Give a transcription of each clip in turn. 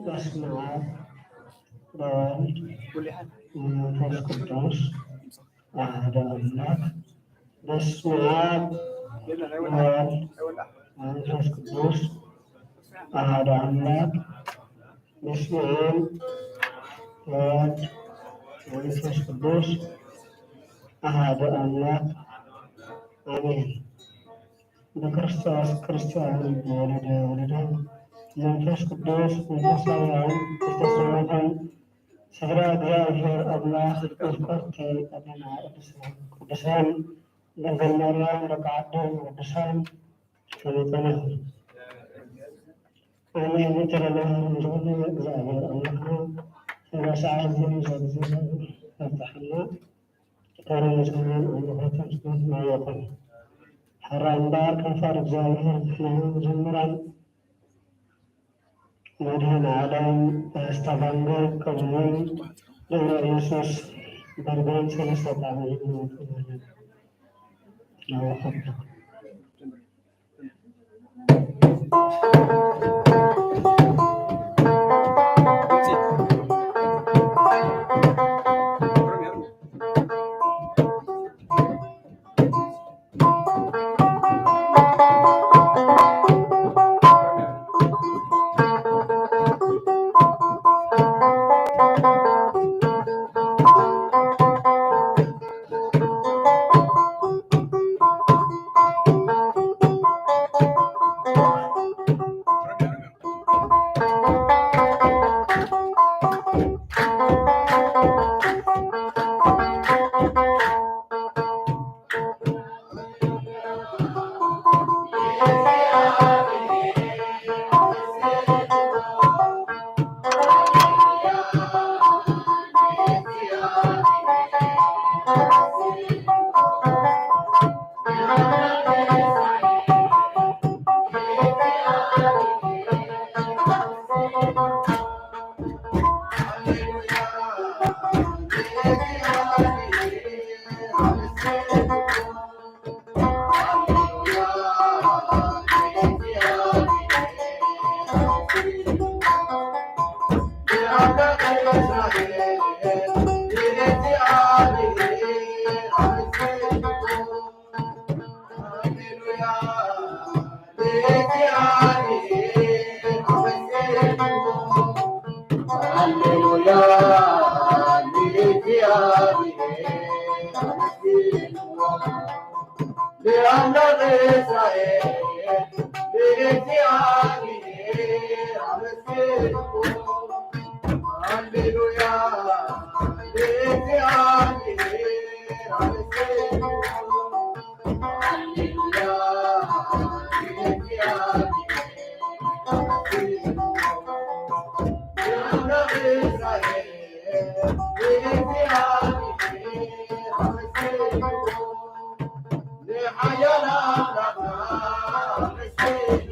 በስመ አብ ወወልድ ወመንፈስ ቅዱስ አሐዱ አምላክ። በስመ አብ ወወልድ ወመንፈስ ቅዱስ አሐዱ አምላክ። በስመ አብ ወወልድ ወመንፈስ ቅዱስ አሐዱ አምላክ አሜን። በክርስቶስ ክርስቲያን ወለደ መንፈስ ቅዱስ መንፈሳውያን የተሰወተን ስፍራ እግዚአብሔር አምላክ መስኮቴ ቀደና ቅዱሳን ድንግል ማርያም ረቃዓዶም ቅዱሳን ከመጠነህ አሜን። የተረለህ እንድሆነ እግዚአብሔር አምላክ ሰዓት ዘንዘ ፈታሕና ከረመዝናን አምልኮትን ስነት ማየትን ሕራ እምበር ከንፈር እግዚአብሔር ዘምራን መድኃኔ ዓለም እስተፋንገር ከዝሙን ደብረ ኢየሱስ በርጋን ሰለስተ ጣዕመ ይመጡናለን ናወኸብክ ለአምላክ እስራኤል ለእግዚአብሔር አመስግኑ። ሃሌሉያ ለእግዚአብሔር አመስግኑ። ሃሌሉያ ለእግዚአብሔር አመስግኑ። ለአምላክ እስራኤል ለእግዚአብሔር አመስግኑ። ለኃያል አምላክ አመስግኑ።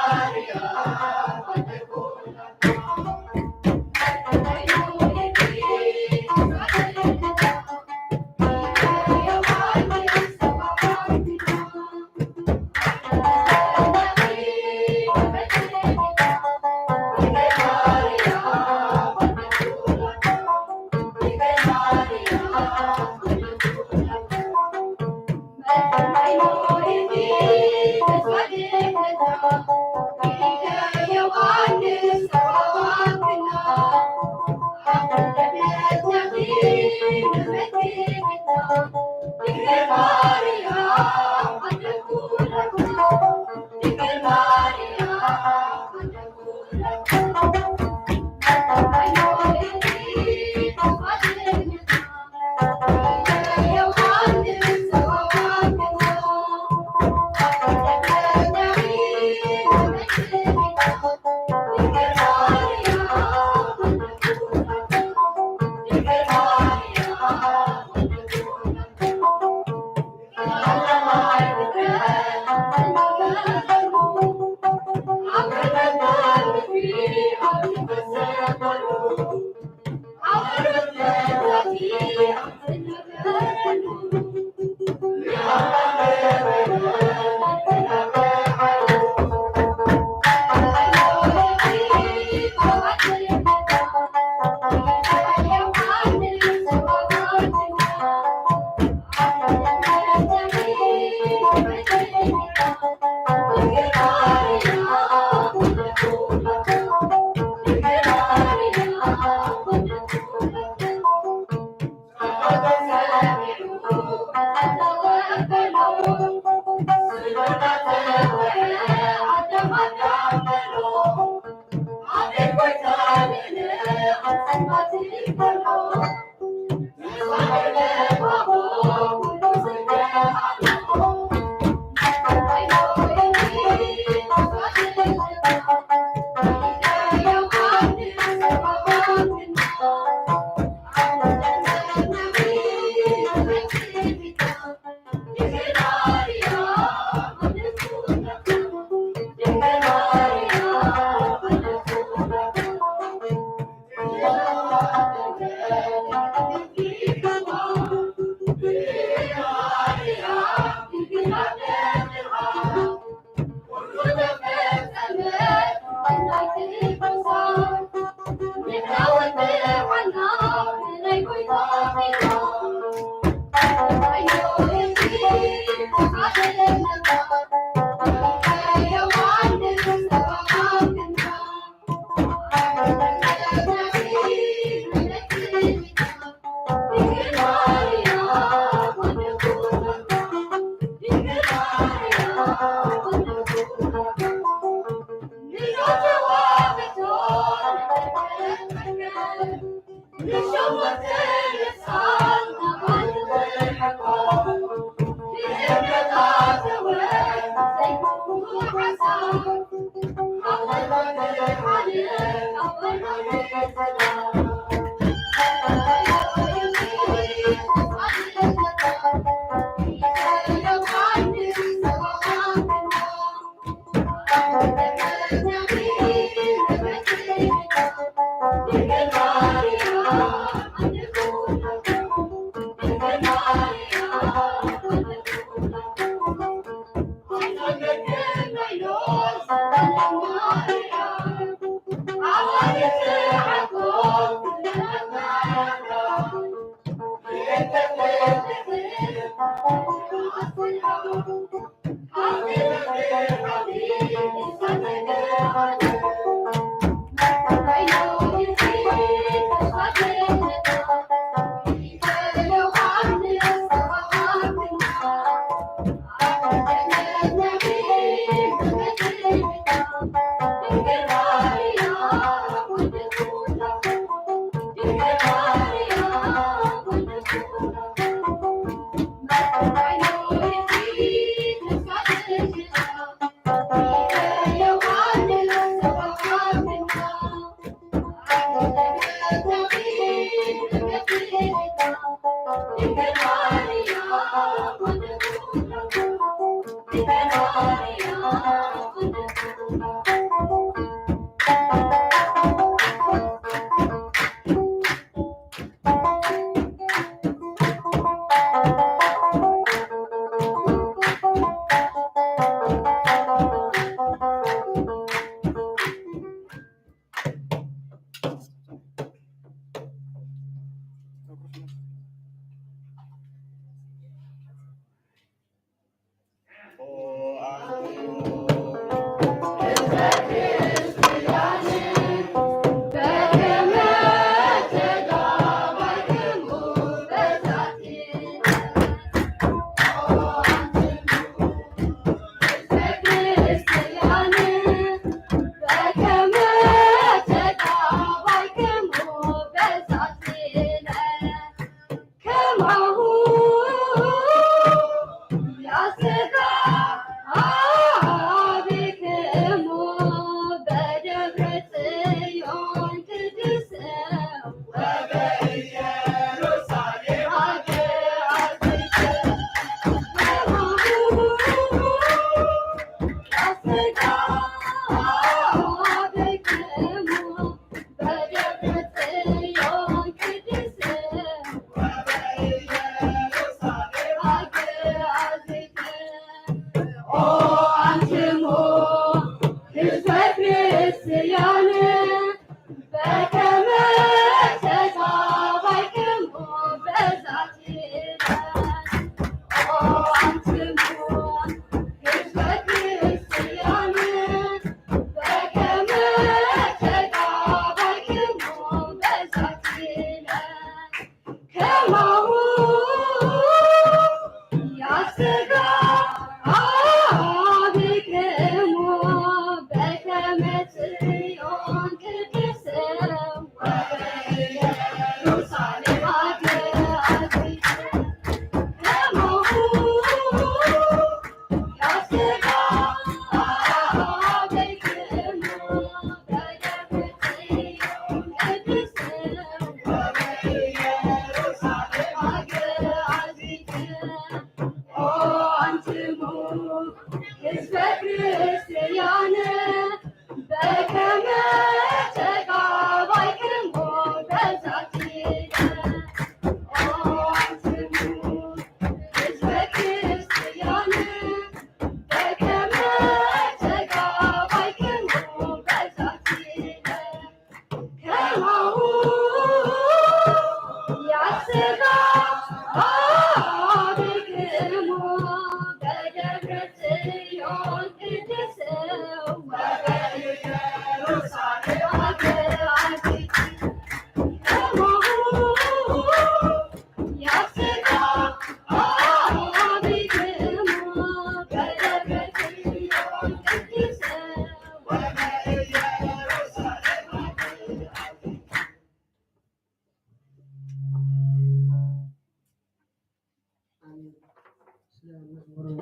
Thank you.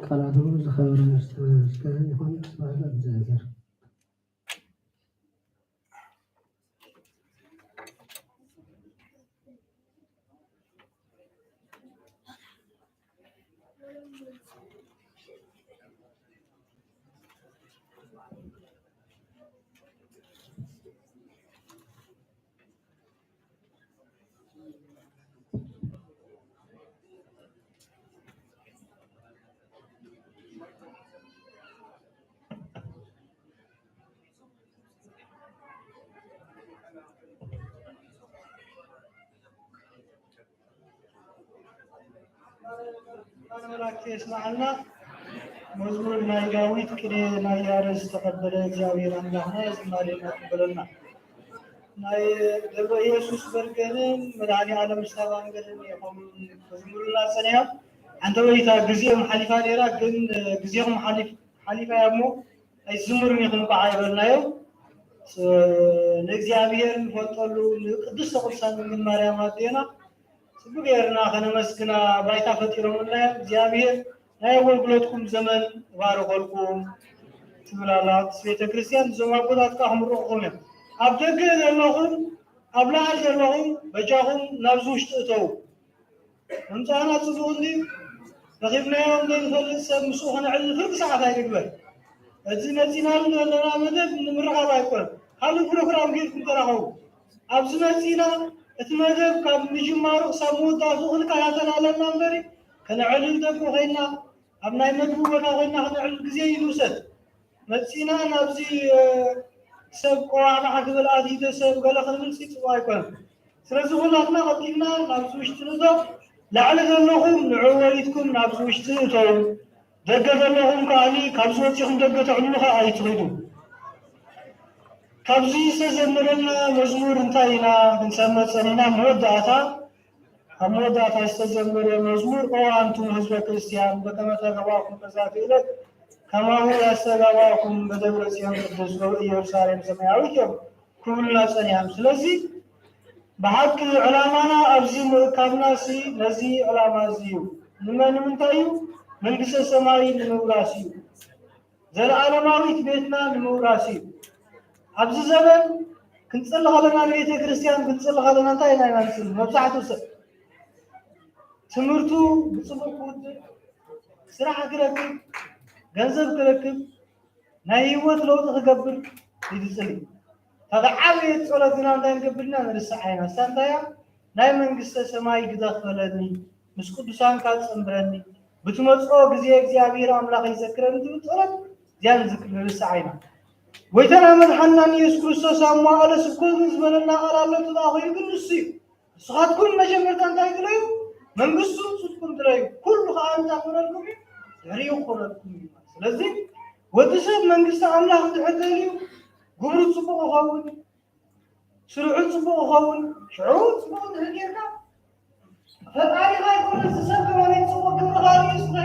قرأته زخارة مستوى يكون بعد الزاجر. يسمعنا مزمور نايجاويت كده نايارز تقبل እግዚአብሔር አምላክና ዝማሬና ተቀበለና ናይ ደብረ ኢየሱስ በርገንን መድኃኔ ዓለም ሰባንገልን የቆም መዝሙርና ሰኒያ አንተ ወይታ ግዚኦም ሓሊፋ ኔራ ግን ግዚኦም ሓሊፋ ያሞ አይ ዝሙር ይኹን ባዓይበልናዮ ንእግዚአብሔር ንፈጠሉ ቅዱስ ቅዱሳን ድንግል ማርያም አጤና ስብገርና ከነመስግና ባይታ ፈጢሮምና እግዚአብሔር ናይ ወልግሎትኩም ዘመን ባረኮልኩም ትብላላት ቤተ ክርስቲያን ዘማቆታት ካህምሩኹም ኣብ ደገ ዘለኹም ኣብ ላዕሊ ዘለኹም በጃኹም ናብዚ ውሽጢ እተው ህንፃና ጽቡቕኒ ረኺብናዮም ዘይንፈልጥ ሰብ ምስኡ ክንዕል ፍርቂ ሰዓት ኣይግበር እዚ መፂናሉ ዘለና መደብ ንምርኻብ ኣይኮን ካልእ ፕሮግራም ጌርኩም ተራኸቡ ኣብዚ መፂና እቲ መደብ ካብ ምጅማሩ ክሳብ ምውዳቱ ክንከታተል ኣለና እምበሪ ክንዕልል ደብሮ ኮይና ኣብ ናይ መድቡ ቦታ ኮይና ክንዕልል ግዜ ይንውሰድ መፂና ናብዚ ሰብ ቆዋዕና ክብል ኣትይተ ሰብ ገለ ክንብል ፅቡቅ ኣይኮነን ስለዚ ኩላትና ቀጢልና ናብዚ ውሽጢ ንእቶ ላዕሊ ዘለኹም ንዑ ወሪድኩም ናብዚ ውሽጢ እተው ደገ ዘለኹም ከዓኒ ካብዚ ወፂኹም ደገ ተዕልሉ ከዓ ኣይትኽዱ ካብዚ ዝተዘመረልና መዝሙር እንታይ ኢና ክንሰምዕ ፀኒና መወዳእታ ኣብ መወዳእታ ዝተዘመረ መዝሙር ኦ አንቱም ህዝበ ክርስቲያን በከመ ተጋባእኩም በዛቲ ዕለት ከማሁ ያስተጋባእኩም በደብረ ጽዮን ቅዱስ ኢየሩሳሌም ሰማያዊት እዮም ክብሉና ፀኒሖም ስለዚ ብሓቂ ዕላማና ኣብዚ ምእካብና ነዚ ዕላማ እዚ እዩ ንምንታይ እዩ መንግስተ ሰማይ ንምውራስ እዩ ዘለዓለማዊት ቤትና ንምውራስ እዩ ኣብዚ ዘመን ክንፅሊ ከለና ንቤተ ክርስቲያን ክንፅሊ ከለና እንታይ ኢና ንፅሊ መብዛሕትኡ ሰብ ትምህርቱ ብፅቡቅ ክውድእ ስራሕ ክረክብ ገንዘብ ክረክብ ናይ ህይወት ለውጢ ክገብር ይድፅሊ ተዓበየ ጸሎት ግና እንታይ ንገብርና ንርስዕ ዓይና እሳ እንታይ እያ ናይ መንግስተ ሰማይ ግደኽበለኒ ምስ ቅዱሳን ካፅምብረኒ ብትመፅኦ ግዜ እግዚኣብሔር ኣምላኽ ይዘክረኒ ትብል ጸሎት እዚያ ንርስዕ ዓይና ويتنا مدحنا يسوع كريستوس أما على سكون زمننا على الله تداخل بالنسي صحات كل مجمع تنتهي تلاقيه من قصة سكون تلاقيه كل خان تعمل لكم يريو خلكم لازم وتسب من قصة أملاك تحتاجيه قبل صبغ خاون سرعة صبغ خاون شعور صبغ هدينا فقالي هاي كل السبب ما يتصبغ قبل غالي يصبغ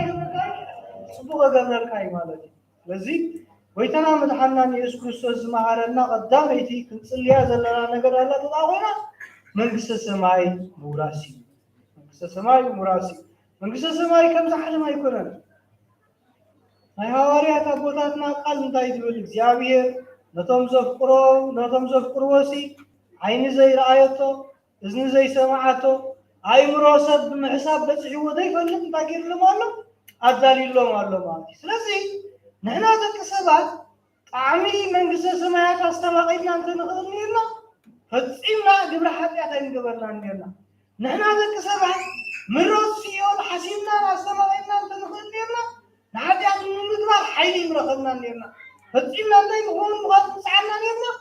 صبغ قبل الكاي مالتي لازم ويتنا مدحنا يسوع كريستوس معنا قداميتي كنصلي زلنا ነገር አለ ተጣቆና መንግስተ ሰማይ ሙራሲ መንግስተ ሰማይ ሙራሲ መንግስተ ሰማይ ከምዛ ዓለም አይኮነን ናይ ሐዋርያት አቦታትና ቃል እንታይ ዝብል እግዚአብሔር ነቶም ዘፍቅሮሲ ዓይኒ ዘይረአየቶ እዝኒ ዘይሰማዓቶ አይምሮ ሰብ ብምሕሳብ በጽሕዎ ዘይፈልጥ እንታይ ገይርሎም ኣሎ አዳሊሎም ኣሎ ማለት ስለዚህ نحنا تكسبات طعمي من قصة سمايات استماقينا أنت نخدمنا فتصيمنا قبل حاجات نقبلنا نقولنا نحنا تكسبات من روسيون حسيمنا استماقينا أنت نخدمنا حاجات من مقدار حيلي مرخدنا نقولنا فتصيمنا أنت نقول مغاد مسعنا نقولنا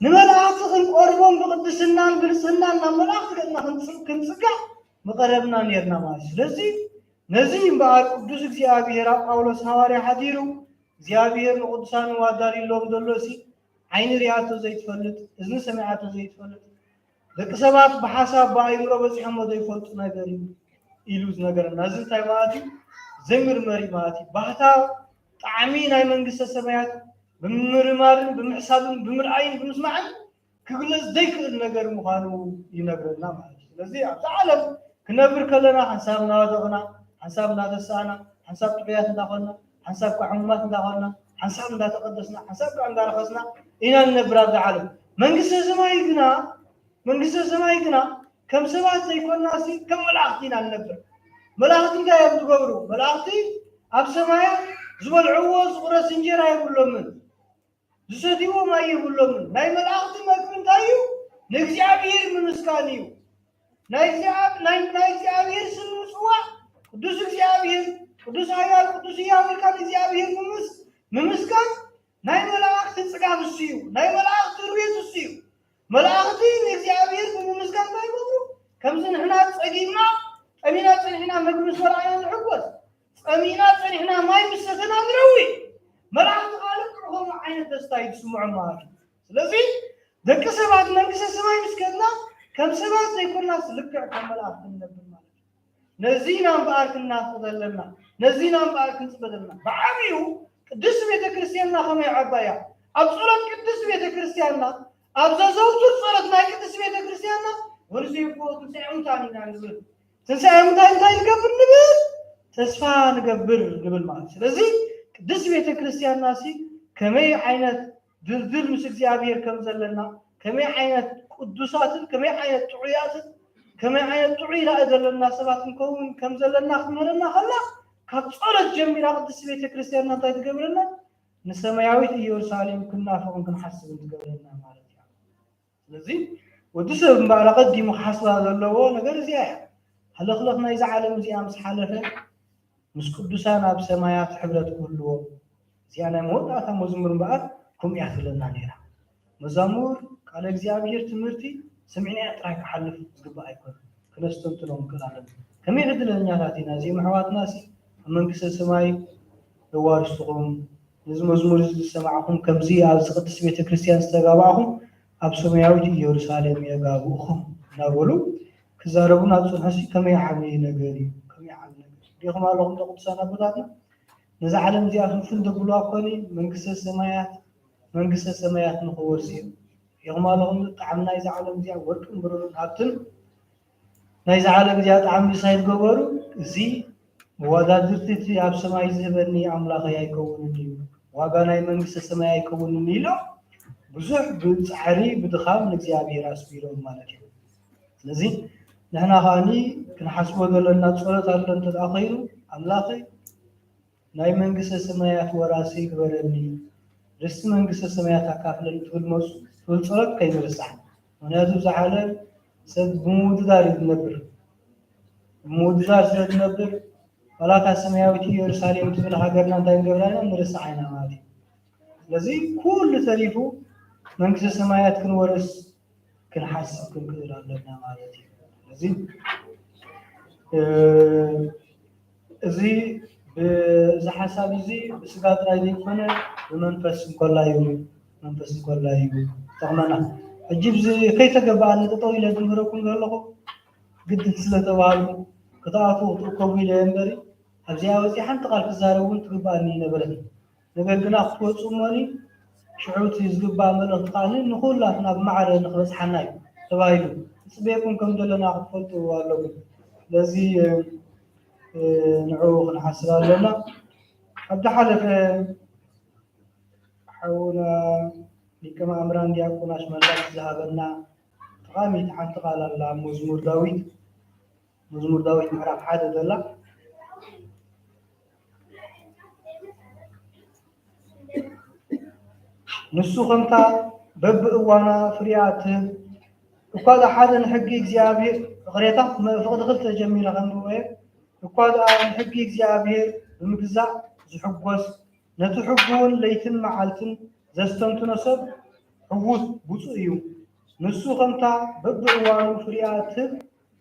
نملأت قربون بقدسنا برسنا نملأت قدنا كنسقع مقربنا نقولنا ماشي لذي نزيم بعد قدوس እግዚአብሔር ጳውሎስ ሐዋርያ ሐዲሩ እግዚአብሔር ንቅዱሳን ዋዳሪ ሎም ደሎሲ ዓይኒ ሪአቶ ዘይትፈልጥ እዝኒ ሰሚዓቶ ዘይትፈልጥ ደቂ ሰባት በሐሳብ በአይምሮ በጽሕሞ ዘይፈልጡ ነገር ኢሉ ነገርና እዚ እንታይ ማለት ዘምርመሪ ማለት ባህታ ጣዕሚ ናይ መንግስተ ሰማያት ብምርማርን ብምሕሳብን ብምርአይን ብምስማዕን ክግለጽ ዘይክእል ነገር ምዃኑ ይነግረና ማለት ስለዚህ ኣብ ዓለም ክነብር ከለና ሓሳብና ወደቕና حسابنا تسانا حساب طبيعتنا داخلنا حساب كعماتنا داخلنا حسابنا تقدسنا حساب عند رخصنا إلى النبرة العالم من قصة سمايقنا كم سبعة سيكون ناسي كم ملاحظين على النبرة ملاحظين جاي يبدو قبرو ملاحظين أب سمايا زبل عوض ورا سنجرة يقول لهم من زسديو ما يقول لهم من ناي ملاحظين ما يكون تايو نجزي عبير من مسكانيو نجزي عبير سنوسوا قدوس እግዚአብሔር قدوس ኃያል قدوس ያምር ካን እግዚአብሔር መመስከር ናይ መላእክት ጽጋብ ሲዩ ናይ መላእክት ሩየት ሲዩ መላእክት እግዚአብሔር በመመስከር ታይቆሙ ከምዝ ንሕና ጸጊምና ጸሚና ጽንሕና መግብስ ወራና ንሕወስ ጸሚና ጽንሕና ማይ ምሰተና ንረዊ መላእክት ቃልም ሆኖ አይነት ደስታ ይስሙዑ ማለት ስለዚህ ደቂ ሰባት መንግስተ ሰማይ ምስከና ከም ሰባት ዘይኮና ልክዕ ከም መላእክት ነበር نزينا باركنا خذلنا نزينا باركن صبدلنا بعميو قدس بيت كريستياننا خمي عبايا ابصلت قدس بيت كريستياننا ابزازوتر صلتنا قدس بيت كريستياننا ورزي فوت ساعه ثاني نقول تساعه ثاني نقبل نبل تسفا نقبل قبل ما ስለዚህ قدس بيت كريستياننا سي كمي عينت دلدل مس እግዚአብሔር كم زلنا كمي عينت قدوسات كمي عينت طعيات كما عين طعيلا أدلنا سبات نكون كم زلنا خمرنا خلا كتصرت جميلة قدس بيت كريستياننا طايت قبلنا نسمعويت يورساليم كنا فوق نحسب قبلنا مالتي لذي ودسب على قدي محاسبة ذلوا نقر زياح هل خلقنا إذا عالم زي أمس حالفه مش قدسانا بسمايات حبرت كله زيانا موت أثم مزمر بقى كم يحفلنا نيرا مزامور قال እግዚአብሔር ትምህርቲ سمعنا أتراك حلف قبل أيكون كنستم تلون كلام كم يهدل النياتنا زي محوات ناسي من كسر سماي دوارستهم لازم مزمور سمعهم كم زي على سقط سبيت كريستيان استجابهم أبسم يعود يروسالم يجابوهم نقولوا كزاربون أبسم حسي كم يعمل نجاري كم يعمل ليهم علىهم تقدسنا بدارنا نزعلهم زي أخن فندق بلاقوني من كسر سمايات نخورسين يوم لهم طعمنا إذا عالم زي وركن برون هاتن نايز عالم زي طعم يسايد جوارو زي وادرتي أب سماي زبرني أملاك يكونني واجانا يمنجس السماء يكونني له بزح بتعري بدخام نجزي راس بيرون مالك لذي نحن هاني كنحسبه لنا تصورت على أن تتأخيروا أملاكي ناي منجس السماء وراسي كبرني رست منجس السماء تكافل تقول فلسفة كيف يرسح ونادو زعلان سد بمود دار يدنبر بمود دار سد يدنبر ولا كاسماويتي يرساليم تقول هاجرنا دايم قبلنا نرسح عنا مالي ስለዚህ ኩሉ ተሪፉ መንግስተ ሰማያት ክንወርስ ክንሓስብ ክንክእል ኣለና ማለት እዩ። ስለዚህ እዚ ብዚ ሓሳብ እዚ ብስጋ ጥራይ ዘይኮነ ብመንፈስ እንኮላ እዩ መንፈስ እንኮላ እዩ ጠቕመና። ሕጂ ብዚ ከይተገባእኒ ጠጠው ኢለ ዝምህረኩም ዘለኹ ግድን ስለተባሃሉ ክትኣትዉ ክትርከቡ ኢለ እምበሪ ኣብዚኣ ወፂ ሓንቲ ቃል ክዛረብ እውን ትግባእኒ ነበረት። ነገር ግና ክትወፁ እሞኒ ሽዑት ዝግባእ መልእኽቲ ከዓኒ ንኩላትና ብማዕረ ንክበፅሓና እዩ ተባሂሉ ፅበየኩም ከም ዘለና ክትፈልጡ ኣለኩም። ስለዚ ንዕኡ ክንሓስብ ኣለና። ኣብቲ ሓለፈ ሓውና ሊቀ ማእምራን ዲያቆን ኣሽመላሽ ዝሃበና ጠቃሚት ሓንቲ ቃል ኣላ መዝሙር ዳዊት ምዕራፍ 1 ዘላ ንሱ ከምታ በብእዋና ፍርያ ትህብ እኳ ሓደ ንሕጊ እግዚኣብሔር ቅሬታ ፍቅዲ ክልተ ጀሚረ ከምዝወየ እኳ ንሕጊ እግዚኣብሔር ብምግዛእ ዝሕጎስ ነቲ ሕጉ እውን ለይትን መዓልትን ዘስተንትኖ ሰብ ሕውት ብፁዕ እዩ። ንሱ ከምታ በብእዋኑ ፍርያ ትህብ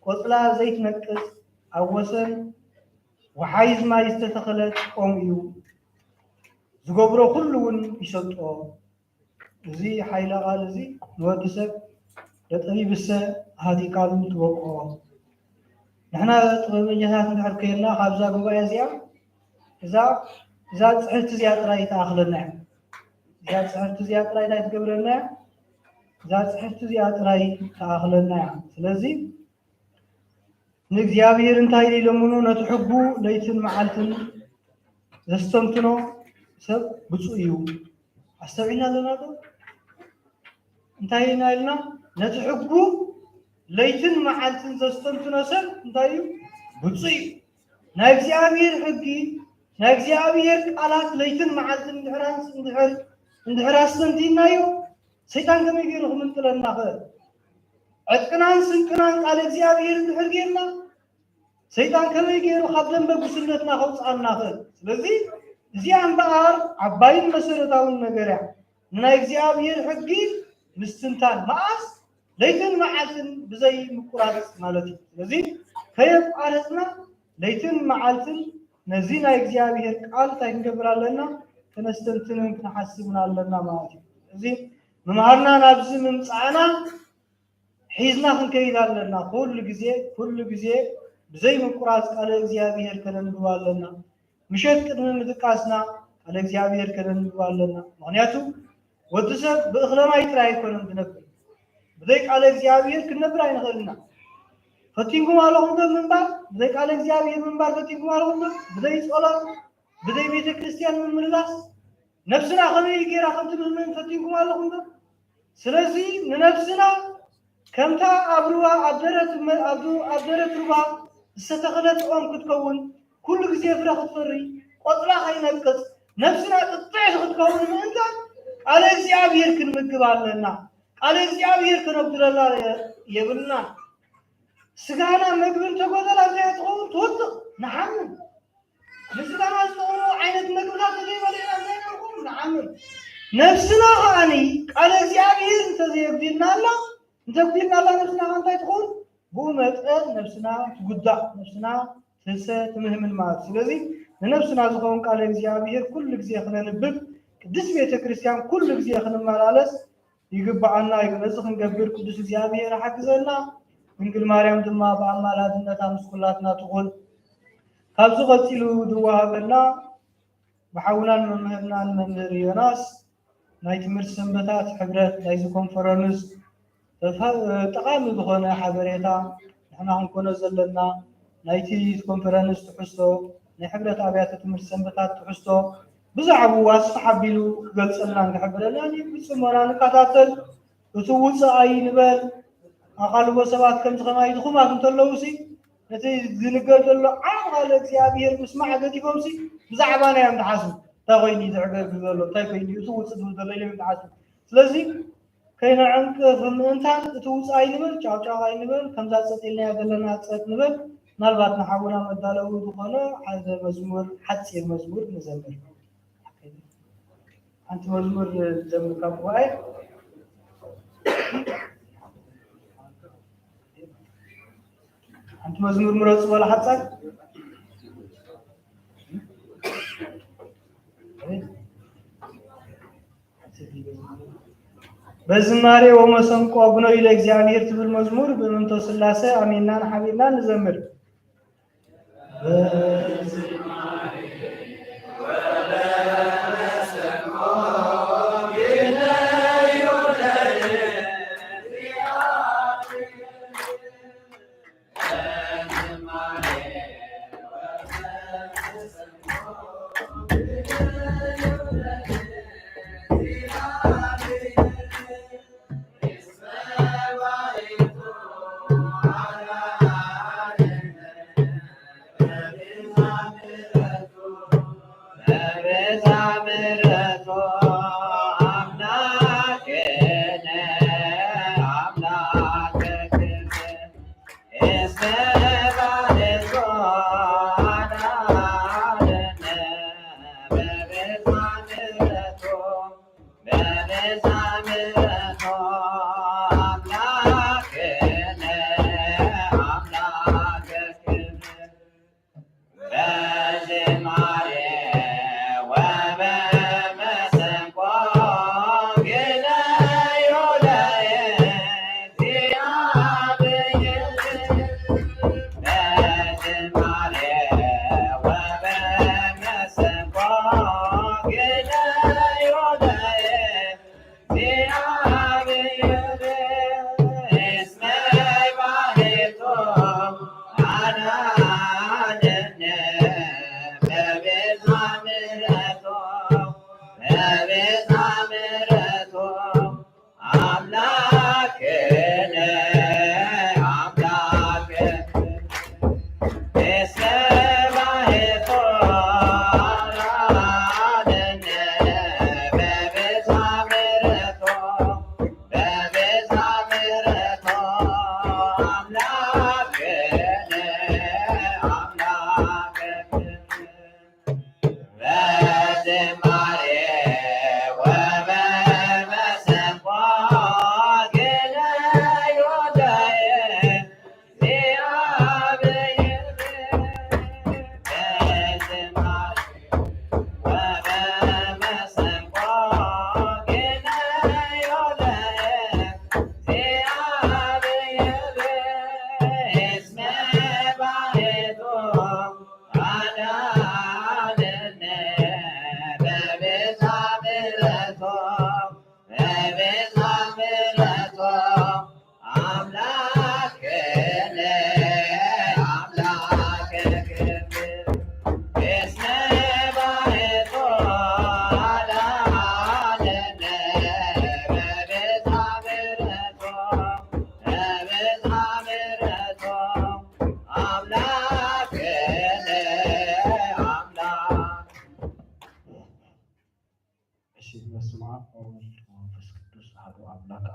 ቆፅላ ዘይትነቅጽ ኣብ ወሰን ወሓይዝ ማይ ዝተተኸለት ኦም እዩ። ዝገብሮ ኩሉ እውን ይሰጥኦ። እዚ ሓይለ ቃል እዚ ንወዲ ሰብ ለጠቢብሰ ሃቲቃሉ ትበቅዖ። ንሕና ጥበበኛታት እንድሕር ከየልና ካብዛ ጉባኤ እዚኣ እዛ ፅሕርቲ እዚኣ ጥራይ ተኣኽለና እያ። እዛ ፅሕርቲ እዚኣ ጥራይ እንታይ ትገብረና እያ? እዛ ፅሕርቲ እዚኣ ጥራይ ተኣኽለና እያ። ስለዚ ንእግዚኣብሔር እንታይ ኢሎምኑ ነቲ ሕጉ ለይትን መዓልትን ዘስተምትኖ ሰብ ብፁዕ እዩ። ኣስተውዒልና ኣለና ዶ? እንታይ ኢና ኢልና? ነቲ ሕጉ ለይትን መዓልትን ዘስተምትኖ ሰብ እንታይ እዩ? ብፁዕ እዩ። ናይ እግዚአብሔር ሕጊ ናይ እግዚአብሔር ቃላት ለይትን መዓልትን እንድሕር ኣስተንቲናዮ ሰይጣን ከመይ ገይሩ ክምንጥለና ኽእል? ዕጥቅናን ስንቅናን ቃል እግዚአብሔር እንድሕር ጌርና ሰይጣን ከመይ ገይሩ ካብ ደንበ ጉስነትና ከውፅኣና ኽእል? ስለዚ እዚኣ እምበኣር ዓባይን መሰረታውን ነገር እያ። ናይ እግዚአብሔር ሕጊ ምስትንታን መዓስ ለይትን መዓልትን ብዘይ ምቁራፅ ማለት እዩ። ስለዚ ከየቋረፅና ለይትን መዓልትን ነዚ ናይ እግዚአብሔር ቃል እንታይ ክንገብር ኣለና? ከነስተንትንን ክንሓስብን ኣለና ማለት እዩ። እዚ ምምሃርና ናብዚ ምምፃእና ሒዝና ክንከይድ ኣለና። ኩሉ ግዜ ብዘይ ምቁራፅ ቃል እግዚአብሔር ከነንብብ ኣለና። ምሸት ቅድሚ ምጥቃስና ቃል እግዚአብሔር ከነንብብ ኣለና። ምክንያቱ ወዲ ሰብ ብእኽለማይ ጥራይ ኣይኮነን ዝነብር፣ ብዘይ ቃል እግዚአብሔር ክንነብር ኣይንኽእልና። ፈቲንኩም ኣለኹም ዶ ምንባር? ብዘይ ቃል እግዚአብሔር ምንባር ፈቲንኩም ኣለኹም ዶ? ብዘይ ጸሎት፣ ብዘይ ቤተ ክርስቲያን ምምልላስ ነፍስና ከመይ ጌራ ከም ትምምን ፈቲንኩም ኣለኹም ዶ? ስለዚ ንነፍስና ከምታ ኣብ ሩባ ኣደረት ሩባ ዝተተኸለት ኦም ክትከውን ኩሉ ግዜ ፍረ ክትፈሪ ቆፅላ ከይነቅጽ ነፍስና ጥጥዕት ክትከውን ምእንታን ቃል እግዚአብሔር ክንምግብ ኣለና። ቃል እግዚአብሔር ከነብድለላ የብልና። ስጋና ምግቢ እንተጎደላ እንታይ ትኸውን? ትወድቕ ንሓምን። ንስጋና ዝጠቕሙ ዓይነት ምግብታት ተዘይበሊዕና እንታይ ንኸውን? ንሓምን። ነፍስና ከዓኒ ቃል እግዚአብሔር እንተዘየግዲልና ኣላ ነፍስና እንታይ ትኸውን? ብኡ መጠን ነፍስና ትጉዳእ፣ ነፍስና ትህሰ ትምህምን ማለት። ስለዚ ንነፍስና ዝኸውን ቃል እግዚአብሔር ኩሉ ግዜ ክነንብብ ቅዱስ ቤተ ክርስቲያን ኩሉ ግዜ ክንመላለስ ይግባአና እዩ። ነዚ ክንገብር ቅዱስ እግዚአብሔር ሓግዘና። ድንግል ማርያም ድማ ብኣማላድነታ ምስ ኩላትና ትኹን። ካብዚ ቀፂሉ ዝወሃበና ብሓውናን መምህርናን መምህር ዮናስ ናይ ትምህርቲ ሰንበታት ሕብረት ናይዚ ኮንፈረንስ ጠቃሚ ዝኾነ ሓበሬታ ንሕና ክንኮነ ዘለና ናይቲ ኮንፈረንስ ትሕዝቶ ናይ ሕብረት ኣብያተ ትምህርቲ ሰንበታት ትሕዝቶ ብዛዕባ ዋስፋ ሓቢሉ ክገልፀልና ንክሕብረና ብፅሞና ንከታተል። እቲ ውፅእ ኣይንበል። ኣኻልቦ ሰባት ከምዚ ከማይ ድኹማት እንተለዉ ነቲ ዝንገር ዘሎ ዓብ ቃል እግዚአብሔር ምስማዕ ገዲፎም ብዛዕባና እዮም ዝሓስቡ። እንታይ ኮይኑ ዝዕገር ዘሎ እንታይ ኮይኑ እቲ ውፅእ ዝብል ዘሎ ኢሎም ዝሓስቡ። ስለዚ ከይነዕንቅፍ ምእንታን እቲ ውፅእ ኣይንበል፣ ጫውጫው ኣይንበል፣ ከምዛ ፀጢልናያ ዘለና ፀጥ ንበል። ምናልባት ንሓውና መዳለዊ ዝኾነ ሓደ መዝሙር ሓፂር መዝሙር ንዘምር። أنت مزمور جنب كابواي أنت مزمور مرص ولا حصل بزماري ومسنقو أبنو إلى እግዚአብሔር تبل مزمور بمنتوس سلاسة أميننا حبيبنا نزمر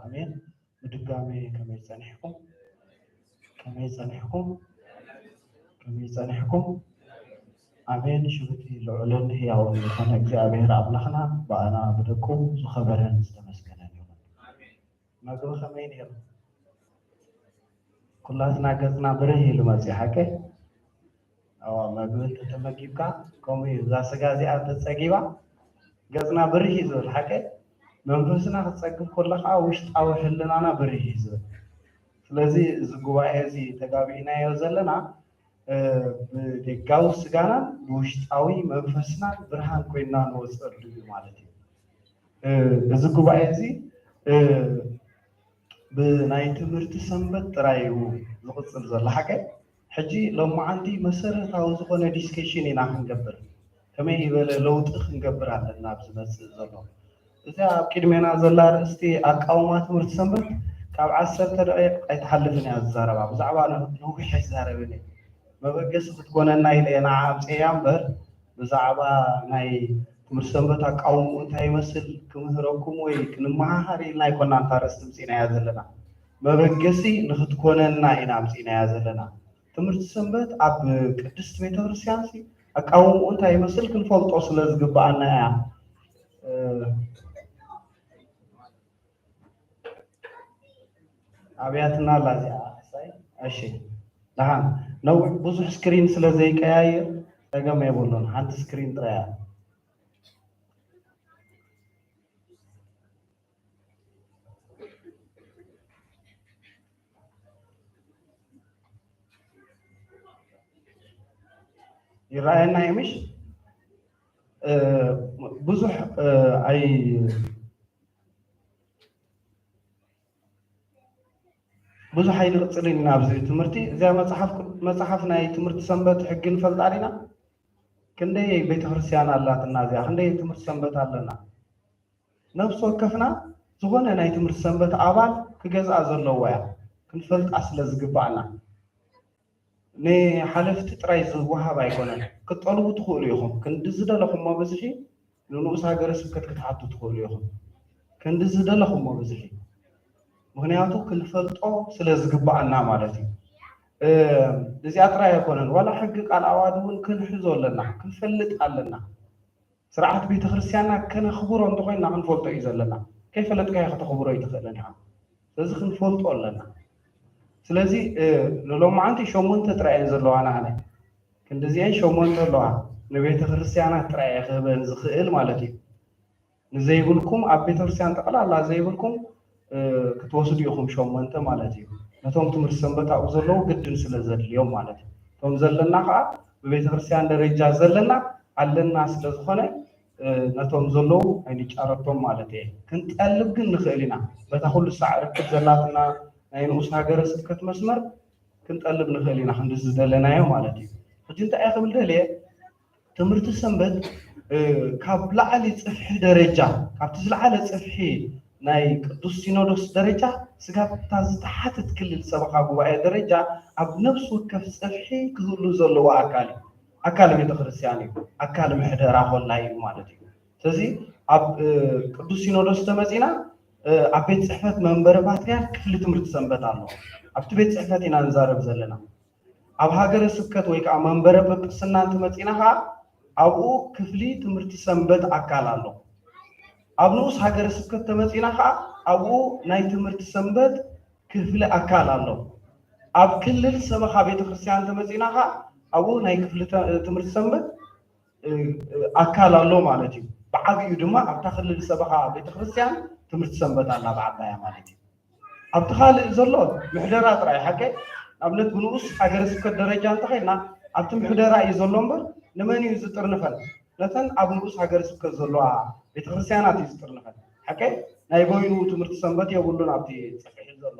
آمين بدقامي كما يصنحكم آمين شبتي العلن هي وخنا እግዚአብሔር አምላኽና ባና بدكم زخبرن استمسكنا اليوم ما قبل خمين يوم كلنا قصنا بره لمسي حكي أو ما قبل تتمكيبك كومي زاسقازي أنت تسقيبا قصنا بره يزول حكي መንፈስና ከተጸግብ ኮለኻ ውሽጣዊ ህልናና ብርህ ይዝብል ስለዚ እዚ ጉባኤ እዚ ተጋቢእናዮ ዘለና ብደጋዊ ስጋና ውሽጣዊ መንፈስና ብርሃን ኮይና ንወፅሉ እዩ ማለት እዩ እዚ ጉባኤ እዚ ብናይ ትምህርቲ ሰንበት ጥራይ እዩ ዝቕፅል ዘሎ ሓቀ ሕጂ ሎማዓንቲ መሰረታዊ ዝኾነ ዲስከሽን ኢና ክንገብር ከመይ ይበለ ለውጢ ክንገብር ኣለና ብዝመፅእ ዘሎ إذا كلمنا زلار استي أقاوم تمرت سنبت كاب 10 دقائق يتحلفني الزاربة بزعبانه نوحي الزاربني ما بقيس تكون الناي لنا عام سيامبر بزعبا ناي تمرت سنبت أقاوم أنت يمثل كمهركم ويكن معهاري لا يكون أنت رستمسينا يا زلنا ما بقيسي نختكون الناي نامسينا يا زلنا تمرت سنبت أب قدست بيتورسيانسي أقاوم أنت يمثل كن فوق توصل زقبانا አብያትና ላዚያ ሳይ እሺ ለሃን ነው ብዙ ስክሪን ስለዚህ ቀያየር ተገመ ይቦሎን አንድ ስክሪን ጥራያ يراينا يمش بزح اي بزح حيل قصلين نابزي تمرتي زي مصحف ناي تمرت سنبت حق نفلط علينا كندي بيت ክርስቲያን አላት እና ዚያ كندي ትምርት ሰንበት አለና ነፍስ ወከፍና ዝሆነ ናይ ትምርት ሰንበት አባል ክገዛ ዘለው ያ ክንፈልጥ አስለ ዝግባና ነ حلفت ጥራይ ዝወሃብ አይኮነን ክጠልቡ ትخولو ይኹም ክንድዝደለኹም በዝሒ ንንኡስ ሀገረ ስብከት ክትሓቱ ትخولو ይኹም ክንድዝደለኹም በዝሒ ምክንያቱ ክንፈልጦ ስለ ዝግባና ማለት እዩ እዚያ ጥራይ አይኮነን ወላ ሕግ ቃል አዋድውን ክንሕዞ ኣለና ክንፈልጥ ኣለና ስርዓት ቤተ ክርስቲያንና ከነኽብሮ እንተኮይና ክንፈልጦ እዩ ዘለና ከይፈለጥካ ከተኽብሮ ይትኽእልን ኢኻ ስለዚ ክንፈልጦ ኣለና ስለዚ ሎማዓንቲ ሸሞንተ ጥራይ ዘለዋና ኣነ ክንዲዚአን ሸሞንተ ኣለዋ ንቤተ ክርስቲያናት ጥራይ ክህበን ዝኽእል ማለት እዩ ንዘይብልኩም ኣብ ቤተ ክርስቲያን ጠቕላላ ዘይብልኩም ክትወስዱ ኢኹም ሸሞንተ ማለት እዩ ነቶም ትምህርት ሰንበት ኣብኡ ዘለዉ ግድን ስለ ዘድልዮም ማለት እዩ እቶም ዘለና ከዓ ብቤተ ክርስቲያን ደረጃ ዘለና ኣለና ስለ ዝኾነ ነቶም ዘለዉ ኣይንጫረቶም ማለት እየ ክንጠልብ ግን ንኽእል ኢና በታ ኩሉ ሳዕ ርክብ ዘላትና ናይ ንኡስ ሃገረ ስብከት መስመር ክንጠልብ ንኽእል ኢና ክንዲ ዝደለናዮ ማለት እዩ ሕጂ እንታይ እየ ክብል ደልየ ትምህርቲ ሰንበት ካብ ላዕሊ ፅፍሒ ደረጃ ካብቲ ዝለዓለ ፅፍሒ ናይ ቅዱስ ሲኖዶስ ደረጃ ስጋብታ ዝተሓተት ክልል ሰበካ ጉባኤ ደረጃ ኣብ ነፍስ ወከፍ ፅፍሒ ክህሉ ዘለዎ ኣካል ቤተ ክርስቲያን እዩ ኣካል ምሕደራ ኮላ እዩ ማለት እዩ ስለዚ ኣብ ቅዱስ ሲኖዶስ ተመፂና ኣብ ቤት ፅሕፈት መንበረ ፓትርያርክ ክፍሊ ትምህርቲ ሰንበት ኣሎ ኣብቲ ቤት ፅሕፈት ኢና ንዛረብ ዘለና ኣብ ሃገረ ስብከት ወይ ከዓ መንበረ ጵጵስና ተመፂና ከዓ ኣብኡ ክፍሊ ትምህርቲ ሰንበት ኣካል ኣሎ ኣብ ንኡስ ሃገረ ስብከት ተመፂና ከዓ ኣብኡ ናይ ትምህርቲ ሰንበት ክፍሊ ኣካል ኣሎ ኣብ ክልል ሰበካ ቤተ ክርስቲያን ተመፂና ከዓ ኣብኡ ናይ ክፍሊ ትምህርቲ ሰንበት ኣካል ኣሎ ማለት እዩ ብዓብዩ ድማ ኣብታ ክልል ሰበካ ቤተ ክርስቲያን ትምህርቲ ሰንበት ኣላ ብዓባያ ማለት እዩ ኣብቲ ካልእ ዘሎ ምሕደራ ጥራይ ሓቀይ ኣብነት ብንኡስ ሃገረ ስብከት ደረጃ እንተኸይድና ኣብቲ ምሕደራ እዩ ዘሎ እምበር ንመን እዩ ዝጥርንፈን ነተን ኣብ ንኡስ ሃገረ ስብከት ዘለዋ ቤተ ክርስቲያናት እዩ ዝጥርንፈን ሓቀይ ናይ ጎይኑ ትምህርቲ ሰንበት የብሉን ኣብቲ ፅፍሒ ዘሎ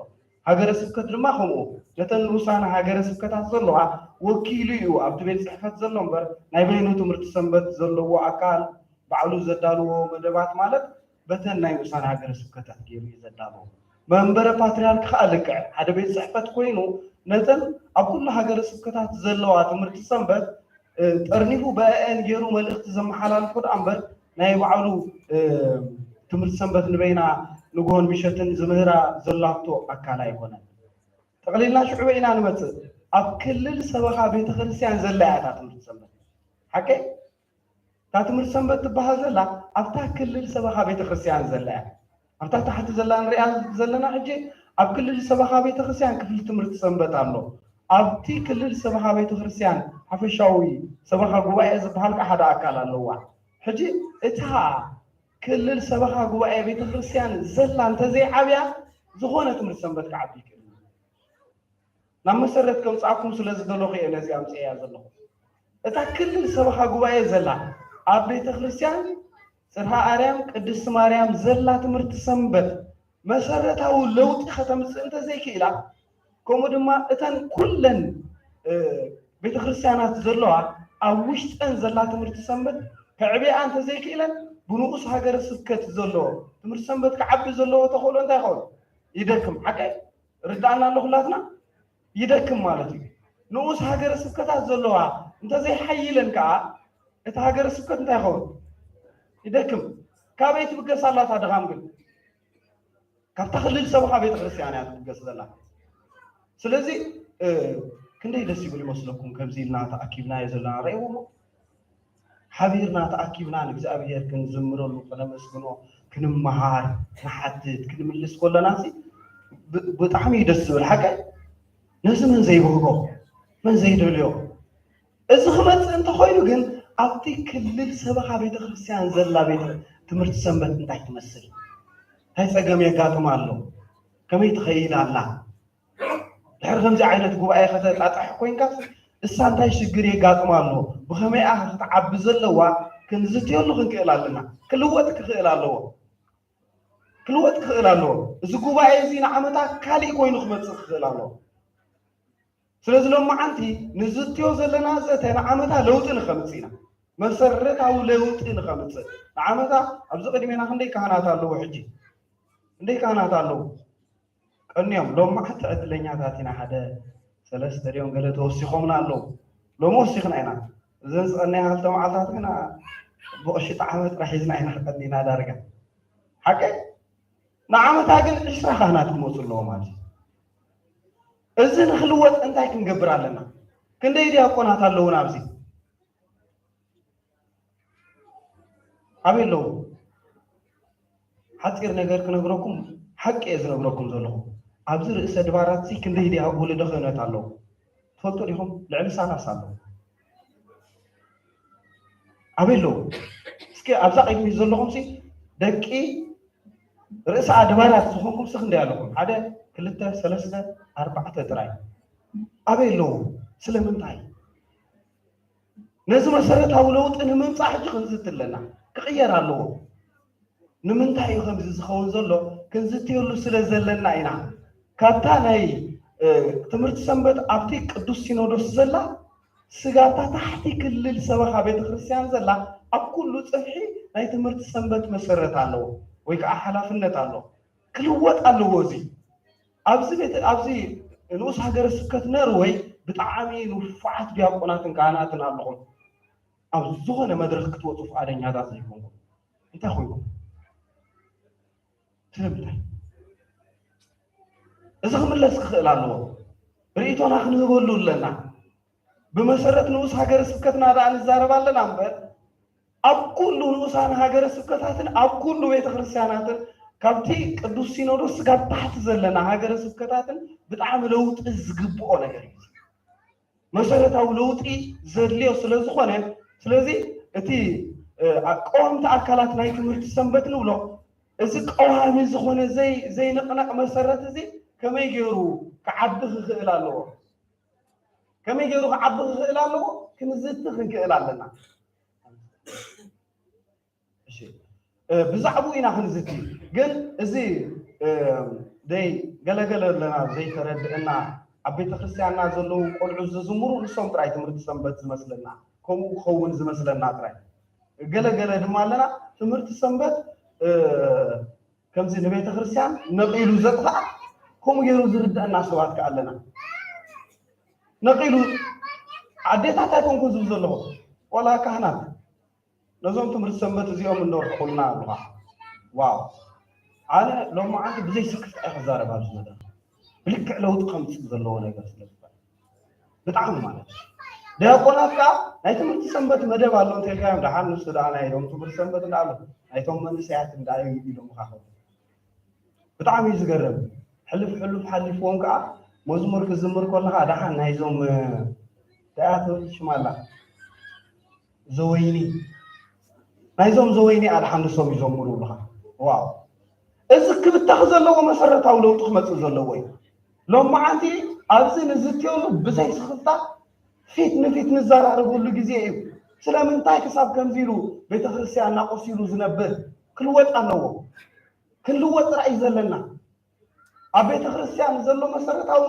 ሃገረ ስብከት ድማ ከምኡ ነተን ንኡሳነ ሃገረ ስብከታት ዘለዋ ወኪሉ እዩ ኣብቲ ቤት ፅሕፈት ዘሎ እምበር ናይ በይኑ ትምህርቲ ሰንበት ዘለዎ ኣካል ባዕሉ ዘዳልዎ መደባት ማለት በተን ናይ ንኡሳነ ሃገረ ስብከታት ገይሩ እዩ ዘዳልዎ መንበረ ፓትርያርክ ከዓ ልክዕ ሓደ ቤት ፅሕፈት ኮይኑ ነተን ኣብ ኩሉ ሃገረ ስብከታት ዘለዋ ትምህርቲ ሰንበት ጠርኒፉ በአን ገይሩ መልእኽቲ ዘመሓላልፉ ዳ እምበር ናይ ባዕሉ ትምህርቲ ሰንበት ንበይና ንጎሆን ምሸትን ዝምህራ ዘላቶ ኣካል ኣይኮነን ጠቕሊልና ሽዑበ ኢና ንመፅእ ኣብ ክልል ሰበካ ቤተ ክርስቲያን ዘላያታ ትምህርቲ ሰንበት ሓቀይ እታ ትምህርቲ ሰንበት ትበሃል ዘላ ኣብታ ክልል ሰበካ ቤተ ክርስቲያን ዘላያ ኣብታ ታሕቲ ዘላ ንሪኣ ዘለና ሕጂ ኣብ ክልል ሰበካ ቤተ ክርስቲያን ክፍሊ ትምህርቲ ሰንበት ኣሎ ኣብቲ ክልል ሰበካ ቤተ ክርስቲያን ሓፈሻዊ ሰበካ ጉባኤ ዝበሃል ከዓ ሓደ ኣካል ኣለዋ ሕጂ እታ ክልል ሰበካ ጉባኤ ቤተ ክርስቲያን ዘላ እንተዘይዓብያ ዝኾነ ትምህርቲ ሰንበት ክዓቢ ይክእል ናብ መሰረት ከምፃኩም ስለ ዝደለኹ እየ ነዚ ኣምፅአ እያ ዘለኹ እታ ክልል ሰበካ ጉባኤ ዘላ ኣብ ቤተ ክርስቲያን ፅርሃ ኣርያም ቅድስቲ ማርያም ዘላ ትምህርቲ ሰንበት መሰረታዊ ለውጢ ከተምፅእ እንተዘይክኢላ ከምኡ ድማ እተን ኩለን ቤተ ክርስቲያናት ዘለዋ ኣብ ውሽጠን ዘላ ትምህርቲ ሰንበት ክዕብያ እንተዘይክኢለን ብንኡስ ሃገረ ስብከት ዘለዎ ትምህርቲ ሰንበት ክዓቢ ዘለዎ ተኽእሎ እንታይ ይኸውን ይደክም ሓቀይ ርዳእና ኣሎ ኩላትና ይደክም ማለት እዩ ንኡስ ሃገረ ስብከታት ዘለዋ እንተዘይሓይለን ከዓ እቲ ሃገረ ስብከት እንታይ ይኸውን ይደክም ካበይ ትብገስ ኣላ እታ ድኻም ግን ካብታ ክልል ሰበካ ቤተ ክርስቲያን እያ ትብገስ ዘላ ስለዚ ክንደይ ደስ ይብል ይመስለኩም ከምዚ ኢልና ተኣኪብናዮ ዘለና ርአይዎ حبيرنا تأكيدنا نجزابير كن زمرون كنمسكنو كنمهار نحدد كنملس كل ناسي بتعمي دس بالحكي ناس من زي بوغو من زي دوليو إذا خمت أنت خايلو جن أعطي كل السبعة بيت خرسيان زلا بيت تمرت سنبت نتاعي تمثل هاي سجم يقاتو مالو كم يتخيل الله الحرغم زي عينة قوة أي خطأ أتحكوين كاس السانتاي شجري يقاتو مالو بخمي آخر تعبز اللوا كنزتي يلو خنكيل لنا كل وقت كخيل الله كل وقت كخيل الله إذا قوة أي زين عمتا كالي كوين خمت خيل الله ስለዚህ ሎማ አንቲ ንዝትዮ ዘለና ዘተና ዓመታ ለውጥ ንኸምጽና መሰረታዊ ለውጥ ንኸምጽ ዓመታ ኣብዚ ቅድሜና ክንደይ ካህናት ኣለዎ ሕጂ እንደይ ካህናት ኣለዎ ቀንዮም ሎማ ሓተ ዕድለኛታት ኢና ሓደ ሰለስተ ድዮም ገለ ተወሲኾምና ኣለዉ ሎሞ ወሲኽና ኢና እዘን ዝቐነያ ክልተ መዓልታት ግና ብቕሽጢ ዓመት ጥራሕ ሒዝና ኢና ክቐኒና ዳርጋ ሓቂ ንዓመታ ግን 20 ካህናት ክመፁ ኣለዎ ማለት إذا نخلوت أنت هيك نجبر علينا كندا يدي أكون هتالو نابزي أبي لو حتى نجار كنجركم حق إذا نجركم زلهم أبزر إستدبارات سي كندا يدي أقول دخلنا هتالو فلتو لهم لعب سنة سالو أبي لو سكي أبزر إيه ميزلهم سي دكي رئيس أدبارات سخنكم سخن ديالكم هذا كلتا ثلاثة 4 تراي أبي لو سلمنتاي نزم مسرت هولوت إن من صح خنزت لنا كغير الله نمنتاي خمس زخون زلو كنزت يلو سلزلنا إنا كاتاناي تمرت سنبت أبتي قدوس سينودوس زلا سجاتا تحتي كل السبخة بيت خريستيان زلا أبكل صحي هاي تمرت سنبت مسرت الله ويك أحلافنا الله كل وقت الله وزي أبزي نوس هاجر سكت نروي بتعامي نفعت بيا قناتن كاناتن اللهم أبزونا مدرك توصف على نيادا زيكم أنت أخويكم تلمتاي إذا هم اللي سخل الله ريتونا خن يقولوا لنا بمسرة نوس هاجر سكتنا على الزارب لنا أمبر أب كل نوس عن هاجر سكتاتن أب كل بيت خرسياناتن كابتي قدوس سينودوس قد تحت زلنا هاجر سكتاتن بتعامل لوط ازغبو ነገር መሰረታዊ ለውጢ ዘድልዮ ስለዝኾነ ስለዚ እቲ ቆምቲ አካላት ናይ ትምህርቲ ሰንበት ንብሎ እዚ ቀዋሚ ዝኾነ ዘይ ንቕናቕ መሰረት እዚ ከመይ ገይሩ ክዓቢ ክኽእል ኣለዎ ከመይ ገይሩ ክዓቢ ክኽእል ኣለዎ ክንዝቲ ክንክእል ኣለና እሺ بزعبو إنا خنزتي قل إزي دي قل لنا زي ترد إنا عبيت خريستياننا زلو قول عز زمرو نصوم تراي تمرت سنبت زمسلنا كومو خون زمسلنا تراي قل دمالنا تمرت سنبت كم زي نبيت خريستيان نقيلو زقفا كومو يرو زرد أنا سوات كألنا نقيلو عديت حتى يكون كنزو زلو ولا كهنات نظام تمر السنبت زيهم النور قلنا الله واو أنا لو ما عندي بزي سكت أخزار بهذا المدى بلك لو تقمت زلوا أنا قصد بتعامل معنا ده قلنا كا هاي تمر السنبت مدى بالون تلقاهم ده حال نص ده أنا يوم تمر السنبت نعمل هاي توم من ساعات ده يوم خاطر بتعامل يزقرب حلف وانكا مزمر كزمر كلها ده حال هاي زوم تأثر شمالا زويني نايزوم زويني على حمد صوم يزومروا لها واو إذا كنت تخزن لو مسرت أو لو تخمت زلوي لو ما عندي أبزين زتيون بزي سخطة فيت نزارع رجول لجزيء سلام انتاي كسب كم زيرو بيتخرسي عنا قصيرو زنبه كل وقت أنو كل وقت رأي زلنا أبيت خرسي عن زلو مسرت أو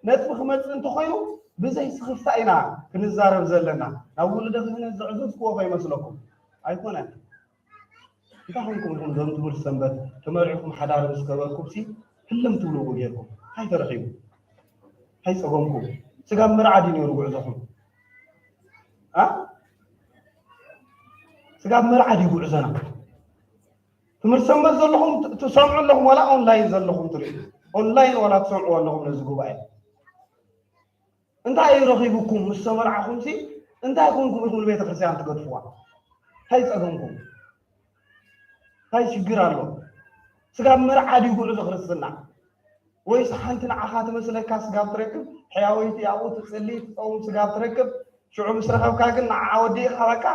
نتفخ خمت انتو خيرو بزي سخطة إنا كنزارع زلنا أول دخلنا زعزوز كوفا يمسلكم أيقونة إذا هنكم زم تقول السنبت تمرعكم حدار مسكبكم سي كلهم تقولوا وياكم هاي ترحيبوا هاي سقومكم سقام مرعدين يروحوا عزهم سقام مرعد يقول عزنا تمر السنبت زلهم تسمعوا لهم ولا أونلاين زلهم تريد أونلاين ولا تسمعوا لهم نزقوا بعد أنت أي رحيبكم مستمر عكم سي أنت أكونكم يكون البيت خرسيان تقطفوا هاي صدمكم هاي شجرالو سقاب مرعد يقول له خرسنا ويس حنتنا عخات مثلا كاس سقاب تركب حياويتي أو تسلي أو سقاب تركب شو مسرخه كاكن عودي خلقا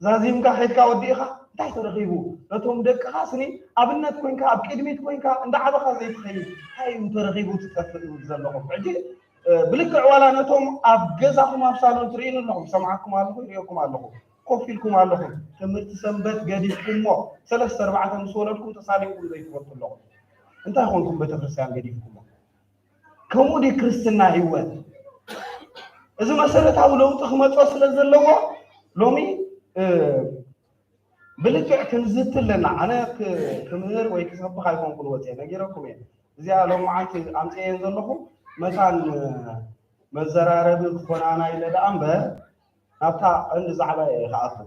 زازيم كا حيد كا وديخا تاي ترخيبو لتوم دك خاصني ابنت كوينكا اب قدميت كوينكا عند عبخا زي تخيل هاي ترخيبو تتفقوا زلقوا عجي بلكع ولا نتوم اب جزاكم ابصالون ترين لهم سمعكم الله يريكم الله كوفيلكم الله تمرت سنبت قديفكم مو 3 4 مسولكم تصالحكم زي تفضل لهم انت اخونكم بتفرسان قديفكم كمو دي كريستنا هيوات إذا مسألة أولو تخمت وصل الزلوة لومي بلكع كنزت لنا أنا كمهر ويكسب خايفون قلوتي أنا جيركم يعني زي لو معك أمتى ينزلهم مثلا مزرعة بخونا إلى الأنبا نبتع عند زعبة خاطر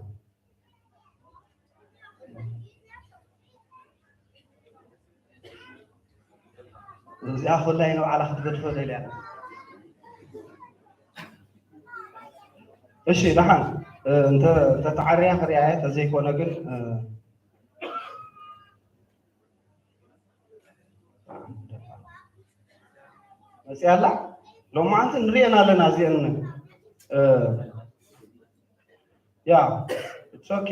زي أخذ لينو على خطبة فضيلة እሺ ለሃን እንተ ተታሪያ ፍሪያ ተዘይ ኮነ ግን እዚያላ ለማንት ንሪና ለና ዚን ያ ኢትስ ኦኬ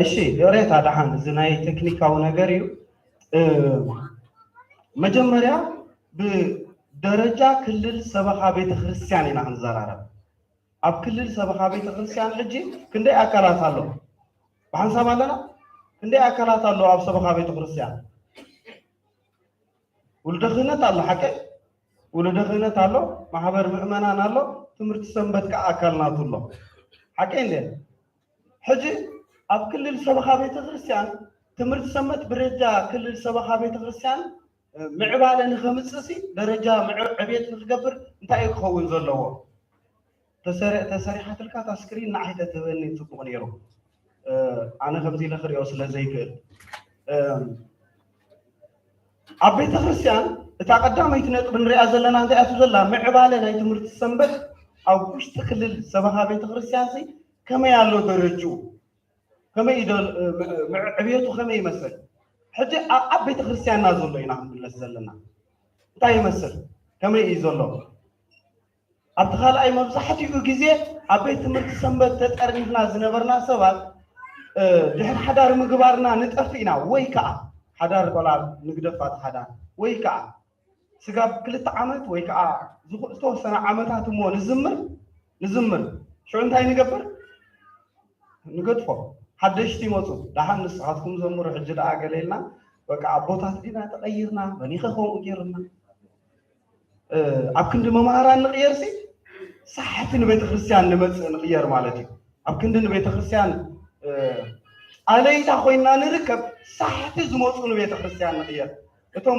እሺ የሬታ ዳሃን ዝናይ ቴክኒካው ነገር እዩ መጀመሪያ በደረጃ ክልል ሰበኻ ቤተ ክርስቲያን ኢና እንዘራረብ ኣብ ክልል ሰበኻ ቤተ ክርስቲያን ሕጂ ክንደይ አካላት አሎ በሐንሳብ አለና ክንደይ አካላት አሎ ኣብ ሰበኻ ቤተ ክርስቲያን ወልደ ክህነት አሎ ሐቀ ወልደ ክህነት አሎ ማህበር ምእመናን አሎ ትምህርት ሰንበት ከአካልናቱ አሎ ሐቀ እንዴ ሕጂ ኣብ ክልል ሰበኻ ቤተ ክርስቲያን ትምህርት ሰንበት ብረጃ ክልል ሰበኻ ቤተ ክርስቲያን ምዕባለ ንኸምፅሲ ደረጃ ዕቤት ንኽገብር እንታይ ክኸውን ዘለዎ ተሰሪሓ ትልካ ታስክሪን ንዓይተ ትበኒ ፅቡቕ ነይሩ ኣነ ከምዚ ንኽሪኦ ስለ ዘይክእል ኣብ ቤተ ክርስቲያን እታ ቀዳመይቲ ነጥብ ንሪኣ ዘለና እንታይ ኣቱ ዘላ ምዕባለ ናይ ትምህርቲ ሰንበት ኣብ ውሽጢ ክልል ሰበኻ ቤተ ክርስቲያን ከመይ ኣሎ ደረጅኡ كما يدل عبيته كما يمثل حتى أبيت خريستيان نازل له ينام بالنسبة تا يمثل كما يزله أدخل أي مبزحة يوجزي أبيت مرت سنبت تتأرنفنا زنبرنا سواد جهن حدار مقبارنا نتأفينا ويكا حدار قلنا نقدفات حدار ويكا سقاب كل تعامت ويكا زخو سنة عامتها مو نزمر شو انتهي نقبر نقدفه حدشتي موتو دحن نسعاتكم زمرو حجل اقليلنا بقى عبوتات دينا تغيرنا بنيخهم وغيرنا ابكند ممهران نغير سي صحتن بيت ክርስቲያን نمص نغير مالتي ابكند بيت ክርስቲያን عليታ خوينا نركب صحتي زموصو بيت ክርስቲያን نغير እቶም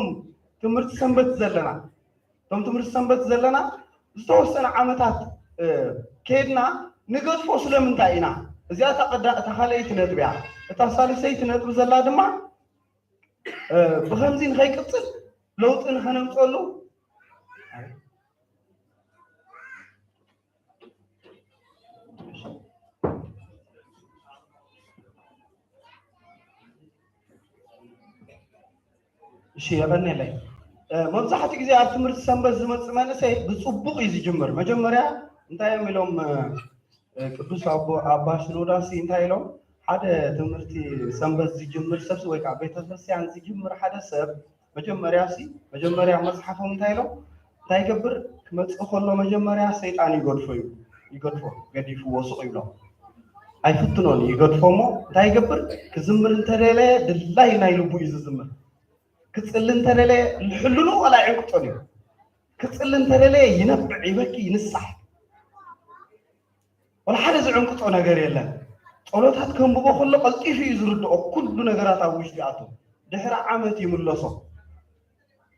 ትምህርት ሰንበት ዘለና ዝተወሰነ ዓመታት ከድና ንገድፎ ስለምንታይ ኢና እዚያ ተኻለይቲ ነጥብያ እታ ሳልሰይቲ ነጥብ ዘላ ድማ ብኸምዚ ንኸይቅፅል ለውጢ ንኸነምፀሉ እሺ የበነለይ መብዛሕትኡ ግዜ ኣብ ትምህርቲ ሰንበት ዝመፅእ መንእሰይ ብፅቡቕ እዩ ዝጅምር መጀመርያ እንታይ የሚሎም ቅዱስ አባ ሽኖዳሲ እንታይ ኢሎም ሓደ ትምህርቲ ሰንበት ዝጅምር ሰብ ወይ ከዓ ቤተ ክርስቲያን ዝጅምር ሓደ ሰብ መጀመርያ መፅሓፎም እንታይ ኢሎም እንታይ ይገብር ክመፅእ ከሎ መጀመርያ ሰይጣን ይገድፎ ገዲፉ ወስቕ ይብሎም ኣይፍትኖን ይገድፎ እሞ እንታይ ይገብር ክዝምር እንተደለየ ድላይ ናይ ልቡ እዩ ዝዝምር ክፅሊ እንተደለየ ልሕልኑ ወላ ዕንቅጦን እዩ ክፅሊ እንተደለየ ይነብዕ ይበኪ ይንሳሕ ولا حدا زعنقطو ነገር የለን ጸሎታት ከንብቦ ሁሉ ቀልጢፍ ይዝርድኦ ኩሉ ነገራት ኣብ ውሽጢ ኣቱ ድሕሪ ዓመት ይምለሶ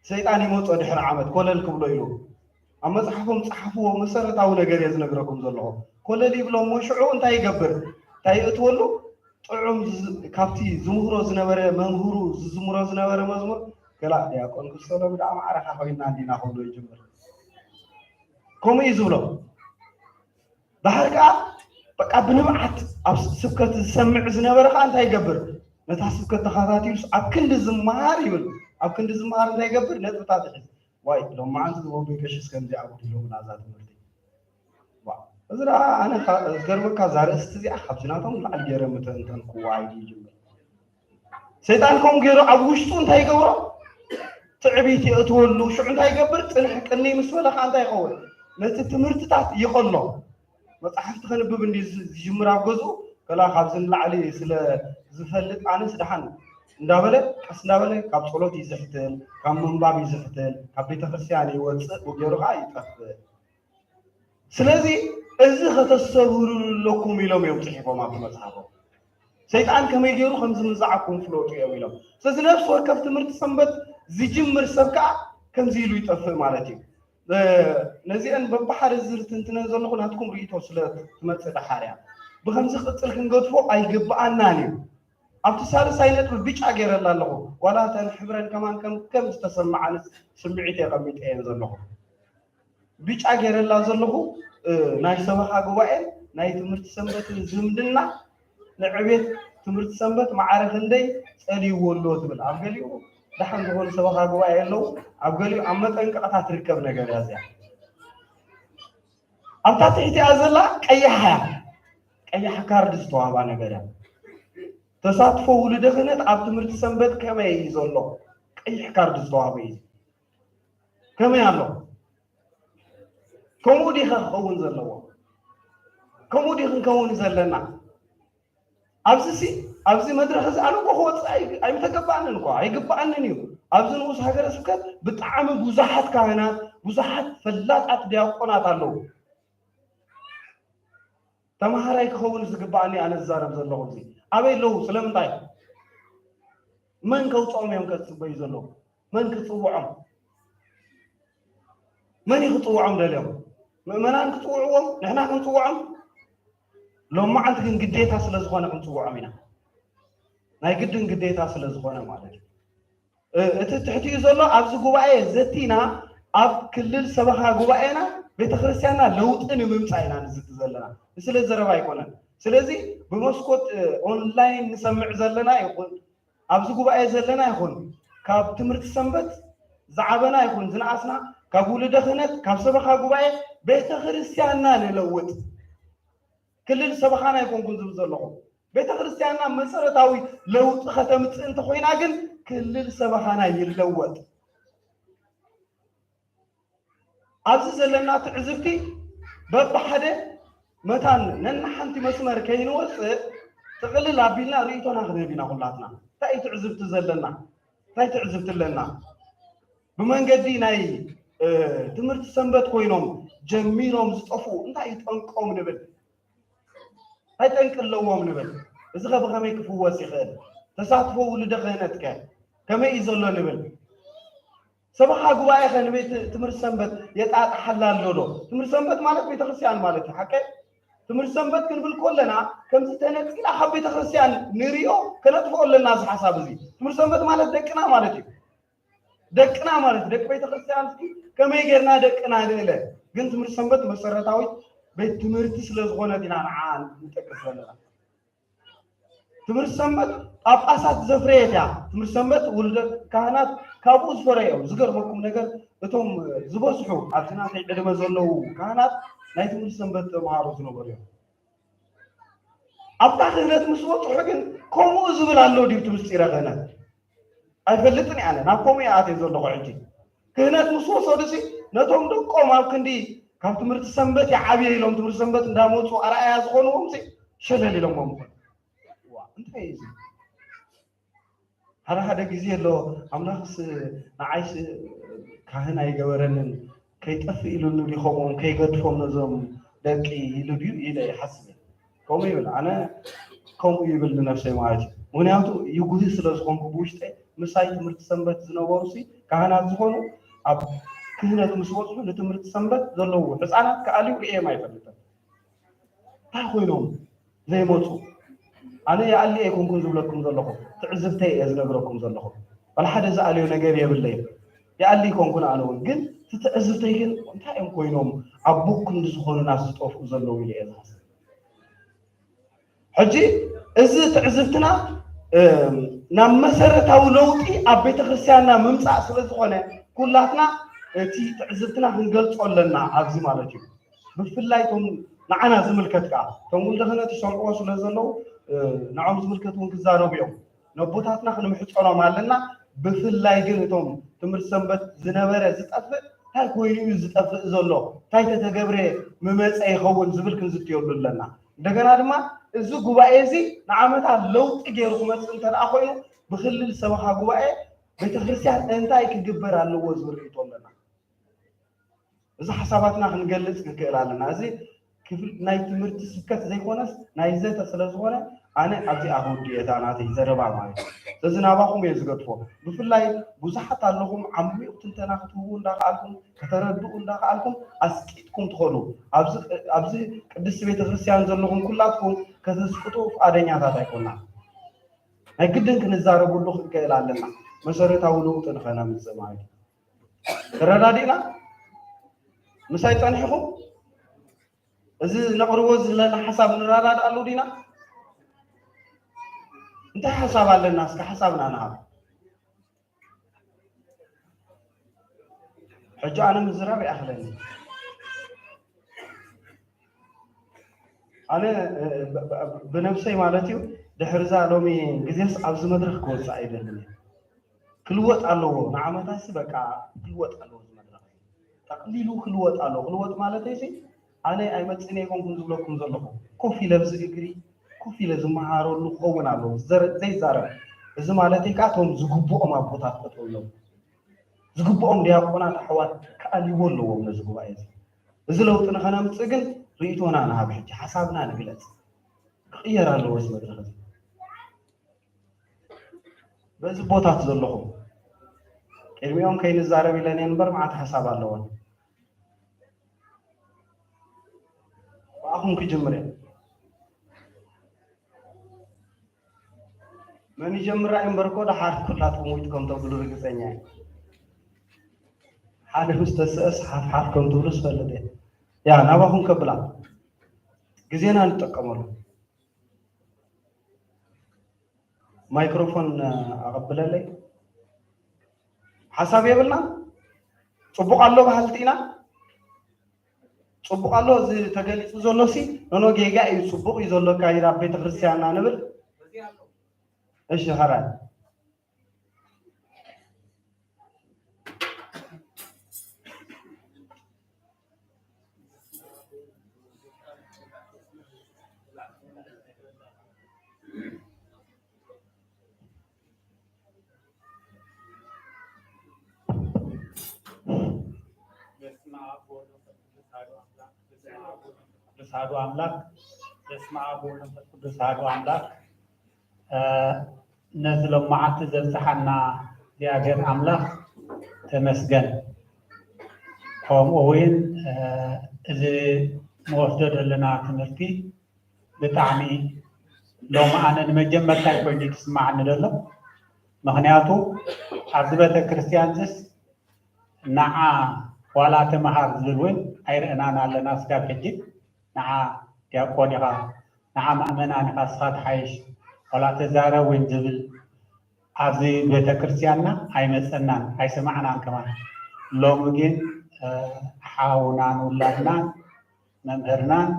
ሰይጣን ይመጽእ ድሕሪ ዓመት ኮለል ክብሎ ኢሉ ኣብ መጽሓፎም ጽሓፍዎ መሰረታዊ ነገር የዝነግረኩም ዘለኹ ኮለል ይብሎም ወሽዑ እንታይ ይገብር እንታይ እትወሉ ጥዑም ካብቲ ዝምህሮ ዝነበረ መምህሩ ዝዝምሮ ዝነበረ መዝሙር ገላ ዲያቆን ክሰሎ ብጣዕሚ ዓረኻ ኮይና እንዲና ክብሎ ይጅምር ከምኡ እዩ ዝብሎ ባህር ከዓ በቃ ብንብዓት ኣብ ስብከት ዝሰምዕ ዝነበረ ከዓ እንታይ ይገብር ነታ ስብከት ተኸታቲሉስ ኣብ ክንዲ ዝመሃር ይብል ኣብ ክንዲ ዝመሃር እንታይ ይገብር ነጥብታት ይሕዝ ዋይ ሎም መዓንቲ ዝወዱ ቀሽስ ከምዚ ዓቡድ ኢሎም ናዛ ትምህርቲ እዚ ደኣ ኣነ ዝገርመካ እዛ ርእስቲ እዚኣ ካብዚ ናቶም ላዕሊ ገይረ ምተንተን ክዋይ ይጅምር ሰይጣን ከምኡ ገይሩ ኣብ ውሽጡ እንታይ ይገብሮ ትዕቢት የእትወሉ ሽዑ እንታይ ይገብር ፅንሕ ቅኒ ምስ በለካ እንታይ ይኸውን ነቲ ትምህርትታት ይኸሎ መጽሓፍቲ ከንብብ እንዲ ዝጅምር ኣብ ገዝኡ ከላ ካብዚ ንላዕሊ ስለ ዝፈልጥ ኣነስ ድሓን እንዳበለ ቀስ እንዳበለ ካብ ጸሎት ይዝሕትል ካብ ምንባብ ይዝሕትል ካብ ቤተክርስትያን ይወፅእ ወገሩ ከዓ ይጠፍእ ስለዚ እዚ ከተሰብሩለኩም ኢሎም እዮም ጽሒፎም ኣብ መጽሓፎም ሰይጣን ከመይ ገይሩ ከምዚ ምዛዓኩም ፍለጡ እዮም ኢሎም ስለዚ ነፍሲ ወከፍ ትምህርቲ ሰንበት ዝጅምር ሰብ ከዓ ከምዚ ኢሉ ይጠፍእ ማለት እዩ ነዚአን በባሕሪ ዝርትንትነን ዘለኹ ናትኩም ርእቶ ስለ ትመጽእ ዳሓርያ ብከምዚ ቅፅል ክንገድፎ ኣይግባኣናን እዩ ኣብቲ ሳልሳይ ነጥቢ ቢጫ ገይረላ ኣለኹ ዋላ ተን ሕብረን ከማን ከም ዝተሰማዓንስ ስምዒት የቐሚጥ እየን ዘለኹ ቢጫ ገይረላ ዘለኹ ናይ ሰበኻ ጉባኤን ናይ ትምህርቲ ሰንበትን ዝምድና ንዕቤት ትምህርቲ ሰንበት ማዕረ ክንደይ ጸልይዎሎ ትብል ኣብ ገሊኡ دحن تقول سباق جوا يلو أقولي أما تنقطع تركب نجار هذا أم تحتي أزلا أي حكار دستوها بنجارا تصادفوا ولدخنت عبد مرت سنبت كم يزولو أي حكار دستوها بيز كم يعملو كمودي خون زلوا كمودي خون زلنا أبزي مدرسة أنا بخوت أي متقبلنا نقول أي قبلنا نيو أبزي نوصل حاجة سكت بتعامل بوزحات كائنات بوزحات فلات أتدي أقناط اللو تما هراي كخون زقبلني أنا الزارب زلوا زي أبي لو سلام طيب من كوتهم يوم كتبوا يزلوا من كتبوا عم من يخطوا عم لليوم من أنا كتبوا عم نحن كتبوا عم لو ما عندك قديتها سلزخونة كتبوا عمينا ناي قدن قديتها سلزخونة مالك تحتي يزلوا أبز جواي زتينا أب كل سبها جواينا بتخرسينا لو تني ممتعنا نزت زلنا مثل الزربا يكونن سلازي بمسكوت أونلاين نسمع زلنا يكون أبز جواي زلنا يكون كاب تمرت السنبت زعبنا يكون زنعسنا كابول دخنت كاب سبها جواي بتخرسينا نلوت كل سبخانا يكون كنت بزلقه بيت خريستياننا مسارتاوي لو ختمت انت خوينا قل كل سبخانا يلوت عزيز لنا تعزفتي ببحده متان ننحنتي مسمر كاين وصل تقلل عبينا ريتونا خذبينا كلاتنا تاي تعزفت زلنا تاي تعزفت لنا بمن قدي ناي تمرت سنبت كوينهم جميلهم زطفو انت يتنقوم نبل هاي تنقل لهم نبل إذا خبر كم يكفوا وسيخان تساعدوا ولدخنتك كم يزول نبل سبحة جواي خان بيت تمر سنبت يتعاد حلال لولو تمر سنبت مالك بيت خرسيان مالك حكي تمر سنبت كن بالكلنا كم ستنات إلى حب بيت خرسيان نريو كنا تفعل للناس حساب زي تمر سنبت مالك دكنا مالك دك بيت خرسيان كم يجرنا دكنا ديله قلت تمر سنبت مسرتاوي بيت تمرتي سلزغونة دينا عان متكفلنا تمر سنبت أبقاسات زفريتها تمر سنبت ولد كهنات كابوس فريو زغر مكم نجر بتوم زبصحو عشان عندما زلوا كهنات لا تمر سنبت معروف نبريو أبقى خيرات مسوات حقن كومو زبل على دي تمسيرة كهنات أفلتني أنا نقوم يعطي زلوا عندي كهنات مسوات صدسي نتوم دكوم أبكندي كم تمرت سنبت يا عبيه لهم تمرت سنبت داموت وأرأي أزغونهم زي شلل لهم ممكن أنت إيش هذا جزء له أملاس نعيش كهنا يجورنن كي تفعلوا اللي خمون كي قدفهم نظام لكي يلبيو إلى حسب كم يقول أنا كم يقول لنفسي معاج ونعمتو يقولي سلاش خم كبوشته مساي تمرت سنبت زنوارسي ካህናት ዝኾኑ ኣብ ክህነት ምስ ወፁ ንትምህርቲ ሰንበት ዘለዉ ህፃናት ከኣልዩ ርኤም ኣይፈልጥን እንታይ ኮይኖም ዘይመፁ ኣነ ይኣሊ ኣይኮንኩን ዝብለኩም ዘለኹ ትዕዝብተይ እየ ዝነግረኩም ዘለኹ ወላ ሓደ ዝኣልዮ ነገር የብለይ ይኣሊ ይኮንኩን ኣነ እውን ግን ትዕዝብተይ ግን እንታይ እዮም ኮይኖም ኣብ ቡክ ክንዲ ዝኾኑ ናብ ዝጠፍኡ ዘለዉ ኢለ እየ ዝሓስብ ሕጂ እዚ ትዕዝብትና ናብ መሰረታዊ ለውጢ ኣብ ቤተ ክርስቲያንና ምምፃእ ስለ ዝኾነ ኩላትና እቲ ትዕዝብትና ክንገልፆ ኣለና ኣብዚ ማለት እዩ ብፍላይ ቶም ንዓና ዝምልከት ከዓ ቶም ወልደ ክህነት ይሰርዕዎ ስለ ዘለዉ ንዖም ዝምልከት እውን ክዛረቡ እዮም ነቦታትና ክንምሕፀኖም ኣለና ብፍላይ ግን እቶም ትምህርቲ ሰንበት ዝነበረ ዝጠፍእ እንታይ ኮይኑ እዩ ዝጠፍእ ዘሎ እንታይ ተተገብረ ምመፀ ይኸውን ዝብል ክንዝትየሉ ኣለና እንደገና ድማ እዚ ጉባኤ እዚ ንዓመታት ለውጢ ገይሩ ክመፅእ እንተደኣ ኮይኑ ብክልል ሰበካ ጉባኤ ቤተክርስትያን እንታይ ክግበር ኣለዎ ዝብል ርእቶ ኣለና እዚ ሓሳባትና ክንገልፅ ንክእል ኣለና እዚ ክፍል ናይ ትምህርቲ ስብከት ዘይኮነስ ናይ ዘተ ስለ ዝኾነ ኣነ ኣብዚኣ ክውድእ እየ ናተይ ዘረባ ማለት እዩ ስለዚ ናባኹም እየ ዝገድፎ ብፍላይ ብዙሓት ኣለኹም ዓሚቕ ትንተና ክትህቡ እንዳኽኣልኩም ከተረድኡ እንዳኽኣልኩም ኣስቂጥኩም ትኸዱ ኣብዚ ቅድስቲ ቤተክርስትያን ዘለኹም ኩላትኩም ከተስቅጡ ፍቃደኛታት ኣይኮና ናይ ግድን ክንዛረበሉ ክንክእል ኣለና መሰረታዊ ለውጢ ንኸነምፅእ ማለት እዩ ተረዳዲእና ምሳይ ፀኒሕኹም እዚ ነቕርቦ ዘለና ሓሳብ ንረዳድ ኣለው ዲና እንታይ ሓሳብ ኣለና እስከ ሓሳብና ንሃብ ሕጂ ኣነ ምዝራብ ይኣኽለኒ ኣነ ብነፍሰይ ማለት እዩ ድሕርዛ ሎሚ ግዜስ ኣብዚ መድረክ ክወፅእ ኣይደልን ክልወጥ ኣለዎ ንዓመታሲ በቃ ክልወጥ ኣለዎ እዚ መድረክ ጠቕሊሉ ክልወጥ ኣለዎ ክልወጥ ማለት እዚ ኣነ ኣይመፅእን ኣይኮንኩን ዝብለኩም ዘለኹ ኮፍ ኢለ ብዚ እግሪ ኮፍ ኢለ ዝመሃረሉ ክኸውን ኣለዎ ዘይዛረብ እዚ ማለት ከዓ እቶም ዝግብኦም ኣቦታት ጠጠው ኢሎም ዝግብኦም ዲያቆናት ኣሕዋት ከኣልይዎ ኣለዎም ነዚ ጉባኤ እዚ እዚ ለውጢ ንኸነምፅእ ግን ርእቶና ንሃብ ሕጂ ሓሳብና ንግለፅ ክቕየር ኣለዎ እዚ መድረክ እዚ በዚ ቦታት ዘለኹም ቅድሚኦም ከይንዛረብ ኢለን እየ እምበር መዓት ሓሳብ ኣለዎን ብኣኹም ክጅምር እየ መን ይጀምር ራእይ እምበር ኮ ድሓር ኩላትኩም ውይጥኩም ተብሉ ርግፀኛ እየ ሓደ ምስ ተስአስ ሓፍሓፍኩም ትብሉ ዝፈልጥ እየ ያ ናባኹም ከብላ ግዜና ንጥቀመሉ ማይክሮፎን ኣቐብለለይ ሓሳብ የብልና ፅቡቕ ኣሎ ባህልቲ ኢና ፅቡቕ ኣሎ እዚ ተገሊፁ ዘሎ ሲ ነኖ ጌጋ እዩ ፅቡቕ እዩ ዘሎ ካይድ ኣብ ቤተ ክርስቲያንና ንብል እሺ ኸራይ ቅዱስ አምላክ በስመ አብ ወወልድ ወመንፈስ ቅዱስ አሐዱ አምላክ ነዚ ሎማዓቲ ዘብፅሓና እግዚአብሔር አምላክ ተመስገን ከምኡ እውን እዚ ንወስዶ ዘለና ትምህርቲ ብጣዕሚ ሎማ ኣነ ንመጀመርታ ኮይኑ ትስማዓኒ ዘሎ ምክንያቱ ኣብዚ ቤተ ክርስቲያን ዝስ ንዓ ዋላ ተመሃር ዝብል እውን ኣይርአናን ኣለና እስካብ ሕጂ ንዓ ዲያቆን ኢኻ ንዓ ማእመናን ኢኻ ንስኻ ትሓይሽ ዋላ ተዛረብ እውን ዝብል ኣብዚ ቤተ ክርስቲያንና ኣይመፀናን ኣይሰማዕናን ከማን ሎሚ ግን ሓውናን ውላድናን መምህርናን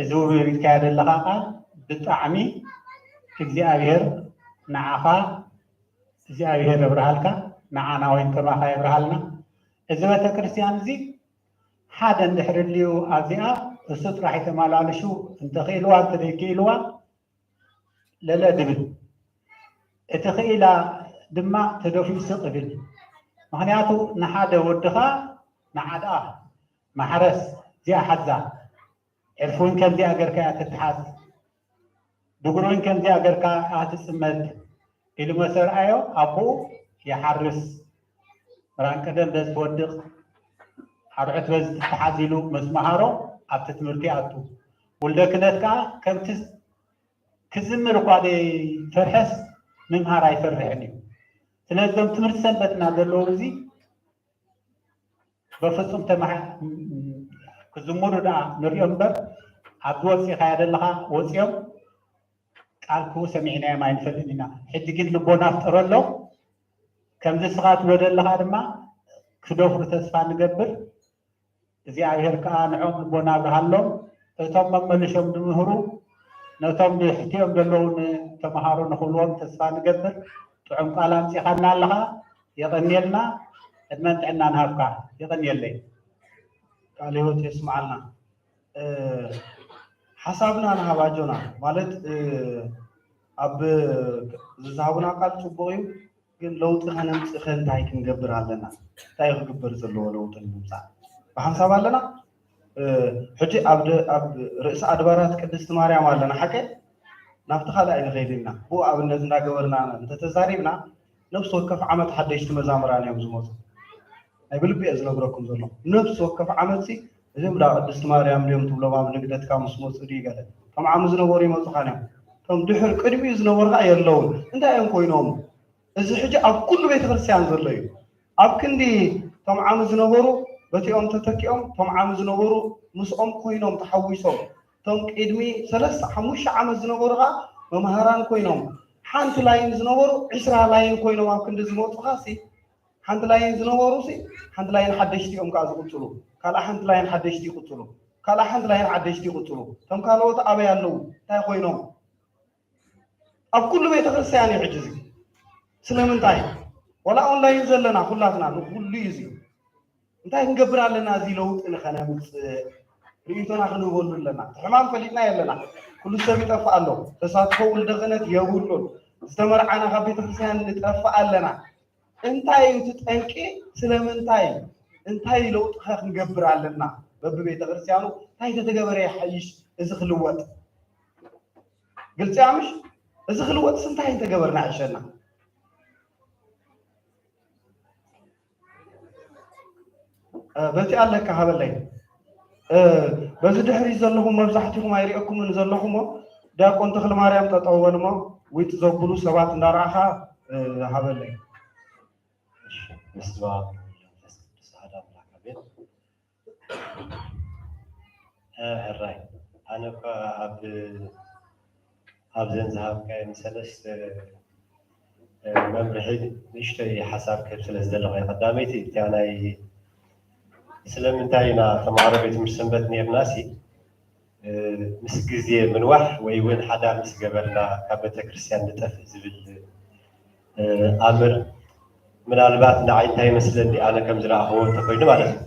እዚ ውሩይ ይካየድ ኣለካ ቃል ብጣዕሚ እግዚኣብሔር ንዓኻ እግዚኣብሔር ይብርሃልካ ንዓና ወይን ከማኻ ይብርሃልና እዚ ቤተ ክርስቲያን እዚ ሓደ እንድሕርልዩ ኣብዚኣ እሱ ጥራሕ የተመላለሹ እንተኽኢልዋ እንተደይክኢልዋ ለለ ድብል እቲ ክኢላ ድማ ተደፊኡ ስቕ ይብል ምክንያቱ ንሓደ ወድኻ ንዓድኣ ማሕረስ እዚኣ ሓዛ ዕርፉን ከምዚኣ ገርካ እያ ትትሓዝ ድጉሩን ከምዚኣ ገርካ እያ ትፅመድ ኢሉ መሰርኣዮ ኣቦኡ ይሓርስ بران كدن بس بودق حرعت بس تحازيلو مسمهارو عبت تمرتي عبتو ولده كنتك كم كزمر قادي فرحس ممهار يفرحني ስለዚህ ትምህርት ሰንበትና ዘሎ እዚ በፍጹም ተማህ ክዝሙሩ ዳ ንሪኦም በር ኣብ ወፂኻ ያደለኻ ወፂኦም ቃልኩ ሰሚዕና የማይንፈልጥ ኢና ሕጂ ግን ልቦና ፍጠረሎ ከምዚ ስኻ ትበደለኻ ድማ ክደፍሩ ተስፋ ንገብር እግዚኣብሔር ከዓ ንዖም ልቦና ብሃሎም እቶም መመልሾም ድምህሩ ነቶም ድሕቲኦም ዘለውን ተምሃሮ ንኽብልዎም ተስፋ ንገብር ጥዑም ቃል ኣምፂኻና ኣለኻ የቐኒየልና ዕድመን ጥዕና ንሃብካ የቐኒየለይ ቃል ሕይወት የስማዓልና ሓሳብና ንሃባጆና ማለት ኣብ ዝዛሃቡና ቃል ፅቡቅ እዩ ግን ለውጢ ከነምፅእ እንታይ ክንገብር ኣለና እንታይ ክግበር ዘለዎ ለውጢ ንምምፃእ ብሓንሳብ ኣለና ሕጂ ኣብ ርእሲ ኣድባራት ቅድስቲ ማርያም ኣለና ሓቀ ናብቲ ካልኣይ ንኸይድ ኢና ብኡ ኣብነት እንዳገበርና እንተተዛሪብና ነብሲ ወከፍ ዓመት ሓደሽቲ መዛምራን እዮም ዝመፁ ናይ ብልቢ እየ ዝነግረኩም ዘሎ ነብሲ ወከፍ ዓመት እዚኦም ዳ ቅድስቲ ማርያም ድዮም ትብሎም ኣብ ንግደትካ ምስ መፁ ድዩ ገለ ከም ዓሚ ዝነበሩ ይመፁኻን እዮም ከም ድሕር ቅድሚኡ ዝነበሩ ከዓ የለውን እንታይ እዮም ኮይኖም እዚ ሕጂ ኣብ ኩሉ ቤተክርስትያን ዘሎ እዩ ኣብ ክንዲ እቶም ዓሚ ዝነበሩ በቲኦም ተተኪኦም እቶም ዓሚ ዝነበሩ ምስኦም ኮይኖም ተሓዊሶም እቶም ቅድሚ 3-5 ዓመት ዝነበሩ ከዓ መምሃራን ኮይኖም ሓንቲ ላይን ዝነበሩ 20 ላይን ኮይኖም ኣብ ክንዲ ዝመፁ ኻሲ ሓንቲ ላይን ዝነበሩ ሓንቲ ላይን ሓደሽቲ እዮም ከዓ ዝቕፅሉ ካልእ ሓንቲ ላይን ሓደሽቲ ይቕፅሉ ካልእ ሓንቲ ላይን ሓደሽቲ ይቕፅሉ እቶም ካልኦት ኣበይ ኣለዉ እንታይ ኮይኖም ኣብ ኩሉ ቤተክርስትያን እዩ ሕጂ እዚ ስለምንታይ ወላ ኦንላይን ዘለና ኩላትና ንኩሉ እዩ እዚ እንታይ ክንገብር ኣለና እዚ ለውጢ ንኸነምፅእ ርኢቶና ክንበሉ ኣለና ሕማም ፈሊጥና የለና ኩሉ ሰብ ይጠፍእ ኣሎ ተሳትፎ ውልደ ክህነት የብሉን ዝተመርዓና ካብ ቤተክርስትያን ንጠፍእ ኣለና እንታይ እዩ እቲ ጠንቂ ስለምንታይ እንታይ ለውጢ ኸ ክንገብር ኣለና በብቤተክርስትያኑ እንታይ ተተገበረ ይሓይሽ እዚ ክልወጥ ግልፂ ኣምሽ እዚ ክልወጥ እንታይ እንተገበርና ዕሸና በቲ ኣለካ ሃበለይ በዚ ድሕሪ ዘለኹም መብዛሕትኹም ኣይሪአኩምን ዘለኹሞ ዲያቆን ተክለ ማርያም ጠጠው በልሞ ውይጥ ዘብሉ ሰባት እንዳረኣኻ ሃበለይ ምስባ ሰዓዳ አምላክ ቤት ሕራይ ኣነ እኳ ኣብ ዘንዝሃብካዮ ንሰለስተ መምርሒ ንእሽተይ ሓሳብ ክህብ ስለ ዝደለኹ ቀዳመይቲ እቲያ ናይ ስለምንታይ ኢና ተምሃሮ ቤት ትምህርቲ ሰንበት ነርናሲ ምስ ግዜ ምንዋሕ ወይ እውን ሓዳር ምስ ገበርና ካብ ቤተክርስትያን ንጠፍእ ዝብል ኣምር ምናልባት ንዓይ እንታይ ይመስለኒ ኣነ ከም ዝረኣኽቦ እንተኮይኑ ማለት እዩ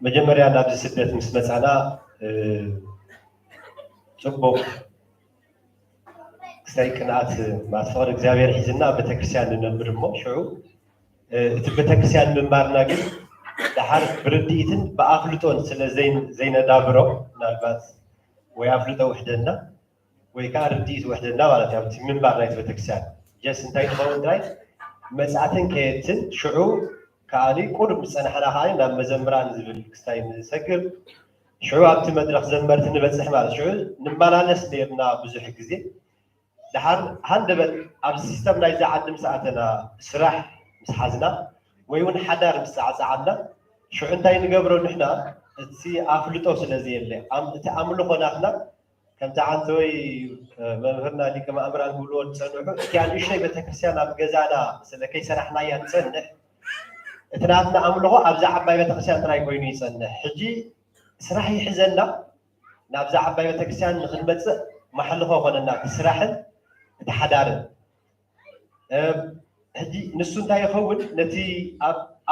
መጀመርያ ናብዚ ስደት ምስ መፃና ፅቡቅ ክሳይ ቅንኣት ማለት ፍቅሪ እግዚኣብሔር ሒዝና ቤተክርስትያን ንነብር እሞ ሽዑ እቲ ቤተክርስትያን ምንባርና ግን ድሓር ብርድኢትን ብኣፍልጦን ስለ ዘይነዳብሮ ምናልባት ወይ ኣፍልጦ ውሕደና ወይ ከዓ ርድኢት ውሕደና ማለት እዩ ኣብቲ ምንባር ናይቲ ቤተክርስትያን ጀስ እንታይ ትኸውን ጥራይ መፅኣትን ከየትን ሽዑ ከዓኒ ቁርብ ዝፀናሕና ከዓ ናብ መዘምራን ዝብል ክስታይ ንሰግር ሽዑ ኣብቲ መድረክ ዘመርቲ ንበፅሕ ማለት ሽዑ ንመላለስ ነርና ብዙሕ ግዜ ድሓር ሃንደበት ኣብ ሲስተም ናይዛ ዓዲ ምስ ኣተና ስራሕ ምስ ሓዝና ወይ እውን ሓዳር ምስ ፀዓፀዓና ሽዑ እንታይ ንገብሮ ንሕና እቲ ኣፍልጦ ስለዘየለ እቲ ኣምልኾ ናትና ከምቲ ሓንቲ ወይ መምህርና ሊቀ ማእምራን ክብልዎ ዝፀንሑ እቲ ንእሽተይ ቤተክርስትያን ኣብ ገዛና ስለ ከይሰራሕናያ ንፀንሕ እቲ ናትና ኣምልኾ ኣብዛ ዓባይ ቤተክርስትያን ጥራይ ኮይኑ ይፀንሕ ሕጂ ስራሕ ይሕዘና ናብዛ ዓባይ ቤተክርስትያን ንክንመፅእ ማሕልኾ ኮነና እቲ ስራሕን እቲ ሓዳርን ሕጂ ንሱ እንታይ ይኸውን ነቲ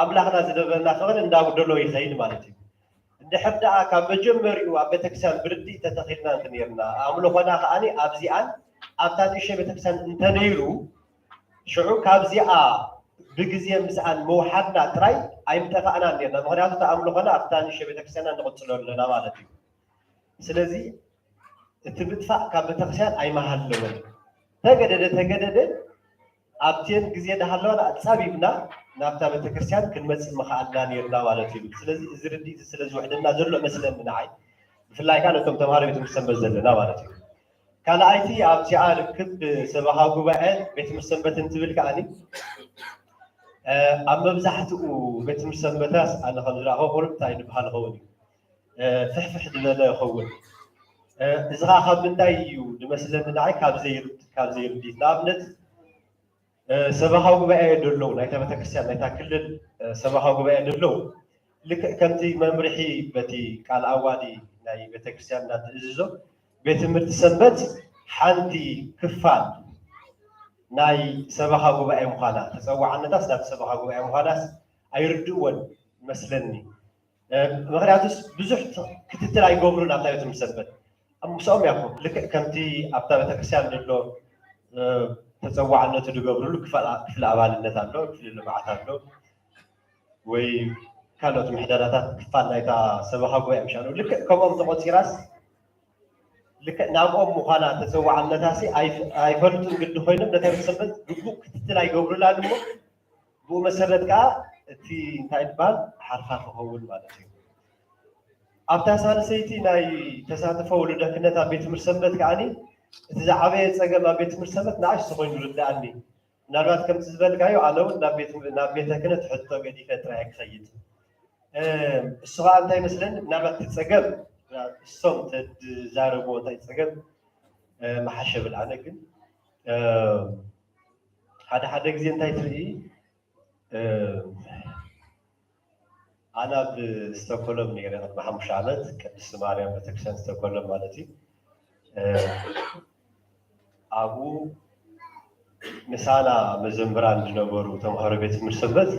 ኣምላኽና ዝነበረና ፍቅሪ እንዳጉደሎ ይኸይድ ማለት እዩ እንድሕር ደኣ ካብ መጀመሪኡ ኣብ ቤተክርስትያን ብርድእ ተተኺልና እንተነርና ኣምልኾና ከዓኒ ኣብዚኣን ኣብታ ንእሽተይ ቤተክርስትያን እንተነይሩ ሽዑ ካብዚኣ ብግዜ ምስኣን መውሓድና ጥራይ ኣይምጠፋእናን ነርና ምክንያቱ እቲ ኣምልኾና ኣብታ ንእሽተይ ቤተክርስትያና ንቕፅሎ ኣለና ማለት እዩ ስለዚ እቲ ምጥፋእ ካብ ቤተክርስትያን ኣይመሃለወን ተገደደ ኣብቴን ግዜ ዳሃለዋና ኣጻቢብና ናብታ ቤተክርስትያን ክንመጽእ መኻኣልና ነርና ማለት እዩ ስለዚህ እዚ ርዲት ስለዚ ውሕድና ዘሎ መስለን ንዓይ ብፍላይ ከዓ ነቶም ተምሃሮ ቤተ ሰንበት ዘለና ማለት እዩ ካልኣይቲ ኣብዚኣ ርክብ ሰበኻ ጉባኤ ቤተ ሰንበትን ትብል ከዓኒ ኣብ መብዛሕትኡ ቤተ ሰንበታት ኣነ ከም ዝረኣኸ እንታይ ዝበሃል ይኸውን እዩ ፍሕፍሕ ዝበለ ይኸውን እዚ ከዓ ካብ ምንታይ እዩ ዝመስለኒ ንዓይ ካብ ዘይርዲት ንኣብነት ሰበኻዊ ጉባኤ ደለው ናይታ ቤተክርስትያን ናይታ ክልል ሰበኻዊ ጉባኤ ደለው ልክዕ ከምቲ መምርሒ በቲ ቃል ኣዋዲ ናይ ቤተክርስትያን እናትእዝዞ ቤት ትምህርቲ ሰንበት ሓንቲ ክፋል ናይ ሰበኻ ጉባኤ ምዃና ተፀዋዕነታስ ናብቲ ሰበኻ ጉባኤ ምዃናስ ኣይርድእዎን መስለኒ ምክንያቱስ ብዙሕ ክትትል ኣይገብሩን ኣብታ ቤት ትምህርቲ ሰንበት ኣብ ምስኦም ያኹም ልክዕ ከምቲ ኣብታ ቤተክርስትያን ዘሎ ተፀዋዕነቱ ዝገብሩሉ ክፍሊ ኣባልነት ኣሎ ክፍሊ ልምዓት ኣሎ ወይ ካልኦት ምሕደራታት ክፋል ናይታ ሰበኻ ጉባኤ ምሻኑ ልክዕ ከምኦም ተቆፂራስ ልክዕ ናብኦም ምዃና ተፀዋዕነታሲ ኣይፈልጡን ግዲ ኮይኖም ነታ ቤተ ሰንበት ግቡእ ክትትል ኣይገብሩላን እሞ ብኡ መሰረት ከዓ እቲ እንታይ ዝበሃል ሓርፋ ክኸውን ማለት እዩ ኣብታ ሳልሰይቲ ናይ ተሳትፎ ውሉደ ክህነት ኣብ ቤት ትምህርቲ ሰንበት ከዓኒ እቲ ዝዓበየ ፀገም ኣብ ቤት ትምህርቲ ሰንበት ንኣሽቱ ኮይኑ ይርዳእኒ ምናልባት ከምቲ ዝበልካዮ ኣነ እውን ናብ ቤተ ክህነት ሕቶ ገዲፈ ጥራይ ክኸይድ እሱ ከዓ እንታይ መስለኒ ምናልባት እቲ ፀገም እሶም ተዛረብዎ እንታይ ፀገም መሓሸ ብል ኣነ ግን ሓደ ግዜ እንታይ ትርኢ ኣነ ኣብ ስተኮሎም ነይረ ቅድሚ 5 ዓመት ቅድስቲ ማርያም ቤተክርስትያን ስተኮሎም ማለት እዩ ኣብኡ ምሳና መዘምራን ዝነበሩ ተምሃሮ ቤት ትምህርቲ ሰንበት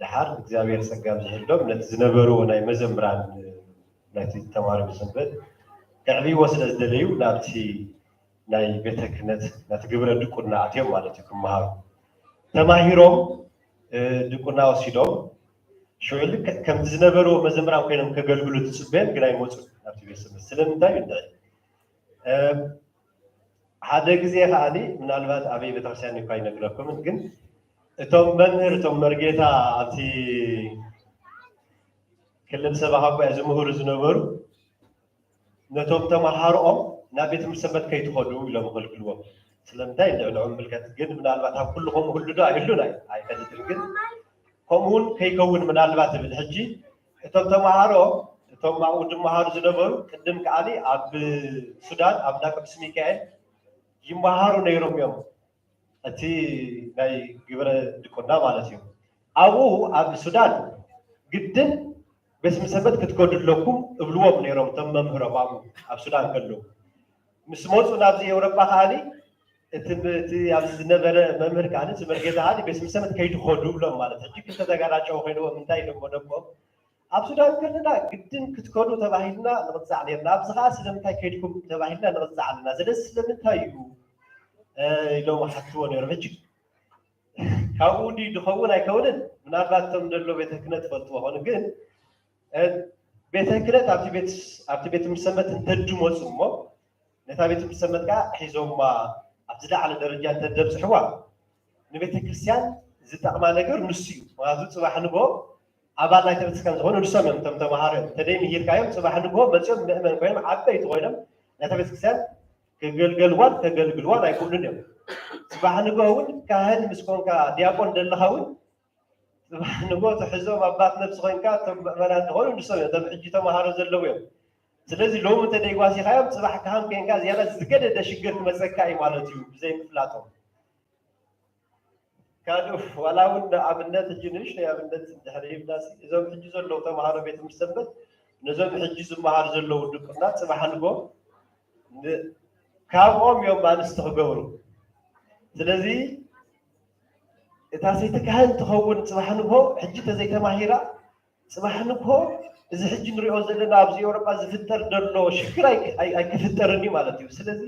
ድሓር እግዚኣብሔር ፀጋም ዝህሎም ነቲ ዝነበርዎ ናይ መዘምራን ናይቲ ተምሃሮ ቤት ሰንበት ክዕብይዎ ስለ ዝደለዩ ናብቲ ናይ ቤተ ክህነት ናቲ ግብረ ድቁና ኣትዮም ማለት እዩ ክመሃሩ ተማሂሮም ድቁና ወሲዶም ሽዑ ልክዕ ከምቲ ዝነበርዎ መዘምራን ኮይኖም ከገልግሉ ትፅበየን ግን ኣይመፁን ናብቲ ቤተ ሰንበት ስለምንታይ እንታይ ሓደ ግዜ ከዓኒ ምናልባት ኣበይ ቤተክርስትያን እኳ ይነግረኩምን ግን እቶም መምህር እቶም መርጌታ ኣብቲ ክልል ሰበኻ ጉባኤ ዝምህሩ ዝነበሩ ነቶም ተመሃሮኦም ናብ ቤት ትምህርቲ ሰንበት ከይትኸዱ ኢሎም ከልክልዎም ስለምንታይ ንዕንዑ ምልከት ግን ምናልባት ኣብ ኩሉ ከምኡ ህሉ ዶ ኣይህሉን ኣይፈልጥን ግን ከምኡውን ከይከውን ምናልባት እብል ሕጂ እቶም ተመሃሮ እቶም ኣብኡ ድመሃሩ ዝነበሩ ቅድም ከዓኒ ኣብ ሱዳን ኣብ እንዳ ቅዱስ ሚካኤል ይመሃሩ ነይሮም እዮም እቲ ናይ ግብረ ድቁና ማለት እዩ ኣብኡ ኣብ ሱዳን ግድን ቤት ትምህርቲ ሰንበት ክትከዱ ኣለኩም እብልዎም ነይሮም እቶም መምህሮም ኣብኡ ኣብ ሱዳን ከለዉ ምስ መፁ ናብዚ ኤውሮጳ ከዓኒ እቲ ኣብዚ ዝነበረ መምህር ከዓኒ እቲ መርጌታ ከዓኒ ቤት ትምህርቲ ሰንበት ከይትኸዱ ብሎም ማለት ሕጂ ክልተ ተጋዳጨው ኮይኖም እንታይ ኢሎሞ ደቦም ኣብ ሱዳን ከለና ግድን ክትከዱ ተባሂልና ንቕፃዕ ነርና ኣብዚ ከዓ ስለምንታይ ከይድኩም ተባሂልና ንቕፃዕ ኣለና ስለዚ ስለምንታይ እዩ ኢሎም ሓትዎ ነይሮም ሕጂ ካብኡ ዲ ድኸውን ኣይከውንን ምናልባት እቶም ደሎ ቤተ ክህነት ፈልጥዎ ኾኑ ግን ቤተ ክህነት ኣብቲ ቤት ትምህርቲ ሰንበት እንተድመፁ እሞ ነታ ቤት ትምህርቲ ሰንበት ከዓ ሒዞማ ኣብ ዝለዓለ ደረጃ እንተደብፅሕዋ ንቤተ ክርስቲያን ዝጠቕማ ነገር ንሱ እዩ ምክንያቱ ፅባሕ ንጎ ኣባል ናይተ ቤተክርስትያን ዝኾኑ ንሶም እዮም እቶም ተምሃሮ እዮም ተደይ ምሂርካዮም ፅባሕ ንጎ መፅኦም ምእመን ኮይኖም ዓበይቲ ኮይኖም ናይታ ቤተክርስትያን ክገልገልዋን ከገልግልዋን ኣይክእሉን እዮም ፅባሕ ንጎ እውን ካህን ምስ ኮንካ ዲያቆን ደለኻ እውን ፅባሕ ንጎ ትሕዞም ኣባት ነብሲ ኮይንካ እቶም ምእመናን ዝኾኑ ንሶም እዮም እቶም ሕጂ ተምሃሮ ዘለዉ እዮም ስለዚ ሎሚ እንተደይጓሲኻዮም ፅባሕ ካህን ኮንካ ዝያዳ ዝገደደ ሽግር ክመፀካ እዩ ማለት እዩ ብዘይ ምፍላጦም ካልኡ ዋላ እውን ንኣብነት ሕጂ ንእሽተይ ኣብነት እንድሕር ይብላሲ እዞም ሕጂ ዘለዉ ተምሃሮ ቤት ትምህርቲ ሰንበት ነዞም ሕጂ ዝመሃሩ ዘለዉ ድቁና ፅባሕ ንጎ ካብኦም እዮም ኣንስቲ ክገብሩ ስለዚ እታ ሰይቲ ካህን ትኸውን ፅባሕ ንጎ ሕጂ ተዘይተማሂራ ፅባሕ ንጎ እዚ ሕጂ ንሪኦ ዘለና ኣብዚ ኤውሮጳ ዝፍጠር ዘሎ ሽግር ኣይክፍጠርኒ ማለት እዩ ስለዚ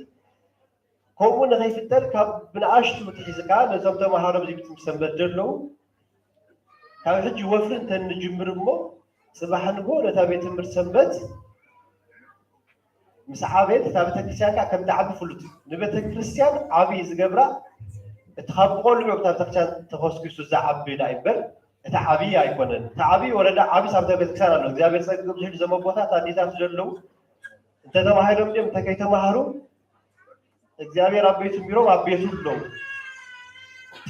ከምኡ ንኸይፍጠር ካብ ብንኣሽቱ ትሒዝካ ነዞም ተምሃሮ ኣብዚ ቤት ትምህርቲ ሰንበት ዘለዉ ካብ ሕጂ ወፍሪ እንተንጅምር እሞ ፅባሕ ንጎ ነታ ቤት ትምህርቲ ሰንበት ምስ ዓበየት እታ ቤተክርስትያን ከዓ ከም ትዓቢ ፍሉጥ እዩ ንቤተክርስትያን ዓብዪ ዝገብራ تخبقوا له بتاع تكشان تخصص الزعب بلا يبل تعبي أيقونن تعبي ولا عبي سامتا بتكسر له إذا بيرسل قبل شيء زمان بوتا تاديتا تجلو أنت ده ما هيرم جم تكيت ما هرو إذا ربي تبيرو ربي تبلو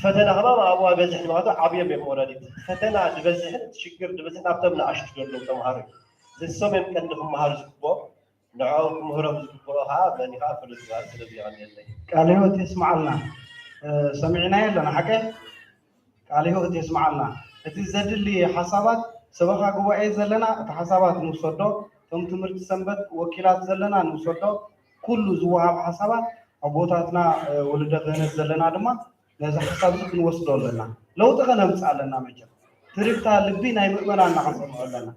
فتنا هما أبوه بزح ما هذا عبيه بموردي فتنا بزح تشكر بزح نبتمنا أشتغل له تمهاري زي السوم يمكن إنهم مهار زكبوا نعاهم مهرم زكبوا ها من يخاف الزوال سلبي عن يلي قال له تسمع لنا سمعنا لنا حكى قال له تسمع لنا تزدد لي حسابات سبخا قوائي زلنا حسابات نوصدو ثم تمرت سنبت وكيلات زلنا نوصدو كل زواب حسابات أبوتاتنا ولد غنى زلنا دما لازم حساب نوصدو لنا لو تغنى مسألنا مجد تريبتها لبينا يمؤمنا نحسب لنا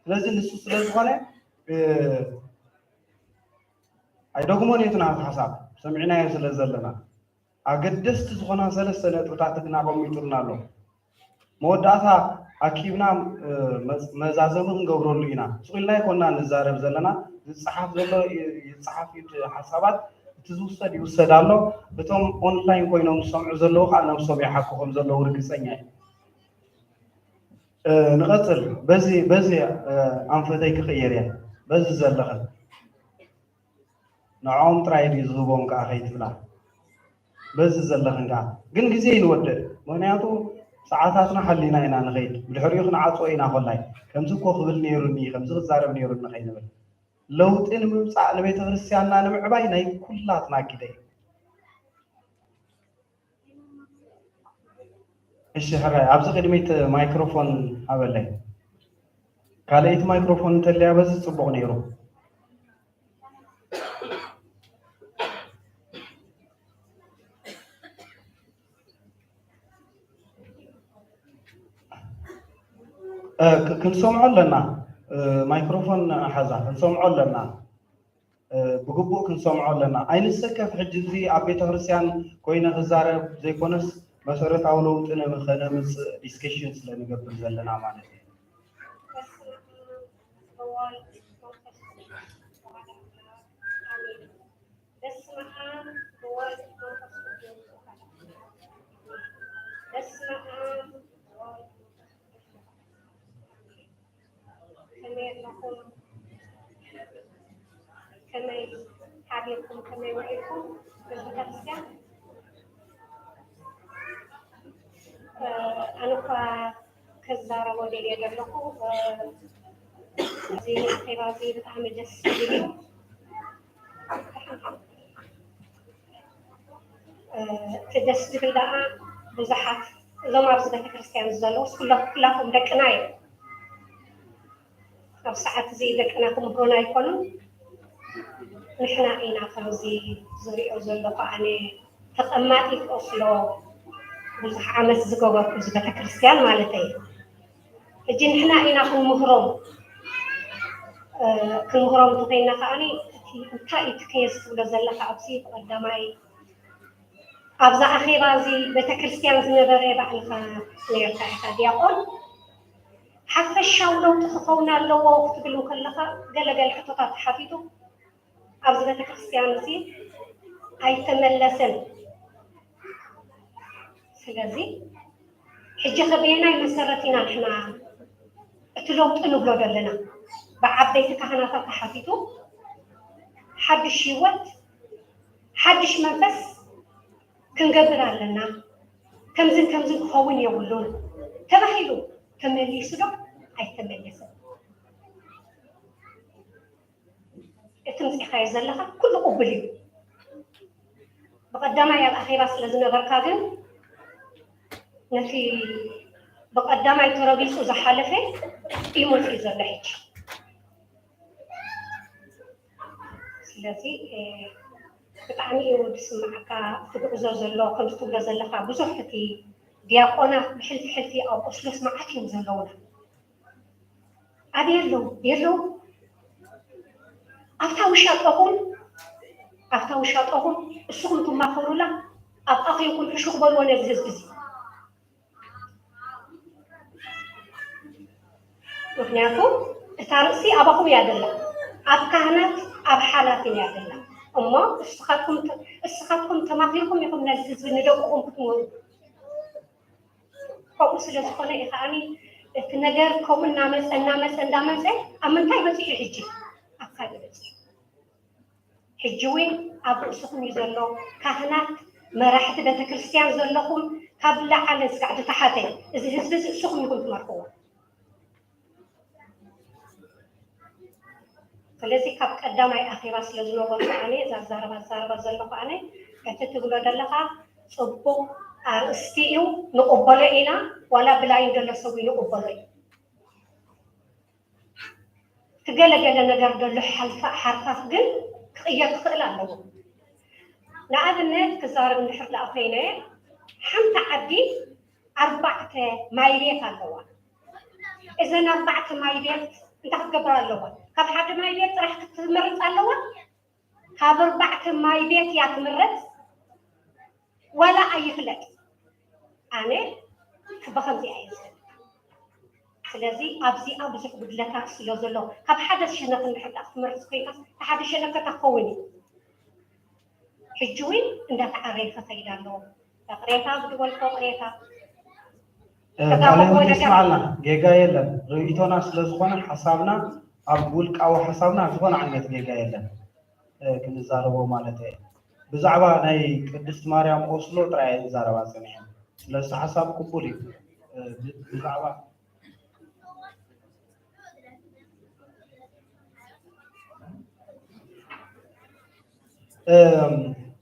لازم نسوس لزغنى أيدوكمون يتنعب حساب سمعنا يسل زلنا أقدست زغنى سلسلة وتعتقنا بميترنا له مودعها أكيدنا مزازمهم قبرون لينا سؤالنا يكوننا نزارب زلنا الصحف زلنا الصحف حسابات تزوجت يوسد الله بتوم أونلاين كوينهم سمع زلوا على نفسهم يحققهم زلوا ورقصني نقتل بزي أنفذيك خيريا بزي زلخل نعوم ترايد يزغبون كأخيت فلا بزي زلخن كا جن جزين ود منياتو ساعاتنا حلينا هنا نغيد بالحريق نعطوا هنا خلاي كم زكوا خبل نيرني كم زغ زارب نيرن خينا لو تنم على بيت غرسيانا نمع بايناي كلاتنا كده ايش هراي ابز قدميت مايكروفون ابلي كاليت مايكروفون تليا بس صبغ نيرو كنسمعوا لنا مايكروفون حزا كنسمعوا لنا بقبو كنسمعوا لنا اين السكف حجزي ابيت غرسيان كوينه تزارب زي كونس مسارات أولو تنا مخنا مس discussions لأنه قبل زلنا معنا. كما حابيكم كما يوعيكم بالمدرسة أنا كزارة ودي يدلكو زي خيرا زي بتعمل جس فيديو تدس تبدا بزحات لو ما بزبط كريستيان زلوس كلهم دكناي أو ساعات زي دكناكم هنا يكونوا نحن إنا كروزي زوري أو زلقة أنا تقماتي في أصله بزح عمس زجوجة بزبط كريستيان مالتي الجن حنا إنا كن مهرم كن مهرم تقينا كأني تاي تكيس ولا زلقة أبسيط قدامي أبزا أخيرا زي بيت كريستيان زنبرة بعلها ليرتا إحدى حتى الشاولو تخفونا لو وقت بلو كلها قال حطوطات حفيدو أبزا بيت كريستيان زي أي تملسن سلازي حجة خبينا يمسرتنا إحنا اتلوت إنه بلو دلنا بعبيت كهنات حفيدو حدش يوت حدش منفس كنقبر لنا كمزن خوين يقولون تبخلوا تمليسوا أي تمليسوا التمسيح يزلها كل قبلي بقدامها يا الأخيرة سلزنا بركاغن نفي بقدامها يترابيسوا زحالفة يموت في زلحيج سلازي بتعني ودسمعك تقعزو زلو كم تقعزو زلخا بزوحتي دياقونا بحلتي أو أسلس معك يمزلونا ديرلو أفتاو شاطئهم السوق انتم ما فرولا أبقى يكون في شغل وانا بزيز مخنياتو تارسي أبقوا يادلا أب كهنات أب حالات يادلا أما እስኻትኩም ተማኺርኩም ኢኹም ነዚ ህዝቢ ንደቁኹም ክትመሩ ከምኡ ስለ ዝኾነ ኢኸዓኒ እቲ ነገር ከምኡ እናመፀ ኣብ ምንታይ በፂሑ ሕጂ ኣብ ካልእ በፂሑ ሕጂ እውን ኣብ ርእስኹም እዩ ዘሎ ካህናት መራሕቲ ቤተክርስትያን ዘለኹም ካብ ላዕለ እስካዕ ታሕተ እዚ ህዝቢ ንስኹም ኢኹም ትመርሕዎ ስለዚ ካብ ቀዳማይ ኣኼባ ስለ ዝነበሩ ኣነ እዛ ዛረባ ዘለኹ ኣነ እቲ ትብሎ ዘለኻ ፅቡቕ ኣርእስቲ እዩ ንቕበሎ ኢና ዋላ ብላይ ዘሎ ሰብ ንቕበሎ እዩ ትገለገለ ነገር ዘሎ ሓርፋት ግን ክቕየር ክኽእል ኣለዎ ንኣብነት ክዛረብ እንድሕር ደኣ ኮይነ ሓንቲ ዓዲ 4 ማይ ቤት ኣለዋ እዘን 4 ማይ ቤት እንታይ ክትገብር ኣለዋ ካብ ሓደ ማይ ቤት ጥራሕ ክትምረፅ ኣለዋ ካብ 4 ማይ ቤት እያ ትምረፅ ወላ ኣይፍለጥ ኣነ ብኸምዚ እየ ዝብል ስለዚ ኣብዚኣ ብዙሕ ጉድለታት ስለ ዘሎ ካብ ሓደ ሸነኽ እንድሕር ደኣ ክትመርፅ ኮይንካ ሓደ ሸነኽ ክኸውን እዩ ሕጂ እውን እንዳተዓረይካ ከይድ ኣለዎ ቅሬታ ብድበልኮ ቅሬታ ካልኦት ይስማዓልና ጌጋ የለን ርእይቶና ስለ ዝኾነ ሓሳብና ኣብ ውልቃዊ ሓሳብና ዝኾነ ዓይነት ጌጋ የለን ክንዛረቦ ማለት እየ ብዛዕባ ናይ ቅድስት ማርያም ኦስሎ ጥራይ ንዛረባ ፀኒሐ ስለዚ ሓሳብ ቅቡል እዩ ብዛዕባ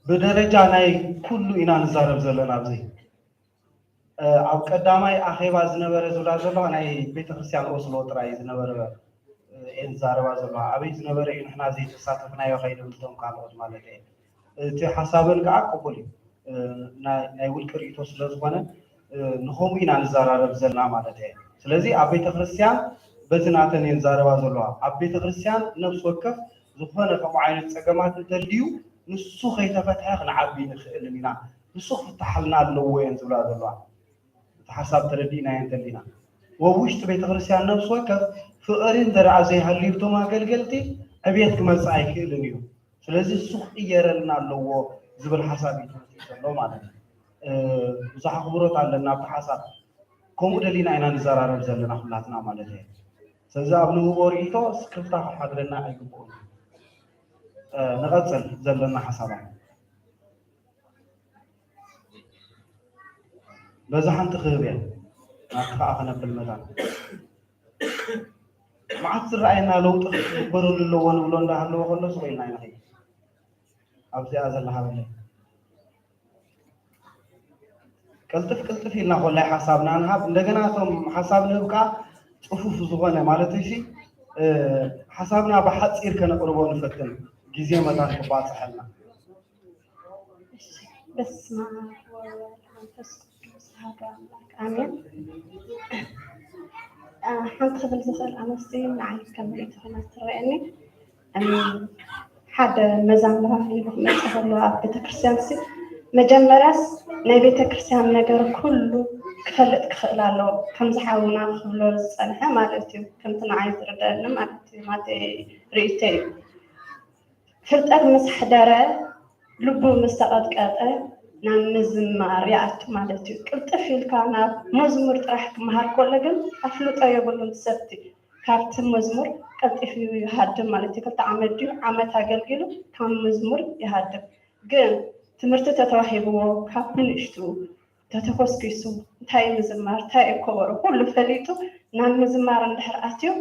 ብደረጃ ናይ ኩሉ ኢና ንዛረብ ዘለና ኣብዚ ኣብ ቀዳማይ ኣኼባ ዝነበረ ዝብላ ዘለዋ ናይ ቤተክርስትያን ኦስሎ ጥራይ ዝነበረ እየን ዝዛረባ ዘለዋ ኣበይ ዝነበረ እዩ ንሕና ዘይተሳተፍናዮ ከይድምልቶም ካልኦት ማለት እየ እቲ ሓሳብን ከዓ ቅቡል እዩ ናይ ውልቂ ርእይቶ ስለ ዝኾነ ንከምኡ ኢና ንዘራረብ ዘለና ማለት እየ ስለዚ ኣብ ቤተክርስትያን በዚ ናተን እየን ዝዛረባ ዘለዋ ኣብ ቤተክርስትያን ነፍሲ ወከፍ ዝኾነ ከምኡ ዓይነት ፀገማት እንተልዩ ንሱ ከይተፈትሐ ክንዓቢ ንኽእልን ኢና ንሱ ክፍታሓልና ኣለዎ እየን ዝብላ ዘለዋ እቲ ሓሳብ ተረዲእና እየን ተሊና ወውሽጢ ቤተክርስትያን ነፍሲ ወከፍ ፍቕርን ደረዓ ዘይሃልዩቶም ኣገልገልቲ ዕብየት ክመፅእ ኣይክእልን እዩ ስለዚ እሱ ክቅየረልና ኣለዎ ዝብል ሓሳብ እዩ ዘሎ ማለት እዩ ብዙሕ ኣኽብሮት ኣለና ኣብቲ ሓሳብ ከምኡ ደሊና ኢና ንዘራረብ ዘለና ኩላትና ማለት እየ ስለዚ ኣብ ንህቦ ርእይቶ ስክፍታ ክሓድረና ኣይግብኡን نغزل زلنا حسابا بزحن تخربيا ما تخاخنا بالمدان ما عاد رأينا لو تخبروا للون ولون ده هلو خلص ويلنا ينهي أبزي أزل هذا كلتف لنا خلا حسابنا نهاب لقنا ثم حسابنا بقى صفوف زغنا مالتي شيء حسابنا بحث إير كنا قربون نفتن ጊዜ መጣን ተባጽሐና በስመ አብ ወወልድ ወመንፈስ ቅዱስ አሐዱ አምላክ አሜን ሓንቲ ክብል ዝኽእል ኣንስቲ ንዓይ ከም ትኾና ትረአኒ ሓደ መዛምራ ኢሉ ክመፅእ ከሎ ኣብ ቤተክርስትያን ሲ መጀመርያስ ናይ ቤተክርስትያን ነገር ኩሉ ክፈልጥ ክኽእል ኣለዎ ከምዚ ሓውና ክብሎ ዝፀንሐ ማለት እዩ ከምቲ ንዓይ ዝርዳእኒ ማለት እዩ ማተ ርእይተ እዩ ፍልጠት ምስ ሕደረ ልቡ ምስ ተቐጥቀጠ ናብ ምዝማር ይኣቱ ማለት እዩ ቅልጥፍ ኢልካ ናብ መዝሙር ጥራሕ ክመሃር ከሎ ግን ኣፍልጦ የብሉን ሰብቲ ካብቲ መዝሙር ቀልጢፍ ይሃድም ማለት እዩ ክልተ ዓመት ድዩ ዓመት ኣገልጊሉ ካብ መዝሙር ይሃድም ግን ትምህርቲ ተተዋሂብዎ ካብ ንእሽቱ ተተኮስኪሱ እንታይ ምዝማር እንታይ ከበሮ ኩሉ ፈሊጡ ናብ ምዝማር እንድሕር ኣትዩ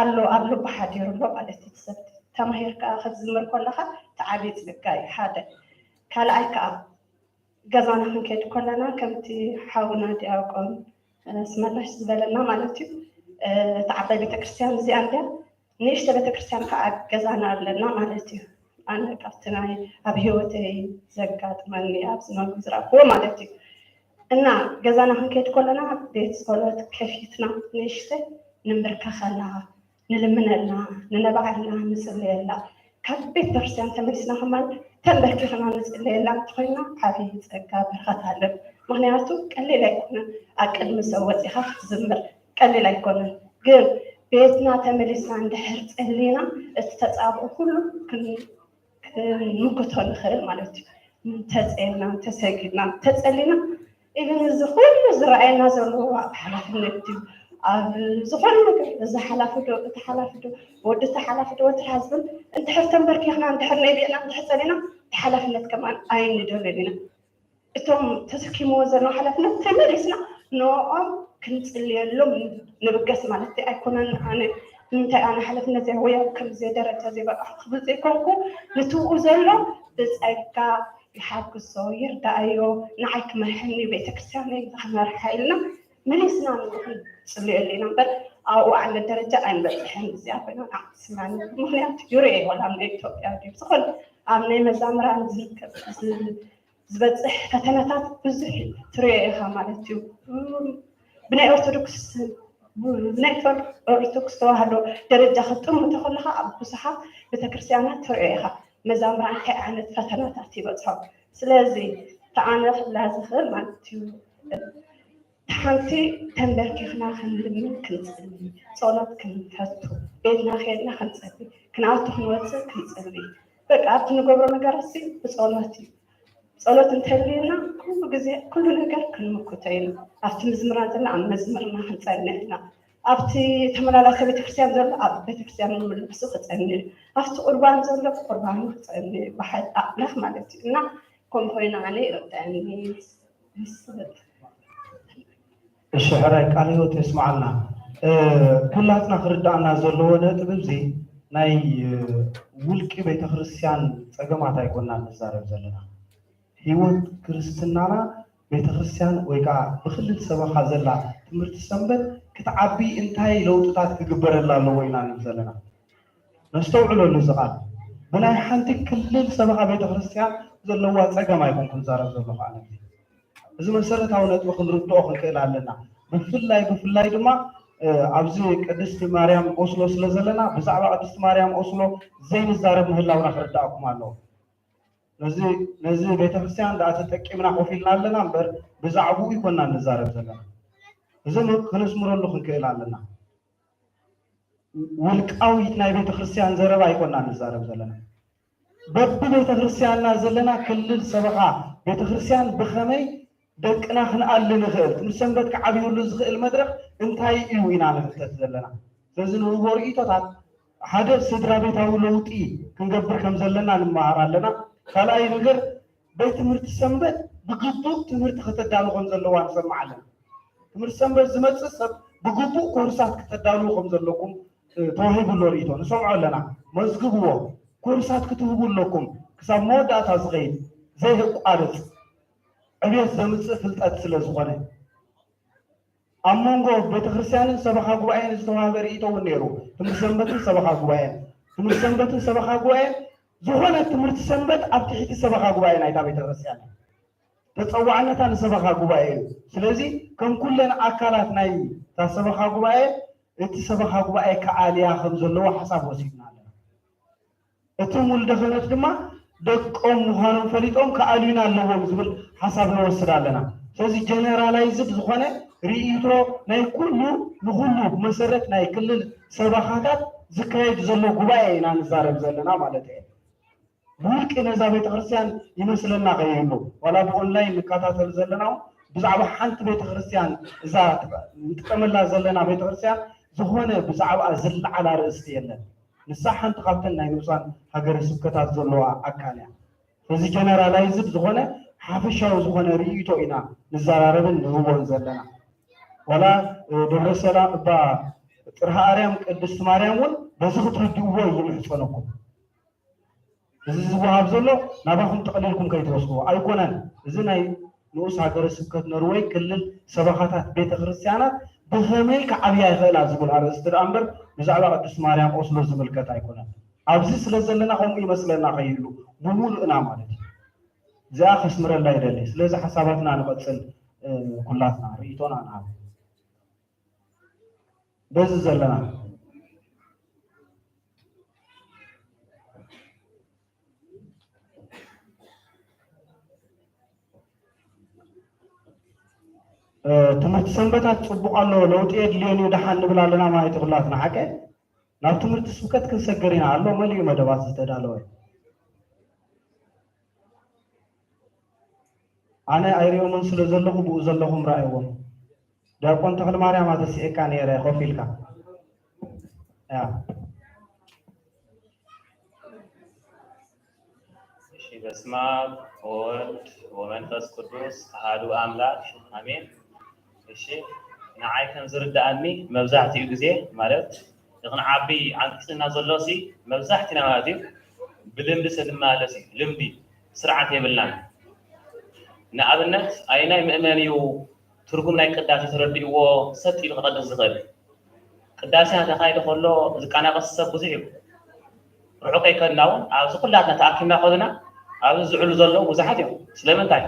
ኣሎ ኣብ ልቡ ሓዲሩሎ ማለት እዩ ሰብቲ ተማሂርካ ክትዝምር ከለካ ተዓብይ ፅልጋይ ሓደ ካልኣይ ከዓ ገዛና ክንከይድ ከለና ከምቲ ሓውና ዲያቆን ስመላሽ ዝበለና ማለት እዩ እቲ ዓባይ ቤተክርስትያን እዚኣ እንድያ ንእሽተ ቤተክርስትያን ከዓ ገዛና ኣለና ማለት እዩ ኣነ ካብቲ ናይ ኣብ ሂወተይ ዘጋጥመኒ ኣብ ዝነበሩ ዝረኽቦ ማለት እዩ እና ገዛና ክንከይድ ከለና ቤት ጸሎት ከፊትና ንእሽተ ንምርከኸላ ንልምነላ ንነባዕልና ንፅልየላ ካብ ቤት ክርስቲያን ተመሊስና ከማል ተንበርኪኽና ንፅልየላ እንትኮይና ዓብይ ፀጋ በረኸት ኣለን ምክንያቱ ቀሊል ኣይኮነን ኣብ ቅድሚ ሰብ ወፂኻ ክትዝምር ቀሊል ኣይኮነን ግን ቤትና ተመሊስና እንድሕር ፀሊና እቲ ተፃብኦ ኩሉ نقطة نخيل مالتي تسألنا تسألنا تسألنا إذا زخول زرعنا زلوا حلفنا كتير زخول نقول إذا حلفته ودت حلفته وتحسبن أنت حرتم بركي إحنا عند حرنا يبينا عند حسنا حلفنا كمان أين دولنا إتهم تسكيمو زلوا حلفنا تمرسنا نوع كنت اللي لهم نبقى مالتي أكون أنا أنا حلفنا زي ويا كم زي درجة زي بقى قبل زي كونكو نتوقع زلوا بس أكا يحاك الصغير دايو نعيك مرحني بيتكسرني زحمة رحيلنا مليسنا نروح نصلي اللي نمبر أو على الدرجة أنا بتحن زيادة أنا أسمعني مهنيات يوري ولا من إثيوبيا دي بسخن عمني مزامرة زبط فتنات بزح تريها مالتيو بناء أرثوذكس بناء أرثوذكس تواهلو درجة خطهم متخلها بصحة بتكرسيانات تريها مزامران كأعنت فتنات أتيبتها سلازي تعانف لازخر مالتيو حانتي تنبركي خنا خنلمن كنصلي صلاه كنفتو بيتنا خيرنا خنصلي كنعطو خنوصل كنصلي بقى عبت نغبر نغرسي بصلاتي صلاه انتلينا كل غزي كل ነገር كنمكتين عبت مزمران زل عن مزمرنا خنصلينا عبت تملالاس ቤተክርስቲያን ዘለ አብ ቤተክርስቲያን ምልብስ خصني عبت قربان ዘለ قربان خصني بحد አላህ ማለት እና ኮምፖይና አኔ ረዳኒ ይስበት الشعراء قال هو تسمعنا كلاتنا خردانا زلو نطب زي ناي ولقي بيت ክርስቲያን ጸገማት አይቆና ነዛረብ ዘለና ህይወት ክርስትናና ቤተ ክርስቲያን ወይካ በክልል ሰበኻ ዘላ ትምህርት ሰንበት ክትዓቢ እንታይ ለውጥታት ክግበረላሎ ወይና ዘለና ነስተውዕለሉ ዝቃል በላይ ሓንቲ ክልል ሰበኻ ቤተ ክርስቲያን ዘለዋ ጸገማ አይቆንኩም ዛረብ ዘሎ ኻነ እዚ መሰረታዊ ነጥብ ክንርድኦ ክንክእል ኣለና ብፍላይ ድማ ኣብዚ ቅድስት ማርያም ኦስሎ ስለ ዘለና ብዛዕባ ቅድስት ማርያም ኦስሎ ዘይንዛረብ ምህላውና ክርዳእኩም ኣለዎ ነዚ ቤተክርስቲያን ዳ ተጠቂምና ኮፊልና ኣለና እምበር ብዛዕባኡ ይኮንና ንዛረብ ዘለና እዚ ክንስምረሉ ክንክእል ኣለና ውልቃዊት ናይ ቤተክርስቲያን ዘረባ ይኮንና ንዛረብ ዘለና በብ ቤተክርስቲያንና ዘለና ክልል ሰበኻ ቤተክርስቲያን ብኸመይ ደቅና ክንኣል ንኽእል ትምሰንበት ከዓብዩሉ ዝኽእል መድረኽ እንታይ እዩ ኢና ንፍልጠት ዘለና ስለዚ ንህቦ ርእቶታት ሓደ ስድራ ቤታዊ ለውጢ ክንገብር ከም ዘለና ንመሃር ኣለና ካልኣይ ነገር ቤት ትምህርቲ ሰንበት ብግቡእ ትምህርቲ ከተዳሉ ከም ዘለዋ ንሰምዕ ኣለና ትምህርቲ ሰንበት ዝመፅእ ሰብ ብግቡእ ኮርሳት ከተዳሉ ከም ዘለኩም ተዋሂብሎ ርእቶ ንሰምዖ ኣለና መዝግብዎ ኮርሳት ክትህቡ ኣለኩም ክሳብ መወዳእታ ዝኸይድ ዘይህቋርፅ ዕብየት ዘምፅእ ፍልጠት ስለ ዝኾነ ኣብ መንጎ ቤተክርስቲያንን ሰበኻ ጉባኤን ዝተዋሃበ ርእቶ እውን ነይሩ ትምህርቲ ሰንበትን ሰበኻ ጉባኤን ትምህርቲ ሰንበትን ሰበኻ ጉባኤን ዝኾነ ትምህርቲ ሰንበት ኣብ ትሕቲ ሰበኻ ጉባኤ ናይታ ቤተክርስቲያን ተፀዋዕነታ ንሰበኻ ጉባኤ እዩ ስለዚ ከም ኩለን ኣካላት ናይ ታ ሰበኻ ጉባኤ እቲ ሰበኻ ጉባኤ ከዓልያ ከም ዘለዎ ሓሳብ ወሲድና ኣለና እቲ ሙልደ ክህነት ድማ ደቆም ምዃኖም ፈሊጦም ከዓልዩና ኣለዎም ዝብል ሓሳብ ንወስድ ኣለና ስለዚ ጀነራላይዝድ ዝኾነ ርእቶ ናይ ኩሉ ንኩሉ መሰረት ናይ ክልል ሰበኻታት ዝካየድ ዘሎ ጉባኤ ኢና ንዛረብ ዘለና ማለት እዩ ብውልቂ ነዛ ቤተክርስቲያን ይመስለና ከየሉ ዋላ ብኦንላይን ንከታተል ዘለና ብዛዕባ ሓንቲ ቤተክርስቲያን እዛ ንጥቀመላ ዘለና ቤተክርስቲያን ዝኾነ ብዛዕባ ዝለዓላ ርእስቲ የለን ንሳ ሓንቲ ካብተን ናይ ንጹሃን ሃገረ ስብከታት ዘለዋ ኣካል እያ ስለዚ ጀነራላይዝድ ዝኾነ ሓፈሻዊ ዝኾነ ርእቶ ኢና ንዘራረብን ንህቦን ዘለና ዋላ ደብረ ሰላም እባ ጥርሃ ኣርያም ቅድስት ማርያም እውን በዚ ክትርድእዎ ይምሕፀነኩም እዚ ዝወሃብ ዘሎ ናባኹም ተቐሊልኩም ከይትወስድዎ ኣይኮነን እዚ ናይ ንኡስ ሃገረ ስብከት ኖርዌይ ክልል ሰበኻታት ቤተክርስቲያናት ብኸመይ ከዓብያ ይኽእላ ዝብል ኣርእስቲ ደኣ እምበር ብዛዕባ ቅድስት ማርያም ኦስሎ ዝምልከት ኣይኮነን ኣብዚ ስለ ዘለና ከምኡ ይመስለና ከይሉ ብሙሉእና ማለት እዩ እዚኣ ከስምረላ ይደሊ ስለዚ ሓሳባትና ንቐፅል ኩላትና ርእቶና ንሃብ በዚ ዘለና ትምህርቲ ሰንበታት ፅቡቅ ኣሎ ለውጢ የድልየን እዩ ድሓን ንብል ኣለና ማለት ኩላትና ሓቀ ናብ ትምህርቲ ስብከት ክንሰገር ኢና ኣሎ መሊኡ መደባት ዝተዳለወ أنا أيريومن سلزلهم بوزلهم رأيهم داركون تخل ماريا ما تسيء كان يرى خوفيلك يا እሺ በስመ አብ ወወልድ ወመንፈስ ቅዱስ አሐዱ አምላክ አሜን። እሺ ንዓይ ከም ዝርዳእኒ መብዛሕትኡ ግዜ ማለት ንክንዓቢ ዓንቂስና ዘሎሲ መብዛሕትና ማለት እዩ ብልምዲ ስንመላለስ እዩ ልምዲ ስርዓት የብልናን ንኣብነት ኣይናይ ምእመን እዩ ትርጉም ናይ ቅዳሴ ተረዲእዎ ሰጥ ኢሉ ክቐድስ ዝኽእል ቅዳሴ ተኻይዱ ከሎ ዝቃናቐስ ሰብ ብዙሕ እዩ ርሑቕ ከይከድና እውን ኣብዚ ኩላትና ተኣኪብና ከለና ኣብዚ ዝዕሉ ዘለዉ ብዙሓት እዮም ስለምንታይ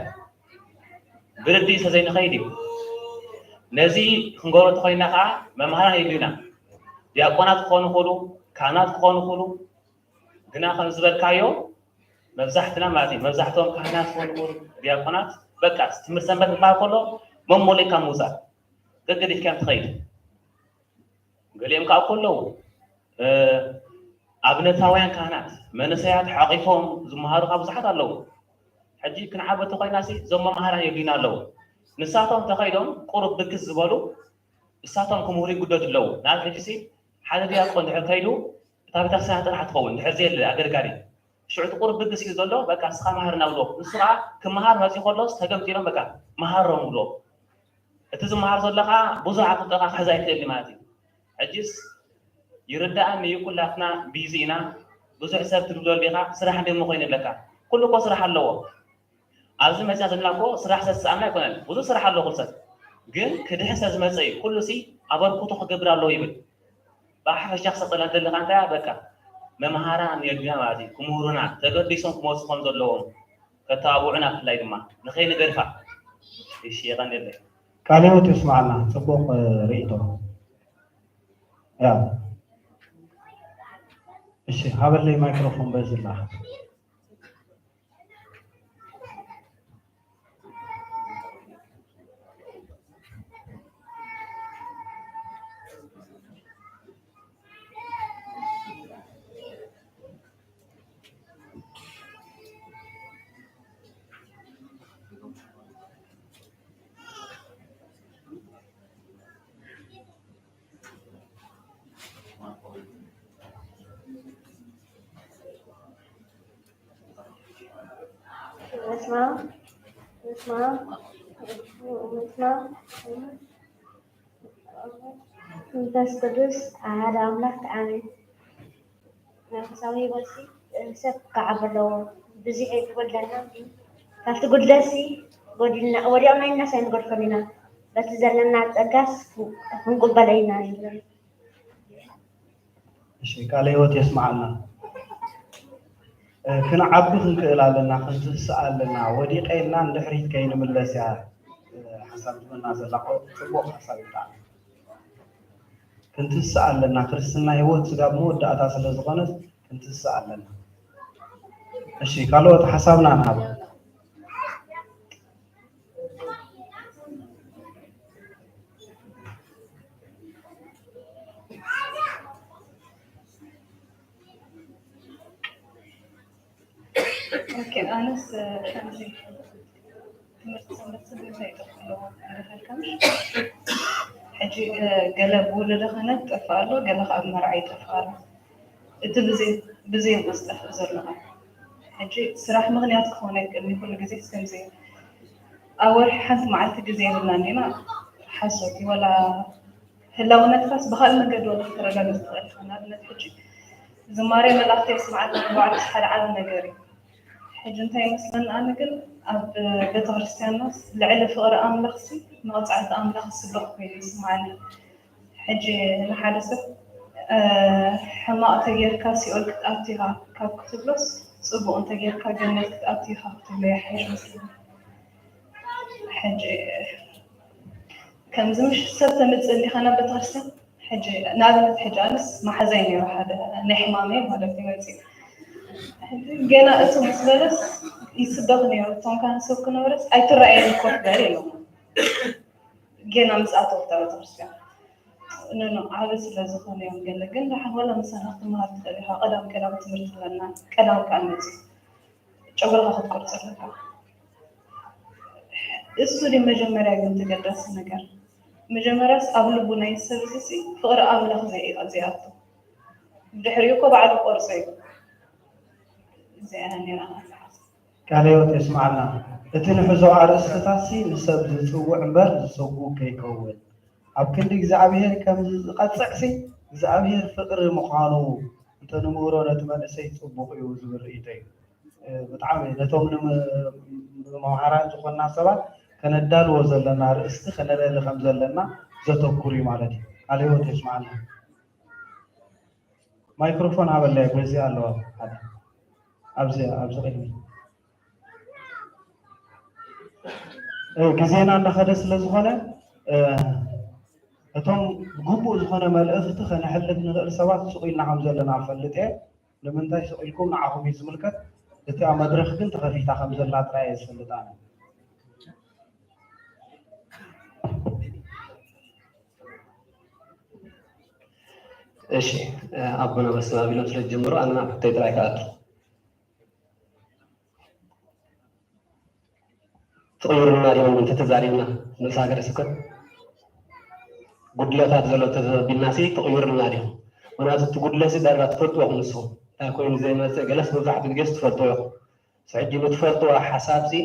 ብርዲእ ስለዘይንኸይድ እዩ ነዚ ክንገብሮ ተኾይና ከዓ መምሃራን የድልዩና ዲያቆናት ክኾኑ ይኽእሉ ካህናት ክኾኑ ይኽእሉ ግና ከም ዝበልካዮ መብዛሕትና ማለት እዩ መብዛሕትኦም ካህናት ክኾኑ ይኽእሉ ዲያቆናት በቃ ትምህርቲ ሰንበት ክበሃል ከሎ መሞሌካ ምውፃእ ገገዲፍካ ትኸይድ ገሊኦም ከዓ ከለዉ ኣብነታውያን ካህናት መንእሰያት ሓቂፎም ዝመሃሩ ካብ ብዙሓት ኣለዉ ሕጂ ክንዓበ ተኾይና እዞም መምሃራን የድልዩና ኣለዉ ንሳቶም ተኸይዶም ቁሩብ ብክስ ዝበሉ ንሳቶም ክምህሩ ይግደዱ ኣለዉ ናብ ሕጂ ሓደ ዲያቆን ድሕር ከይዱ እታ ቤተክርስትያን ጥራሕ ትኸውን ድሕር ዘየለ ኣገልጋሊ ሽዑ ቁሩብ ብክስ እዩ ዘሎ በቃ ንስኻ መሃርና ብሎ ንሱ ከዓ ክመሃር መፅኡ ከሎስ ተገምፂሎም በቃ መሃሮም ብሎ እቲ ዝመሃር ዘለካ ብዙሕ ኣቅልጠኻ ክሕዛ ይክእል ማለት እዩ ሕጂስ ይርዳእኒ እዩ ኩላትና ቢዚ ኢና ብዙሕ ሰብ ትድብለሉ ኢኻ ስራሕ እንደሞ ኮይኑ ኣለካ ኩሉ እኮ ስራሕ ኣለዎ ኣብዚ መፅና ዘለና እኮ ስራሕ ሰስኣምና ኣይኮነን ብዙሕ ስራሕ ኣለዎ ኩሉ ሰብ ግን ክድሕን ሰብ ዝመፀ እዩ ኩሉ ኣበርክቶ ክገብር ኣለዎ ይብል ብሓፈሻ ክሰጠና ዘለካ እንታይ በቃ መምሃራን የድልዩና ማለት እዩ ክምህሩና ተገዲሶም ክመፁ ከም ዘለዎም ከተባብዑና ብፍላይ ድማ ንኸይንገድፋ እሺ የቐኒለይ ቃለ ሕይወት ይስማዓና ፅቡቕ ርእይቶ ያ እሺ ሃበለይ ማይክሮፎን በዝላ መንፈስ ቅዱስ ኣሐደ ኣምላክ ኣሜን። መንፈሳዊ ህይወት ሰብ ክዓቢ ኣለዎ ብዙሕ ይጉድለና ካብቲ ጉድለሲ ጎዲልና ወዲያው ናይና ሳይንጎድፈን ኢና በቲ ዘለና ፀጋስ ክንቅበለ ኢና ይብለና እሺ ቃለ ሕይወት የስማዓና ክንዓቢ ክንክእል ኣለና ክንትስእ ኣለና ወዲቀይና እንድሕሪት ከይንምለስ እያ ሓሳብ ትበና ዘላኮ ፅቡቕ ሓሳብ ይብጣዕሚ ክንትስእ ኣለና ክርስትና ህይወት ስጋ መወዳእታ ስለ ዝኾነት ክንትስእ ኣለና እሺ ካልኦት ሓሳብና ንሃብ ممكن أنس خمسة تمرت يدخلوا دخلكمش حجي قلب ولا دخلت أفعله قال خاب مرعي تفعله أنت بزي مستحزر لها حجي صراحة مغنيات كونك إني كل جزء سمزين أول حس معلت جزء مني ما حسوتي ولا هلا ونتفس بخال ما قد ولا ترى لا نستغل أنا بنتحجي زماري ملاختي سمعتنا بعد حد على نجاري حجي انتي مثلا انا قل اب بيت ክርስቲያን ናስ ልዕሊ ፍቕሪ ኣምላኽሲ ንቕፅዓት ኣምላኽ ስብኽ ኮይኑ ይስማዓኒ ሕጂ ንሓደ ሰብ ሕማቕ ተጌርካ ሲኦል ክትኣቱ ኢኻ ካብ ክትብሎስ ፅቡቕ እንተጌርካ ገነት ክትኣቱ ኢኻ ክትብሎ ይሓይሽ መስለኒ ሕጂ ከምዚ ምሽ ሰብ ተምፅእ እንዲኻ ናብ ቤተ ክርስቲያን ሕጂ ንኣብነት ሕጂ ኣነስ ማሕዘይ ነይሩ ሓደ ናይ ሕማመይ ማለት እዩ መፅኡ ገና እሱ ምስ በለስ ይስበኽ ነይሩ እቶም ካንሰብ ክነበረስ ኣይትረኣየኒ ኮፍ በል ኢሎም ገና ምስ ኣተውታ ቤተ ክርስቲያን ንኖ ዓብ ስለ ዝኾነ እዮም ገለ ግን ድሓን ወላ ምሳና ክትመሃር ትኽእል ኢኻ ቀዳም ትምህርቲ ኣለና ቀዳም ከዓ መፅኡ ጨጉርካ ክትቆርፅ ኣለካ እሱ መጀመሪያ ግን ተገዳስ ነገር መጀመሪያስ ኣብ ልቡ ናይ ሰብ እዚ ፍቅሪ ኣምላኽ ዘይኣቱ ድሕሪኡ እኮ ባዕሉ ቆርጾ እዩ زين قال يوت يسمعنا اتنحزو ارستاسي نسب زصوع امبر زصوع كيكون اب كل እግዚአብሔር ከም ዝቀጽቅሲ እግዚአብሔር ፍቅር ምዃኑ እንተንምሮ ነትመንሰይ ጽቡቅ እዩ ዝብል ኢተይ በጣም ነቶም መምሃራን ዝኾና ሰባት ከነዳልዎ ዘለና ርእስቲ ከነለለ ከም ዘለና ዘተኩሪ ማለት እዩ قال يوت يسمعنا ማይክሮፎን አበላይ በዚህ አለው أبزي قدمي جزينا أن خدس لزخنا أتوم جوبو زخنا ملأفت خنا حلت نغير سوات سقينا حمزة لنا فلتة لمن تاي سقيلكم نعهم يزملكت تتي مدرخ كنت خفيفة حمزة لا ترايس فلتانا إيش أبونا بس ما بيلوش الجمرة أنا حطيت رايكات تغيرنا اليوم من تتزارينا نساقر سكر قد لا تزالوا بالناسي تغيرنا اليوم وناس تقول لسي دارات فرطوا ونسهم تاكوين زي ما جلس مزاحة الجست فرطوا سعيد متفرطوا حسابسي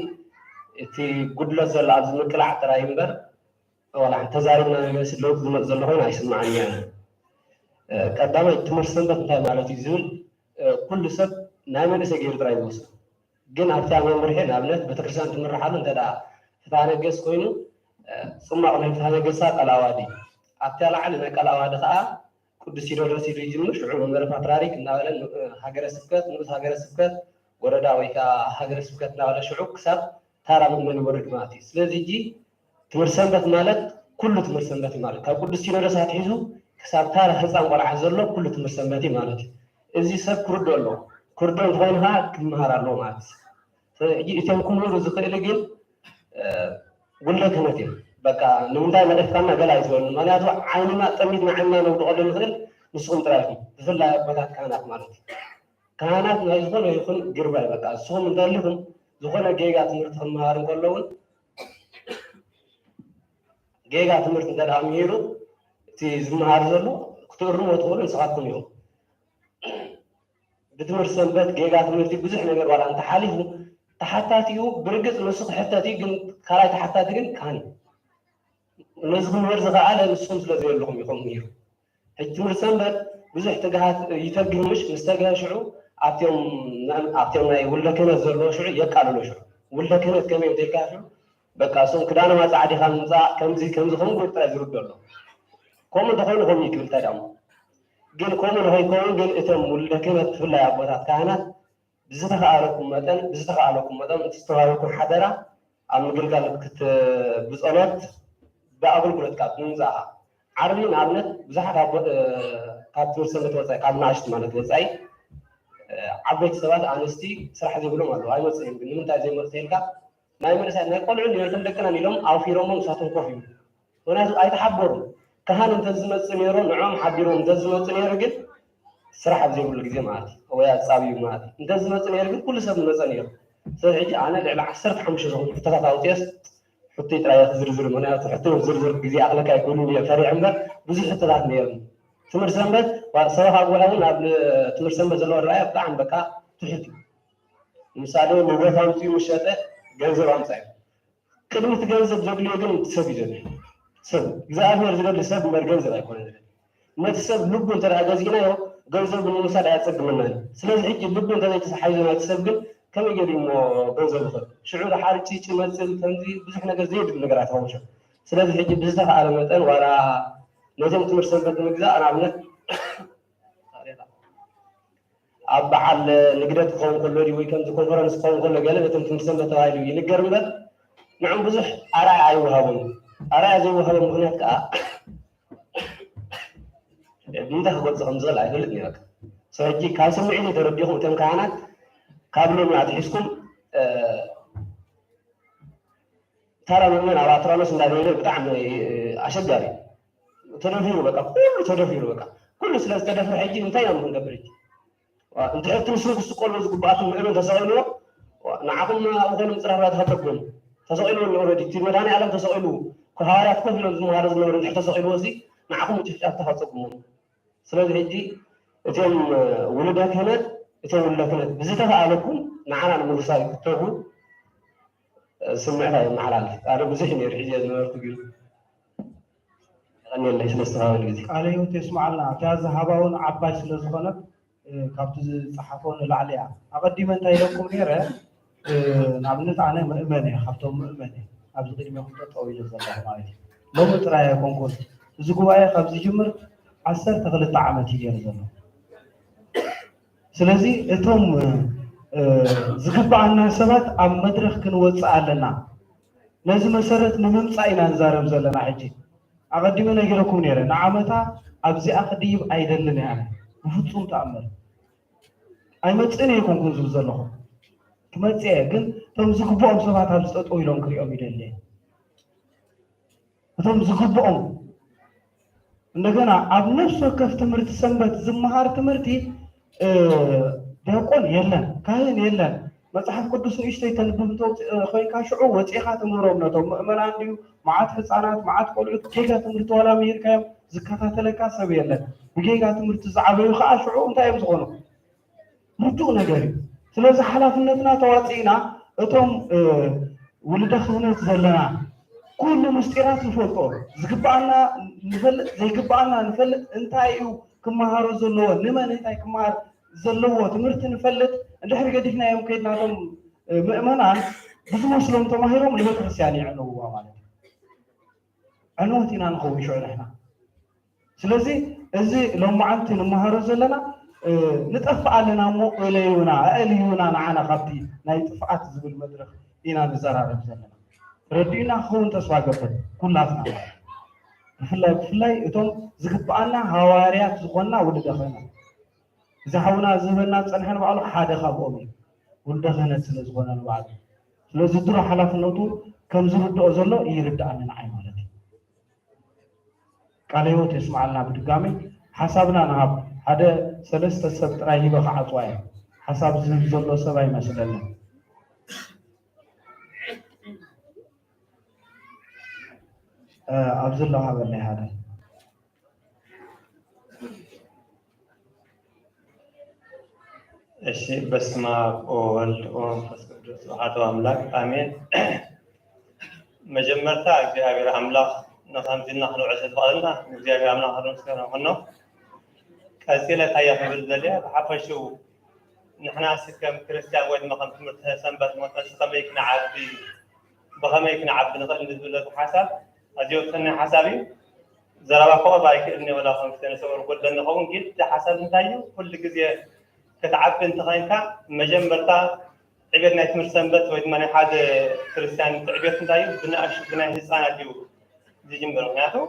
تي قد لا زال عزم كلا عترا ينبر ولا عن تزارينا بس لو زلهون يسمعني يعني قدام التمرسن بتاع مالتي زول كل سب نايم يسجل درايفوس ግን ኣብታ መምርሒ ንኣብነት ቤተክርስትያን ትምርሓሉ እንተዳ ፍትሃነገስ ኮይኑ ፅማቕ ናይ ፍትሃነገሳ ቀላዋዲ ኣብታ ላዕሊ ናይ ቀላዋዲ ከዓ ቅዱስ ሲኖዶስ ኢሉ ይጅምር ሽዑ መንበረ ፓትርያርክ እናበለ ሃገረ ስብከት ንዑስ ሃገረ ስብከት ወረዳ ወይ ከዓ ሃገረ ስብከት እናበለ ሽዑ ክሳብ ታራ መመን ይወርድ ማለት እዩ ስለዚ እጂ ትምህርት ሰንበት ማለት ኩሉ ትምህርት ሰንበት ማለት ካብ ቅዱስ ሲኖዶስ ኣትሒዙ ክሳብ ታራ ህፃን ቆልዓ ዘሎ ኩሉ ትምህርት ሰንበት ማለት እዚ ሰብ ክርዶ ኣሎ كردون هونها كمهار الله مات فإذا كمهور زخيل جل ولا كنتين بقى نمدا نلفنا قلا يزول ما لا عين ما تميد معنا لو تقول نخل نسقم تراكي فلا بدأ كانت مالتي كانت ما يزول يكون قربا بقى سوم ندلهم زخنا جيجات مرتهم مهار كلون جيجات مرت ندل أميرو تيز مهار زلو كتورهم وتقول نسقطهم يوم بتمر سنبت جيجات مرتي بزح نجار ولا أنت حاليه تحتاتيو برجس نسق حتاتي جن خلاص تحتاتي جن كاني نسق مرزق على السمس الذي لهم يقوم ميرو هتمر سنبت بزح تجهات يترجم مش مستجها شعو عطيهم ولا كنا زرلو شعو يقالوا له شعو ولا كنا كم يوم تكاشو بقى سون كدانا ما تعدي خمسة كم زي خم قلت ترى زرب له كم دخلوا هم يكمل تجمع جن كونوا هاي كون جن إتم ولا كانت في الله أبوات كانت بزتها علىكم مدام تستوعبكم حدرة عن مجال كت بزقلات بأقول قلت كات نزاع عربي نعمت بزحة كات مرسمة توزع كات ناشط مالت توزع عبيت سواد عنستي صراحة يقولون والله هاي مرسين بنمن تازي مرسين كات ما يمرس أن يقول عندي يرتم لكنا نيلهم أو في رومهم ساتون كوفيو وناس أي تحبون كهان انتزمت سنيرون نعم حبيرون انتزمت سنير قد صراحة زي يقول لك زي معاتي هو يا تصابي معاتي انتزمت سنير قد كل سبب سنير سيجي أنا اللي عسرت حمش زغل فترة أوتيس حطيت رايات زرزر منها تحطيه زرزر زي أغلك يكون لي فريق عمر بزي حتى ذات نير تمر سنبت وصراحة أولا قبل تمر سنبت زلوا الرأي بتاع عم بكاء تحتي مثالي مباراه أمتي مشاته جنزب أمتي كلمة جنزب جبلي يقول تسوي جنبي سب እግዚአብሔር ዝገል ሰብ መርገንዘብ አይኮነን መትሰብ ልቡን ተራጋዝና ነው ገንዘብ በመውሰድ አያጸግምናል ስለዚህ እጅ ልቡን ተዘይተሳሐይዘ ማትሰብ ግን ከመገሪሞ ገንዘብ ይፈል ሽዑር ሓርጪ ጭመጽል ተንዚ ብዙሕ ነገር ዘይድ ነገራት ሆምሽ ስለዚህ እጅ ብዝተፈዓለ መጠን ወራ ነቶም ትምህርት ሰንበት ምግዛእ አናብነት ኣብ በዓል ንግደት ክኸውን ከሎ ወይ ከምዚ ኮንፈረንስ ክኸውን ከሎ ገለ ነቶም ትምህርት ሰንበት ተባሂሉ ይንገር እምበር ንዑም ብዙሕ ኣርኣያ ኣይወሃቡን أرى زي وهذا مهنات كا بيدا خبز خمزة لا يقول لي هيك سأجي كاسم عيني تربيهم تم كانت قبل ما تحسكم ترى من على ترى ناس نداري بتاع أشد داري تدفيرو بقى كل سلاس تدفير حجي انت يوم من قبرك وانت حتى مسوق السوق ولا سوق بعضهم من تساوي ونعقل ما أقول من ترى هذا تقول تسائلوا اوريدي تي مداني عالم تسائلوا كهارات كفلوا زمهار زنور نحن تسائلوا وزي معكم تشجع تفاصيلكم سلازي هجي اتم ولدات هنا اتم ولدات هنا بزيتها عليكم معنا المرسال تروحوا سمعها معلال انا بزين يرحي زنور تقول أنا اللي سلستها الجزء عليه تسمع لنا جاز هباون عباس لزخنك كابت صحفون العليا أقدم أنت إليكم غيره نعمل أنا مؤمنة خفتم مؤمنة أبزغ لي مخطط طويل الزمان مالي لو مترايا كونكول زقوايا خبز جمر عسر تغلط عمتي جرزنا سلازي اتهم زقبا عنا سبات عم مدرخ كنوصع لنا لازم مسرت نممصاينا نزارب زلنا حجي أقدم أنا يجركم نيرة نعمتها أبزي أقديم أيدلنا يعني بفصوم تأمل أي ما تسأني يكون كنز بزلهم كما تسأكن تمسك بقوم سبعة هبزت أويلون كريم يدلي تمسك بقوم عندنا أب نفسه كيف تمرت سنبت زمهار تمرتي بيقول يلا كاين يلا مصحف قدس إيشتي تنبمتو خوي كاشعو وصيخا تمرهم نتو مؤمن عندي معات حصانات معات قولت كيغا تمرت ولا مير كايم زكاتا تلكا سب يلا بكيغا تمرت زعبيو خاشعو انتاي مزغونو مردو نغري سلازي حلافنتنا تواصينا اتم ولد خونت زلنا كل مستيرات نفلطو زغبانا نفلط زيغبانا نفلط انتايو كمهارو زلو نمن انتاي كمهار زلو تمرت نفلط اندحر قديفنا يوم كيدنا تم مؤمنان بزمسلم تماهيرهم لبكريستيان يعنوا مالك عنوتنا نخوي شو احنا سلازي ازي لو معنت نمهارو زلنا نطفع لنا مو اليونا معنا خبتي ناي طفعات زبل مدرخ إنا نزرارب زلنا ردينا خون تسوا قبل كلاتنا بفلاي اتم زغبانا حواريات زخنا ولد خنا زحونا زبلنا صنحنا بعلو حدا خابومي ولد خنا سلازغنا بعد سلازي درو حلافنتو كم زردو زلو يردعنا عي مالتي قال يوت يسمع لنا بدقامي حسابنا نهب هذا ثلاثة سبت راهي بخ عطوايا حساب زلو سباي مسلنا أبز الله هذا هذا الشيء بس ما أول هذا أملاك آمين مجمرتا እግዚአብሔር አምላክ ነኻምዚና ክንውዕሰት ተቐልና እግዚአብሔር አምላክ ክንመስገን ኮኖ ቀፂለ ታያ ክብል ዘልያ ብሓፈሹ ንሕና ከም ክርስቲያን ወይ ድማ ከም ትምህርቲ ሰንበት መጠን ከመይ ክንዓቢ ብኸመይ ክንዓቢ ንኽእል ንዝብለ ሓሳብ ኣዝዩ ወሰኒ ሓሳብ እዩ ዘረባ ከቕርባ ኣይክእልኒ ወላ ከም ዝተነሰበሩ ጎደኒ ኸውን ግን እቲ ሓሳብ እንታይ እዩ ኩሉ ግዜ ክትዓቢ እንተኾይንካ መጀመርታ عبيد نايت مرسنبت ويد ماني حد كريستيان عبيد نتاعي بناء بناء هسان ديو دي جنبنا ناتو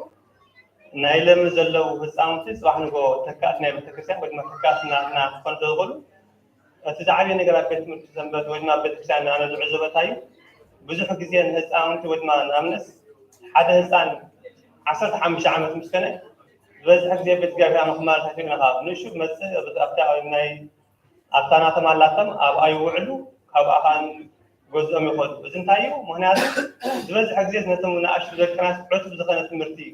نايلم زلو هسان تيس راح نقول تكاتنا بتكريستيان ويد ما تكاتنا نا كنت تقول تزعلي نقرا بيت مرسنبت ويد ما بتكريستيان انا العزبه تاعي بزح غزيان هسان ويد ما نامنس حد هسان 15 عام مسكنه بزح غزي بيت جابي انا خمال تاعنا خاف نشوف مسه بتاع ناي أبتنا تمالاتم أب أيوعلو أب أخان جزء من خود بزنتايو مهنازم زوج حجزيت نتمنى أشوف الكناس عتب زخنة مرتي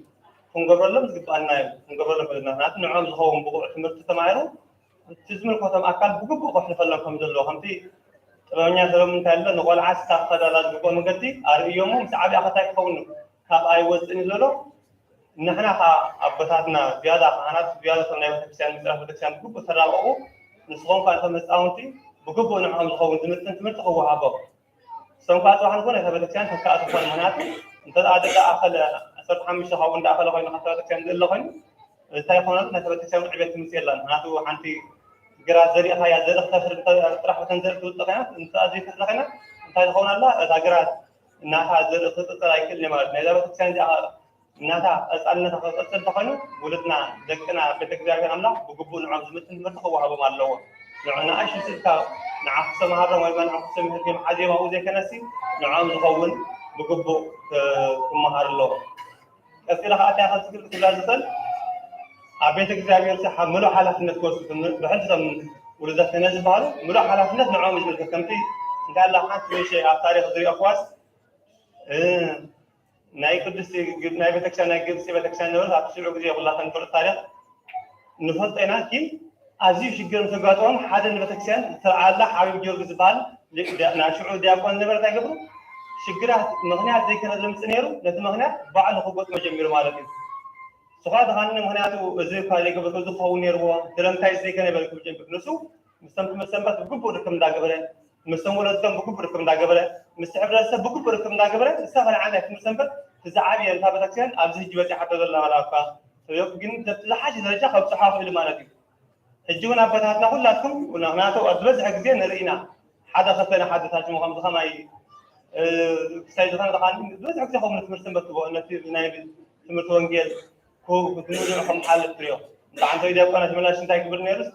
فنقبل لهم زقبالنا فنقبل لهم بدنا نات نعم زخوهم بقوع مرتي تمايرو تزمن كوتم أكل بقبو قفل فلهم دلوا خمتي طبعاً ترى من تلا نقول عس تأخذ على بقوع مقدي أريومهم سعبي أخذك خونه هاب أي وزن زلوا نحن أبتاتنا زيادة خانات زيادة صناعة تكسيان مثل تكسيان بقبو تراوغو نسخون كان مساونتي بقبو نعم زخون زمتن تمرت هو عبا سنقاط واحد كنا ثبتكان تكات كون مناطق انت عاد اخل 15 هون داخل هون خاطرك كان له هون تايفونات ثبتكان عبيت مسيلان هاتو حنتي جرا زري هيا زر خسر طرح تنزل توطقنا انت ازي تخلقنا انت هون الله اذا جرا ناها زر خطط راي كل ما اذا بتكان ناها اسالنا تخصص تخنو ولدنا دكنا بتكذاب املاح بقبو نعم زمتن تمرت هو عبا مالو نعنا ايش سلكا نعفس مهرة ويبان نعفس مهرة عديمة وزي كنسي نعم زخون بقبو مهر الله أسئلة خاطئة خاصة كل هذا عبيتك زي يرسح ملو حالة الناس كورس بحث من ولدت الناس بعض ملو حالة الناس نعم مش بالكمتي قال له حتى شيء على تاريخ ذري أخواس ናይ ቅዱስ ናይ ቤተክርስቲያን ናይ ግብፂ ቤተክርስቲያን ነበረት ኣብ ሽዑ ግዜ ኩላ ከንፈልጥ ታሪክ ንፈልጦ ኢና ግን ኣዝዩ ሽግር ተጋጥሞም ሓደ ንቤተክርስቲያን ተዓላ ሓቢብ ጊዮርጊስ ዝበሃል ናይ ሽዑ ዲያቆን ነበረ እንታይ ገብሩ ሽግራት ምክንያት ዘይኮነ ዝምፅእ ነይሩ ነቲ ምክንያት ባዕሉ ክጎጥሞ ጀሚሩ ማለት እዩ ስኻ ተኻኒ ምክንያቱ እዚ እኳ ዘይገበርኩ ዝኸውን ነይርዎ ስለምንታይ ዘይኮነ ይበልክም ጀምር ንሱ ምስ ሰንበት ብግቡእ ርክብ እንዳገበረ ምስ ወለዶም ብግቡእ ርክብ እንዳገበረ ምስ ሕብረተሰብ ብግቡእ ርክብ እንዳገበረ ዝተፈላለዩ ዓይነት ሰንበት ትዛዓብየ እንታ ቤተክርስቲያን ኣብዚ ሕጂ በፂሓ ተዘላ ማላካ ግን ዝሓሸ ደረጃ ካብ ፅሓፍ ኢሉ ማለት እዩ ሕጂ እውን ኣቦታትና ኩላትኩም ምክንያቱ ኣብ ዝበዝሐ ግዜ ንርኢና ሓደ ከፈነ ሓደታችሁ ከምዚ ከማይ ክሳይ ዝኾነ ተኻኒ ዝበዝሐ ግዜ ከምኡ ትምህርቲ ሰንበት ትቦ ነቲ ናይ ትምህርቲ ወንጌል ክትንውድዑ ከም ሓልፍ ትሪኦ እንተዓንተ ዲያቆናት መላሽ እንታይ ክብል ነይሩስ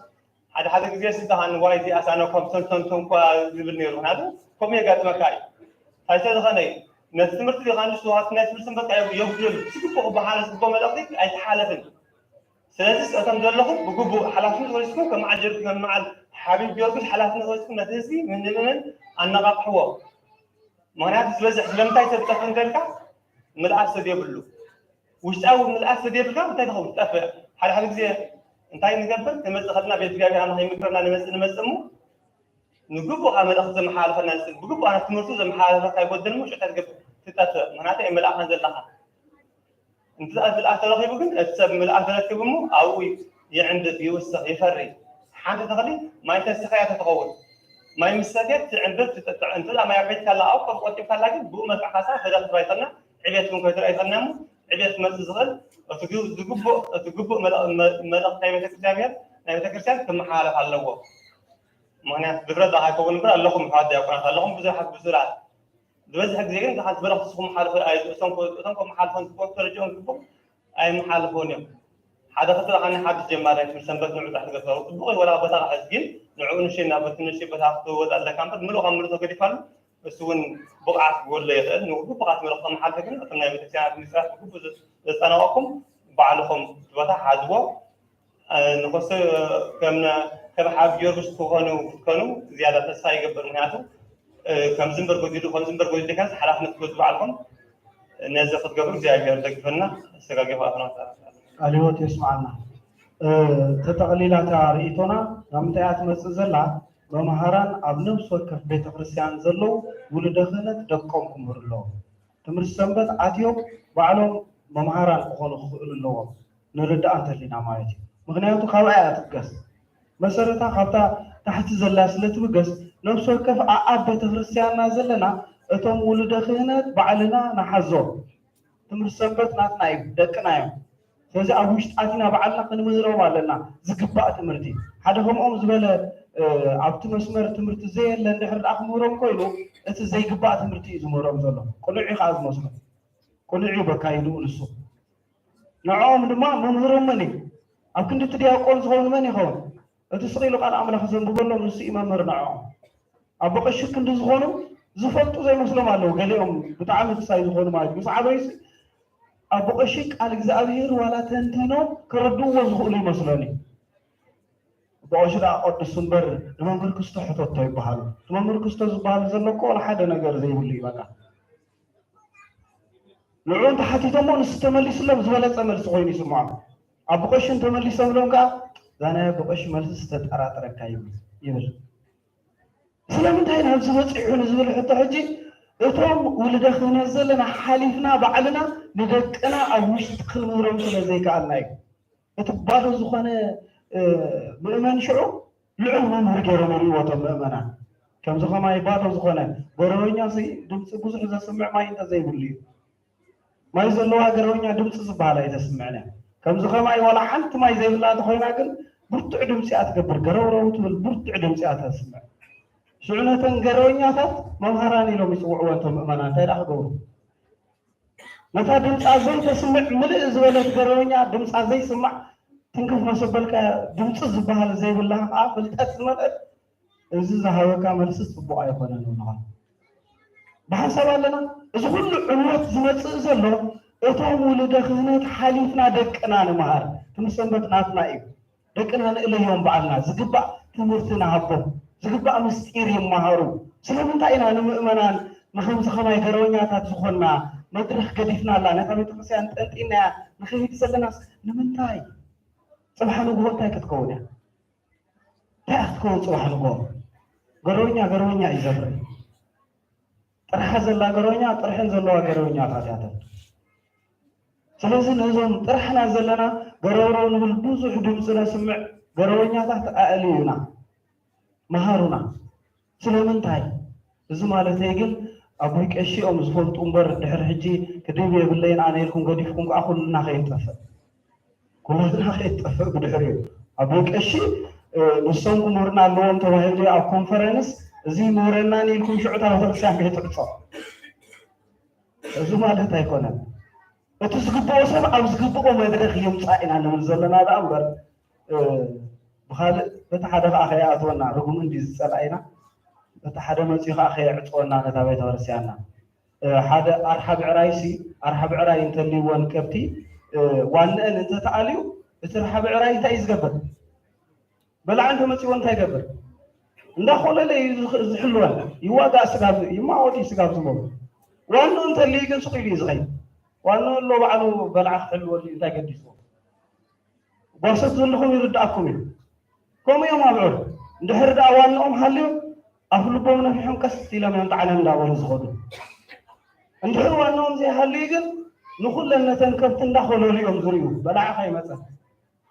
ሓደ ግዜ ስልጣን ዋይ እዚ ኣሳነ ከም ተንተንተን እኳ ዝብል ነይሩ ምክንያቱ ከምኡ የጋጥመካ እዩ እንታይ ስለዝኾነ እዩ ነቲ ትምህርቲ ዲኻኒ ስዋት ናይ ትምህርቲ ሰንበት የጉድሉ ዝግቡእ ክበሃል ዝግቡእ መልእኽቲ ኣይተሓለፍን ስለዚ እቶም ዘለኹም ብግቡእ ሓላፍነት ወሲድኩም ከም ዓጀር ከም መዓል ሓቢብ ጊዮርጊስ ሓላፍነት ወሲድኩም ነቲ ህዝቢ ምንምን ኣነቓቕሕዎ ምክንያቱ ዝበዝሕ ስለምንታይ ተጠፍእ እንተልካ ምልኣስ ተደየብሉ ውሽጣዊ ምልኣስ ተደየብልካ እንታይ ትኸውን ትጠፍእ ሓደ ግዜ እንታይ ንገብር ክመፅእ ከለና ቤት እግዚኣብሔር ንኸይምግበርና ንመፅእ እሞ ንግቡእ መልእኽቲ ዘመሓላለፈና ንስል ብግቡእ ኣነ ትምህርቱ ዘመሓላለፈካ ይጎድል እሞ ሽዑ ትጠፍእ ምክንያቱ የመልኣኽን ዘለካ እንተኣ ምልኣስ ተረኺቡ ግን እቲ ሰብ ምልኣስ ተረኪቡ እሞ ኣብኡ ይዕንድብ ይውስኽ ይፈሪ ሓንቲ ተኽሊ ማይ ተስኸያ ተትኸውን ማይ ምስ ሰትየት ትዕንብብ ትጠጥዕ እንተኣ ማይ ዓበይት ካላ ኣብ ቆብ ቆጢብካላ ግን ብኡ መልክዕ ካሳ ፍረ ክትረአ ይኽእልና ዕብየት እውን ከይትረአ ይኽእልና እሞ ዕብየት ክመፅእ ዝኽእል እቲ ግቡእ መልእኽቲ ናይ ቤተክርስቲያን ክመሓላለፍ ኣለዎ ምክንያት ብፍረድ ኣይከውን እምበር ኣለኹም ኣሕዋት ዲያቆናት ኣለኹም ብዙሓት ብዙራት ዝበዝሕ ግዜ ግን ሓንቲ መልእኽቲ ንስኹም ሓልፈ እቶም ከመሓልፎን ትቆም ተረጅኦም ግቡእ ኣይመሓልፎን እዮም ሓደ ክፍል ኻኒ ሓድሽ ጀማሪ ትምህርቲ ሰንበት ንዑ ጣሕ ትገበሩ ፅቡቕ ወላ ቦታ ኽሕዝ ግን ንዕኡ ንእሽተይ ናብቲ ንእሽተይ ቦታ ክትወጥ ኣለካ እምበር ምሉእ ካብ ምሉእ ተገዲፋሉ እሱ እውን ብቕዓት ክጎሎ ይኽእል ንግቡኣት መልእኽቲ ከመሓልፈ ግን እቶም ናይ ቤተክርስቲያናት ምስራት ብግቡእ ዘፀናቐኩም ባዕልኹም ቦታ ሓዝቦ ንኮሰ ከም ሓቢብ ጊዮርጊስ ክትኮኑ ዝያዳ ተስፋ ይገብር ምክንያቱ ከምዚ እምበር ጎዲሉ ከምዚ እምበር ጎዲሉ ካስ ሓላፍነት ክትወስዱ ባዕልኩም ነዚ ክትገብሩ እግዚኣብሔር ደግፈና ዝተጋጊፉ ኣፍናት ቃል ሕይወት የስማዓና ተጠቕሊላታ ርእቶና ናብ ምንታይ እያ ትመፅእ ዘላ መምሃራን ኣብ ነብሲ ወከፍ ቤተክርስትያን ዘለው ውሉደ ክህነት ደቆም ክምህሩ ኣለዎም ትምህርቲ ሰንበት ኣትዮም ባዕሎም መምሃራን ክኾኑ ክኽእሉ ኣለዎም ንርዳእ እንተሊና ማለት እዩ ምክንያቱ ካብኣ እያ ትብገስ መሰረታ ካብታ ታሕቲ ዘላ ስለትብገስ ነብሲ ወከፍ ኣብ ቤተክርስትያንና ዘለና እቶም ውሉደ ክህነት ባዕልና ንሓዞም ትምህርቲ ሰንበት ናትና እዩ ደቅና እዮም ስለዚ ኣብ ውሽጣትና ባዕልና ክንምህሮም ኣለና ዝግባእ ትምህርቲ ሓደ ከምኦም ዝበለ ኣብቲ መስመር ትምህርቲ ዘየለ እንድሕር ደኣ ክምህሮም ኮይኑ እቲ ዘይግባእ ትምህርቲ እዩ ዝምህሮም ዘሎ ቁልዑ ከዓ ዝመስሎ ቁልዑ በካይዱ ንሱ ንዕኦም ድማ መምህሮም መን እዩ ኣብ ክንዲ እቲ ዲያቆን ዝኾኑ መን ይኸውን እቲ ስቕኢሉ ቃል ኣምላኽ ዘንብበሎም ንሱ እዩ መምህር ንዕኦም ኣብ በቐሺ ክንዲ ዝኾኑ ዝፈልጡ ዘይመስሎም ኣለዉ ገሊኦም ብጣዕሚ ክሳይ ዝኾኑ ማለት እዩ ምስ ዓበይሲ ኣብ በቐሺ ቃል እግዚኣብሔር ዋላ ተንቲኖም ክረድእዎ ዝኽእሉ ይመስሎኒ በቐሺ ደኣ ቅዱስ እምበር ንመምህር ክርስቶ ሕተቶ ይበሃሉ እቲ መምህር ክርስቶ ዝበሃሉ ዘሎ እኮ ሓደ ነገር ዘይብሉ እዩ በቃ ንዕኡ ተሓቲቶሞ ንሱ ተመሊሱሎም ዝበለፀ መልሲ ኮይኑ ይስምዖም ኣብ በቐሺ እንተመሊሶምሎም ከዓ እዛ ናይ በቐሺ መልሲ ዝተጠራጠረካ ይብል ስለምንታይ ናብዚ በፂሑ ንዝብል ሕቶ ሕጂ እቶም ውልደ ክህነት ዘለና ሓሊፍና ባዕልና ንደቅና ኣብ ውሽጢ ክንምህሮም ስለዘይከኣልና እዩ እቲ ባዶ ዝኾነ ምእመን ሽዑ ልዑል መምህር ገይሮም ይሪእዎቶም ምእመናን ከምዚ ከማይ ባዶ ዝኾነ ጎረበኛ ድምፂ ብዙሕ ዘስምዕ ማይ እንተዘይብሉ እዩ ማይ ዘለዋ ገረበኛ ድምፂ ዝበሃል ኣይተስምዕን እያ ከምዚ ከማይ ዋላ ሓንቲ ማይ ዘይብላ እንተኮይና ግን ብርቱዕ ድምፂ እያ ትገብር ገረብረቡ ትብል ብርቱዕ ድምፂ እያ ተስምዕ ሽዑነተን ገረበኛታት መምሃራን ኢሎም ይፅውዕዎ እቶም ምእመናን እንታይ ደኣ ክገብሩ ነታ ድምፃ ዘይተስምዕ ምልእ ዝበለት ገረበኛ ድምፃ ዘይስማዕ ትንክፍ መሰበልካ ድምፂ ዝበሃል ዘይብላ ከዓ ፍልጠት ዝመልአት እዚ ዝሃበካ መልሲ ፅቡቕ ኣይኮነን ንኾን ብሓንሳብ ኣለና እዚ ኩሉ ዕንወት ዝመፅእ ዘሎ እቶም ውልደ ክህነት ሓሊፍና ደቅና ንምሃር ትምህርቲ ሰንበት ናትና እዩ ደቅና ንእለዮም በዓልና ዝግባእ ትምህርቲ ንሃቦም ዝግባእ ምስጢር ይመሃሩ ስለምንታይ ኢና ንምእመናን نخمس خما يقرونا تدخلنا مدرخ قديفنا الله نتابع تقصيان تنتينا نخيف سلنا نمنتاي صباح نقول تاي كتكونه تأخذون صباح نقول قرونا يزبر طرح زلا قرونا طرحن زلا قرونا فاتاتا ስለዚህ ነዞም ጥራሕና ዘለና ገረሮ ንብል ብዙሕ ድምፂ ነስምዕ ገረበኛታት ኣእልዩና መሃሩና ስለምንታይ እዚ ማለት ግን ኣቦይ ቀሺኦም ዝፈልጡ እምበር ድሕሪ ሕጂ ክድብ የብለይን ኣነ ኢልኩም ገዲፍኩም ከዓ ኩልና ከይንጠፍእ ብድሕሪኡ ኣቦይ ቀሺ ንሶም ምሁርና ኣለዎም ተባሂሉ ኣብ ኮንፈረንስ እዚ ምሁረናን ኢልኩም ሽዑ ቤተክርስትያን ከይትዕፆ እዚ ማለት ኣይኮነን እቲ ዝግብኦ ሰብ ኣብ ዝግብኦ መድረክ የምፃእ ኢና ንብል ዘለና ዳ እምበር ብካልእ በቲ ሓደ ከዓ ከይኣትወና ርጉም እንዲ ዝፀልአ ኢና በቲ ሓደ መፅኡ ከዓ ከየዕፅወና ነታ ቤተክርስትያንና ሓደ ኣርሓ ብዕራይሲ ኣርሓ ብዕራይ እንተልይዎን ከብቲ ዋንአን እንተተኣልዩ እቲ ርሓ ብዕራይ እንታይ እዩ ዝገብር በላዕ እንተመፅዎ እንታይ ይገብር እንዳኮለለ ዝሕልወን ይዋጋእ ስጋብ ይማወት እዩ ስጋብ ዝመሉ ዋንኡ እንተልይ ግን ሱቕ ኢሉ እዩ ዝኸይድ ዋናው ሎ ባዕሉ በልዓ ክሕልወሉ እንታይ ገዲስዎ ጓሶት ዘለኹም ይርዳእኩም እዩ ከምኡ እዮም ኣብዑር እንድሕር ዳ ዋንኦም ሃልዩ ኣብ ልቦም ነፊሖም ቀስ ኢሎም እዮም ጣዕነ እንዳበሉ ዝኸዱ እንድሕር ዋናኦም ዘይሃልዩ ግን ንኩለን ነተን ከብቲ እንዳኮለሉ እዮም ዝርዩ በልዓ ከይመፀን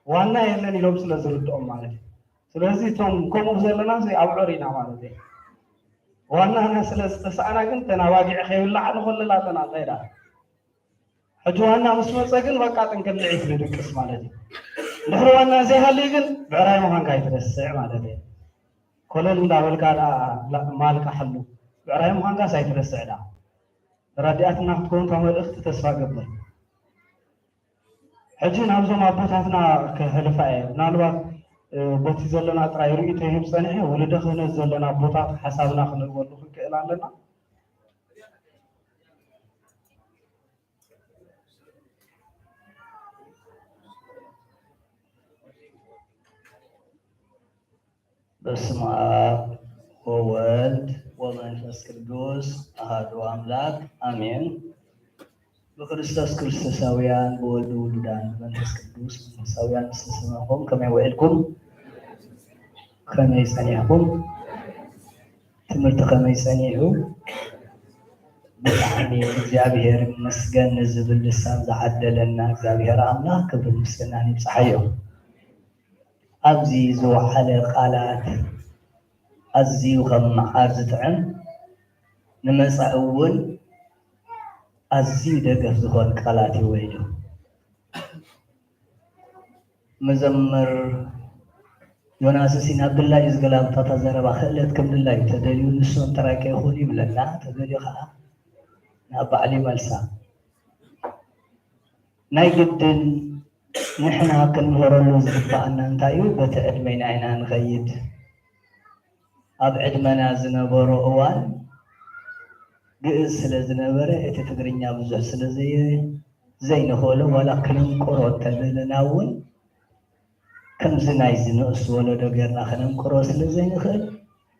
ዋና የለን ኢሎም ስለ ዝርድኦም ማለት እዩ ስለዚ እቶም ከምኡ ዘለና ኣብዑር ኢና ማለት እዩ ዋናና ስለ ዝተሰኣና ግን ተናባጊዕ ከይብላዕ ንኮለላ ኣለና እንታይ ዳ ሕጂ ዋና ምስ መፀ ግን በቃ ጥንቅል ልዒት ንድቅስ ማለት እዩ ድሕሪ ዋና ዘይሃልዩ ግን ብዕራይ ምዃንካ ይትረስዕ ማለት እዩ ኮለል እንዳበልካ ማልካ ሓሉ ብዕራይ ምዃንካ ሳይትረስዕ ዳ ረዲኣትና ክትከውን ካብ መልእኽቲ ተስፋ ገብር ሕጂ ናብዞም ኣቦታትና ክሕልፋ እየ ምናልባት በቲ ዘለና ጥራይ ርእቶ ይህብ ፀኒሐ ወለደ ክህነት ዘለና ኣቦታት ሓሳብና ክንህበሉ ክንክእል ኣለና በስመ አብ ወወልድ ወመንፈስ ቅዱስ አሐዱ አምላክ አሜን። በክርስቶስ ክርስቶሳውያን በወልድ ውሉዳን መንፈስ ቅዱስ መንፈሳውያን ዝተሰማኹም ከመይ ውዕልኩም ከመይ ፀኒሕኩም ትምህርቲ ከመይ ፀኒሑ ብጣዕሚ እግዚአብሔር ይመስገን ንዝብል ልሳን ዝዓደለና እግዚአብሔር አምላክ ክብሪ ምስጋናን ይብፅሓዮ ኣብዚ ዝወሓለ ቃላት ኣዝዩ ከም መዓር ዝጥዕም ንመፃኢ እውን ኣዝዩ ደገፍ ዝኮን ቃላት ይወይዱ መዘምር ዮናስ ሲና ብላይ ዝገላብጣታ ዘረባ ክእለት ከም ድላይ ተደልዩ ንሶም ተራቀ ይኹን ይብለና ተገሊዩ ከዓ ናብ ባዕሊ መልሳ ናይ ግድን ንሕና ክንምህረሉ ዝግባአና እንታይ እዩ በቲ ዕድመና ኢና ንኸይድ ኣብ ዕድመና ዝነበሮ እዋን ግእዝ ስለ ዝነበረ እቲ ትግርኛ ብዙሕ ስለ ዘይንኽእሎ ዋላ ክንንቆሮ እንተለና እውን ከምዚ ናይ ዝንእስ ወለዶ ጌርና ክነንቆሮ ስለ ዘይንኽእል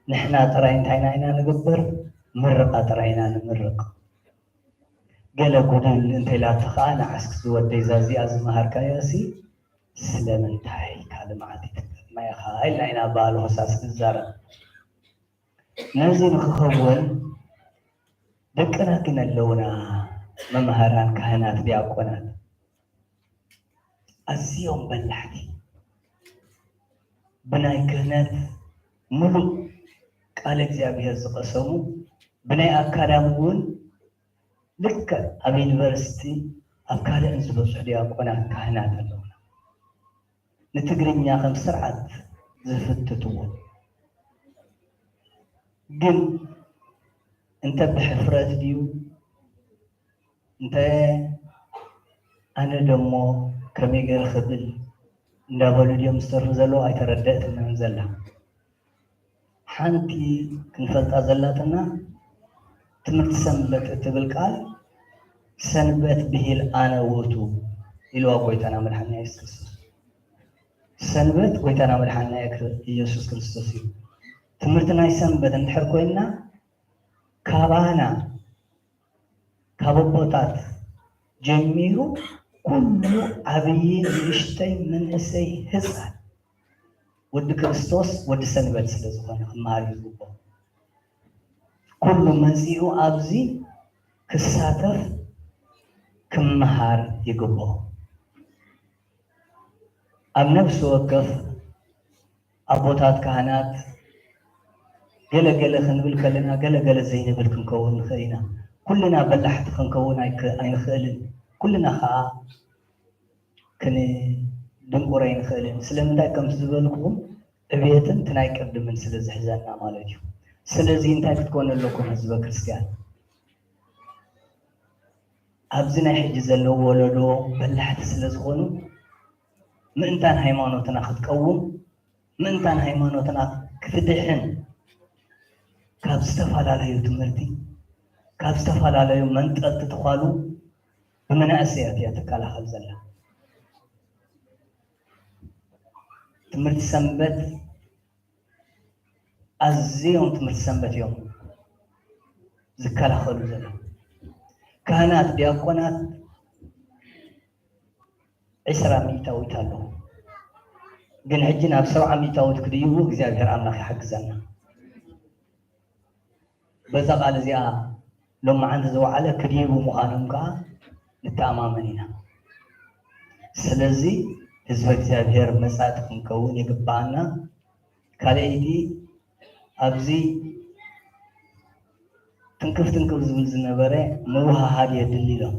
ንሕና ጥራይ እንታይና ኢና ንግበር ምርቃ ጥራይ ኢና ንምርቅ ገለ ጉድል እንተይላቲ ከዓ ንዓስክ ዝወደይ ዛዚኣ ዝመሃርካዮሲ ስለምንታይ ካልእ መዓልቲ ትገጥማይኻ ኢልና ኢና በዓል ሆሳስ ንዛረብ ነዚ ንክኸውን ደቅና ግን ኣለውና መምሃራን ካህናት ዲያቆናት ኣዝዮም በላሕቲ ብናይ ክህነት ሙሉእ ቃል እግዚኣብሔር ዝቐሰሙ ብናይ ኣካዳሚ እውን ልክዕ ኣብ ዩኒቨርሲቲ ኣብ ካልእን ዝበፅሑ ዲያቆናት ካህናት ኣለውና ንትግርኛ ከም ስርዓት ዝፍትትዎ ግን እንተ ብሕፍረት ድዩ እንተ ኣነ ደሞ ከመይ ገይረ ክብል እንዳበሉ ድዮም ዝሰርሑ ዘለዉ ኣይተረድአትናን ዘላ ሓንቲ ክንፈልጣ ዘላትና ትምህርቲ ሰንበት እትብል ቃል ሰንበት ብሂል ኣነ ውእቱ ኢልዋ ጎይታና መድሓኒና ኢየሱስ ክርስቶስ ሰንበት ጎይታና መድሓኒና ኢየሱስ ክርስቶስ እዩ ትምህርቲ ናይ ሰንበት እንድሕር ኮይንና ካባና ካቦቦታት ጀሚሩ ኩሉ ዓብይ ንእሽተይ መንእሰይ ህፃን ወዲ ክርስቶስ ወዲ ሰንበት ስለ ዝኾነ ክመሃር ይግብኦ ኩሉ መፂኡ ኣብዚ ክሳተፍ ክመሃር ይግብኦ ኣብ ነፍሲ ወከፍ ኣቦታት ካህናት ገለገለ ክንብል ከለና ገለገለ ዘይንብል ክንከውን ንኽእል ኢና ኩልና በላሕቲ ክንከውን ኣይንኽእልን ኩልና ከዓ ክንድንቁር ኣይንኽእልን ስለምንታይ ከምቲ ዝበልኩኹም ዕብየትን እቲ ናይ ቅድምን ስለ ዝሕዘና ማለት እዩ ስለዚ እንታይ ክትኮኑ ኣለኩም ህዝበ ክርስቲያን ኣብዚ ናይ ሕጂ ዘለዎ ወለዶ በላሕቲ ስለ ዝኾኑ ምእንታን ሃይማኖትና ክትቀውም ምእንታን ሃይማኖትና ክትድሕን ካብ ዝተፈላለዩ ትምህርቲ ካብ ዝተፈላለዩ መንጠልቲ ትኳሉ ብመናእሰያት እያ ትከላኸል ዘላ ትምህርቲ ሰንበት ኣዝዮም ትምህርቲ ሰንበት እዮም ዝከላኸሉ ዘላ ካህናት ዲያቆናት 20 ሚእታዊት ኣለዉ ግን ሕጂ ናብ 70 ሚእታዊት ክድይቡ እግዚኣብሔር ኣምላኽ ይሓግዘና በዛ ቃል እዚኣ ሎማዓንቲ ዝወዓለ ክድይቡ ምዃኖም ከዓ ንተኣማመን ኢና ስለዚ ህዝበ እግዚኣብሔር መጻእቲ ክንከውን ይግባአና ካልአይቲ ኣብዚ ትንክፍ ዝብል ዝነበረ ምውሃሃድ የድሊ ኢሎም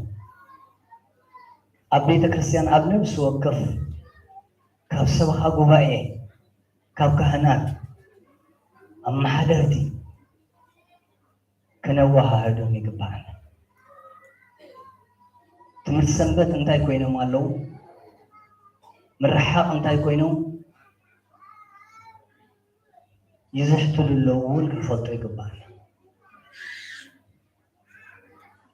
ኣብ ቤተ ክርስቲያን ኣብ ነብሲ ወከፍ ካብ ሰብኻ ጉባኤ ካብ ካህናት ኣመሓደርቲ ክነወሃሃዶም ይግባአና ትምህርቲ ሰንበት እንታይ ኮይኖም ኣለዉ ምርሓቕ እንታይ ኮይኖም ይዝሕትሉ ኣለዉ እውን ክንፈልጦ ይግባአና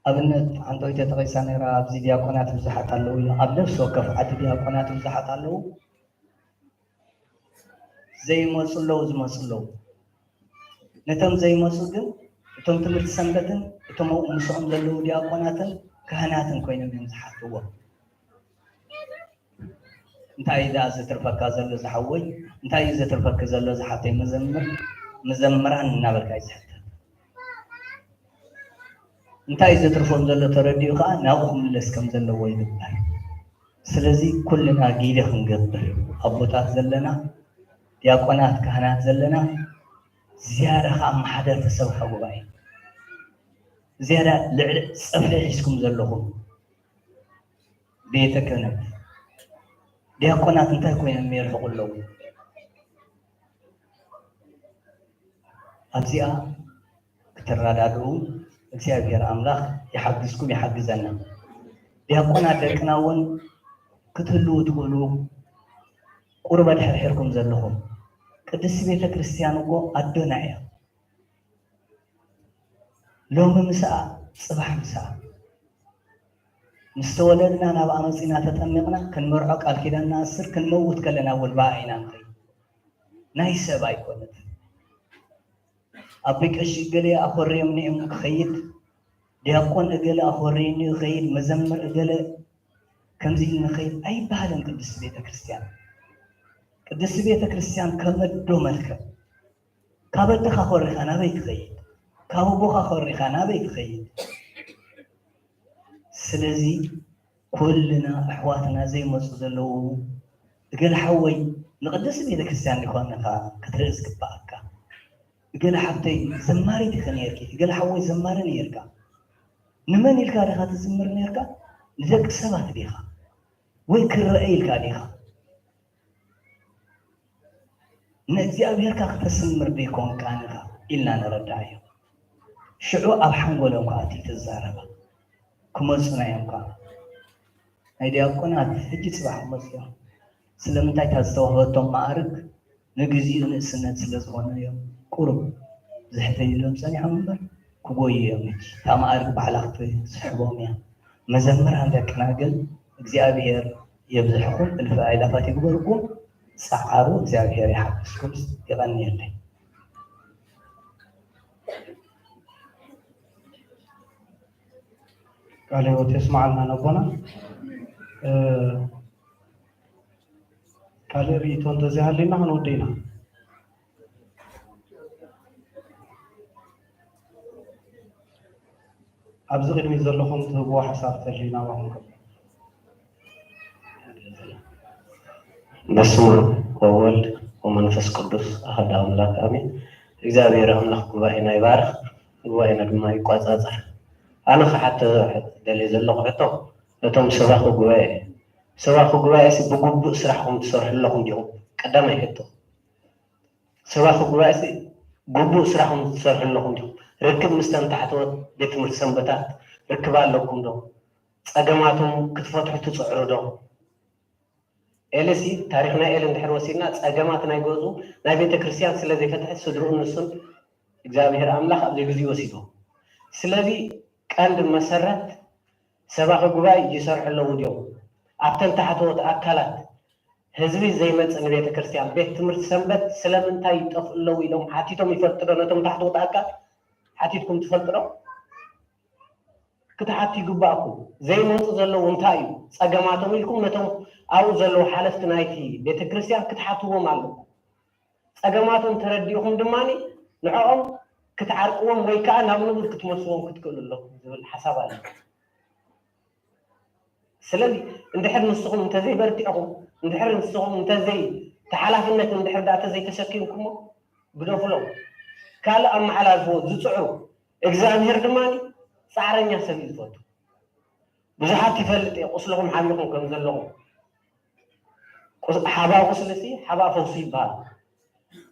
ኣብነት ሓንቲ ወይተ ተቐይሳ ነይራ ኣብዚ ዲያቆናት ብዙሓት ኣለዉ ኢሎ ኣብ ነፍሲ ወከፍ ዓዲ ዲያቆናት ብዙሓት ኣለዉ ዘይመፁ ኣለዉ ዝመፁ ኣለዉ ነቶም ዘይመፁ ግን እቶም ትምህርቲ ሰንበትን እቶም ምስኦም ዘለዉ ዲያቆናትን ካህናትን ኮይኖም እዮም ዝሓትዎ እንታይ እዩ ዳ ዘትርፈካ ዘሎ ዝሓወይ እንታይ እዩ ዘትርፈካ ዘሎ ዝሓተይ መዘምራን እናበልካ ይዝሕተ እንታይ እዩ ዘትርፎም ዘሎ ተረዲኡ ከዓ ናብኡ ክምለስ ከም ዘለዎ ይግበር ስለዚ ኩልና ጊደ ክንገብር ኣቦታት ዘለና ዲያቆናት ካህናት ዘለና ዝያዳ ከዓ ማሕደርቲ ሰብካ ጉባኤ ዝያዳ ልዕሊ ፀፍሒ ሒዝኩም ዘለኹም ቤተ ክህነት ዲያቆናት እንታይ ኮይኖም ይርሕቑ ኣለዉ ኣብዚኣ ክትረዳድኡ እግዚአብሔር አምላክ ይሐግዝኩም ይሐግዘና ዲያቆናት ደቅና እውን ክትህልው ትብሉ ቁርበት ሕርሕርኩም ዘለኹም ቅድስት ቤተ ክርስቲያን እኮ ኣዶና እያ ሎሚ ምሳኣ ፅባሕ ምሳኣ مستولدنا ناب أمسينا تتمقنا كن مرعق الكيدنا أسر كن موت كلنا والباعينا نخي نايسة بايكونت أبيك أشي قلي أخوري مني أمك خيد ديقون أقل أخوريني خيد مزمر أقل كمزيل نخيد أي بحالن قدس بيتا كريستيان قدس بيتا كريستيان كمدو ملكة كابتخ أخوري خانا بيك خيد كابوخ أخوري خانا بيك خيد سلازي كلنا أحواتنا زي ما صدلوا قال حوي نقدس بيدك السان إخواننا كترز كباكا قال حبتي زماري تخنيركي قال حوي زمارني يركا نماني الكاريخة تزمرني يركا لذلك سبات بيخا ويكر رأي الكاريخة نأتي أبيركا تسمر بيكون كانها إلا نردعيه شعو أبحان ولو قاتي تزاربا كمسنا يومك هيدي أكونات هجي صباح مسيا سلام تاي تستوى توم معرك نجزي السنة سلسونا يوم قرب زحتي لهم سني حمبر كوي يومك تام معرك بعلاقة صحبهم يا مزمر عندك ناقل እግዚአብሔር يبزحكم الفائدة فاتيقبلكم سعارو እግዚአብሔር يحبسكم يغني لي ቃለ ሕይወት የስማዓልና ነቦና ቃለ ሪእቶ እንተዚሃሊና ክንወደይና ኣብዚ ቅድሚት ዘለኹም ትህብዎ ሓሳብ ተሊና ባኹም በስመ አብ ወወልድ ወመንፈስ ቅዱስ አሐዱ አምላክ አሜን። እግዚአብሔር አምላክ ጉባኤና ይባርክ፣ ጉባኤና ድማ ይቋጻጸር። ኣነ ክሓተ ደልየ ዘለኹ ሕቶ ነቶም ሰባኺ ጉባኤ ብግቡእ ስራሕኩም ትሰርሑ ኣለኹም ዲኹም? ቀዳማይ ሕቶ ሰባኺ ጉባኤ ግቡእ ስራሕኩም ትሰርሑ ኣለኹም ዲኹም? ርክብ ምስተን ታሕተወት ቤት ትምህርቲ ሰንበታት ርክብ ኣለኩም ዶ? ፀገማቶም ክትፈትሑ ትፅዕሩ ዶ? ኤለሲ ታሪክ ናይ ኤለ እንድሕር ወሲድና ፀገማት ናይ ገዙ ናይ ቤተ ክርስቲያን ስለ ዘይፈትሐት ስድርኡ ንሱን እግዚአብሔር አምላክ ኣብዚ ግዜ ወሲዶ ስለዚ ቀንድ መሰረት ሰባኺ ጉባኤ ይሰርሑ ኣለዉ ድዮም? ኣብተን ታሕተወት ኣካላት ህዝቢ ዘይመፅእ ንቤተ ክርስቲያን ቤት ትምህርቲ ሰንበት ስለምንታይ ይጠፍኡ ኣለዉ ኢሎም ሓቲቶም ይፈልጡ ዶ? ነቶም ታሕተወት ኣካል ሓቲትኩም ትፈልጡ ዶ? ክትሓቲ ይግባእኩም። ዘይመፁ ዘለዉ እንታይ እዩ ፀገማቶም ኢልኩም ነቶም ኣብኡ ዘለዉ ሓለፍቲ ናይቲ ቤተ ክርስቲያን ክትሓትዎም ኣለኩም። ፀገማቶም ተረዲእኹም ድማኒ ንዕኦም ክትዓርቅዎም ወይ ከዓ ናብ ንቡር ክትመልስዎም ክትክእሉ ኣለኩም ዝብል ሓሳብ ኣለ። ስለዚ እንድሕር ንስኹም እንተዘይበርቲዕኹም እንድሕር ንስኹም እንተዘይ ተሓላፍነት እንድሕር ዳ ተዘይተሸኪምኩሞ ግደፍሎም ካልእ ኣመሓላልፍዎ ዝፅዕሩ እግዚኣብሔር ድማኒ ፃዕረኛ ሰብ እዩ ዝፈቱ። ብዙሓት ይፈልጥ እየ ቁስልኹም ሓሚኹም ከም ዘለኹም ሓባ ቁስሊ ሓባ ፈውሲ ይበሃል።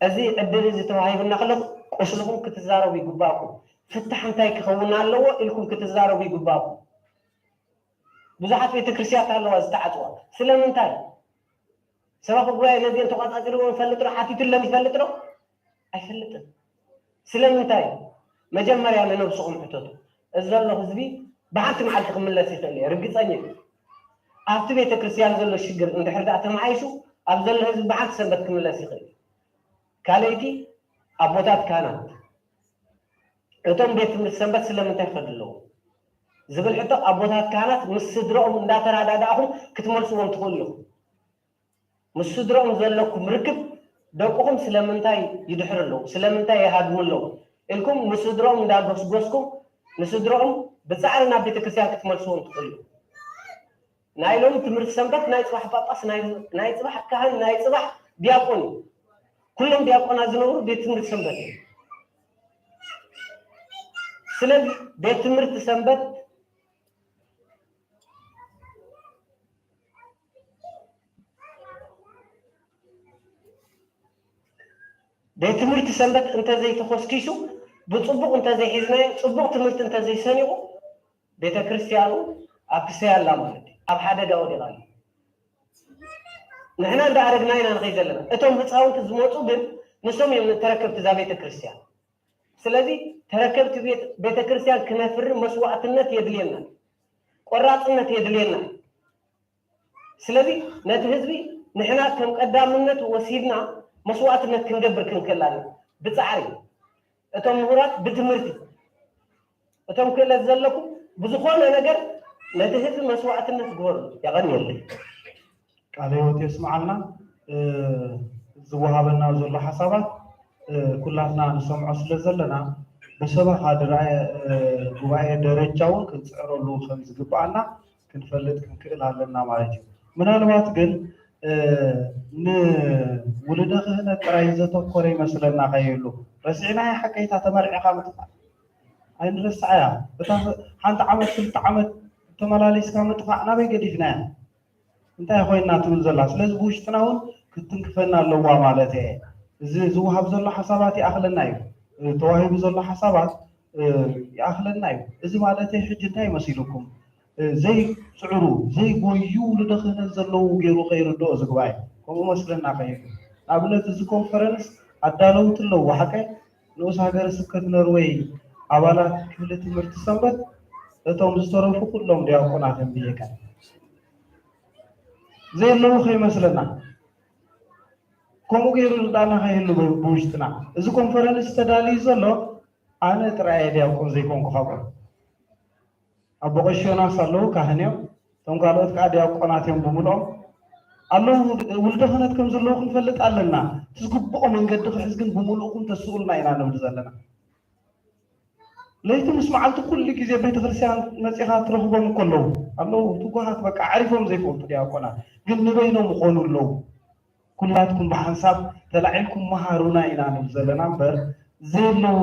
እዚ ዕድል እዚ ተዋሂብና ከለኹ ቁስልኹም ክትዛረቡ ይግባእኩም። ፍታሕ እንታይ ክኸውን ኣለዎ ኢልኩም ክትዛረቡ ይግባእኩም። ብዙሓት ቤተክርስትያት ኣለዋ ዝተዓፅዋ ስለምንታይ? ሰባኺ ጉባኤ ነዚአን ተቆፃፂርዎ ይፈልጥ ዶ? ሓቲቱሎም ይፈልጥ ዶ? ኣይፈልጥን። ስለምንታይ? መጀመርያ ንነብስኹም ሕተቱ። እዚ ዘሎ ህዝቢ ብሓንቲ መዓልቲ ክምለስ ይኽእል እየ ርግፀኛ እዩ። ኣብቲ ቤተ ክርስቲያን ዘሎ ሽግር እንድሕር ዳኣ ተመሓይሹ ኣብ ዘሎ ህዝቢ ብሓንቲ ሰንበት ክምለስ ይኽእል እዩ። ካልአይቲ ኣቦታት ካህናት እቶም ቤት ትምህርቲ ሰንበት ስለምንታይ ይኸዱ ኣለዉ ዝብል ሕቶ ኣቦታት ካህናት ምስ ስድሮኦም እንዳተረዳዳእኹም ክትመልስዎም ትኽእሉ ኢኹም። ምስ ስድሮኦም ዘለኩም ርክብ ደቁኹም ስለምንታይ ይድሕር ኣለዉ ስለምንታይ ይሃድሙ ኣለዉ ኢልኩም ንስድሮኦም እንዳጎስጎስኩም ንስድሮኦም ብፃዕሪ ናብ ቤተ ክርስቲያን ክትመልስዎም ትኽእሉ ኢኹም። ናይ ሎሚ ትምህርቲ ሰንበት ናይ ፅባሕ ጳጳስ ናይ ፅባሕ ካህን ናይ ፅባሕ ዲያቆን እዩ። ኩሎም ዲያቆናት ዝነብሩ ቤት ትምህርቲ ሰንበት እዩ። ስለዚ ቤት ትምህርቲ ሰንበት ቤት ትምህርቲ ሰንበት እንተዘይተኮስኪሱ ብፅቡቅ እንተዘይሒዝናዮ ፅቡቅ ትምህርቲ እንተዘይሰኒቑ ቤተ ክርስቲያኑ ኣብ ክሰያ ኣላ ማለት እዩ። ኣብ ሓደጋ ወዲቓ እዩ። ንሕና እንዳኣረግና ኢና ንኸይድ ዘለና። እቶም ህፃውንቲ ዝመፁ ግን ንሶም እዮም ተረከብቲ እዛ ቤተ ክርስቲያን። ስለዚ ተረከብቲ ቤተ ክርስቲያን ክነፍሪ መስዋዕትነት የድልየና፣ ቆራፅነት የድልየና። ስለዚ ነቲ ህዝቢ ንሕና ከም ቀዳምነት ወሲድና መስዋዕትነት ክንገብር ክንክእላና ብፃዕሪ እቶም ምሁራት ብትምህርቲ እቶም ክእለት ዘለኩም ብዝኾነ ነገር ነቲ ህዝቢ መስዋዕትነት ግበሩ የቐኒየለይ። ቃለ ሕይወት የስማዓልና ዝወሃበና ዘሎ ሓሳባት ኩላትና ንሰምዖ ስለ ዘለና ብሰባኻ ጉባኤ ደረጃ እውን ክንፅዕረሉ ከም ዝግባአና ክንፈልጥ ክንክእል ኣለና ማለት እዩ። ምናልባት ግን ንውልደ ክህነት ጥራይ ዘተኮረ ይመስለና ከየሉ ረሲዕና ሓቀይታ ተመርዒኻ ምጥፋእ ኣይንርስዓያ እታ ሓንቲ ዓመት ክልተ ዓመት ተመላሊስካ ምጥፋእ ናበይ ገዲፍና እያ እንታይ ኮይና ትብል ዘላ። ስለዚ ብውሽጥና እውን ክትንክፈና ኣለዋ ማለት እየ። እዚ ዝወሃብ ዘሎ ሓሳባት ይኣኽለና እዩ፣ ተዋሂቡ ዘሎ ሓሳባት ይኣኽለና እዩ። እዚ ማለት ሕጂ እንታይ መሲልኩም ዘይፅዕሩ ዘይጎዩ ውልደ ክህነት ዘለዉ ገይሩ ከይርድኦ ዝግባእ ከምኡ መስለና ከይዱ። ንኣብነት እዚ ኮንፈረንስ ኣዳለውቲ ኣለዎ ሓቀይ ንኡስ ሃገረ ስብከት ኖርዌይ ኣባላት ክፍሊ ትምህርቲ ሰንበት እቶም ዝተረፉ ኩሎም ዲያቆናት ብየካ ዘየለዉ ከይመስለና ከምኡ ገይሩ ልጣና ከይህሉ ብውሽጥና እዚ ኮንፈረንስ ተዳልዩ ዘሎ ኣነ ጥራይ ዲያቆን ዘይኮንኩ ካብኡ أبو غشينا صلوا كهنيم ثم قالوا تقعد يا قناتهم بملهم الله ولد خنات كم زلوكم فلت علنا تسقبوا من قد حزقن بملوكم تسولنا إلى نول زلنا ليتم اسمعت كل جزء بيت غرسان مسيحات رهبهم كلهم الله تقولات بقى عارفهم زي فوق يا قنات قلنا بينهم قولوا له كلاتكم بحساب تلعلكم مهارونا إلى نول زلنا بر زي لو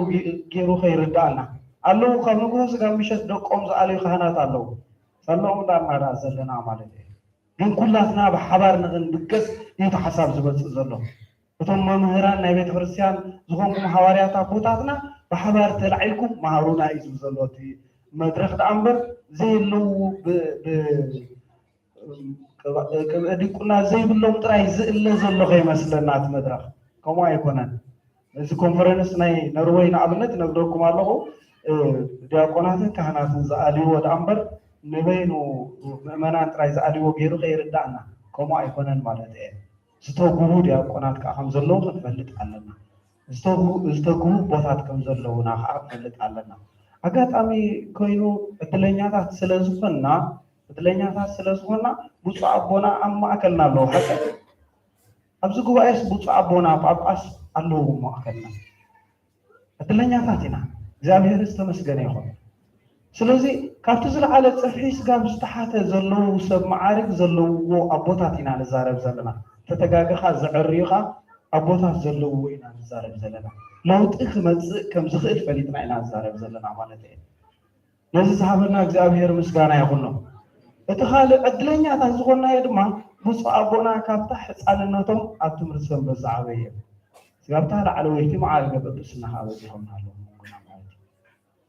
جيرو خير دانا الله كم نقول سكان مشت دقوم زعلي خانات الله سلام لا مرا زلنا مالته ግን ኩላትና ብሓባር ንኽንድገስ እቲ ሓሳብ ዝበፅእ ዘሎ እቶም መምህራን ናይ ቤተ ክርስቲያን ዝኾንኩም ሃዋርያት ኣቦታትና ብሓባር ተላዒልኩም መሃሩና እዩ ዝብል ዘሎ እቲ መድረክ ደኣ እምበር ዘየለው ዲቁና ዘይብሎም ጥራይ ዝእለ ዘሎ ከይመስለና እቲ መድረክ ከምኡ ኣይኮነን እዚ ኮንፈረንስ ናይ ኖርዌይ ንኣብነት ነግረኩም ኣለኹ ዲያቆናትን ካህናትን ዝኣልይዎ ደኣ እምበር نبينو مأمنا تراي زعلوا غيرو غير دعنا كما يكونن مالته استوغو ديا قنات كهم زلو فلت علنا استوغو بوتات كم زلونا فلت علنا አጋጣሚ ኮይኑ እድለኛታት ስለዝኾንና ብፁዕ አቦና ኣብ ማእከልና ኣለዉ ሓቀ ኣብዚ ጉባኤስ ብፁዕ አቦና ጳጳስ ኣለዉ ማእከልና እድለኛታት ኢና እግዚአብሔር ዝተመስገነ ይኹን ስለዚ ካብቲ ዝለዓለ ፀፍሒ ስጋብ ዝተሓተ ዘለዉ ሰብ ማዓርግ ዘለውዎ ኣቦታት ኢና ንዛረብ ዘለና ተተጋግኻ ዝዕርዩኻ ኣቦታት ዘለውዎ ኢና ንዛረብ ዘለና ለውጢ ክመፅእ ከም ዝኽእል ፈሊጥና ኢና ንዛረብ ዘለና ማለት እዩ ነዚ ዝሃበና እግዚአብሔር ምስጋና ይኹን እቲ ካልእ ዕድለኛታት ዝኾናዮ ድማ ብፁዕ ኣቦና ካብታ ሕፃንነቶም ኣብ ትምህርቲ ሰንበት ዝዓበየ ስጋብታ ላዕለወይቲ ማዓርገ ጵጵስና በፂሖም ኣለዉ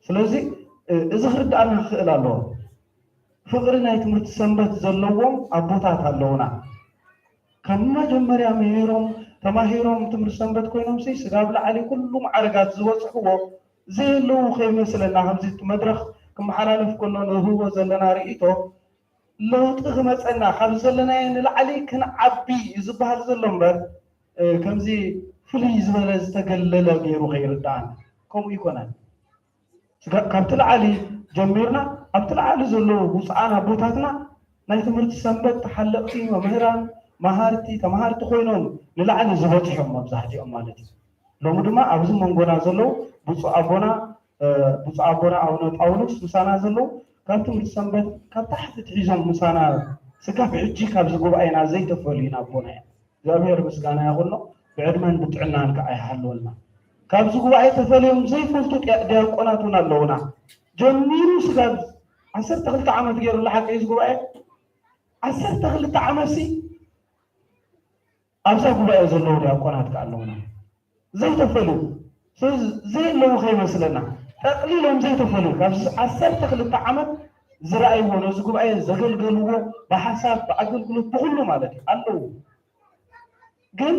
ስለዚ እዚ ክርዳእና ክኽእል ኣለዎ ፍቅሪ ናይ ትምህርቲ ሰንበት ዘለዎም ኣቦታት ኣለውና ከም መጀመርያ ምሂሮም ተማሂሮም ትምህርቲ ሰንበት ኮይኖም ስጋብ ላዕሊ ኩሉ ማዕርጋት ዝበፅሕዎ ዘየለዉ ከይመስለና ከምዚ መድረክ ክመሓላለፍ ከሎ ንህቦ ዘለና ርእቶ ለውጢ ክመፀና ካብ ዘለናዮ ንላዕሊ ክንዓቢ ዝበሃል ዘሎ እምበር ከምዚ ፍሉይ ዝበለ ዝተገለለ ገይሩ ከይርዳእና ከምኡ ይኮነን ካብቲ ላዕሊ ጀሚርና ኣብቲ ላዕሊ ዘለዉ ብፁዓን ኣቦታትና ናይ ትምህርቲ ሰንበት ተሓለቕቲ መምህራን መሃርቲ ተማሃርቲ ኮይኖም ንላዕሊ ዝበፅሖም መብዛሕትኦም ማለት እዩ ሎሚ ድማ ኣብዚ መንጎና ዘለዉ ብፁዕ ኣቦና ኣቡነ ጳውሎስ ምሳና ዘለዉ ካብ ትምህርቲ ሰንበት ካብ ታሕቲ ትሒዞም ምሳና ስጋፍ ሕጂ ካብዚ ጉባኤና ዘይተፈልዩና ኣቦና እያ እግዚኣብሔር ምስጋና ይኹኖ ብዕድመን ብጥዕናን ከዓ ይሃልወልና ካብዚ ጉባኤ ተፈልዮም ዘይፈልጡ ዲያቆናት እውን ኣለውና ጀሚሩ ስጋብ 12 ዓመት ገይሩ ዝሓቀ እዚ ጉባኤ 12 ዓመት ኣብዛ ጉባኤ ዘለዉ ዲያቆናት ከዓ ኣለውና ዘይተፈልዩ ዘየለዉ ከይመስለና ጠቕሊሎም ዘይተፈልዩ ካብዚ 12 ዓመት ዝረኣይዎ ነዚ ጉባኤ ዘገልገልዎ ብሓሳብ ብኣገልግሎት ብኩሉ ማለት እዩ ኣለዉ ግን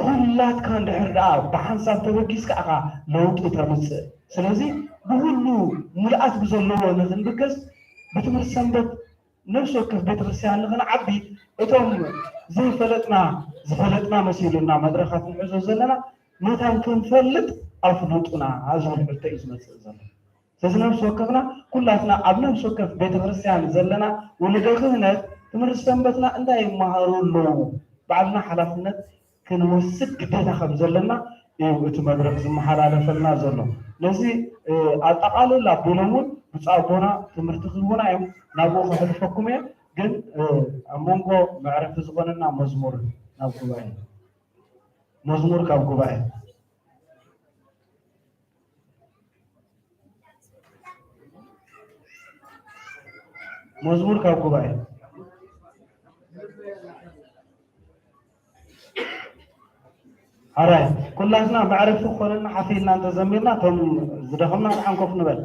ኩላትካ እንድሕር ደኣ ብሓንሳብ ተበጊስካ ኢኻ ለውጢ ተምፅእ ስለዚ ብኩሉ ሙልኣት ብዘለዎ ንክንብገስ ብትምህርቲ ሰንበት ነፍሲ ወከፍ ቤተክርስትያን ንክንዓቢ እቶም ዝፈለጥና መሲሉና መድረካት ንዕዞ ዘለና መታን ክንፈልጥ ኣፍሉጡና ኣዝብል ዕልተ እዩ ዝመፅእ ዘሎ ስለዚ ነፍሲ ወከፍና ኩላትና ኣብ ነፍሲ ወከፍ ቤተክርስትያን ዘለና ውሉደ ክህነት ትምህርቲ ሰንበትና እንታይ ይመሃሩ ኣለዉ ባዕልና ሓላፍነት ክንወስድ ግዴታ ከም ዘለና እዩ እቲ መድረክ ዝመሓላለፈልና ዘሎ ነዚ ኣጠቃልል ኣቢሎም እውን ብፁዕ ኣቦና ትምህርቲ ክህቡና እዮም ናብኡ ከሕልፈኩም እየ ግን ኣብ መንጎ መዕረፊ ዝኾነና መዝሙር ናብ ጉባኤ መዝሙር ካብ ጉባኤ መዝሙር ካብ ጉባኤ አራይ ኩላትና ማዕረፍ ኮነና ሓፊልና እንተ ዘሚርና ቶም ዝደኸምና ንሓንኮፍ ንበል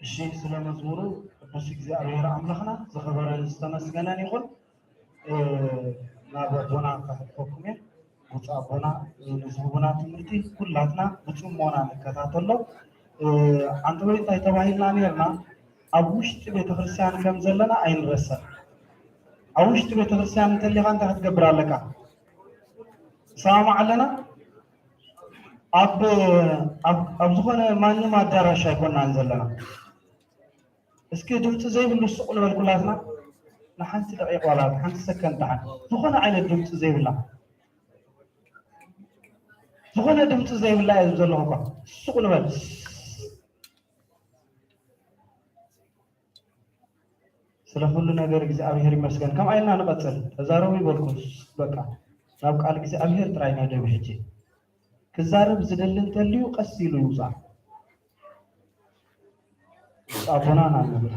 الشيء سلام مزمورو بس እግዚአብሔር አምላኽና ዝኸበረን ዝተመስገነን ይኹን ናብ ቦና ካሕልፈኩም እየ ብፁዕ ኣቦና ንዝህቡና ትምህርቲ ኩላትና ብፅሞና ንከታተሎ አንተ ወይ ተባሂልና ነርና ኣብ ውሽጢ ቤተክርስትያን ከም ዘለና ኣይንረሳን ኣብ ውሽጢ ቤተክርስትያን እንተሊኻ እንታይ ክትገብር ኣለካ ሰላም ኣለና ኣብ ዝኾነ ማንም ኣዳራሽ ኣይኮናን ዘለና እስኪ ድምፂ ዘይብሉ ሱቕ ንበል ኩላትና ንሓንቲ ደቂቕ ዋላ ሓንቲ ሰከንድ ድሓን ዝኾነ ዓይነት ድምፂ ዘይብላ ዝኾነ ድምፂ ዘይብላ እየ ዘለኹ እኳ ሱቕ ንበል ስለ ኩሉ ነገር እግዚኣብሔር ይመስገን ከም ዓይና ንቐፅል ተዛረቡ ይበልኩም በቃ ናብ ቃል እግዚኣብሔር ጥራይ ናደብ ሕጂ ክዛረብ ዝደሊ እንተልዩ ቀስ ኢሉ ይውፃእ አቦና ናንብር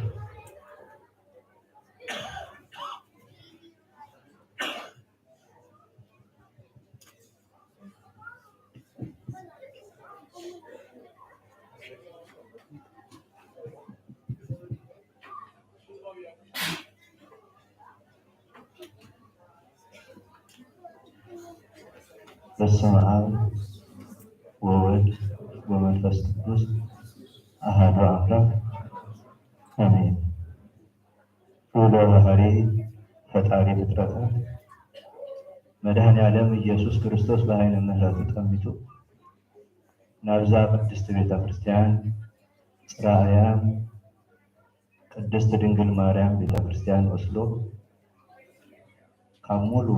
በስመ አብ ወወልድ ወመንፈስ ቅዱስ አሐዱ አምላክ አሜን። ሁሉ ባህሪ ፈጣሪ ፍጥረታት መድኃኔ ዓለም ኢየሱስ ክርስቶስ በኃይለ ምሕረቱ ጠሚቱ ናብዛ ቅድስት ቤተ ክርስቲያን ጽራእያን ቅድስት ድንግል ማርያም ቤተ ክርስቲያን ወስዶ ካብ ሙሉ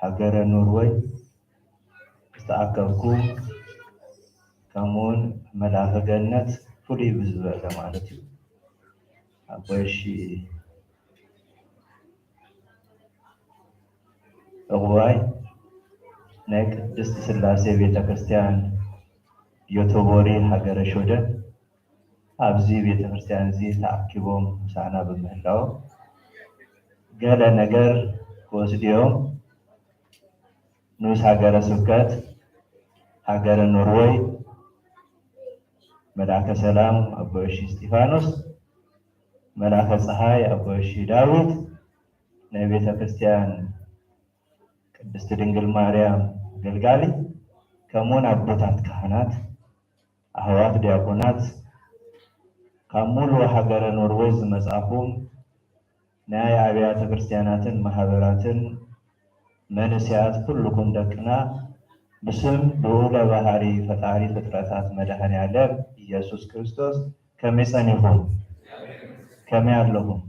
ሃገረ ኖርዌይ ዝተኣከብኩ ከምኡውን መልአከ ገነት ፍሉይ ብዝበለ ማለት እዩ ኣቦይሺ እዋይ ናይ ቅድስት ስላሴ ቤተ ክርስቲያን ዮቶቦሪ ሃገረ ሾደን ኣብዚ ቤተ ክርስቲያን እዚ ተኣኪቦም ምሳና ብምህላው ገለ ነገር ወስዲዮም ንስ ሃገረ ስብከት ሃገረ ኖርዌይ መልአከ ሰላም ኣቦይሺ እስጢፋኖስ መልአከ ፀሐይ ኣቦይሺ ዳዊት ናይ ቤተ ክርስቲያን ቅድስት ድንግል ማርያም ገልጋሊ ከምኡውን ኣቦታት ካህናት ኣህዋት ዲያቆናት ካብ ሙሉእ ሃገረ ኖርዌይ ዝመጻእኩም ናይ ኣብያተ ክርስቲያናትን ማህበራትን መንስያት ኩልኩም ደቅና ብስም ልዑለ ባህሪ ፈጣሪ ፍጥረታት መድኃኔ ዓለም ኢየሱስ ክርስቶስ ከመይ ጸኒኹም ከመይ ኣለኹም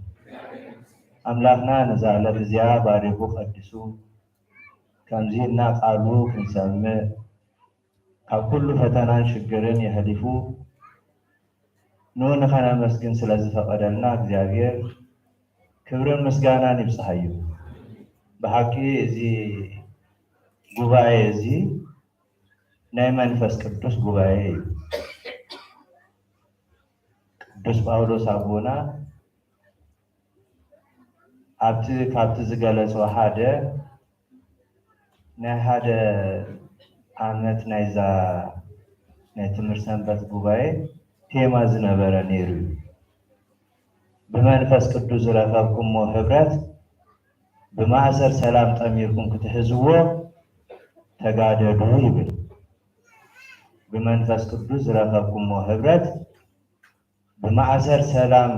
ኣምላኽና ነዛ ዕለት እዚኣ ባሪኹ ቀዲሱ ከምዚ እና ቃሉ ክንሰምዕ ካብ ኩሉ ፈተናን ሽግርን የህሊፉ ንኸነመስግን ስለ ዝፈቀደልና እግዚአብሔር ክብርን ምስጋናን ይብፅሐዩ ብሓቂ እዚ ጉባኤ እዚ ናይ መንፈስ ቅዱስ ጉባኤ እዩ ቅዱስ ጳውሎስ ኣቦና ካብቲ ዝገለጾ ሓደ ናይ ሓደ ዓመት ናይዛ ናይ ትምህርት ሰንበት ጉባኤ ቴማ ዝነበረ ነይሩ ብመንፈስ ቅዱስ ዝረከብኩሞ ህብረት ብማእሰር ሰላም ጠሚርኩም ክትሕዝዎ ተጋደዱ ይብል ብመንፈስ ቅዱስ ዝረከብኩሞ ህብረት ብማእሰር ሰላም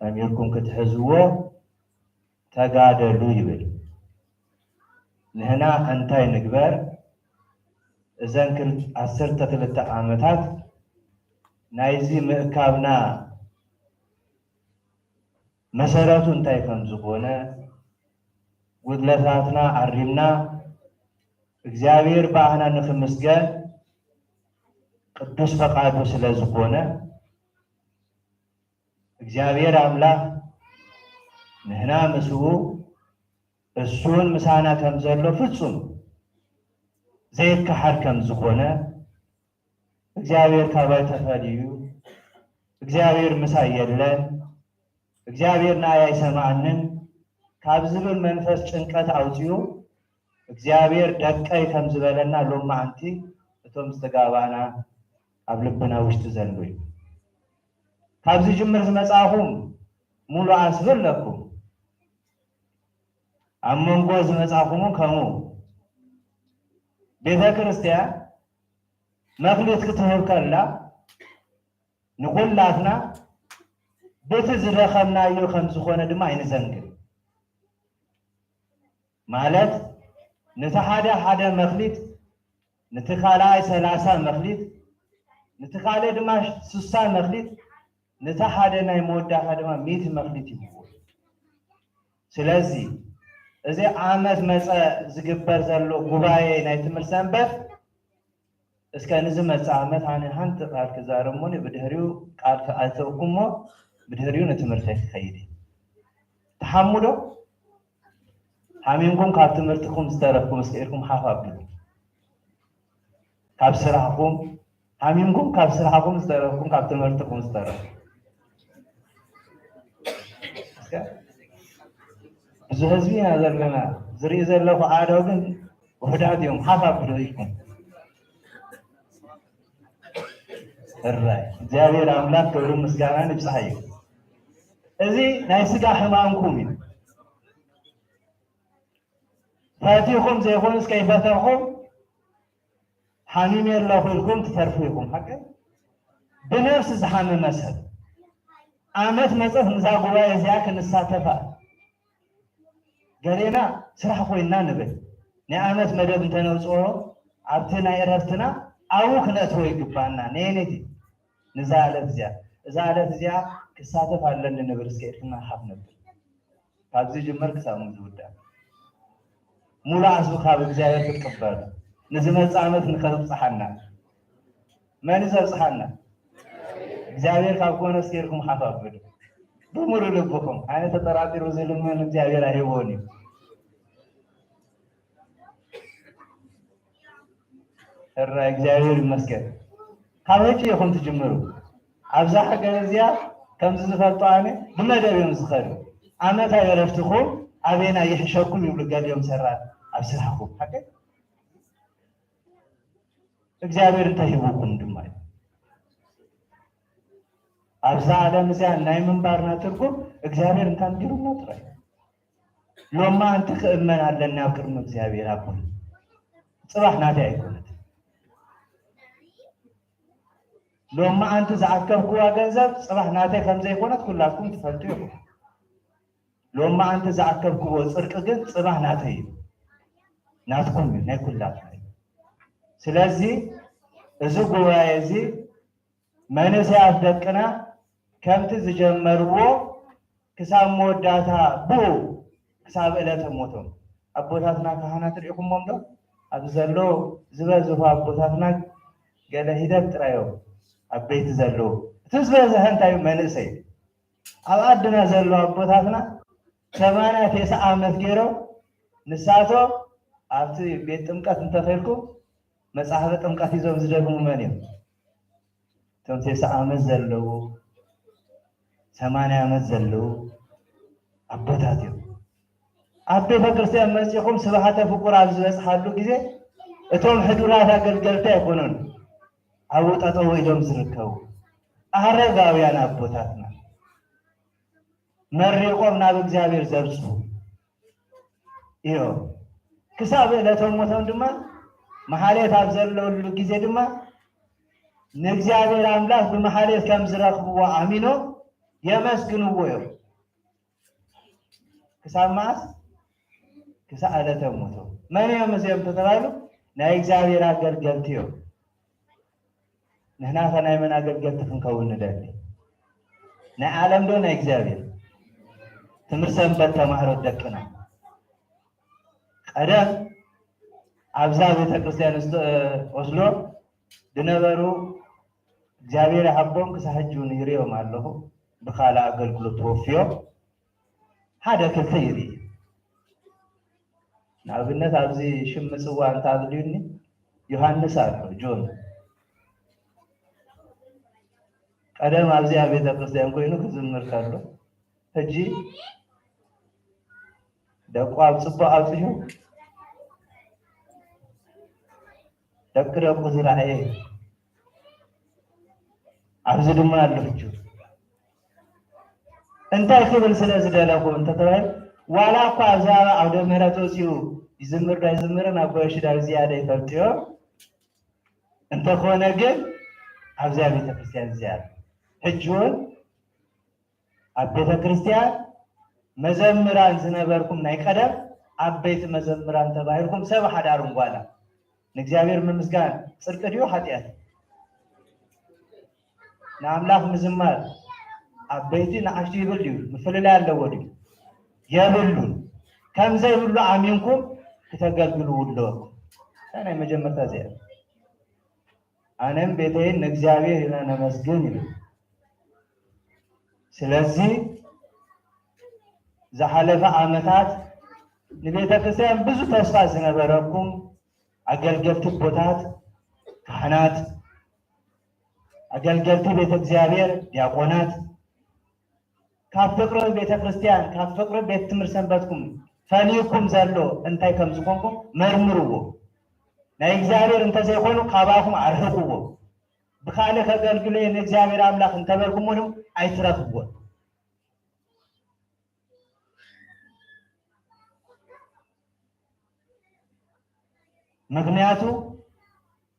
ጠሚርኩም ክትሕዝዎ ተጋደሉ ይብል ንሕና እንታይ ንግበር እዘን 12 ዓመታት ናይዚ ምእካብና መሰረቱ እንታይ ከም ዝኾነ ጉድለታትና አሪምና እግዚአብሔር ባሕና ንኽምስገን ቅዱስ ፈቃዱ ስለዝኾነ እግዚአብሔር አምላክ ንሕና ምስኡ እሱን ምሳና ከም ዘሎ ፍጹም ዘይከሓድ ከም ዝኾነ እግዚአብሔር ካባይ ተፈልዩ እግዚአብሔር ምሳ የለን እግዚአብሔር ናያ አይሰማዕንን ካብ ዝብል መንፈስ ጭንቀት አውፅዩ እግዚአብሔር ደቀይ ከም ዝበለና ሎማዓንቲ እቶም ዝተጋባና ኣብ ልብና ውሽጢ ዘሎ እዩ ካብዚ ጅምር ዝመጻኹም ሙሉእ ኣስብለኩም ኣብ መንጎ ዝመጻኹም ከምኡ ቤተ ክርስቲያን መክሊት ክትህብ ከላ ንኩላትና በቲ ዝደኸምናዮ ከም ዝኾነ ድማ ኣይንዘንግን ማለት ነቲ ሓደ መክሊት ነቲ ካልኣይ 30 መክሊት ነቲ ካልእ ድማ 60 መክሊት ነቲ ሓደ ናይ መወዳእታ ድማ 100 መክሊት ይህብዎ ስለዚ እዚ ዓመት መፀ ዝግበር ዘሎ ጉባኤ ናይ ትምህርቲ ሰንበት እስከ ንዝመፀ ዓመት ኣነ ሓንቲ ቃል ክዛረሞኒ ብድሕሪኡ ቃል ክኣተውኩሞ ብድሕሪኡ ንትምህርቲ ክኸይድ ተሓሙዶ ሓሚምኩም ካብ ትምህርትኩም ዝተረፍኩም እስከኢልኩም ሓፍ ኣቢሉ ካብ ስራሕኩም ሓሚምኩም ካብ ስራሕኩም ዝተረፍኩም ካብ ትምህርትኩም ዝተረፍኩም ብዙ ህዝቢ ኢና ዘለና ዝርኢ ዘለኹ ዓደው ግን ውሕዳት እዮም ሓፍ ኣቢሉ ኢልኩም እራይ እግዚአብሔር አምላክ ክብሩ ምስጋናን ይብፅሕ እዩ እዚ ናይ ስጋ ሕማምኩም እዩ ፈቲኹም ዘይኮንስ ከይፈተኹም ሓሚም የለኹ ኢልኩም ትተርፉ ኢኹም ሓቀ ብነፍሲ ዝሓመመ ሰብ ዓመት መፀት ንዛ ጉባኤ እዚኣ ክንሳተፋ ገሌና ስራሕ ኮይና ንብል ናይ ዓመት መደብ እንተነውፅኦ ኣብቲ ናይ ዕረፍትና ኣብኡ ክነእትዎ ይግባአና ነየነይቲ ንዛ ዕለት እዚኣ እዛ ዕለት እዚኣ ክሳተፍ ኣለኒ ንብል እስከ ኢልክና ሓፍ ነብል ካብዚ ጅመር ክሳብ ዝውዳእ ሙሉእ ኣስቡ ካብ እግዚአብሔር ክትቅበሉ ንዝመፅእ ዓመት ንከብፅሓና መን ዘብፅሓና እግዚአብሔር ካብ ኮነ እስከ ኢልኩም ሓፍ ኣቢሉ ብምሉእ ልብኩም ኣነ ተጠራጢሩ ዝልመን እግዚአብሔር ኣይህቦን እዩ እራይ እግዚአብሔር ይመስገን ካብ ሕጂ ኢኹም ትጅምሩ ኣብዛ ሃገር እዚኣ ከምዚ ዝፈልጦ ኣነ ብመደብ እዮም ዝኸዱ ዓመታዊ ዕረፍትኩም ኣበና ይሕሸኩም ይብሉ ገሊኦም ሰራት ኣብ ስራሕኩም ሓቀ እግዚአብሔር እንታይ ሂቡኩም ድማ እዩ ኣብዛ ዓለም እዚኣ ናይ ምንባርና ትርጉም እግዚአብሔር እንታይ ገይሩና ጥራይ ሎማ ኣንቲ ክእመን ኣለና ኣብ ቅድሚ እግዚአብሔር ኣቦይ ፅባሕ ናተይ ኣይኮነት ሎማ ኣንቲ ዝዓከብክዋ ገንዘብ ፅባሕ ናተይ ከም ዘይኮነት ኩላትኩም ትፈልጡ ኢኹም ሎማ ኣንቲ ዝዓከብክዎ ፅድቂ ግን ፅባሕ ናተይ እዩ ናትኩም እዩ ናይ ኩላትና እዩ ስለዚ እዚ ጉባኤ እዚ መንእሰያት ደቅና ከምቲ ዝጀመርዎ ክሳብ መወዳእታ ብኡ ክሳብ ዕለተ ሞቶም ኣቦታትና ካህናት ርኢኹሞም ዶ ኣብዚ ዘሎ ዝበዝሑ ኣቦታትና ገለ ሂደት ጥራዮም ኣብ ቤት ዘለዉ እቲ ዝበዝሐ እንታይ መንእሰይ ኣብ ዓድና ዘሎ ኣቦታትና 89 ዓመት ገይሮም ንሳቶም ኣብቲ ቤት ጥምቀት እንተኸልኩም መፅሓፈ ጥምቀት ሒዞም ዝደግሙ መን እዮም እቶም 90 ዓመት ዘለዉ 80 ዓመት ዘለዉ ኣቦታት እዮም ኣብ ቤተ ክርስቲያን መፂኹም ስብሓተ ፍቁር ኣብ ዝበፅሓሉ ግዜ እቶም ሕዱራት ኣገልገልቲ ኣይኮኑን ኣብኡ ጠጠው ኢሎም ዝርከቡ ኣረጋውያን ኣቦታትና መሪቆም ናብ እግዚአብሔር ዘብፅሑ እዮም ክሳብ ዕለቶም ሞቶም ድማ መሓሌት ኣብ ዘለሉ ግዜ ድማ ንእግዚአብሔር ኣምላክ ብመሓሌት ከም ዝረኽብዎ ኣሚኖም የመስግንዎ እዮም ክሳብ መዓስ ክሳብ ዕለተ ሞቶም መን እዮም እዚኦም ተተባሂሉ ናይ እግዚአብሔር ኣገልገልቲ እዮም ንሕና ኸ ናይ መን ኣገልገልቲ ክንከውን ንደሊ ናይ ዓለም ዶ ናይ እግዚአብሔር ትምህርቲ ሰንበት ተማህሮ ደቅና ቀደም አብዛ ቤተክርስቲያን ወስሎ ድነበሩ እግዚአብሔር ያሃቦም ክሳሕጁን ይርዮም ኣለኹ ብካልእ ኣገልግሎት ተወፊዮም ሓደ ክልተ ይርኢ ንኣብነት ኣብዚ ሽም ምፅዋ እንታድልዩኒ ዮሃንስ ኣሎ ጆን ቀደም ኣብዚ ኣብ ቤተክርስቲያን ኮይኑ ክዝምር ከሎ ሕጂ ደቁ ኣብ ፅቡቅ ኣውፅሑ ደቂ ደቁ ዝረአየ ኣብዚ ድማ ኣሎ ሕጂ እንታይ ክብል ስለ ዝደለኹ እንተተባሂሉ ዋላ እኳ ኣብዛ ኣውደ ምህረት ወፂኡ ይዝምር ዶ ኣይዝምርን ኣብ ጎየሽዳዊ ዝያደ ይፈልጥዮ እንተኾነ ግን ኣብዚያ ቤተክርስቲያን ዝያደ ሕጂ እውን ኣብ ቤተክርስቲያን መዘምራን ዝነበርኩም ናይ ቀደም ዓበይቲ መዘምራን ተባሂልኩም ሰብ ሓዳርን ጓላ ንእግዚአብሔር ምምስጋን ጽድቅ ድዩ ኃጢአት ንአምላክ ምዝማር ዓበይቲ ንኣሽቱ ይብል ድዩ ምፍልላይ ኣለዎ ድዩ የብሉን ከምዘይብሉ ኣሚንኩም ክተገልግሉ ኣለኩም ናይ መጀመርታ እዚኣ ኣነም ቤተይን ንእግዚአብሔር ኢና ነመስግን ይብል ስለዚህ ዝሓለፈ ዓመታት ንቤተ ክርስቲያን ብዙ ተስፋ ዝነበረኩም አገልገልቲ ቦታት ካህናት አገልገልቲ ቤተ እግዚአብሔር ዲያቆናት ካብ ፍቅሪ ቤተ ክርስቲያን ካብ ፍቅሪ ቤት ትምህርት ሰንበትኩም ፈሊኩም ዘሎ እንታይ ከም ዝኮንኩም መርምርዎ ናይ እግዚአብሔር እንተዘይኮኑ ካባኩም አርሕቁዎ ብካልእ ከገልግሉ ንእግዚአብሔር አምላክ እንተበልኩም ወንም አይትረክብዎ ምክንያቱ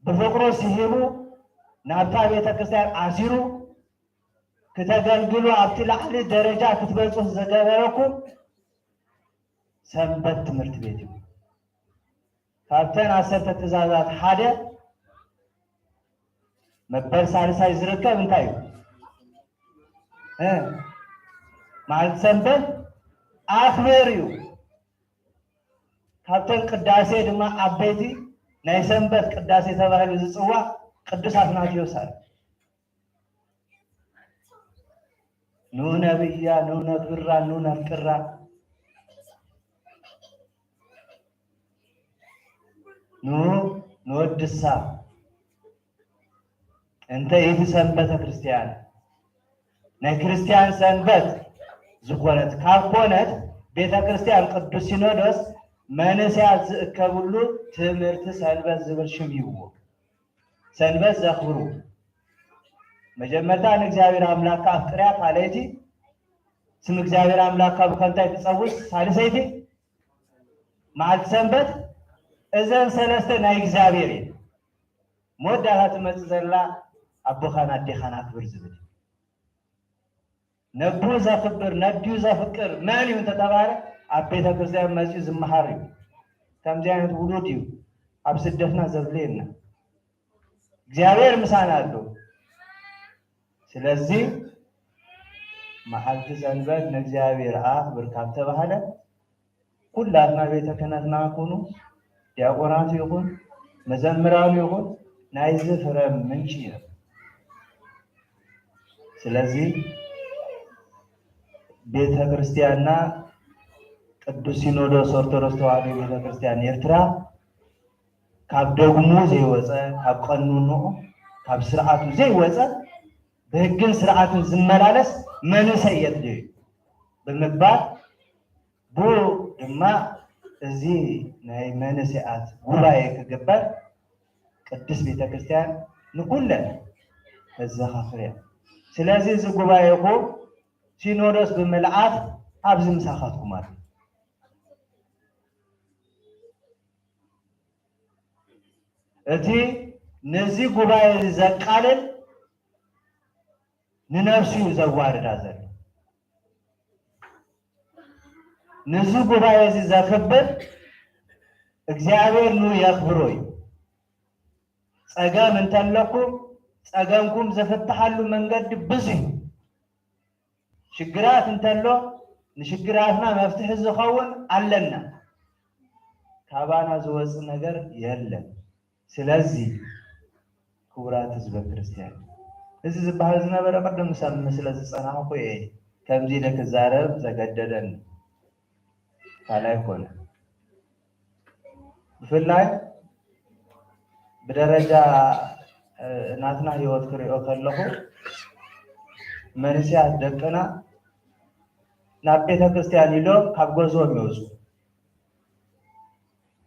በፍቅሩ ሲሄቡ ናብታ ቤተ ክርስቲያን አሲሩ ከተገልግሉ ኣብቲ ላዕሊ ደረጃ ክትበጽሑ ዘገበረኩም ሰንበት ትምህርት ቤት እዩ ካብተን 10 ትእዛዛት ሓደ መበል ሳልሳይ ዝርከብ እንታይ እዩ ማለት ሰንበት ኣክብር እዩ ካብተን ቅዳሴ ድማ ዓበይቲ ናይ ሰንበት ቅዳሴ ተባሂሉ ዝፅዋዕ ቅዱስ አትናቴዎስ አለ ኑ ነብያ ኑ ነግራ ኑ ነፍቅራ ኑ ንወድሳ እንተ ይህ ሰንበተ ክርስቲያን ናይ ክርስቲያን ሰንበት ዝኮነት ካብ ኮነት ቤተ ክርስቲያን ቅዱስ ሲኖዶስ መንስያት ዝእከብሉ ትምህርቲ ሰንበት ዝብል ሽም ይዎ ሰንበት ዘኽብሩ መጀመርታ ንእግዚአብሔር አምላክ አፍቅሪያ ካለይቲ ስም እግዚአብሔር አምላክ ብከንታይ ትጸውስ ሳልሰይቲ መዓልቲ ሰንበት እዘን ሰለስተ ናይ እግዚአብሔር ሞዳታ ትመጽእ ዘላ ኣቦኻን ኣዴኻን ኣክብር ዝብል ነቡ ዘኽብር ነድዩ ዘፍቅር መን እዩ እንተተባሃለ ኣብ ቤተ ክርስቲያን መጽኡ ዝመሃር እዩ ከምዚ ዓይነት ውሉድ እዩ ኣብ ስደትና ዘብለየና እግዚአብሔር ምሳና አሉ ስለዚህ መዓልቲ ሰንበት ንእግዚአብሔር ኣክብር ካብ ተባሃለ ኩላትና ቤተ ክህነትና ኩኑ ዲያቆናት ይኹን መዘምራን ይኹን ናይዚ ፍረ ምንጭ እዩ ስለዚህ ቤተ ክርስቲያንና ቅዱስ ሲኖዶስ ኦርቶዶክስ ተዋሕዶ ቤተ ክርስቲያን ኤርትራ ካብ ደግሞ ዘይወፀ ካብ ቀኑኑ ካብ ስርዓቱ ዘይወፀ በህግን ስርዓትን ዝመላለስ መንእሰይ የድልዩ ብምባል ቡ ድማ እዚ ናይ መንእሰያት ጉባኤ ክግበር ቅዱስ ቤተ ክርስቲያን ንኩለን ተዘኻኽር እያ ስለዚ እዚ ጉባኤኹ ሲኖዶስ ብምልዓት ኣብዚ ምሳኻትኩም ኣሎ እቲ ነዚ ጉባኤ ዘቃልል ንነፍሱ ዘዋርዳ ዘሎ ነዚ ጉባኤ ዘክብር እግዚአብሔር ኑ የኽብሮ እዩ ጸገም እንተለኩም ጸገምኩም ዘፈትሓሉ መንገዲ ብዙሕ ሽግራት እንተሎ ንሽግራትና መፍትሒ ዝኸውን ኣለና ካባና ዝወፅ ነገር የለን። ስለዚህ ክቡራት ህዝበ ክርስቲያን እዚ ዝበሃል ዝነበረ ቅድም ምስለ ዝፀናሕኩ እየ ከምዚ ንክዛረብ ዘገደደን ካልኣይ ኮነ። ብፍላይ ብደረጃ ናትና ህይወት ክሪኦ ከለኹ መንእስያት ደቅና ናብ ቤተ ክርስቲያን ኢሎም ካብ ገዝኦም ይወፁ።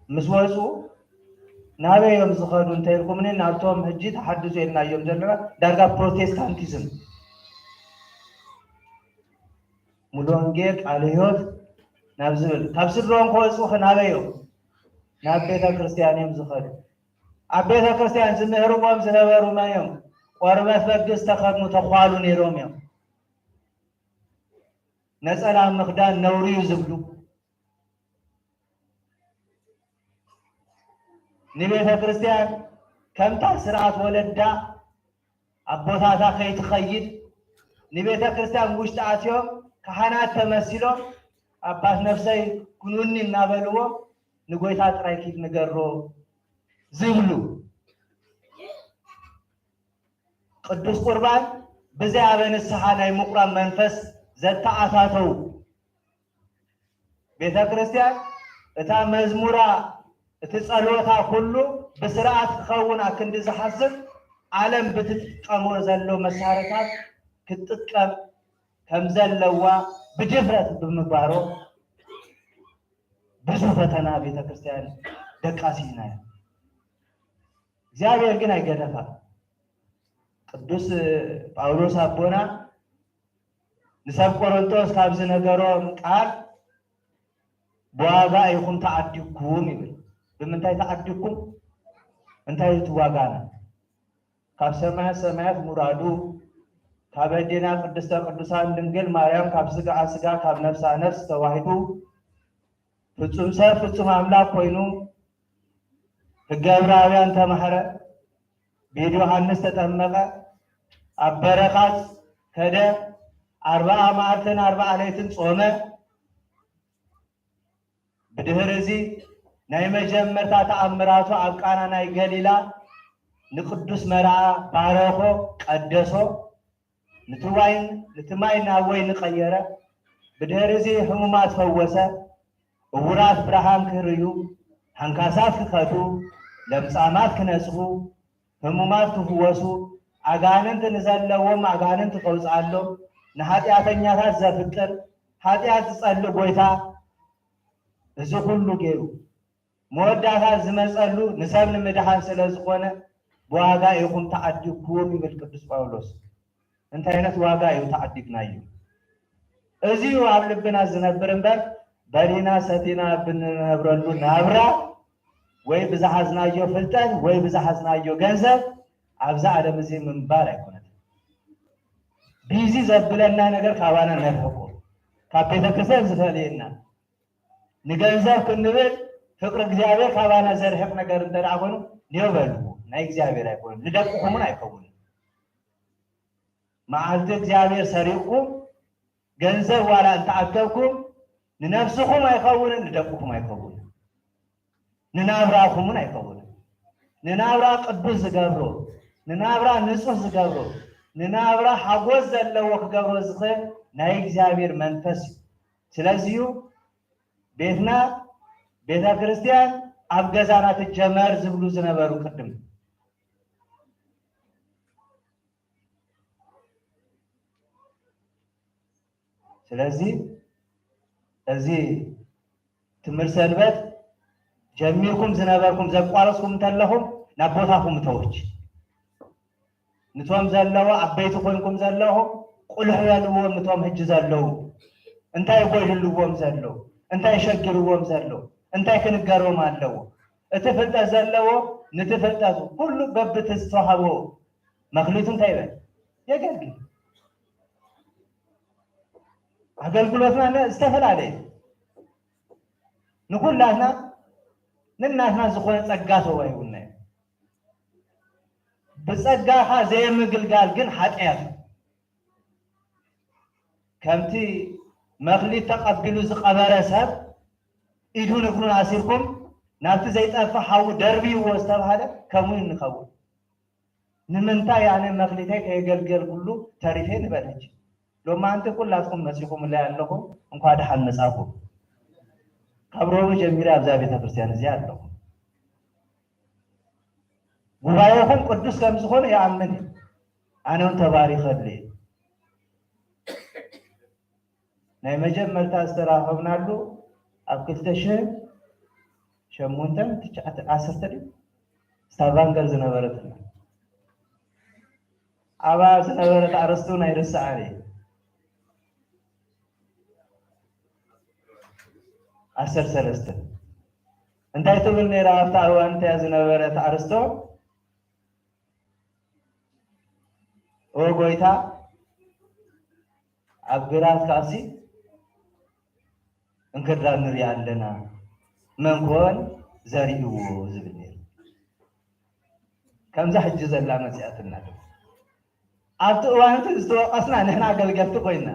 ምስ ወፁ ናበዮም ዝኸዱ እንተይልኩምኒ ናብቶም ሕጂ ተሓድሱ የልናዮም ዘለና ዳርጋ ፕሮቴስታንቲዝም ሙሉ ወንጌል ቃል ህይወት ናብ ዝብል ካብ ስድሮም ከወፁ ናበዮም ናብ ቤተ ክርስቲያን እዮም ዝኸዱ። ኣብ ቤተ ክርስቲያን ዝምህርዎም ዝነበሩ መን እዮም? ቆርበት በግ ዝተኸድኑ ተኳሉ ነይሮም እዮም። ነፀላ ምኽዳን ነውሪ እዩ ዝብሉ ንቤተ ክርስቲያን ከምታ ስርዓት ወለዳ ኣቦታታ ከይትኸይድ ንቤተ ክርስቲያን ውሽጢ ኣትዮም ካህናት ተመሲሎም ኣባት ነፍሰይ ኩኑኒ እናበልዎም ንጎይታ ጥራይ ኪድ ንገሮ ዝብሉ ቅዱስ ቁርባን ብዛዕባ ንስሓ ናይ ምቁራን መንፈስ ዘተኣታተው ቤተ ክርስቲያን እታ መዝሙራ እቲ ጸሎታ ኩሉ ብስርዓት ክኸውን ኣክንዲ ዝሓስብ ዓለም ብትጥቀሞ ዘሎ መሳርሕታት ክትጥቀም ከም ዘለዋ ብድፍረት ብምግባሮ ብዙ ፈተና ቤተ ክርስቲያን ደቃሲና እያ። እግዚአብሔር ግን አይገደፋ። ቅዱስ ጳውሎስ አቦና ንሰብ ቆሮንቶስ ካብ ዝነገሮም ቃል በዋጋ ይኹም ተዓዲኩም ይብል። ብምንታይ ተዓዲኩም? እንታይ ትዋጋና? ካብ ሰማያት ሰማያት ሙራዱ ካብ ኣዴና ቅድስተ ቅዱሳን ድንግል ማርያም ካብ ስጋዓ ስጋ ካብ ነፍሳ ነፍስ ተዋሂዱ ፍጹም ሰብ ፍጹም አምላክ ኮይኑ ሕገ ዕብራውያን ተማህረ ቤት ዮሐንስ ተጠመቀ ኣብ በረኻት ከደ 40 መዓልትን 40 ሌሊትን ጾመ። ብድህር እዚ ናይ መጀመርታ ተኣምራቱ ኣብ ቃና ናይ ገሊላ ንቅዱስ መርዓ ባረኾ ቀደሶ ንትማይ ናብ ወይኒ ቀየረ። ብድህር እዚ ሕሙማት ፈወሰ፣ እውራት ብርሃን ክርዩ፣ ሓንካሳት ክኸዱ፣ ለምጻማት ክነጽፉ፣ ሕሙማት ክፍወሱ፣ ኣጋንንት ንዘለዎም ኣጋንንት ከውፅኣሎም፣ ንኃጢአተኛታት ዘፍቅር ኃጢአት ዝጸልእ ጎይታ እዚ ኩሉ ገይሩ መወዳታት ዝመጸሉ ንሰብ ንምድሓን ስለ ዝኾነ ብዋጋ ኢኹም ተዓዲግኩም ይብል ቅዱስ ጳውሎስ። እንታይ ዓይነት ዋጋ እዩ ተዓዲግናዩ? እዚዩ ኣብ ልብና ዝነብር እምበር በሊና ሰቲና ብንነብረሉ ናብራ ወይ ብዝሓዝናዮ ፍልጠት ወይ ብዝሓዝናዮ ገንዘብ ኣብዛ ዓለም እዚ ምንባር ኣይኮነን። ቢዚ ዘብለና ነገር ካባና ነርሕቆ ካብ ቤተ ክርስቲያን ዝፈልየና ንገንዘብ ክንብል ፍቅሪ እግዚአብሔር ካባና ዘርሕቅ ነገር እንተደኣ ኮይኑ ንየበልዎ ናይ እግዚአብሔር ኣይኮነን፣ ንደቅኹምን ኣይከውንን። መዓልቲ እግዚአብሔር ሰሪቕኩም ገንዘብ ዋላ እንተኣከብኩም ንነፍስኹም ኣይከውንን፣ ንደቅኹም ኣይከውንን፣ ንናብራኹምን ኣይከውንን። ንናብራ ቅዱስ ዝገብሮ፣ ንናብራ ንጹህ ዝገብሮ፣ ንናብራ ሓጎስ ዘለዎ ክገብሮ ዝኽእል ናይ እግዚአብሔር መንፈስ እዩ። ስለዚዩ ቤትና ቤተ ክርስቲያን ኣብ ገዛና ትጀመር ዝብሉ ዝነበሩ ቅድም ስለዚ እዚ ትምህርት ሰንበት ጀሚርኩም ዝነበርኩም ዘቋረስኩም እንተለኹም ናብ ቦታኩም ተወች ንቶም ዘለዎ ዓበይቲ ኮይንኩም ዘለኹም ቁልሕ በልዎም ንቶም ሕጂ ዘለዉ እንታይ ጎይልዎም ዘለዉ እንታይ ሸግርዎም ዘለዉ እንታይ ክንገሮም ኣለዎ። እቲ ፍልጠት ዘለዎ ነቲ ፍልጠቱ ኩሉ በብቲ ዝተዋህቦ መክሊቱ እንታይ ይበል የገልግል። አገልግሎትና ዝተፈላለዩ ንኩላትና ንናትና ዝኾነ ጸጋ ተዋሂቡና እዩ። ብጸጋኻ ዘይምግልጋል ግን ኃጢአት ከምቲ መክሊት ተቀቢሉ ዝቀበረ ሰብ ኢዱ ንግሩን ኣሲርኩም نابت زي طفحو دربي واستبهاله كمون نخو نمنتا يعني مخليتي كيغلغل كله تاريخين بلج لو ما انت كلاتكم مسيكم لا يالكم እንኳን ደሃን መጻፉ ከብሮ ጀምራ አብዛ ቤተ ክርስቲያን እዚህ አለው ጉባኤውን ቅዱስ ከምዝሆነ ያምን አነውን ተባሪኸልኝ ናይ መጀመርታ አስተራፈብናሉ አክልተሽ ሸሙንተን ትጫት አሰርተሪ ስታባንገር ዝነበረትና አባ ዝነበረት አርስቱን አይረሳሪ አሰር ሰለስተ እንታይ ትብል ነራ አፍታ አዋን ተያዝ ነበረት አርስቶ ወጎይታ አብግራት ካሲ እንከዳን ንሪ ያለና መንኮን ዘሪው ዝብል ከምዛ ሕጂ ዘላ መጽያትና ኣብቲ እዋንቲ ዝተወቀስና ንሕና አገልገልቲ ኮይና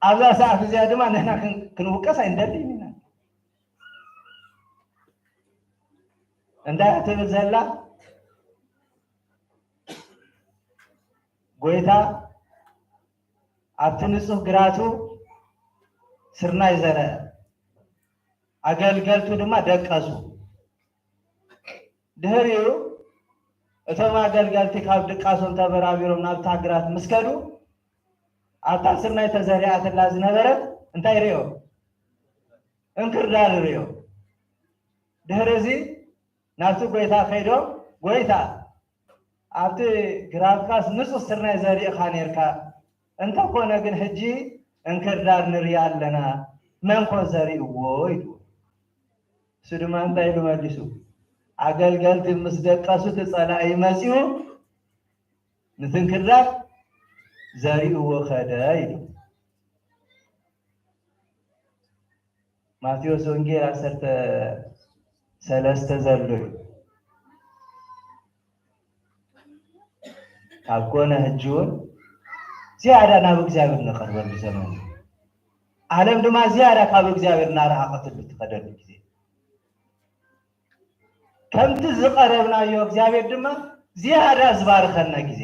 ኣብዛ ሰዓት እዚኣ ድማ ንሕና ክንውቀስ ኣይንደሊና እንታይ ትብል ዘላ ጎይታ ኣብቲ ንጹህ ግራቱ ስርናይ ዘረ አገልገልቱ ድማ ደቀሱ ድህሪው እቶም አገልገልቲ ካብ ድቃሶም ተበራቢሮም ናብታ ግራት ምስከዱ ኣብታ ስርናይ ተዘሪአትላ ዝነበረት እንታይ ሪኦ እንክርዳድ ሪኦ ድህሪዚ ናብቲ ጎይታ ከይዶም ጎይታ ኣብቲ ግራትካስ ንጹህ ስርናይ ዘሪእኻ ነርካ እንተኮነ ግን ሕጂ እንክርዳድ ንሪኢ ኣለና መንኮ ዘሪእዎ ኢሉ ስድማ እንታይ ኢሉ መሊሱ አገልገልቲ ምስ ደቀሱ ተጸላኢ መጺኡ ንትንክርዳድ ዘሪእዎ ኸደ ኢሉ ማቴዎስ ወንጌል 13 ዘሎ ካብ ኮነ ሕጂውን ዝያዳ ናብ እግዚአብሔር ንቐርበሉ ዘመን ዓለም ድማ ዝያዳ ካብ እግዚአብሔር እናረሓቐትሉ ትኸደሉ ጊዜ ከምቲ ዝቐረብናዮ እግዚአብሔር ድማ ዝያዳ ዝባርከና ጊዜ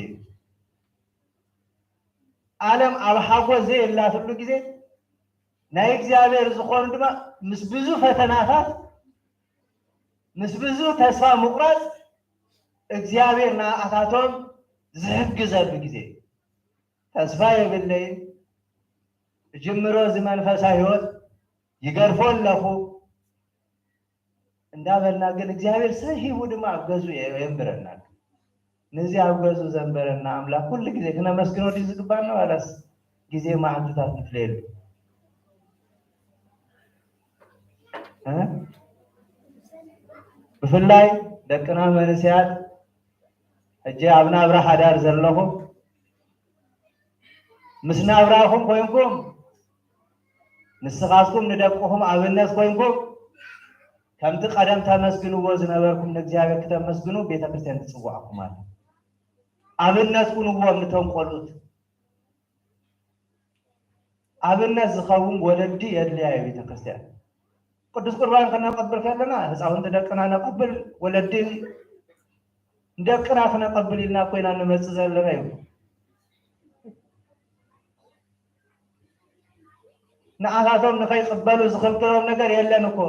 ዓለም ኣብ ሓጎስ ዘየላትሉ ጊዜ ናይ እግዚአብሔር ዝኾኑ ድማ ምስ ብዙ ፈተናታት ምስ ብዙ ተስፋ ምቁራጽ እግዚአብሔር ንኣታቶም ዝሕግዘሉ ጊዜ ተስፋ የብለይ ጅምሮ ዝመንፈሳዊ ህይወት ይገርፎ ኣለኹ እንዳበልና ግን እግዚአብሔር ሰሂቡ ድማ አገዙ የንብረና ነዚህ አገዙ ዘንበረና አምላክ ሁሉ ጊዜ ከነመስግኖ ዲዝግባና ዋላስ ጊዜ ማዕንታት ንፍለሉ ብፍላይ ደቅና መንስያት እጄ አብና አብራ ሐዳር ዘለኹ ምስና አብራኹም ኮይንኩም ንስኻትኩም ንደቅኹም አብነት ኮይንኩም ከምቲ ቀደም ተመስግንዎ ዝነበርኩም ንእግዚአብሔር ከተመስግኑ ቤተ ክርስቲያን ትጽዋዕኩም አለ አብነት ኩንዎ ምቶም ቆሉት አብነት ዝኸውን ወለዲ የድልያ ቤተ ክርስቲያን ቅዱስ ቁርባን ከነቀብል ከለና ህፃውንቲ ደቅና ነቀብል ወለዲ ደቅና ከነቀብል ኢልና ኮይና ንመጽእ ዘለና እዩ ንኣታቶም ንኸይቅበሉ ዝኽልክሎም ነገር የለን እኮ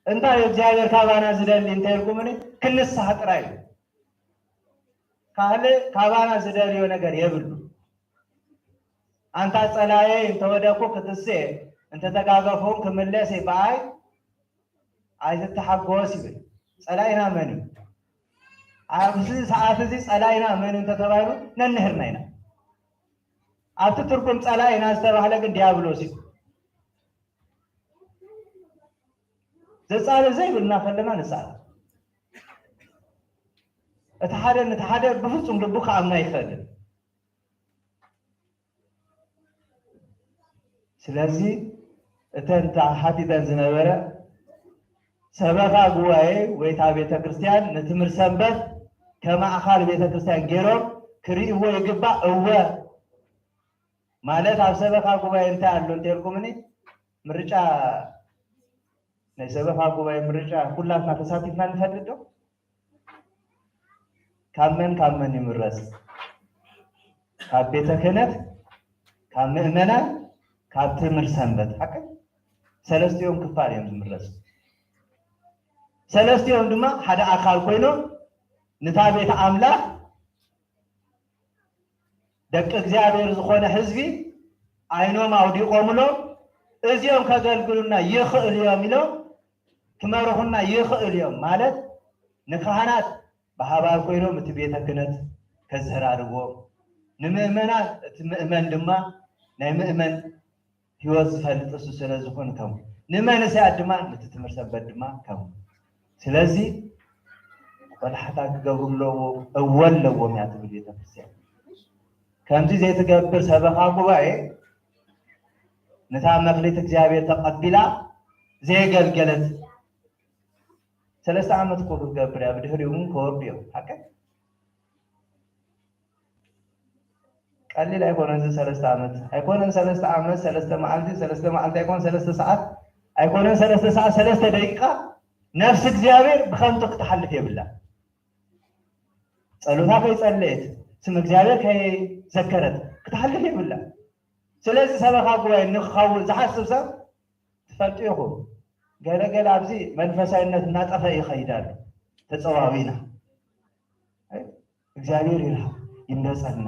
እንታይ እግዚአብሔር ካባና ዝደሊ እንታይ ኢልኩም እኔ ክንስሓ ጥራይ ካልእ ካባና ዝደልዮ ነገር የብሉ አንታ ጸላዬ እንተወደኩ ክትሴ እንተተጋገፉም ክምለስ ይባይ አይተተሐጎስ ይብል ጸላይና መን ኣብዚ ሰዓት እዚ ጸላይና መን እንተተባሉ ነንህርና ኢና ኣብቲ ትርጉም ጸላይና ዝተባህለ ግን ዲያብሎስ እዩ ዘጻለ ዘይብልና ከለና ንጻለ እቲ ሓደ ብፍጹም ልቡ ከኣምና ይኽእል ስለዚ እተን ሓቲተን ዝነበረ ሰበካ ጉባኤ ወይታ ቤተ ክርስቲያን ንትምህርት ሰንበት ከማእኻል ቤተ ክርስቲያን ገይሮም ክርእይዎ ይግባእ እወ ማለት ኣብ ሰበካ ጉባኤ እንታይ ኣሎ እንተልኩምኒ ምርጫ ናይ ሰበካ ጉባኤ ምርጫ ኩላትና ተሳቲፍና ንፈልጥ ዶ? ካብ መን ይምረፅ? ካብ ቤተ ክህነት፣ ካብ ምእመናን፣ ካብ ትምህርት ሰንበት ሓቀ ሰለስቲኦም ክፋል እዮም ዝምረፁ። ሰለስቲኦም ድማ ሓደ ኣካል ኮይኖም ነታ ቤተ ኣምላኽ ደቂ እግዚአብሔር ዝኾነ ህዝቢ ዓይኖም ኣውዲቖምሎም እዚኦም ከገልግሉና ይኽእል እዮም ኢሎም ክመርሑና ይኽእል እዮም ማለት ንካህናት ብሓባር ኮይኖም እቲ ቤተ ክህነት ከዘራርቦም ንምእመናን እቲ ምእመን ድማ ናይ ምእመን ህይወት ዝፈልጥ እሱ ስለ ዝኾነ ከምኡ ንመንእሰያት ድማ ነቲ ትምህርት ሰንበት ድማ ከምኡ ስለዚ ቆላሕታ ክገብሩ ኣለዎም እያ ትብል ቤተ ክርስቲያን ከምዚ ዘይትገብር ሰበካ ጉባኤ ነታ መክሊት እግዚአብሔር ተቀቢላ ዘይገልገለት 3 ዓመት እኮ ክትገብር እያ ብድሕሪኡ እውን ከወርዱ እዮም ሓቀ ቀሊል ኣይኮነን እዚ 3 ዓመት ኣይኮነን 3 ዓመት 3 መዓልቲ 3 መዓልቲ ኣይኮነን 3 ሰዓት ኣይኮነን 3 ሰዓት 3 ደቂቃ ነፍሲ እግዚአብሔር ብከንቱ ክትሓልፍ የብላ ጸሎታ ከይጸለየት ስም እግዚአብሔር ከይዘከረት ክትሓልፍ የብላ ስለዚ ሰበካ ጉባኤ ንክኸውን ዝሓስብ ሰብ ትፈልጡ ኢኹም ገለገለ ኣብዚ መንፈሳዊነት እናጠፈ ይኸይዳሉ ተፀዋዊና እግዚአብሔር ይምረፀና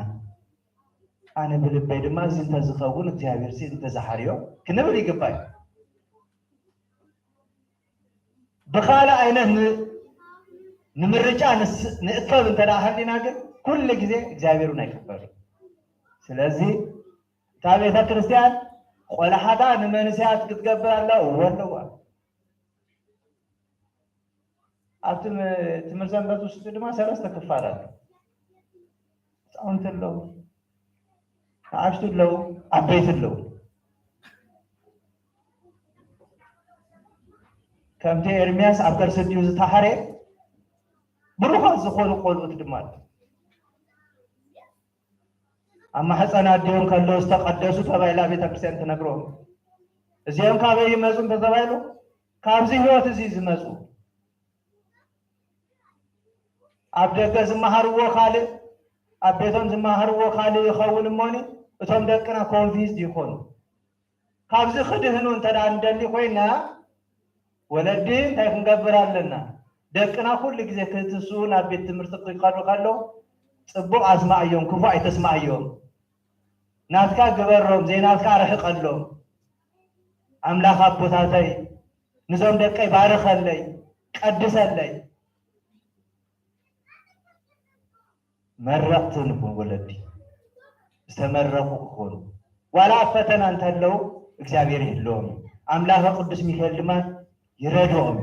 ኣነ ብልበይ ድማ እዚ እንተዝኸውን እግዚአብሔር ሲ እንተዝሓርዮ ክንብል ይግባእ ብኻልእ ዓይነት ንምርጫ ንእከብ እንተ ደኣ ሃሊና ግን ኩሉ ግዜ እግዚአብሔርን ኣይክበሩ ስለዚ እታ ቤተ ክርስቲያን ቆላሓታ ንመንእሰያት ክትገብር ኣላ ኣለዋ ኣብቲ ትምህርት ሰንበት ውሽጢ ድማ 3 ክፋል ኣሎ ህፃውንቲ ኣለዉ ንኣሽቱ ኣለዉ ዓበይቲ ኣለዉ ከምቲ ኤርምያስ ኣብ ከርሲ ድዩ ዝተሓረ ብሩኻት ዝኾኑ ቆልዑት ድማ ኣሎ ኣብ ማሕፀን ኣዴዮም ከለዉ ዝተቐደሱ ተባሂላ ቤተ ክርስቲያን ትነግሮም እዚኦም ካበይ ይመፁ እንተተባሂሉ ካብዚ ህይወት እዚ ዝመፁ ኣብ ደገ ዝመሃርዎ ካልእ ኣብ ቤቶም ዝመሃርዎ ካልእ ይኸውን እሞኒ እቶም ደቅና ኮንፊዝድ ይኾኑ ካብዚ ክድህኑ እንተ ደኣ እንደሊ ኮይና ወለዲ እንታይ ክንገብር ኣለና ደቅና ኩሉ ግዜ ክትስኡ ናብ ቤት ትምህርቲ ክኸዱ ከለዉ ፅቡቕ ኣስማዕዮም ክፉእ ኣይተስማዕዮም ናትካ ግበሮም ዘይናትካ ርሕቐሎም ኣምላኽ ኣቦታተይ ንዞም ደቀይ ባርኸለይ ቀድሰለይ መረቕቲ ንኩን ወለዲ ዝተመረቑ ክኾኑ ዋላ ኣብ ፈተና እንተለዉ እግዚአብሔር ይህልዎም ኣምላኽ ቅዱስ ሚካኤል ድማ ይረድኦም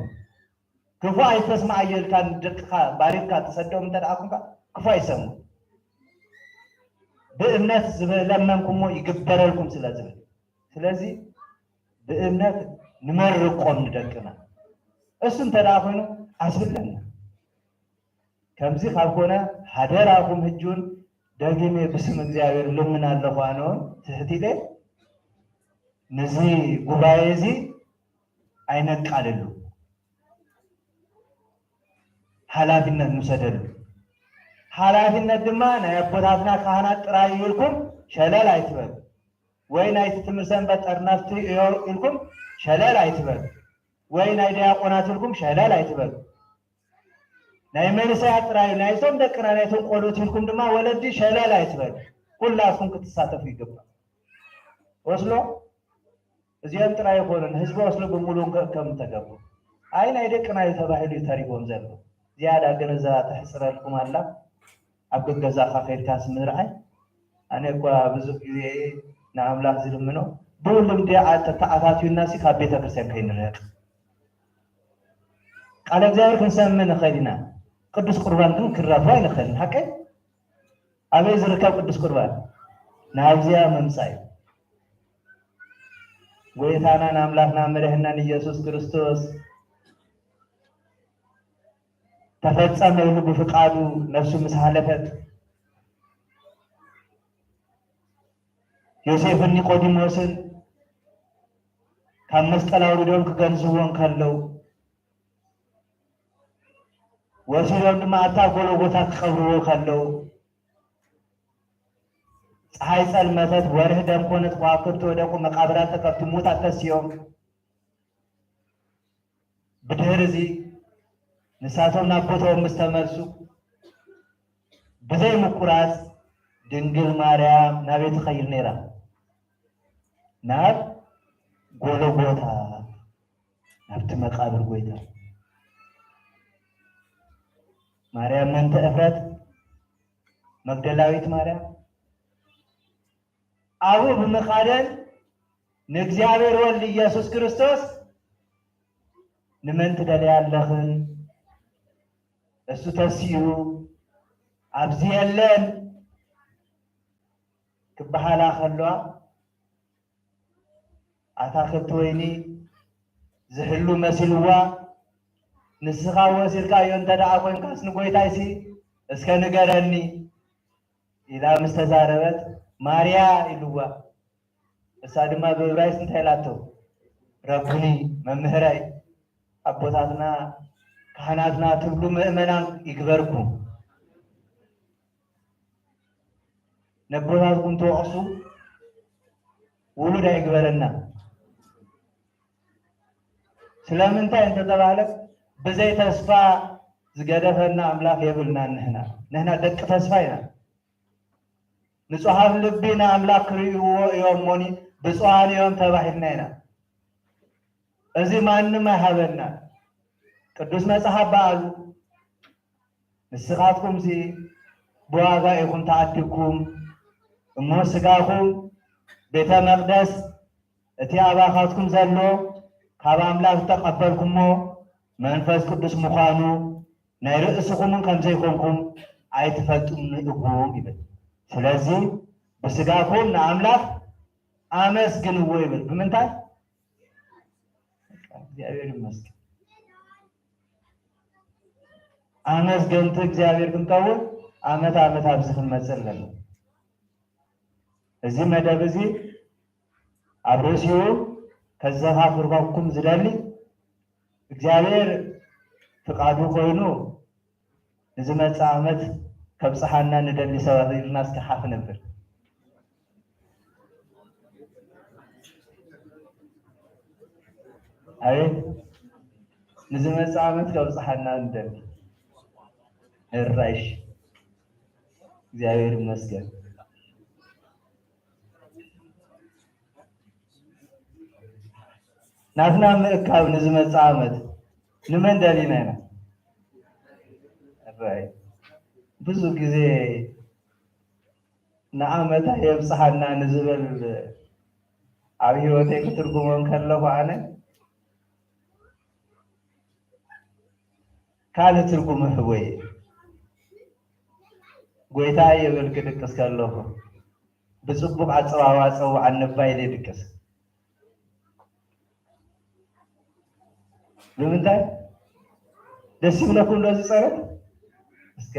ክፉእ ኣይተስማዕየልካ ንደቅኻ ባሪኽካ ተሰደዎም እንተ ደኣ ኮንካ ክፉእ ኣይሰሙ ብእምነት ዝለመንኩሞ ይግበረልኩም ስለ ዝብል ስለዚ ብእምነት ንመርቆም ንደቅና እሱ እንተ ደኣ ኮይኑ ኣስብለና ከምዚ ካብ ኮነ ሃደራኹም ሕጁን ደግሜ ብስም እግዚአብሔር ልምን ኣለኹ ኣነ እውን ትሕቲለ ነዚ ጉባኤ እዚ ኣይነቃልሉ ሓላፊነት ንውሰደሉ ሓላፊነት ድማ ናይ ኣቦታትና ካህናት ጥራይ ኢልኩም ሸለል ኣይትበሉ ወይ ናይቲ ትምህርት ሰንበት ጠርነፍቲ ኢልኩም ሸለል ኣይትበሉ ወይ ናይ ዲያቆናት ኢልኩም ሸለል ኣይትበሉ ናይ መንእሰያት ጥራይ ናይቶም ደቅና ናይቶም ቆልዑት ኢልኩም ድማ ወለዲ ሸለል ኣይትበሉ ኩላትኩም ክትሳተፉ ይግባእ ወስሎ እዚኦም ጥራይ ይኮኑን ህዝቢ ወስሎ ብምሉእ ከም ተገብሩ ኣይ ናይ ደቅና እዩ ተባሂሉ ተሪቦም ዘሎ ዝያዳ ገነዘባ ተሕፅረልኩም ኣላ ኣብ ገዛኻ ከይድካስ ምርኣይ ኣነ እኳ ብዙሕ ግዜ ንኣምላኽ ዝልምኖ ብሁሉም ተኣታትዩና ሲ ካብ ቤተ ክርስቲያን ከይንርሕቕ ቃል እግዚአብሔር ክንሰምዕ ንኽእል ኢና ቅዱስ ቁርባን ግን ክንረኽቦ ኣይንኽእልን ሓቀይ ኣበይ ዝርከብ ቅዱስ ቁርባን ናብዚያ ምምፃእ እዩ ጎይታናን ኣምላኽና መድሕናን ኢየሱስ ክርስቶስ ተፈጸመ ኢሉ ብፍቃዱ ነፍሱ ምስ ሃለፈት ዮሴፍን ኒቆዲሞስን ካብ መስቀል አውርዶም ክገንዝዎን ከለው ወሲዶም ድማ አታ ጎልጎታ ክቀብርዎ ከለው ፀሐይ ጸልመተት ወርህ ደም ኮነት ከዋክብት ወደቁ መቃብራት ተከፍቱ ሙታት ተስዮም ብድህር እዚ ንሳቶም ናብ ቦታኦም ምስ ተመልሱ ብዘይ ምቁራፅ ድንግል ማርያም ናበይ ትኸይድ ነይራ ናብ ጎልጎታ ናብቲ መቃብር ጎይታ ማርያም መንተ እፍረት መግደላዊት ማርያም አቡ ብምኻደን ንእግዚአብሔር ወልድ ኢየሱስ ክርስቶስ ንመን ትደልያለኽን እሱ ተሲኡ ኣብዚ የለን ክበሃላ ከለዋ አታክልቲ ወይኒ ዝህሉ መሲልዋ ንስኻ ወሲልካዮ እንተደኣ ኮንካስ ንጎይታይሲ እስከ ንገረኒ ኢላ ምስ ተዛረበት ማርያ ኢልዋ እሳ ድማ ብዕብራይስጥ እንታይ ኢላቶ ረቡኒ መምህራይ አቦታትና ካህናትና ትብሉ ምእመናን ይግበርኩ ነቦታትኩም ተወቅሱ ውሉድ አይግበረና ስለምንታይ እንተተባለ ብዘይ ተስፋ ዝገደፈና አምላክ የብልና ንሕና ደቂ ተስፋ ኢና ንጹሃን ልቢና አምላክ ክርእይዎ እዮም ሞኒ ብፁዓን እዮም ተባሂልና ኢና እዚ ማንም አይሃበና ቅዱስ መጽሐፍ በአሉ ንስኻትኩም ሲ በዋጋ ኢኹም ተዓዲግኩም እሞ ስጋኹም ቤተ መቅደስ እቲ አባኻትኩም ዘሎ ካብ አምላክ ተቀበልኩሞ መንፈስ ቅዱስ ምዃኑ ናይ ርእስኹምን ከም ዘይኮንኩም አይትፈልጡም ኢኹም ይብል ስለዚ ብስጋኩም ንአምላክ አመስግንዎ ይብል ብምንታይ እግዚአብሔር ይመስገን አመስገንት እግዚአብሔር ክንከውን ዓመት ዓመት ኣብዚ ክንመፅእ ኣለና እዚ መደብ እዚ ኣብ ርእሲኡ ከዘኻኽርኩም ዝደሊ እግዚአብሔር ፍቃዱ ኮይኑ ንዝመፅእ ዓመት ከብፅሓና ንደሊ ሰባት ኢልና እስከሓፍ ነበር አቤት ንዝመፅእ ዓመት ከብፅሓና ንደሊ እራይሽ እግዚአብሔር ይመስገን ናትና ምእካብ ንዝመፅእ ዓመት ንመን ደሊና ኢና እራይ ብዙ ጊዜ ንዓመታ የብፅሓና ንዝብል ኣብ ሂወተይ ክትርጉሞም ከለኹ ኣነ ካልእ ትርጉም ህወይ ጎይታ የብል ክድቅስ ከለኹ ብፅቡቅ ኣፀዋዋ ፀውዓኒ ባይለ ይድቅስ ብምንታይ ደስ ይብለኩም ዶ ዝፀረት እስከ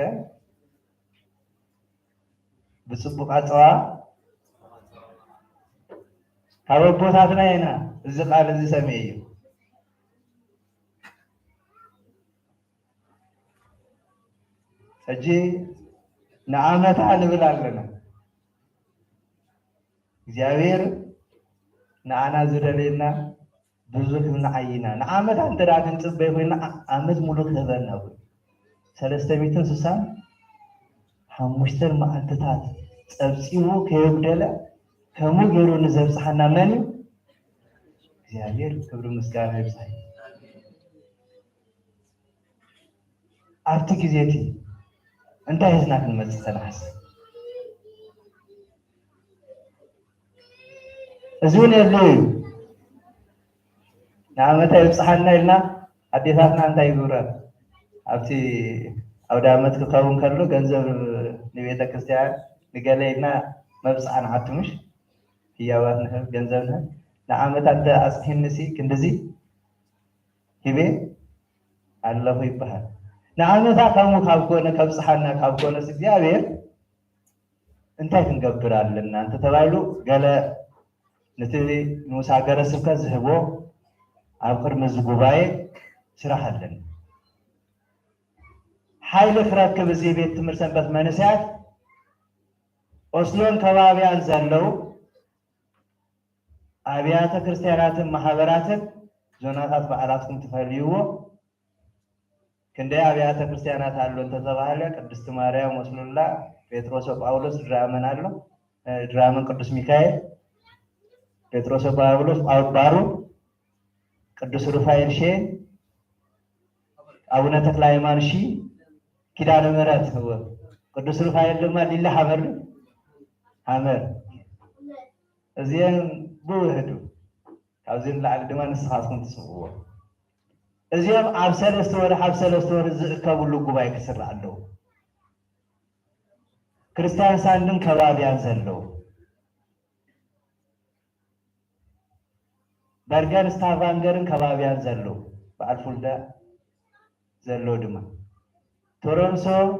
ብፅቡቅ ኣፀዋዋ ካብ ኣቦታትና ኢና እዚ ቃል እዚ ሰሚዐ እዩ ሕጂ ንዓመታ ንብል ኣለና እግዚአብሔር ንዓና ዝደለየና ብዙሕ ንዓይና ንዓመታ እንተዳ ክንፅበይ ኮይና ዓመት ሙሉእ ክህበና ኮይኑ 365 መዓልትታት ፀብፂቡ ከየጉደለ ከምኡ ገይሩ ንዘብፅሓና መን እዩ እግዚአብሔር ክብሪ ምስጋና ይብፃሕ ኣብቲ ግዜቲ እንታይ ህዝና ክንመፅእ ተናሓስብ እዚ እውን የለ እዩ ንዓመታ ይብፅሓና ኢልና ኣዴታትና እንታይ ይግብራ ኣብቲ ኣውደ ዓመት ክኸውን ከሎ ገንዘብ ንቤተ ክርስቲያን ንገለ ኢልና መብፅዓ ንዓቱምሽ ህያባት ንህብ ገንዘብ ንህብ ንዓመታ እንተ ኣፅሒንሲ ክንድዚ ሂቤ ኣለኹ ይበሃል ንዓመታ ከምኡ ካብ ኮነ ከብፅሓና ካብ ኮነስ እግዚአብሔር እንታይ ክንገብር ኣለና እንተ ተባሂሉ ገለ ነቲ ንኡስ ሃገረ ስብከት ዝህቦ ኣብ ቅድሚ እዚ ጉባኤ ስራሕ ኣለና ሓይሊ ክረክብ እዚ ቤት ትምህርቲ ሰንበት መንእሰያት ኦስሎን ከባቢያን ዘለው ኣብያተ ክርስቲያናትን ማሕበራትን ዞናታት በዓላትኩም ትፈልይዎ ክንደይ ኣብያተ ክርስቲያናት ኣሎ እንተተባሃለ ቅድስቲ ማርያም ወስሉላ ጴጥሮስ ጳውሎስ ድራመን ኣሎ ድራመን ቅዱስ ሚካኤል ጴጥሮስ ጳውሎስ ባሩ ቅዱስ ሩፋኤል ሼ አቡነ ተክለ ሃይማኖት ሺ ኪዳነ ምሕረት ቅዱስ ሩፋኤል ድማ ሊላ ሐመር እዚአን ብውህዱ ካብዚ ንላዕሊ ድማ ንስኻትኩም ትስምዕዎ እዚኦም ኣብ 3 ወር ዝእከብሉ ጉባኤ ክስራሕ ኣለዎ ክርስቲያን ሳንድን ከባቢያን ዘለው በርገን ስታቫንገርን ከባቢያን ዘለው በዓል ፉልዳ ዘለው ድማ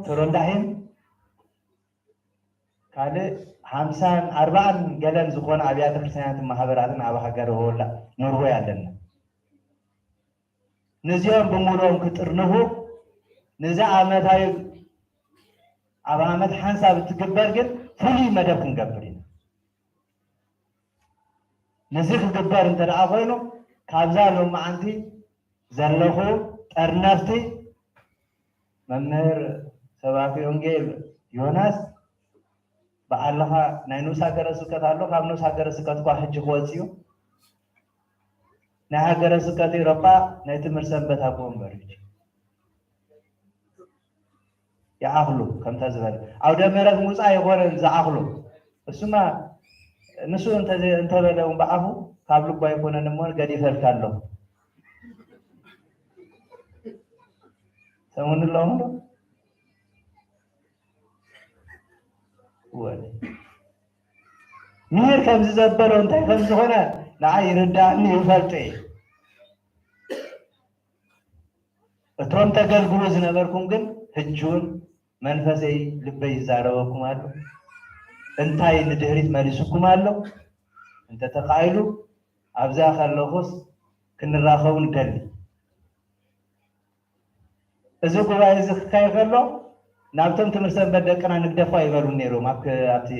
ቶሮንዳሂም ካልእ 50-40 ገለን ዝኾነ ኣብያተ ክርስቲያናትን ማሕበራትን ኣብ ሃገር ወላ ኖርዌይ ኣለና ነዚኦም ብምሉኦም ክጥርንፉ ነዚ ዓመታዊ ኣብ ዓመት ሓንሳብ እትግበር ግን ፍሉይ መደብ ክንገብር ኢና ነዚ ክግበር እንተ ደኣ ኮይኑ ካብዛ ሎማዓንቲ ዘለኹ ጠርነፍቲ መምህር ሰባኪ ወንጌል ዮናስ በዓልኻ ናይ ንኡስ ሃገረ ስብከት ኣሎ ካብ ንኡስ ሃገረ ስብከት እኳ ሕጂ ክወፅዩ ናይ ሃገረ ስብከት ኤውሮጳ ናይ ትምህርቲ ሰንበት ኣብ ወንበር ይዓኽሉ ከምታ ዝበለ ኣውደ ምሕረት ምውፃእ ይኮነን ዝዓኽሉ እሱማ ንሱ እንተበለ እውን በዓፉ ካብ ልቡ ኣይኮነን እሞ ገዲፈልካ ኣሎ ሰሙን ኣለዎም ዶ ምሄር ከምዚ ዘበሎ እንታይ ከም ዝኾነ ንዓይ ይርዳእኒ ይፈልጡ እየ እቶም ተገልግሎ ዝነበርኩም ግን ሕጂውን መንፈሰይ ልበይ ይዛረበኩም ኣሎ እንታይ ንድሕሪት መሊሱኩም ኣሎ እንተተኻኢሉ ኣብዛ ከለኹስ ክንራኸቡ ንደሊ እዚ ጉባኤ እዚ ክካየድ ከሎ ናብቶም ትምህርቲ ሰንበት ደቅና ንግደፋ ይበሉ ነይሮም ኣብቲ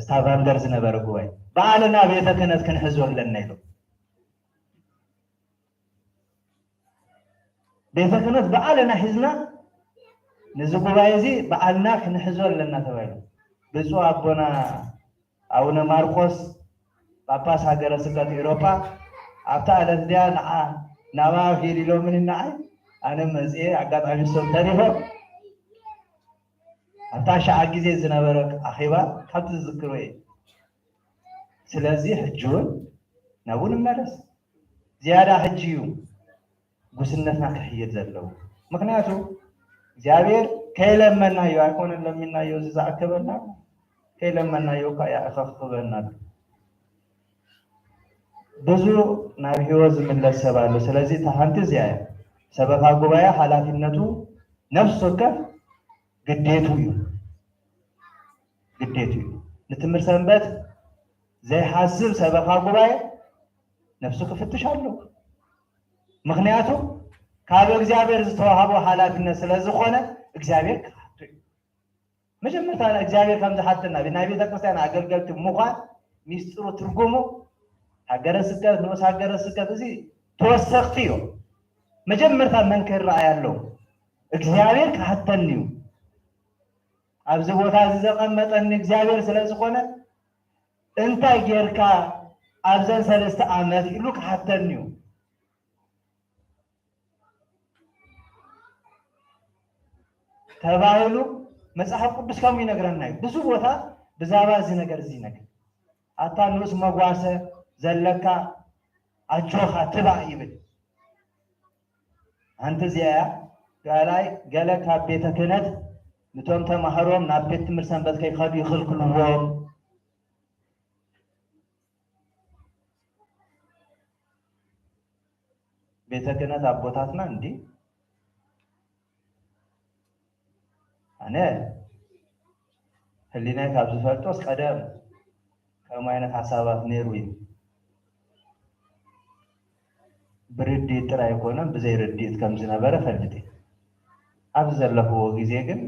ስታቫንገር ዝነበረ ጉባኤ በዓልና ቤተ ክህነት ክንሕዞ ኣለና ኢሎም ቤተ ክህነት በዓልና ሒዝና ነዚ ጉባኤ እዚ በዓልና ክንሕዞ ኣለና ተባሂሉ ብፁዕ ኣቦና ኣቡነ ማርቆስ ጳጳስ ሃገረ ስብከት ኤውሮጳ ኣብታ ዕለት ድያ ናባ ሂድ ኢሎምን ንዓይ ኣነ መፅአ ኣጋጣሚ ሰም ተሪፎም ኣብታ ሻዓ ግዜ ዝነበረ ኣኼባ ካብቲ ዝዝክሮ እየ ስለዚ ሕጂ እውን ናብኡ ንመለስ ዝያዳ ሕጂ እዩ ጉስነትና ክሕይድ ዘለዎ ምክንያቱ እግዚአብሔር ከይለመናዮ ኣይኮነን ለሚናዮ ዝኣከበና ከይለመናዮ ካ ያእኸኽበና ብዙ ናብ ህይወት ዝምለስ ሰብ ኣሎ ስለዚ ታሃንቲ እዚኣ ሰበካ ጉባኤ ሓላፊነቱ ነፍስ ወከፍ ግዴቱ እዩ ንትምህርቲ ሰንበት ዘይሓስብ ሰበካ ጉባኤ ነፍሱ ክፍትሽ ኣለዎ ምክንያቱ ካብ እግዚአብሔር ዝተዋሃቦ ሓላፊነት ስለዝኾነ እግዚአብሔር ክሓቱ እዩ መጀመርታ እግዚአብሔር ከም ዝሓተና ናይ ቤተ ክርስቲያን ኣገልገልቲ ምዃን ሚስጥሩ ትርጉሙ ሃገረ ስብከት ንኡስ ሃገረ ስብከት እዚ ተወሰኽቲ እዮም መጀመርታ መን ክረኣይ ኣለዎ እግዚአብሔር ክሓተኒ እዩ ኣብዚ ቦታ እዚ ዘቐመጠኒ እግዚአብሔር ስለዝኾነ እንታይ ጌርካ ኣብዘን 3 ዓመት ኢሉ ክሓተኒ እዩ ተባሂሉ መጽሐፍ ቅዱስ ከም ይነግረና እዩ ብዙ ቦታ ብዛባ እዚ ነገር እዚ ነገር ኣታ ንኡስ መጓሰ ዘለካ ኣጆኻ ትባዕ ይብል ኣንቲ እዚኣ ጋላይ ገለ ካብ ቤተ ክህነት ነቶም ተማሃሮም ናብ ቤት ትምህርቲ ሰንበት ከይኸዱ ይኽልክልዎም ቤተ ክህነት ኣቦታትና እንዲ ኣነ ህሊናይ ካብ ዝፈልጦስ ቀደም ከምኡ ዓይነት ሓሳባት ነይሩ እዩ ብርድኢት ጥራይ ኣይኮነን ብዘይ ርድኢት ከም ዝነበረ ፈልጥ እየ ኣብዚ ዘለኽዎ ግዜ ግን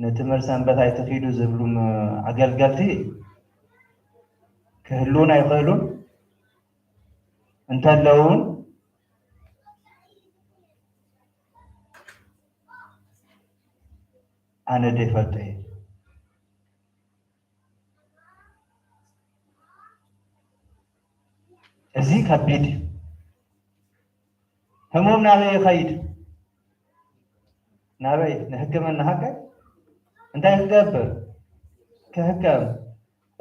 ንትምህርቲ ሰንበት ኣይትኺዱ ዝብሉ ኣገልገልቲ ክህልውን ኣይኽእሉን እንተለውን ኣነ ደይፈልጦ እየ እዚ ከቢድ እዩ ህሙም ናበይ ይኸይድ ናበይ ንሕክምና ሃገር እንታይ ክገብር ክሕከም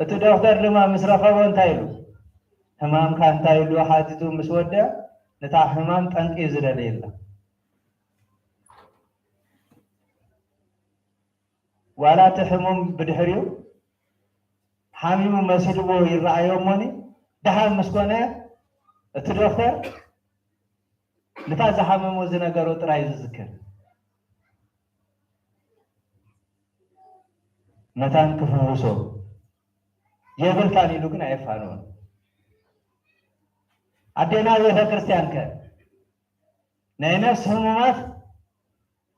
እቲ ዶክተር ድማ ምስ ረኸቦ እንታይ ኢሉ ሕማምካ እንታይ ኢሉ ሓቲቱ ምስ ወድአ ነታ ሕማም ጠንቂ እዩ ዝደልየላ ዋላ እቲ ሕሙም ብድሕሪኡ ሓሚሙ መሲልዎ ይረኣዮ እሞኒ ድሓን ምስ ኮነ እቲ ዶክተር ነታ ዝሓመሞ ዝነገሮ ጥራይ ዝዝክር መታን ክፍውሶ የብልካን ኢሉ ግን ኣይፋንዎን ኣዴና ቤተ ክርስቲያን ከ ናይ ነፍሲ ህሙማት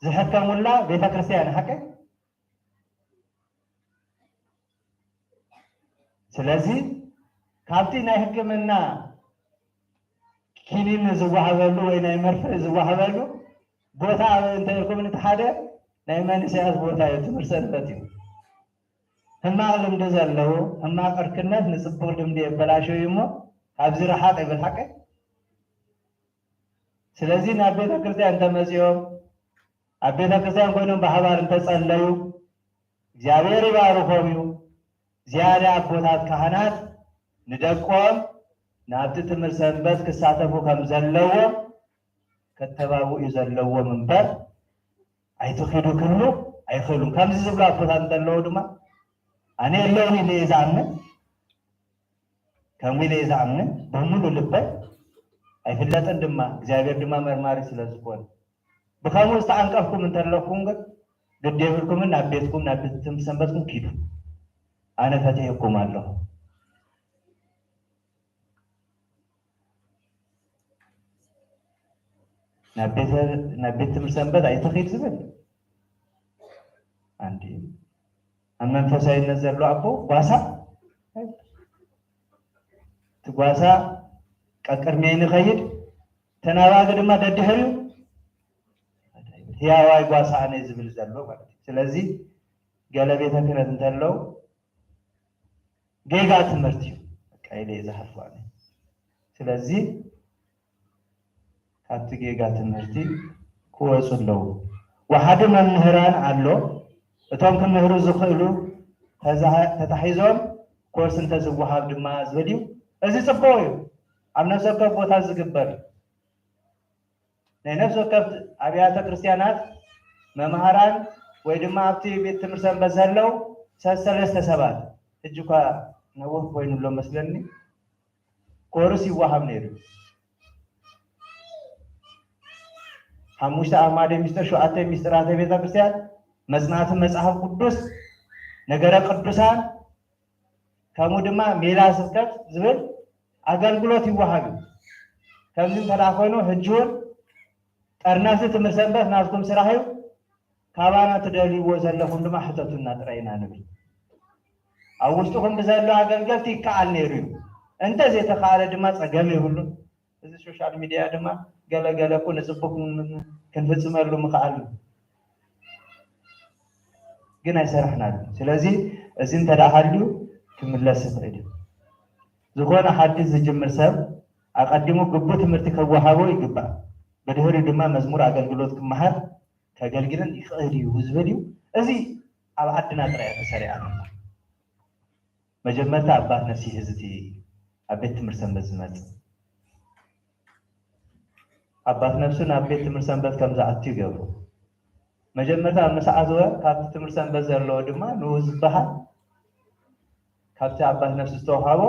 ዝሕከሙላ ቤተ ክርስቲያን ሓቀ ስለዚ ካብቲ ናይ ሕክምና ኪኒን ዝዋሃበሉ ወይ ናይ መርፌ ዝዋሃበሉ ቦታ እንተይልኩም እቲ ሓደ ናይ መንእሰያት ቦታ እዩ ትምህርቲ ሰንበት እዩ ሕማቕ ልምዲ ዘለዎ ሕማቕ ዕርክነት ንፅቡቅ ልምዲ የበላሸው እሞ ካብዚ ረሓቕ ይብል ሓቀ ስለዚ ናብ ቤተ ክርስቲያን እንተመፂኦም ኣብ ቤተ ክርስቲያን ኮይኖም ብሓባር እንተፀለዩ እግዚኣብሔር ይባርኾም እዩ ዝያዳ ኣቦታት ካህናት ንደቆም ናብቲ ትምህርቲ ሰንበት ክሳተፉ ከም ዘለዎም ከተባብኡ ዘለዎም እምበር ኣይትኺዱ ክህሉ ኣይኽእሉን ከምዚ ዝብሉ ኣቦታት እንተለዉ ድማ ኣነ የለውን ኢለ እየ ዝኣምን ከምኡ ኢለ እየ ዝኣምን ብምሉእ ልበይ ኣይፍለጥን ድማ እግዚኣብሔር ድማ መርማሪ ስለ ዝኾነ ብከምኡ ዝተዓንቀፍኩም እንተለኩም ግን ግድ የብልኩምን ናብ ቤትኩም ናብ ቤት ትምህርቲ ሰንበትኩም ኪዱ ኣነ ፈትየኩም ኣለኹ ናብ ቤት ትምህርቲ ሰንበት ኣይትኺድ ዝብል ኣንዲ ኣብ መንፈሳዊነት ዘሎ ኣቦ ጓሳ እቲ ጓሳ ቀቅድሚይ ንኸይድ ተናባጊ ድማ ደድሕርዩ ህያዋይ ጓሳ ኣነ ዝብል ዘሎ ማለት እዩ ስለዚ ገለ ቤተ ክህነት እንተለው ጌጋ ትምህርቲ እዩ በቃ ኢለ ዝሓልፎ ኣነ ስለዚ ካብቲ ጌጋ ትምህርቲ ክወፁ ኣለዉ ወሓደ መምህራን ኣሎ እቶም ክምህሩ ዝኽእሉ ተታሒዞም ኮርስ እንተዝወሃብ ድማ ዝብል እዩ እዚ ፅቡቅ እዩ ኣብ ነፍሲ ወከፍ ቦታ ዝግበር ናይ ነፍሲ ወከፍ ኣብያተ ክርስቲያናት መምሃራን ወይ ድማ ኣብቲ ቤት ትምህርቲ ሰንበት ዘለው ሰለስተ ሰባት ሕጂ እኳ ነዊሕ ኮይኑሎ መስለኒ ኮርስ ይወሃብ ነይሩ 5 ኣዕማደ ምስጢር 7 ምስጢራተ ቤተ ክርስቲያን መጽናዕቲ መጽሐፍ ቅዱስ ነገረ ቅዱሳን ከምኡ ድማ ሜላ ስብከት ዝብል ኣገልግሎት ይወሃብ ከምዚ እንተዳ ኮይኑ ሕጂ እውን ጠርናፊ ትምህርቲ ሰንበት ናትኩም ስራሕ እዩ ካባና ትደልይዎ ዘለኹም ድማ ሕተቱና ጥራይና ንብል ኣብ ውሽጡኹም ብዘሎ ኣገልገልቲ ይከኣል ነይሩ እዩ እንተዘይተኸኣለ ድማ ፀገም የብሉን እዚ ሶሻል ሚድያ ድማ ገለገለ እኮ ንፅቡቅ ክንፍፅመሉ ምኽኣል ግን ኣይሰራሕናሉ ስለዚ እዚ እንተዳሃልዩ ክምለስ ይኽእል እዩ ዝኾነ ሓድሽ ዝጅምር ሰብ ኣቀዲሙ ግቡእ ትምህርቲ ከወሃቦ ይግባእ ብድሕሪኡ ድማ መዝሙር ኣገልግሎት ክመሃር ከገልግልን ይኽእል እዩ ዝብል እዩ እዚ ኣብ ዓድና ጥራይ ተሰሪዓ መጀመርታ ኣባት ነፍሲ ህዝቲ ኣብ ቤት ትምህርቲ ሰንበት ዝመፅእ ኣባት ነፍሱ ናብ ቤት ትምህርቲ ሰንበት ከም ዝኣቱ ይገብሩ መጀመርታ ኣብ መሰዓትወ ካብቲ ትምህርቲ ሰንበት ዘለዎ ድማ ንዑ ዝበሃል ካብቲ ኣባት ነፍሲ ዝተወሃቦ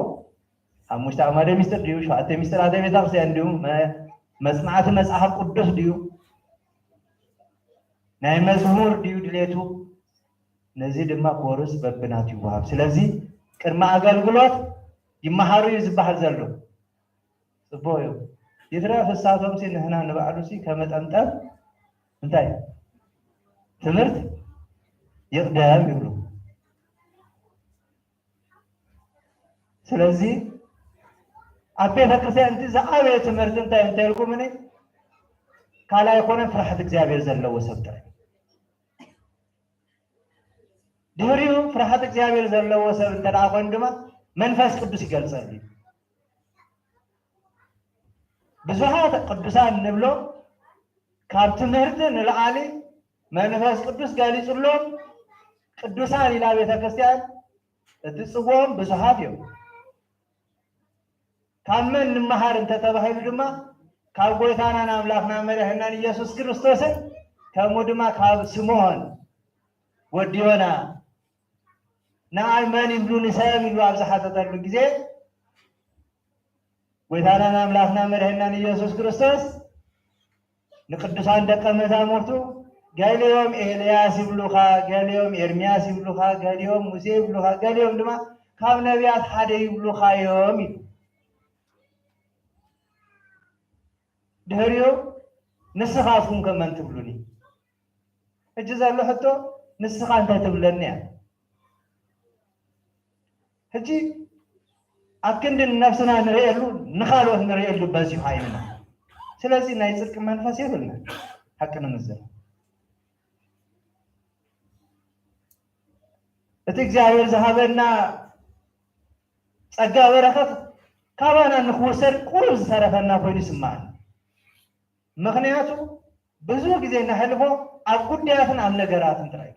5 ኣዕማደ ምስጢር ድዩ 7 ምስጢራተ ቤተ ክርስቲያን ድዩ መጽናዕቲ መጽሐፍ ቅዱስ ድዩ ናይ መዝሙር ድዩ ድሌቱ ነዚህ ድማ ኮርስ በብናት ይዋሃብ ስለዚህ ቅድመ አገልግሎት ይመሃሩ ይዝባሃል ዘሎ ጽቦዩ ይትረፍ ፍሳቶም ሲ ንህና ንባዕሉ ሲ ከመጠምጠም እንታይ ትምህርት ይቅደም ይብሉ ስለዚህ አቤ ተከሰን ዝዓበ ትምህርት እንታይ እንታይልኩም እኔ ካላይ ሆነ ፍርሃት እግዚአብሔር ዘለዎ ሰብጥረ ድህሪው ፍርሃት እግዚአብሔር ዘለዎ ሰብ እንተዳቆን ድማ መንፈስ ቅዱስ ይገልጸልኝ ብዙሃት ቅዱሳን ንብሎ ካብ ትምህርት ንላዓሊ መንፈስ ቅዱስ ገሊጽሎም ቅዱሳን ኢላ ቤተ ክርስቲያን እትጽዎም ብዙሃት እዮም ካመን ንመሃር እንተተባሂሉ ድማ ካብ ጎይታናን አምላክና መድሕናን ኢየሱስ ክርስቶስን ከምኡ ድማ ካብ ስምዖን ወዲዮና ናይ መን ይብሉን ሰብ ይብሉ ኣብ ዝሓተተሉ ግዜ ጎይታናን አምላክና መድሕናን ኢየሱስ ክርስቶስ ንቅዱሳን ደቀ መዛሙርቱ ገሊኦም ኤልያስ ይብሉኻ ገሊኦም ኤርምያስ ይብሉኻ ገሊኦም ሙሴ ይብሉኻ ገሊኦም ድማ ካብ ነቢያት ሓደ ይብሉኻ እዮም ኢሉ ድህሪዮ ንስኻትኩም ከመን ትብሉኒ እጅ ዘሎ ሕቶ ንስኻ እንታይ ትብለኒ እያ ሕጂ ኣብ ክንዲ ነፍስና ንሪኤሉ ንኻልኦት ንሪኤሉ በዚሑ ኣይምና ስለዚ ናይ ጽድቂ መንፈስ የብልና ሓቂ ንምዝር እቲ እግዚአብሔር ዝሃበና ጸጋ በረከት ካባና ንኽወሰድ ቁሩብ ዝተረፈና ኮይኑ ይስማዓኒ ምክንያቱ ብዙ ጊዜ ናሕልፎ ኣብ ጉዳያትን ኣብ ነገራትን ጥራይ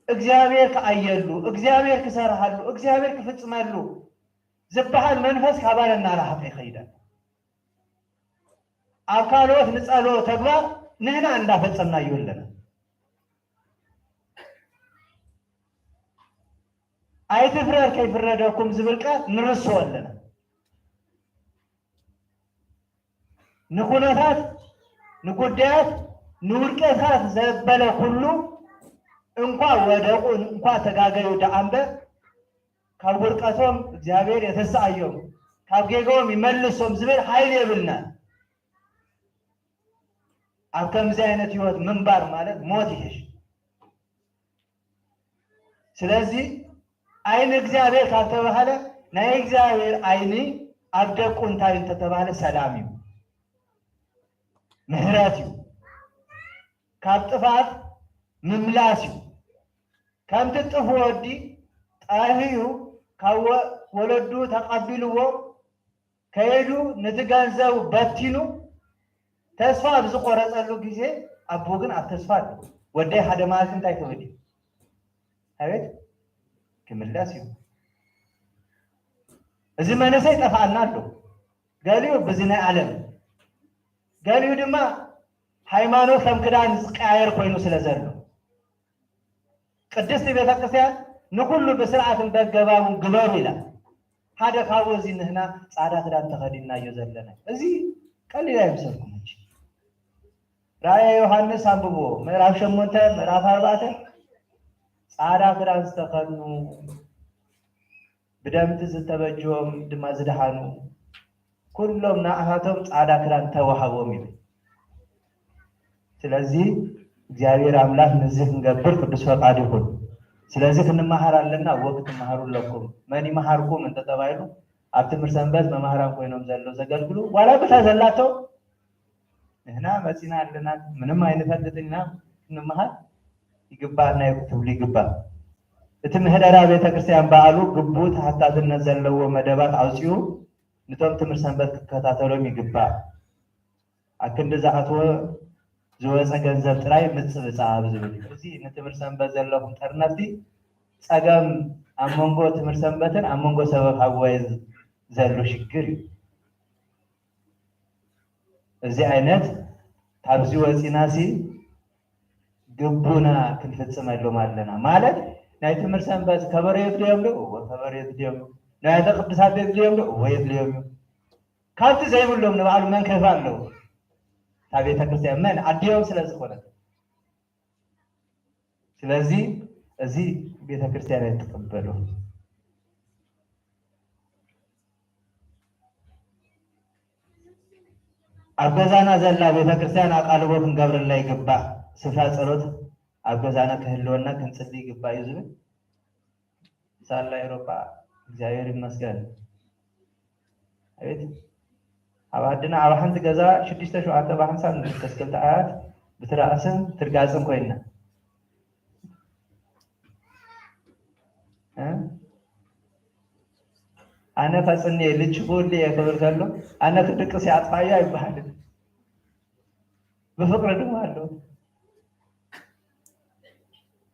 እግዚአብሔር ከአየሉ እግዚአብሔር ክሰርሃሉ እግዚአብሔር ክፍጽመሉ ዝበሃል መንፈስ ካባለና ራሃቀ ይኸይዳል ኣብ ካልኦት ንጸሎ ተግባር ንሕና እንዳፈጸምና ይወለና ኣይትፍረድ ከይፍረደኩም ዝብል ቃል ንርስዎ ኣለና ንኩነታት ንጉዳያት ንውድቀታት ዘበለ ኩሉ እንኳ ወደቁ እንኳ ተጋገዩ ደአምበ ካብ ውድቀቶም እግዚአብሔር የተሳአዮም ካብ ጌጋዎም ይመልሶም ዝብል ኃይል የብልና ኣብ ከምዚ አይነት ህይወት ምንባር ማለት ሞት ይሄሽ ስለዚህ አይን እግዚአብሔር ካልተባለ ናይ እግዚአብሔር አይኒ ኣብ ደቁ እንታይ እንተተባለ ሰላም እዩ ምህረት እዩ ካብ ጥፋት ምምላስ እዩ ከምቲ ጥፉ ወዲ ጣህዩ ካብ ወለዱ ተቀቢልዎ ከይዱ ነቲ ገንዘቡ በቲኑ ተስፋ ብዝቆረፀሉ ጊዜ አቦ ግን ኣብ ተስፋ ወደይ ሓደ ማለት እንታይ ትብል አቤት ክምላስ እዩ እዚ መንእሰይ ጠፋአና ኣሎ ገሊኡ በዚ ናይ ዓለም ገሊኡ ድማ ሃይማኖት ከም ክዳን ዝቀያየር ኮይኑ ስለዘሎ ቅድስት ቤተ ክርስቲያን ንኩሉ ብስርዓትን በገባቡን ግበሩ ኢላ ሓደ ካብኡ እዚ ንሕና ጻዕዳ ክዳን ተኸዲና እዩ ዘለና እዚ ቀሊል አይምሰልኩም እንጂ ራእየ ዮሐንስ አንብቦ ምዕራፍ 8 ምዕራፍ 4 ጻዕዳ ክዳን ዝተኸድኑ ብደምቲ ዝተበጀዎም ድማ ዝደሃኑ ኩሎም ንኣኻቶም ጻዕዳ ክዳን ተዋሃቦም እዩ ስለዚህ እግዚአብሔር አምላክ ነዚህ ክንገብር ቅዱስ ፈቃድ ይሁን ስለዚህ ክንመሃር ኣለና ወቅት መሃሩ ለኩም መን ይመሃርኩም እንተተባይሉ ኣብ ትምህርት ሰንበት መማህራን ኮይኖም ዘለው ዘገልግሉ ዋላ ብታ ዘላቶ ንሕና መፂና ኣለና ምንም ኣይንፈልጥና ክንመሃር ይግባእና ትብሉ ይግባእ እቲ ምህደራ ቤተ ክርስቲያን በዓሉ ግቡእ ተሓታትነት ዘለዎ መደባት ኣውፅኡ ነቶም ትምህርት ሰንበት ክከታተሎም ይግባእ ኣብ ክንዲ ዝኣተወ ዝወፀ ገንዘብ ጥራይ ምፅብፃብ ዝብል እዚ ንትምህርት ሰንበት ዘለኩም ጠርነፍቲ ፀገም ኣብ መንጎ ትምህርት ሰንበትን ኣብ መንጎ ሰበብ ሃዋይ ዘሎ ሽግር እዩ እዚ ዓይነት ካብዚ ወፂናሲ ግቡና ክንፍፅመሎም ኣለና ማለት ናይ ትምህርት ሰንበት ከበሮ የድልዮም ዶ ከበሮ የድልዮም ናይ ቅዱሳት የድልዮም ዶ የድልዮም ካብቲ ዘይብሎም ንባዕሉ መንከፍ ኣለዉ ቤተ ክርስቲያን መን ኣድዮም ስለዝኾነ ስለዚህ እዚህ ቤተክርስቲያን የተቀበሉ አገዛና ዘላ ቤተክርስቲያን አቃልቦ ክንገብር ላይ ገባ ስፍራ ጸሎት አገዛና ከህልውና ክንጽልይ ገባ ይዝብ ሳላ አውሮፓ እግዚአብሔር ይመስገን አቤት አባድና አባህንት ገዛ 6 ባንሳን ተስከልታ አያት በትራስም ትርጋጽም ኮይና አነ ፈጽኔ ልጅ ሁሌ ያከብርካለሁ አነ ከድቅ ሲያጥፋያ ይባል በፍቅር ደግሞ አለው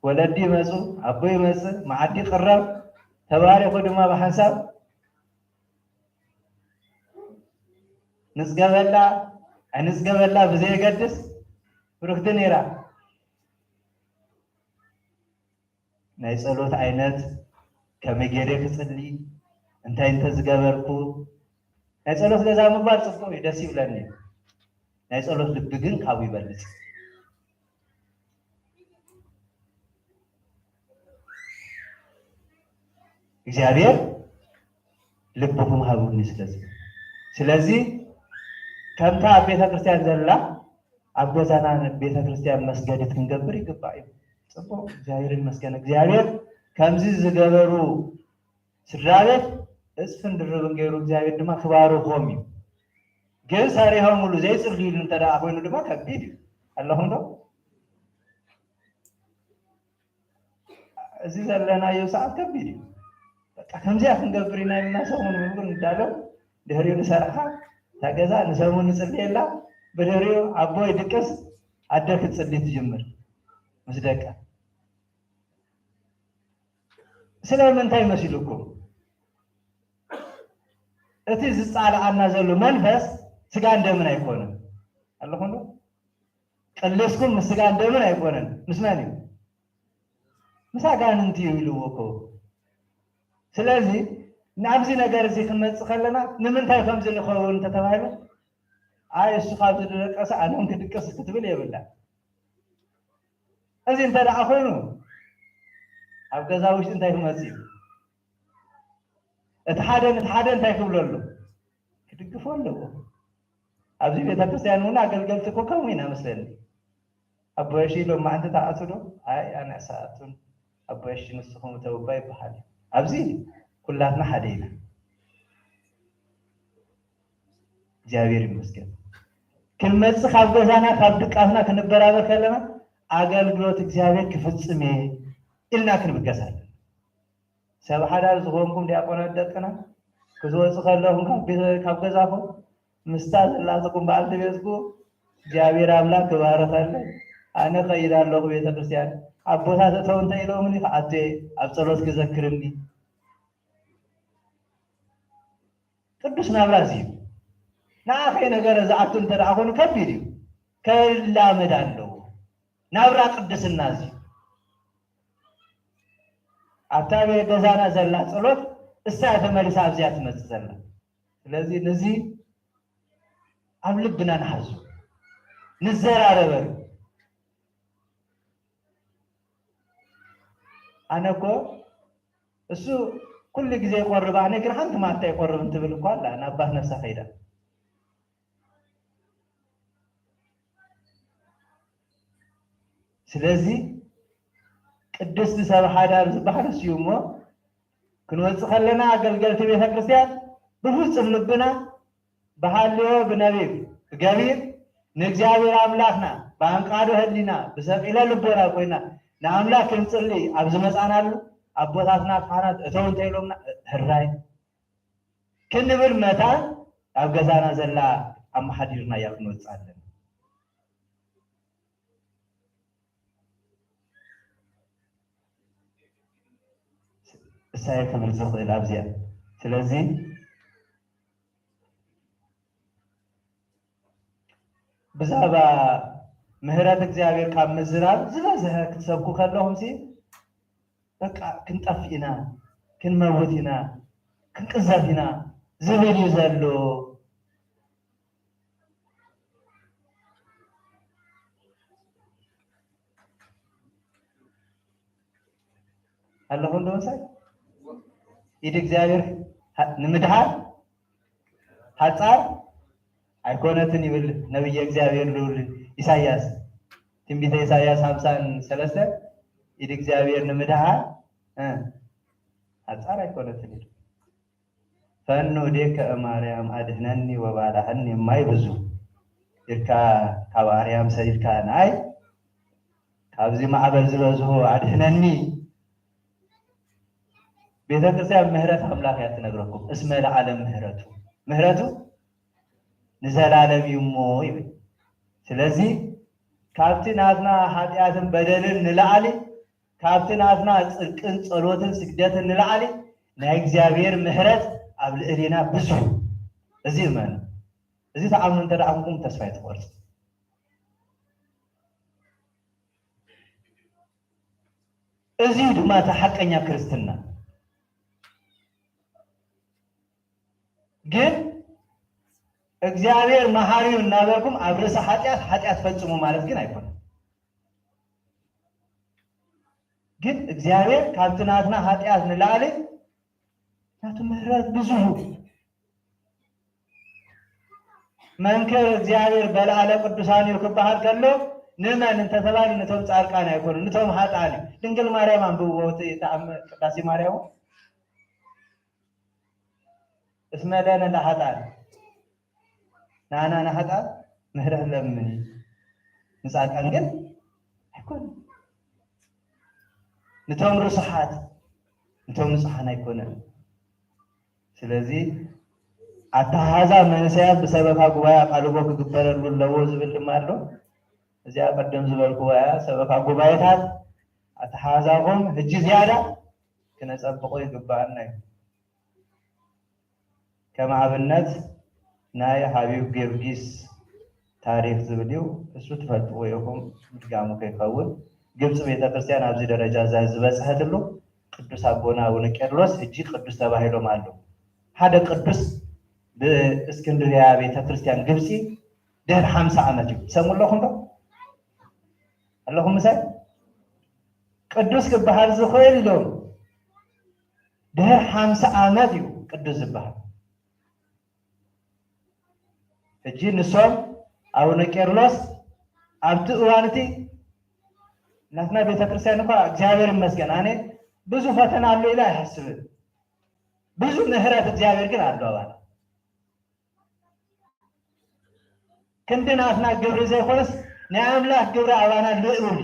ወለዲ መጹ አቦይ መጽ ማዕዲ ቅረብ ተባረኩ ድማ በሐሳብ ንስገበላ አንስገበላ በዘይ ገድስ ፍርክትን ይራ ናይ ጸሎት አይነት ከመገደ ክጽሊ እንታይ እንተዝገበርኩ ናይ ጸሎት ገዛ ምግባር ጽፎ ደስ ይብለኒ ናይ ጸሎት ልብ ግን ካብ ይበልጽ እግዚአብሔር ልብኩም ሀቡኒ ስለዚህ ከምታ ቤተ ክርስቲያን ዘላ አጎዛና ቤተ ክርስቲያን መስገድት ክንገብር ይገባል ጽፎ እግዚአብሔር ይመስገን እግዚአብሔር ከምዚ ዝገበሩ ስራበት እስፍን ድርብን ገይሩ እግዚአብሔር ድማ ክባሩ ሆሚ ግን ሳሪሃው ሙሉ ዘይ ጽርሊል እንተዳ ኮይኑ ድማ ከቢድ አላሁን ነው እዚህ ዘለና የሰዓት ከቢድ በቃ ከምዚ አፍንገብሪና እና ሰሙን ምንጉን እንዳለው ደህሪው ሰራሃ ታገዛ ንሰሙን ጽልየላ በደህሪው አቦይ ድቅስ አደክ ጽልይ ትጀምር መስደቃ ስለምን ታይ መስይልኩም እቲ ዝጻላአና ዘሎ መንፈስ ስጋ እንደምን አይኮንም አላሁን ነው ቀለስኩም ስጋ እንደምን አይኮንም ምስማኒ ምሳጋንንቲ ይልወኮ ስለዚህ ናብዚ ነገር እዚ ክመጽ ከለና ንምንታይ ከምዚ ንኸውን ተተባሂሉ አይ እሱ ካብ ዝደቀሰ ኣነም ክድቀስ ክትብል የብላ እዚ እንተዳ ኮይኑ ኣብ ገዛ ውሽጢ እንታይ ክመጽእ እቲ ሓደ እንታይ ክብለሉ ክድግፎ ኣለዎ ኣብዚ ቤተክርስቲያን እውን ኣገልገልቲ እኮ ከምኡ ኢና መስለኒ ኣቦየሺ ኢሎም ማዓንቲ ተኣቱ ዶ ኣይ ኣነ ሰኣቱን ኣቦየሺ ንስኹም ተውባ ይበሃል ኣብዚ ኩላትና ሓደ ኢና እግዚአብሔር ይመስገን ክንመጽእ ካብ ገዛና ካብ ድቃትና ክንበራበር ከለና አገልግሎት እግዚአብሔር ክፍጽም ኢልና ክንብገሳለን ሰብ ሓዳር ዝኾንኩም ዲያቆናት ደቅና ክዝወጽ ከለኹም ካብ ገዛኹም ምስታ ዘላጽኩም በዓልቲ ቤትኩ እግዚአብሔር አምላክ ክባረኸለ ኣነ ኸይዳለኹ ቤተክርስቲያን ኣቦታት እተው እንታይ ኢሎምኒ ከኣቴ ኣብ ጸሎት ክዘክርኒ ቅዱስ ናብራዚ ናኸይ ነገር ዝኣቱ እንተዳ ኮይኑ ከቢድ እዩ ከላመድ ኣለዎ ናብራ ቅድስና እዚ ኣታቤ ገዛና ዘላ ጸሎት እሳ ተመልሳ ኣብዚያ ትመጽእ ዘላ ስለዚህ ነዚ ኣብ ልብና ንሓዙ ንዘራረበሩ ኣነኮ እሱ كل جزء يقرب عنه كره أنت ما أنت يقرب أنت بالقول لا أنا أبغى نفسه خيرا سلازي قدس بسبب حدار بحر السيومو كنوز خلنا قلقلت بيها كريستيان بفوز لبنا بحاليو بنبيب قبيل نجاوير أملاكنا بانقادو هدلنا بسبب إلى لبنا قوينا نعملاك نصلي أبز مسأنا له أبواتنا كانت أتون تيلومنا هراي كنبر متى أبغزانا زلا أم حديرنا يكنوز علم السائل كمل زخ إلى أبزيا سلازي بزابا مهرات እግዚአብሔር ካብ ምዝራብ ዝለዘ ክትሰብኩ ከለሁም ሲ በቃ ክንጠፍኢና ክንመውትና ክንቅዘፊና ዝብል ዘሎ ኣለኹም ዶ መሳይ ኢድ እግዚአብሔር ንምድሃር ሓፃር ኣይኮነትን ይብል ነብይ እግዚአብሔር ልዑል ኢሳይያስ ትንቢተ ኢሳይያስ 53 ኢድ እግዚአብሔር ንምድሃር ሓፃር ኣይኮነትን ይብል ፈኑ ዴከ ማርያም አድህነኒ ወባላህኒ የማይብዙ ኢልካ ካብ አርያም ሰይድካ ናይ ካብዚ ማዕበል ዝበዝሁ አድህነኒ ቤተ ክርስቲያን ምህረት አምላክ እያ ትነግረኩም እስመ ለዓለም ምህረቱ ንዘላለም እዩ እሞ ይብል ስለዚ ካብቲ ናትና ኃጢአትን በደልን ንላዕሊ ካብቲ ናትና ጽድቅን ጸሎትን ስግደትን ንላዕሊ ናይ እግዚአብሔር ምህረት ኣብ ልዕሊና ብዙሕ እዚ እመኑ እዚ ተኣምኑ እንተደኣምኩም ተስፋ ይትቆርጽ እዚ ድማ ሓቀኛ ክርስትና ግን እግዚአብሔር መሐሪው እናበርኩም ኣብ ርእሰ ኃጢአት ፈጽሙ ማለት ግን አይኮንም ግን እግዚአብሔር ካብቲ ናትና ኃጢአት ንላዕሊ ናቱ ምህረት ብዙሕ መንከር እግዚአብሔር በልዓለ ቅዱሳን ይክባሃል ከሎ ንመን እንተተባለ ነቶም ጻድቃን አይኮኑ ነቶም ኃጥአን ድንግል ማርያም አንብቦ ቅዳሴ ማርያም እስመ ለነ ለኃጥአን ናና ኃጥአን ምህረት ለምን ንጻድቃን ግን አይኮኑ ነቶም ርስሓት ነቶም ንጹሓን አይኮነን ስለዚህ አታሃዛ መንሰያ በሰበካ ጉባኤ ቃልቦ ክግበረሉ ለዎ ዝብል ድማ ኣሎ እዚያ ቀደም ዝበልኩ ጉባኤ ሰበካ ጉባኤታት አታሃዛኩም ሕጂ ዝያዳ ክነጸብቆ ይግባአና እዩ ከም ኣብነት ናይ ሓቢብ ጊዮርጊስ ታሪክ ዝብል እዩ እሱ ትፈልጥዎ ኢኹም ድጋሙ ከይኸውን ግብፅ ቤተክርስቲያን ኣብዚ ደረጃ ዝበፅሐትሉ ቅዱስ አቦና አቡነ ቄርሎስ ሕጂ ቅዱስ ተባሂሎም ኣሎ ሓደ ቅዱስ በእስክንድርያ ቤተክርስቲያን ግብፂ ድህር 50 ዓመት እዩ ሰሙሉ ለኹም ዶ ኣለኹም ምሳይ ቅዱስ ክበሃል ዝኽእል ኢሎም ድህር 50 ዓመት እዩ ቅዱስ ዝበሃል ሕጂ ንሶም አቡነ ቄርሎስ ኣብቲ እዋንቲ ናትና ቤተክርስቲያን እኳ እግዚአብሔር ይመስገን ኣነ ብዙ ፈተና ኣሎ ኢላ አይሐስብን ብዙ ምህረት እግዚአብሔር ግን አለው አባላ ክንድናትና ግብሪ ዘይኮነስ ናይ አምላክ ግብሪ አባና ልዑል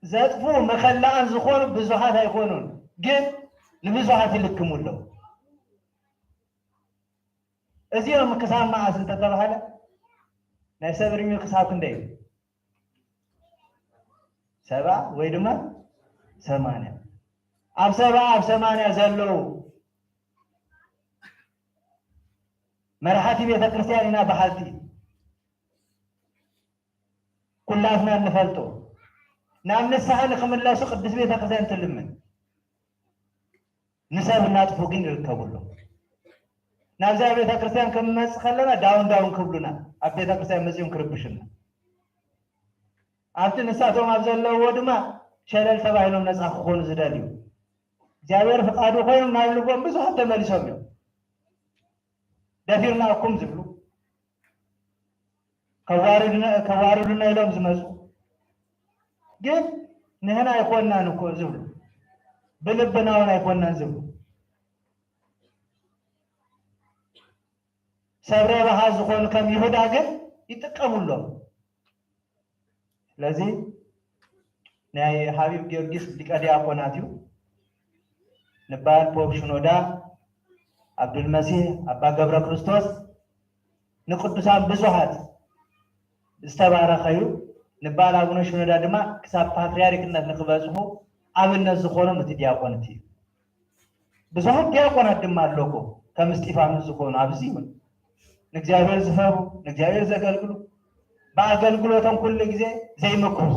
ዘጥፉ መኸላአን ዝኾኑ ብዙሓት አይኮኑን ግን ንብዙሓት ይልክሙ ኣለው እዚኦም ክሳብ መዓዝ እንተተባሃለ ናይ ሰብ ዕድሜ ክሳብ ክንደይ እዩ 70 ወይ ድማ 80 ኣብ 70 ኣብ 80 ዘለው መራሕቲ ቤተ ክርስቲያን ኢና በሓልቲ ኩላትና እንፈልጦ ናብ ንስሓ ንክምለሱ ቅዱስ ቤተ ክርስቲያን ትልምን ንሰብ እናጥፉ ግን ይርከቡሉ ናብዛ ቤተ ክርስቲያን ክመጽእ ከለና ዳውን ክብሉና ኣብ ቤተ ክርስቲያን መጽኦም ክርብሽና ኣብቲ ንሳቶም ኣብ ዘለዎ ድማ ሸለል ተባሂሎም ነፃ ክኾኑ ዝደልዩ እግዚአብሔር ፍቃዱ ኮይኖም ናብ ልቦም ብዙሓት ተመሊሶም እዮም ደፊርናኩም ዝብሉ ከዋርዱና ኢሎም ዝመፁ ግን ንሕና ኣይኮናን እኮ ዝብሉ ብልብና እውን ኣይኮናን ዝብሉ ሰብረ ባሃ ዝኾኑ ከም ይሁዳ ግን ይጥቀሙሎም ስለዚ ናይ ሓቢብ ጊዮርጊስ ሊቀ ዲያቆናት እዩ ንባል ፖፕ ሽኖዳ አብዱልመሲህ አባ ገብረ ክርስቶስ ንቅዱሳን ብዙሓት ዝተባረኸዩ ንባል አቡነ ሽኖዳ ድማ ክሳብ ፓትርያርክነት ንክበፅሑ ኣብነት ዝኾኖም እቲ ዲያቆናት እዩ ብዙሓት ዲያቆናት ድማ ኣለኩ ከም እስጢፋኖስ ዝኾኑ ኣብዚ እውን ንእግዚአብሔር ዝፈሩ ንእግዚአብሔር ዘገልግሉ በአገልግሎቶም ኩሉ ጊዜ ዘይመክሩ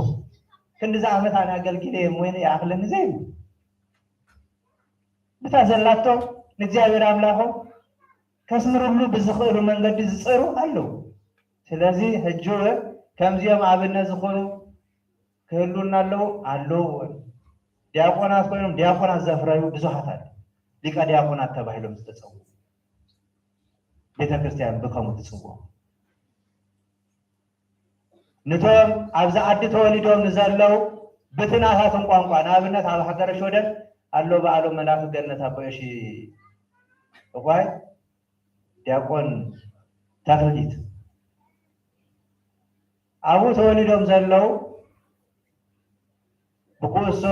ክንዲዛ ዓመት ኣነ ኣገልጊለ ወይ ይኣኽለኒ ዘይብሉ ብታ ዘላቶ ንእግዚአብሔር ኣምላኾም ከስምርሉ ብዝኽእሉ መንገዲ ዝፅሩ ኣለው ስለዚ ሕጂ ከምዚኦም ኣብነት ዝኾኑ ክህሉና ኣለዉ ዲያቆናት ኮይኖም ዲያቆናት ዘፍረዩ ብዙሓት ኣለ ሊቀ ዲያቆናት ተባሂሎም ዝተፀውዑ ቤተክርስትያን ብከምኡ ትፅውዑ ነቶም ኣብዛ ዓዲ ተወሊዶም ንዘለዉ ብትናታትን ቋንቋ ንኣብነት ኣብ ሃገረ ሾደን ኣሎ በዓሎም መላክ ገነት ኣቦየሺ እኳይ ዲያቆን ተክሊት ኣብኡ ተወሊዶም ዘለው ብኩሶ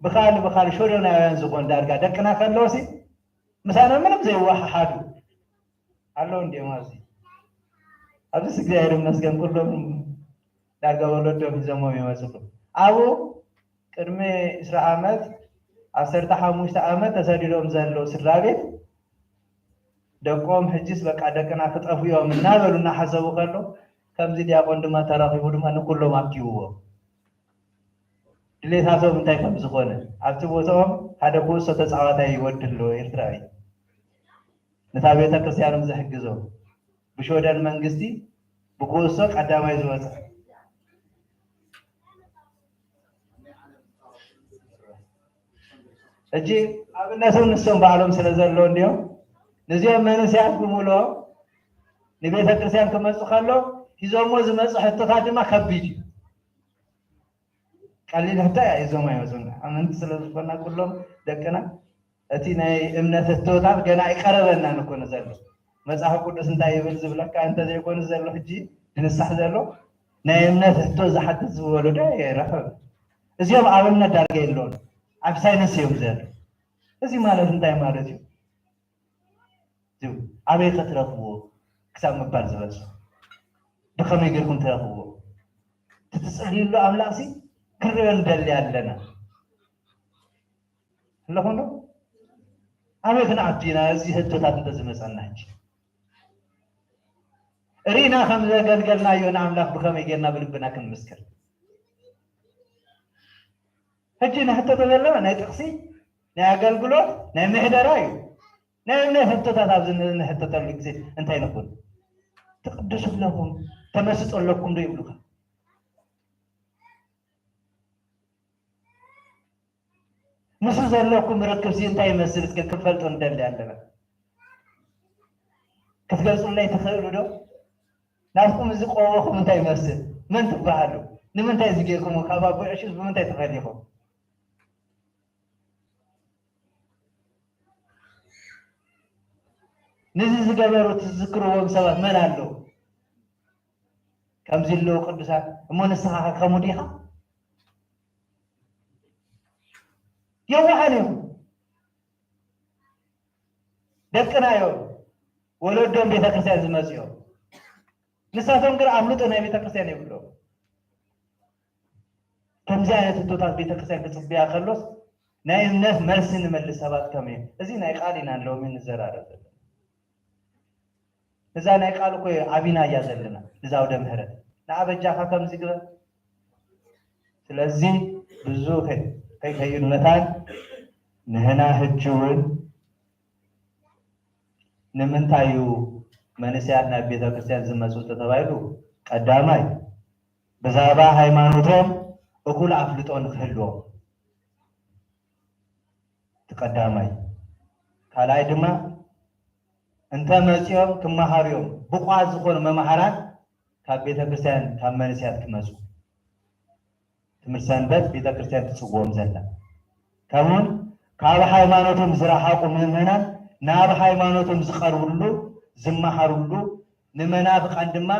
ብካሊ ሾደናውያን ዝኾን ዳርጋ ደቅና ከለውሲ ምሳና ምንም ዘይወሓሓዱ ኣለዉ እንዲኦም ኣብዚ እግዚኣብሔር ይመስገን ኩሎም ዳርጋ ወለዶም ሒዞሞም ይመፅሉ ኣብኡ ቅድሚ 20 ዓመት 15 ዓመት ተሰዲዶም ዘለው ስድራ ቤት ደቆም ሕጂስ በቃ ደቅና ክጠፉ እዮም እናበሉ እናሓሰቡ ከሎ ከምዚ ዲያቆን ድማ ተረኺቡ ድማ ንኩሎም ኣኪብዎ ድሌታቶም እንታይ ከም ዝኾነ ኣብቲ ቦታኦም ሓደ ኩሶ ተፃዋታይ ይወድሎ ኤርትራዊ ነታ ቤተ ክርስቲያኖም ዘሕግዞም ብሾደን መንግስቲ ብኩሶ ቀዳማይ ዝወፀ እጂ ኣብነቶም ንሶም በዓሎም ስለ ዘለዎ እንዲኦም ነዚኦም መንእስያት ብምሎ ንቤተ ክርስቲያን ክመፁ ከሎ ሒዞሞ ዝመፁ ሕቶታት ድማ ከቢድ እዩ ቀሊል ሕቶ ሒዞም ኣይመፁና ኣመንቲ ስለ ዝኾና ኩሎም ደቅና እቲ ናይ እምነት ሕቶታት ገና ይቀረበና ንኮነ ዘሎ መፅሓፍ ቅዱስ እንታይ ይብል ዝብለካ እንተዘይኮነ ዘሎ ሕጂ ድንሳሕ ዘሎ ናይ እምነት ሕቶ ዝሓትት ዝበሉ ዶ ይረኸብ እዚኦም ኣብ እምነት ዳርጋ የለውን ኣብ ሳይንስ እዮም ዘሎ እዚ ማለት እንታይ ማለት እዩ ኣበይ ክትረኽብዎ ክሳብ ምባል ዝበፅሑ ብከመይ ጌርኩም ትረኽብዎ ትትፅልይሉ ኣምላኽሲ ክንሪኦ ንደሊ ኣለና ኣለኹም ዶ ኣበይ ክንዓዲና እዚ ህቶታት እንተዝመፀና ሕጂ ርኢና ከም ዘገልገልናዮ ንኣምላኽ ብከመይ ጌርና ብልብና ክንምስክር ሕጂ ንሕተቶ ዘለና ናይ ጥቕሲ ናይ ኣገልግሎት ናይ ምሕደራ እዩ ናይ እምነት ሕቶታት ኣብዚ ንሕተተሉ ግዜ እንታይ ንኹን ትቅደሱ ኣለኹም ተመስጦ ኣለኩም ዶ ይብሉካ ምስ ዘለኩም ርክብ እንታይ ይመስል እስከ ክፈልጦ እንደሊ ኣለና ክትገልፁላይ ትኽእሉ ዶ ናብኩም እዚ ቆወኹም እንታይ ይመስል መን ትበሃሉ ንምንታይ እዚ ጌርኩም ካብ ኣቦ ዕሹዝ ብምንታይ ተፈሊኹም ነዚ ዝገበሩ ትዝክርዎም ሰባት መን ኣለዉ ከምዚ ኣለዉ ቅዱሳት እሞ ንስኻ ከምኡ ዲኻ የዋሃን እዮም ደቅና እዮም ወለዶም ቤተክርስትያን ዝመፁ እዮም ንሳቶም ግን ኣፍልጦ ናይ ቤተክርስትያን የብሎም ከምዚ ዓይነት ሕቶታት ቤተክርስትያን ክፅብያ ከሎስ ናይ እምነት መልሲ ንመልስ ሰባት ከመይ እዚ ናይ ቃል ኢና ኣለዎም ንዘራረብ ዘለና እዛ ናይ ቃል እኮ ዓቢና እያ ዘለና እዛ ወደ ምህረት ንኣበጃኻ ከምዚ ግበ ስለዚ ብዙ ከይከይነታን ንህና ሕጂ እውን ንምንታይ እዩ መንእስያት ናብ ቤተ ክርስቲያን ዝመፁ ተባሂሉ ቀዳማይ ብዛዕባ ሃይማኖቶም እኩል ኣፍልጦ ንክህልዎም ተቀዳማይ ካልኣይ ድማ እንተ መፅኦም ክመሃሩ እዮም ብቋት ዝኾኑ መምሃራት ካብ ቤተ ክርስቲያን ካብ መንእስያት ክመፁ ትምህርቲ ሰንበት ቤተ ክርስቲያን ትፅውኦም ዘላ ከምኡውን ካብ ሃይማኖቶም ዝረሓቁ ምእመናን ናብ ሃይማኖቶም ዝቐርብሉ ዝመሃሩሉ ንመናፍቃን ድማ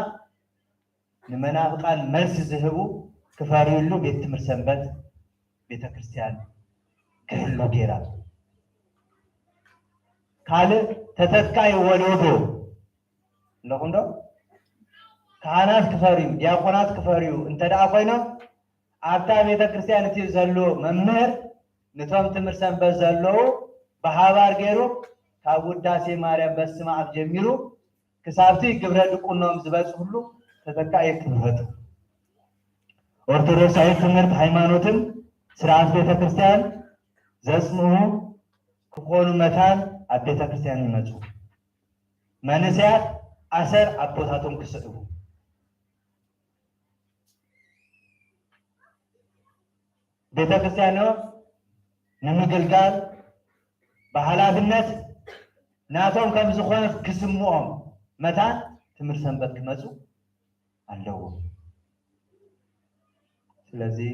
ንመናፍቃን መልሲ ዝህቡ ክፈርዩሉ ቤት ትምህርቲ ሰንበት ቤተ ክርስቲያን ክህሉ ጌራ ካልእ ተተካይ ወለዶ ኣለኹም ዶ ካህናት ክፈርዩ ዲያቆናት ክፈርዩ እንተ ደኣ ኮይኖም ኣብታ ቤተ ክርስቲያን እቲ ዘለዎ መምህር ነቶም ትምህርቲ ሰንበት ዘለዉ ብሓባር ገይሩ ካብ ውዳሴ ማርያም በስመ አብ ጀሚሩ ክሳብቲ ግብረ ድቁኖም ዝበፅሕሉ ተተካይ ክፍቱ ኦርቶዶክሳዊ ትምህርቲ ሃይማኖትን ስርዓት ቤተ ክርስቲያን ዘጽንዑ ክኾኑ መታን ኣብ ቤተ ክርስቲያን ይመፁ መንእስያት ኣሰር ኣቦታቶም ክስዕቡ ቤተክርስቲያኖም ንምግልጋል በኃላፊነት ናቶም ከም ዝኾነ ክስምዖም መታን ትምህርት ሰንበት ክመፁ ኣለዎም። ስለዚህ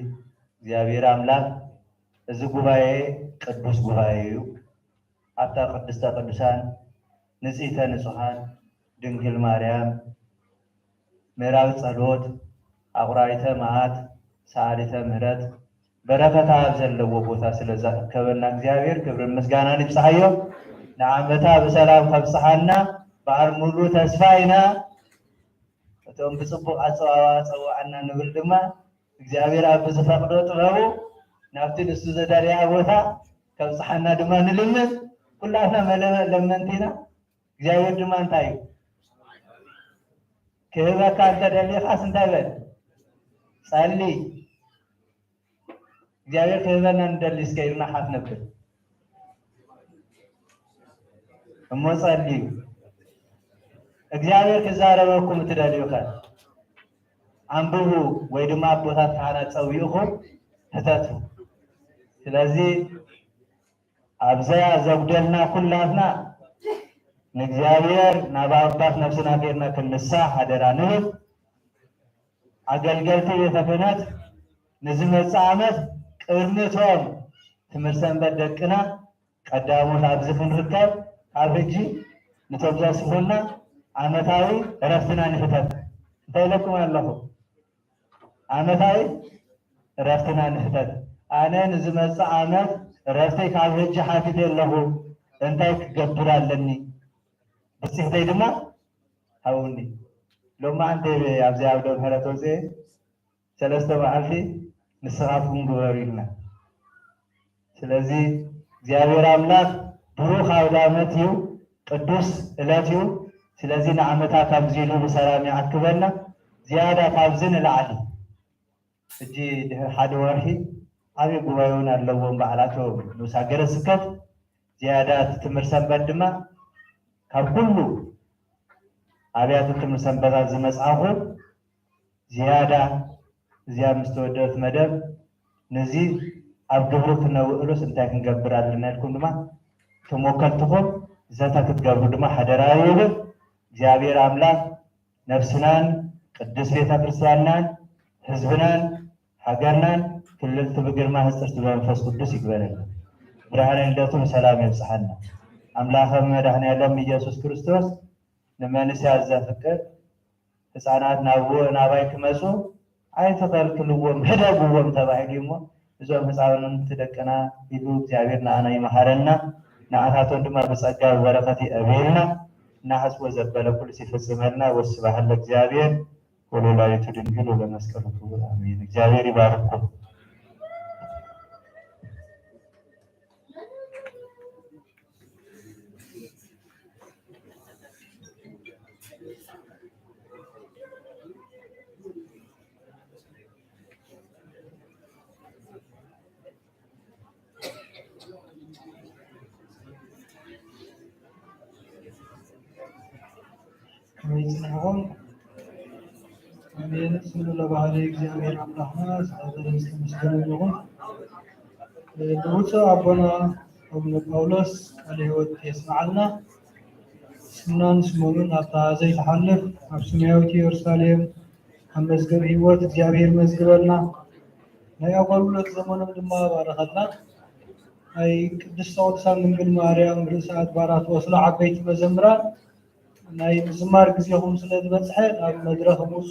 እግዚአብሔር አምላክ እዚ ጉባኤ ቅዱስ ጉባኤ እዩ። አታ ቅድስተ ቅዱሳን ንጽሕተ ንጹሐን ድንግል ማርያም ምዕራብ ጸሎት አቁራሪተ መዓት ሰዓሊተ ምሕረት በረከታ ዘለዎ ቦታ ስለዘከበና እግዚአብሔር ክብርን ምስጋናን ይብጽሐዮ። ንዓመታ በሰላም ከብጽሐና በዓል ሙሉ ተስፋ ኢና እቶም ብጽቡቅ አጸዋዋ ጸዋዕና ንብል ድማ እግዚአብሔር ኣብ ዝፈቅዶ ጥበቡ ናብቲ ንሱ ዘዳልያ ቦታ ከብጽሐና ድማ ንልምን ኩላትና ለመንቲና እግዚአብሔር ድማ እንታይ እዩ ክህበካ እንተደሊኻስ እንታይ በል ጸልይ እግዚአብሔር ክህበና እንደልይ እስከ ኢልና ሓፍ ነብል እሞ ጸልዩ እግዚአብሔር ክዛረበኩም እትደልዩኸ አንብቡ ወይ ድማ ቦታት ካህና ጸዊኡኹም ህተቱ። ስለዚህ አብዘያ ዘጉደልና ኩላትና ንእግዚአብሔር ናብ አባት ነፍስና ጌርና ክንሳ ሓደራ ንብል አገልገልቲ ቤተ ክህነት ንዝመጽእ ዓመት ቅድሚቶም ትምህርት ሰንበት ደቅና ቀዳሞት ኣብዚ ክንርከብ ኣብ ሕጂ ነቶም ዘስፉልና ዓመታዊ ዕረፍትና ንሕተት እንታይ ኢለኩም ኣለኹ? ዓመታዊ ዕረፍትና ንሕተት። ኣነ ንዝመጽእ ዓመት ዕረፍተይ ካብ ሕጂ ሓቲተ ኣለኹ እንታይ ክገብር ኣለኒ ብጽሕተይ ድማ ሃውኒ ሎማዓንቲ ኣብዚ ኣብ ዶ ምሕረት ወፅአ 3 መዓልቲ ንስኻትኩም ግበሩ ኢልና። ስለዚ እግዚአብሔር አምላክ ብሩኽ አውደ ዓመት እዩ፣ ቅዱስ ዕለት እዩ። ስለዚ ንዓመታት ካብዚ ኢሉ ብሰላም ይዓክበና ዝያዳ ካብዚ ንላዕሊ ሕጂ ድሕሪ ሓደ ወርሒ ዓብዪ ጉባኤ እውን ኣለዎም በዓላቶም ንኡስ ሃገረ ስብከት ዝያዳ ትምህርት ሰንበት ድማ ካብ ኩሉ ኣብያተ ትምህርት ሰንበታት ዝመጽኣኹ ዝያዳ እዚያ ምስ ተወደበት መደብ ነዚ ኣብ ግብሪ ክነውዕሎስ እንታይ ክንገብር ኣለና ኢልኩም ድማ ተሞከልትኩም ዘታ ክትገብሩ ድማ ሓደራ ይብል እግዚአብሔር አምላክ ነፍስናን ቅዱስ ቤተ ክርስቲያንናን ህዝብናን ሃገርናን ክልልቲ ብግርማ ህፅርት በመንፈስ ቅዱስ ይግበረና። ብርሃነ ልደቱ በሰላም ይብጽሐና። አምላከ መድኃኔዓለም ኢየሱስ ክርስቶስ ንመንስያት ዘፍቅር ህፃናት ናባይ ክመፁ ኣይተከልክልዎም ህደግዎም ተባሂሉ እሞ እዞም ህፃውንቲ ደቅና ኢሉ እግዚአብሔር ንኣና ይመሃረና ንኣታቶም ድማ ብጸጋ በረከት ይእቤልና እናሓስቦ ዘበለ ኩሉ ሲፈጽመልና። ወስብሐት ለእግዚአብሔር ወለወላዲቱ ድንግል ወለመስቀሉ ክቡር አሜን። እግዚአብሔር ይባርኩም። ويصنعهم አሜን። ስለ ለባህሪ እግዚአብሔር አምላክና ስለዘለስ ተመስገነው። ብፁዕ አቡነ አቡነ ጳውሎስ ቃለ ሕይወት የስማዓልና ስምናን ስሙንን ኣብታ ዘይተሓልፍ ኣብ ሰማያዊት ኢየሩሳሌም ኣብ መዝገብ ሕይወት እግዚአብሔር መዝግበልና ናይ ኣገልግሎት ዘመኖም ድማ ባረኸልና። ናይ ቅድስት ቅዱሳን ድንግል ማርያም ርእሰ ኣድባራት ወስሎ ዓበይቲ መዘምራን ናይ ምዝማር ጊዜኹም ስለ ዝበፅሐ ናብ መድረኽ ምውፁ።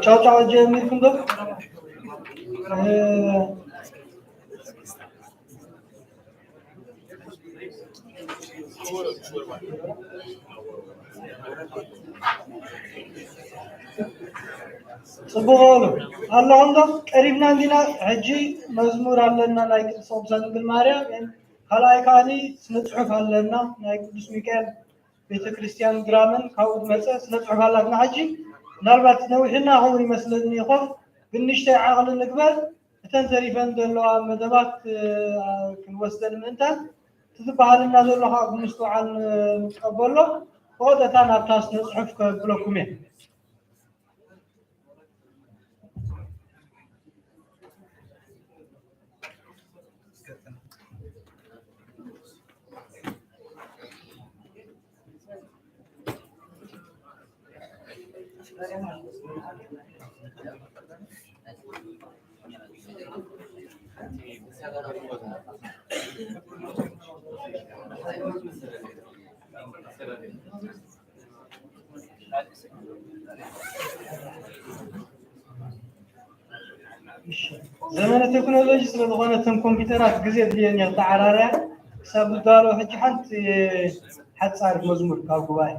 ቻው ቻው የሚልኩም ዶ ጽቡቅ አላሁን ዶ ቀሪብና እንዲና ሕጂ መዝሙር አለና ናይ ቅድስት ቅዱሳን ድንግል ማርያም ካልኣይ ካኒ ስነ ጽሑፍ አለና ናይ ቅዱስ ሚካኤል ቤተክርስቲያን ድራምን ካብኡ መፀ ስለ ፅሑፋላትና ሕጂ ምናልባት ነዊሕና ክውን ይመስለኒ ይኾን ግን ንእሽተይ ዓቕሊ ንግበር እተን ዘሪፈን ዘለዋ መደባት ክንወስደን ምእንታን ትዝበሃልና ዘሎ ከዓ ብምስትውዓል ንቀበሎ ብቀጥታ ናብታ ስነ ፅሑፍ ከብለኩም እየ زمان التكنولوجيا ስለዝኾነ እተን ኮምፒተራት ግዜ ድልየን እየ ተዓራርያ ክሳብ ዝዳሎ ሕጂ ሓንቲ ሓፃር መዝሙር ካብ ጉባኤ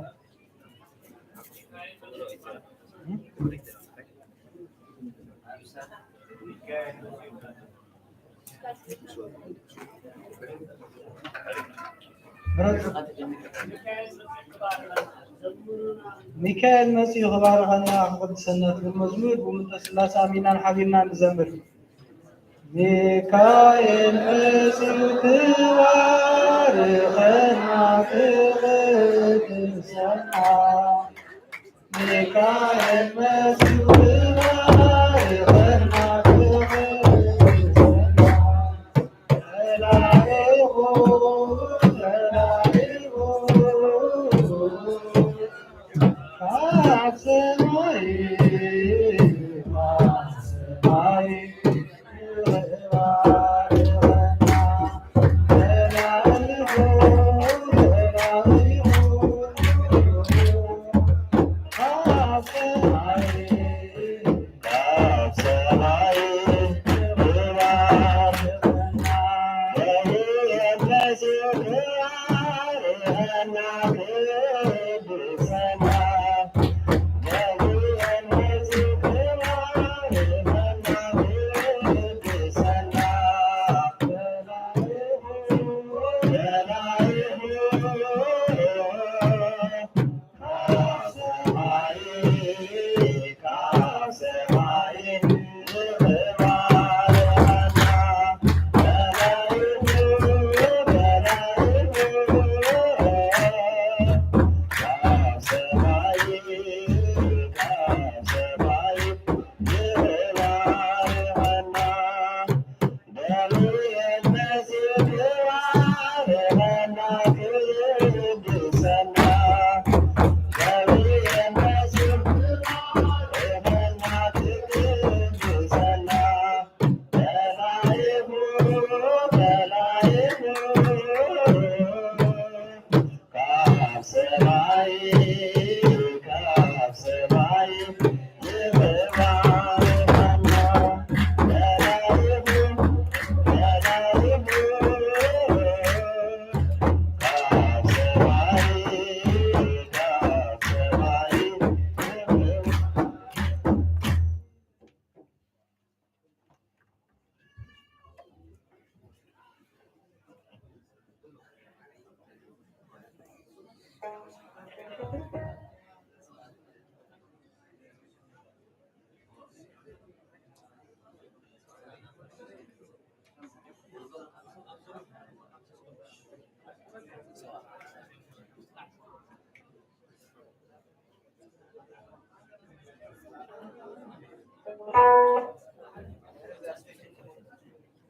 ሚካኤል መሲሑ ክባርኸና ክቅድሰና ትብል መዝሙር ብምንተ ስላሴ ኣሚናን ሓቢርና ንዘምር ሚካኤል መሲሑ ክባርኸና ክቅድሰና ሚካኤል መሲሑ ክባርኸና ክቅድሰና ተላኢኹ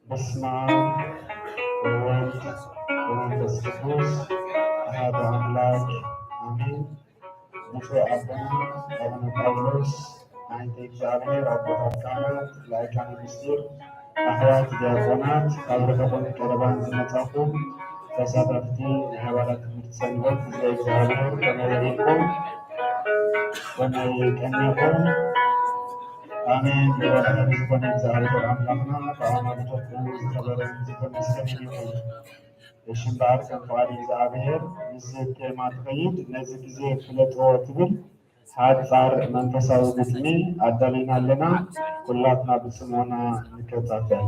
በስመ አብ ወወልድ ወመንፈስ ቅዱስ አሐዱ አምላክ አሜን። ብፁዕ አቡነ ጳውሎስ ናይተ እግዚአብሔር አቦታት ካህናት፣ ላይካነ ምስጢር፣ ኣሕዋት ዲያቆናት፣ ካብ ርሑቕን ቀረባን ዝመጻኹም ተሳተፍቲ ናይ ኣባላት ትምህርቲ ሰንበት ህዝበ እግዚአብሔር ከመይ ኢልኩም ከመይ ቀኒኹም አሜን። በረከት ዝኮነ እግዚአብሔር አምላክና በአማልቶቹ ዝተበረከ ዝተመስገነ ይሁን። እሽን በዓል ከም ፈቃድ እግዚአብሔር ምስል ቴማ ትኸይድ ነዚ ግዜ ፍለጥዎ ትብል ሓፃር መንፈሳዊ ግጥሚ ኣዳሊና ኣለና። ኩላትና ብፅሞና ንከታተል።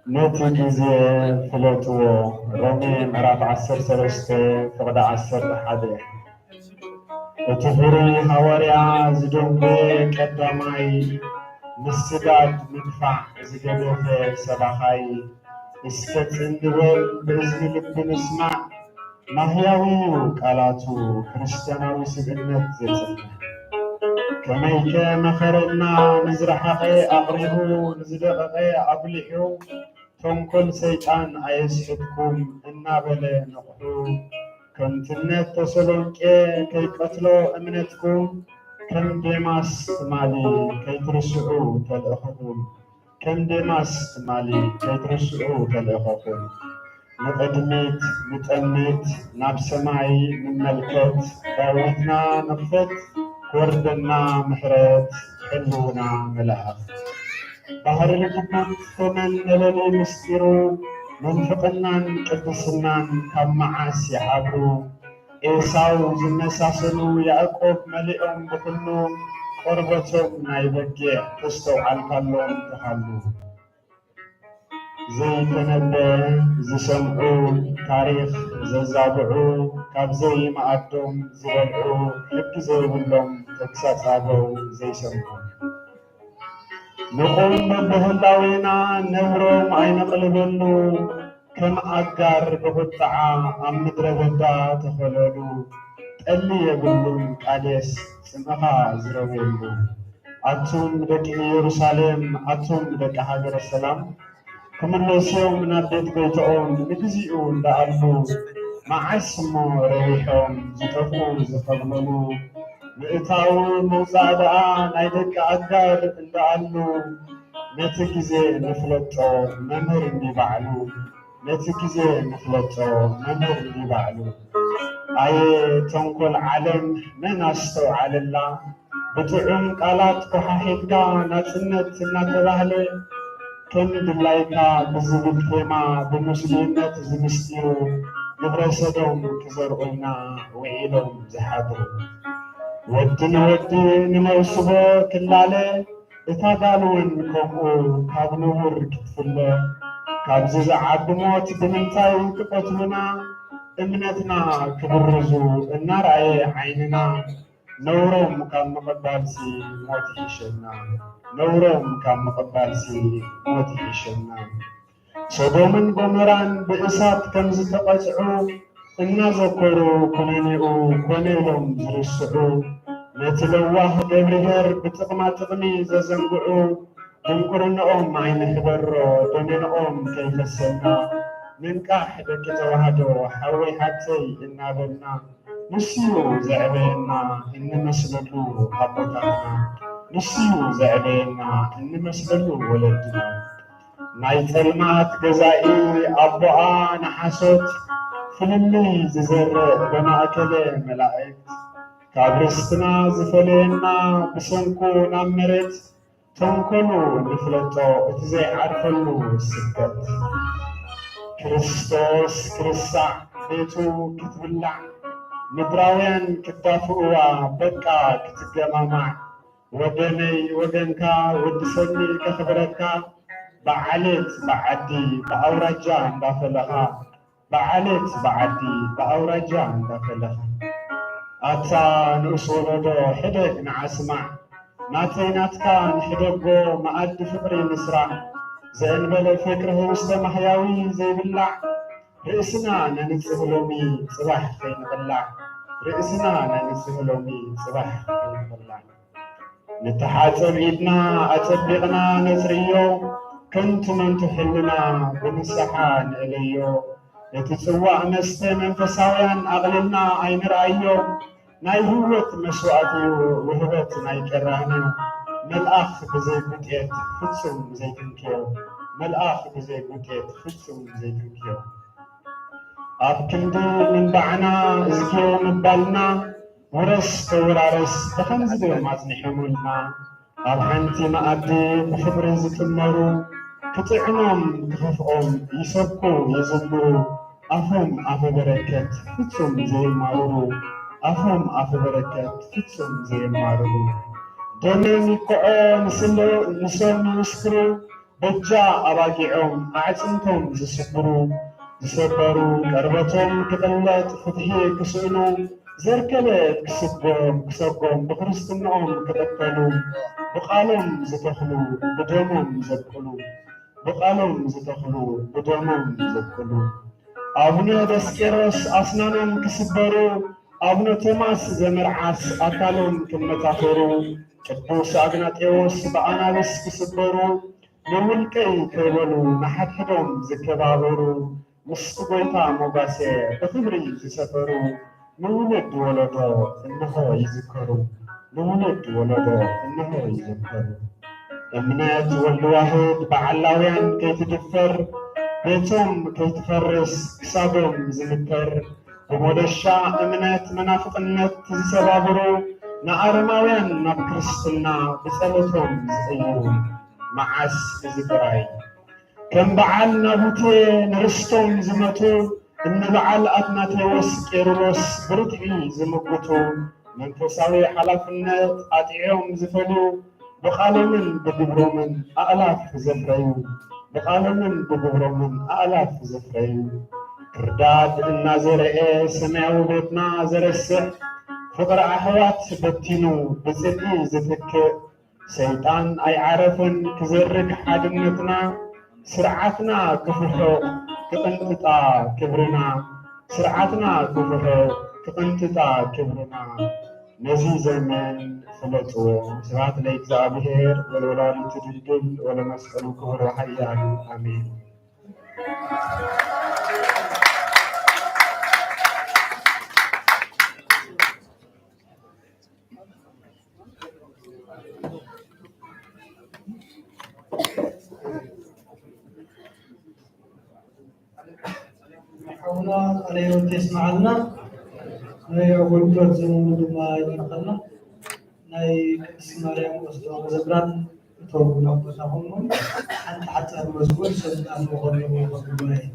نتي جزء فلتو رومي مرات 13 فقد 11 وتفري هوريا زدوم قداماي مسجد مدفع زجدوف سباخاي استتندول بإذن لب نسمع مهياوي قالاتو كريستياناوي سبنت زيتنا كميك مخرنا نزرحقي أقربو نزدققي أبلحو تنكل سيطان أيسحبكم إنابل نقحو كنتنت تسلونكي كي قتلو أمنتكم كم ديماس مالي كي ترسعو تلأخكم كم ديماس مالي كي ترسعو تلأخكم نقدميت نتأميت ناب سماي من ملكت داوتنا نفت وردنا محرت حلونا ملاك بحر القبط فمن نلني مستيرو منفقنا قدسنا كم معاس يحبرو إيساو زنساسنو يعقوب ملئهم بكلو قربتهم نايبجع تستو عالقلهم تخلو زي تنبه زسمعو تاريخ ززابعو كاب زي ما أدوم زبلعو لك زي بلوم تكسات عابو زي سمعو نقوم بهلاوينا نهروم عين قلبنو كم أقار بقطعة أم مدربدا تخللو تقلي يقولون قادس سمخا زرويلو أتوم دك يروسالم أتوم دك هاجر السلام كملوس يوم من البيت بيتهم نجزئون لألو مع اسمه ريحهم زتفو زفغملو مئتاو موزادة نايدك أقار لألو نتكزي نفلتو ممر نبعلو نتكزي نفلتو ممر نبعلو أي تنقل علم من أستو على الله بتعم قالات كحاحيكا نتنت نتبهلي كم دلايكا بزبط كيما بمسلمات زمستيو نبرسدهم كزرعونا وعيلهم زحادرو ودن ودي نموسبو كلالي إتاقالون كمو كاب نور كتفله كاب زعب موت بمنتاي كقتلنا امنتنا كبرزو النار أي عيننا نورهم كان مقبالسي موت يشنا نورهم كان مقبالسي موت يشنا صدومن بمران بإسات كمز تقسعو إنا ذكروا كنينيو كنيلهم زرسعو نتلواه دبرهر بتقما تقني ززنقعو دنقرنهم عين خبرو دنينهم كيف السنة من كاحد كتوهدو حوي حتي إنا بلنا نسيو زعبينا إن مسللو أبوتانا نسيو زعبينا إن مسللو ولدنا نايت المات جزائي أبوآ نحسوت فللي ززرع بمأكل ملائك كابرستنا زفلينا بسنكو نمرت تنكلو نفلتو اتزي عرفلو السكت كريستوس كريسع بيتو كتبلع مدراوين كتافقوا بكا كتجمامع ودني ودنكا ودسني كخبرتكا بعلت بعدي بأورجا داخلها بعلت بعدي بأورجا داخلها أتا نسولدو حدك نعسمع ناتيناتكا نحدقو مأد فكري نسرع زين بلو فكره مستمحياوي زي بلع رئيسنا ننسهلومي صباح خين بلع رئيسنا ننسهلومي صباح خين بلع نتحاتم إيدنا أتبقنا نزريو كنت من تحلنا بنسحان إليو يتسوى مستي منفساويا أغللنا عين رأيو ناي هوت مسوعتيو وهوت ناي كرانيو ملأخ بزي بوتيت فتسوم زي كنكيو ملأخ بزي بوتيت فتسوم زي كنكيو أبكندو من بعنا إزكيو مبالنا ورس كورارس بخمز دو مازني حمولنا أبحنتي ما أبدي بخبر زتمرو كتعنهم كخفهم يسبكو يزلو أفهم أفو بركات فتسوم زي مارورو أفهم أفو بركات فتسوم زي مارورو دمين يقعو نسلو نسوم نسكرو በጃ አባጊዖም አዕፅምቶም ዝስብሩ ዝሰበሩ ቀርበቶም ክቅለጥ ፍትሒ ክስእኑ ዘርከበት ክሰጎም ብክርስትናኦም ክቀጠሉ ብቃሎም ዝተኽሉ ብደሞም ዘብቅሉ ብቃሎም ዝተኽሉ ብደሞም ዘብቅሉ አቡነ ደስቄሮስ አስናኖም ክስበሩ አቡነ ቶማስ ዘመርዓስ አካሎም ክመታፈሩ ቅዱስ አግናጤዎስ በአናብስ ክስበሩ ንውልቀይ ከይበሉ ንሓድሕዶም ዝከባበሩ ምስቲ ጎይታ ሞጋሴ ብክብሪ ዝሰፈሩ ንውለድ ወለዶ እንሆ ይዝከሩ ንውለድ ወለዶ እንሆ ይዝከሩ እምነት ወልድ ዋሕድ በዓላውያን ከይትድፈር ቤቶም ከይትፈርስ ክሳዶም ዝምተር ብሞደሻ እምነት መናፍቅነት ዝሰባብሩ ንአረማውያን ናብ ክርስትና ብጸሎቶም ዝቕይሩ መዓስ እዚ ጥራይ ከም በዓል ናቡቴ ንርስቶም ዝመቱ እነ በዓል አትናቴዎስ ቄርሎስ ብርትዒ ዝምጉቱ መንፈሳዊ ሓላፍነት አጢዖም ዝፈልዩ ብቃሎምን ብግብሮምን አእላፍ ዘፍረዩ ብቃሎምን ብግብሮምን አእላፍ ዘፍረዩ ክርዳድ እናዘርአ ሰማያዊ ቤትና ዘረስዕ ፍቅሪ ኣሕዋት በቲኑ ብጽድቂ ዝትክእ ሰይጣን ኣይዓረፍን ክዘርግ ሓድነትና ስርዓትና ክፍሕቕ ክቕንጥጣ ክብርና ስርዓትና ክፍሕቕ ክቕንጥጣ ክብርና ነዚ ዘመን ፍለጥዎ ስብሐት ለእግዚአብሔር ወለወላዲቱ ድንግል ወለመስቀሉ ክቡር ወኃያል አሜን። حونا عليه تسمعنا نيقول قد زمون ما يبرقنا ناي كسماريام وسلام زبران توبنا وتساهمون أنت حتى المسؤول سنتان مغرب وغربناي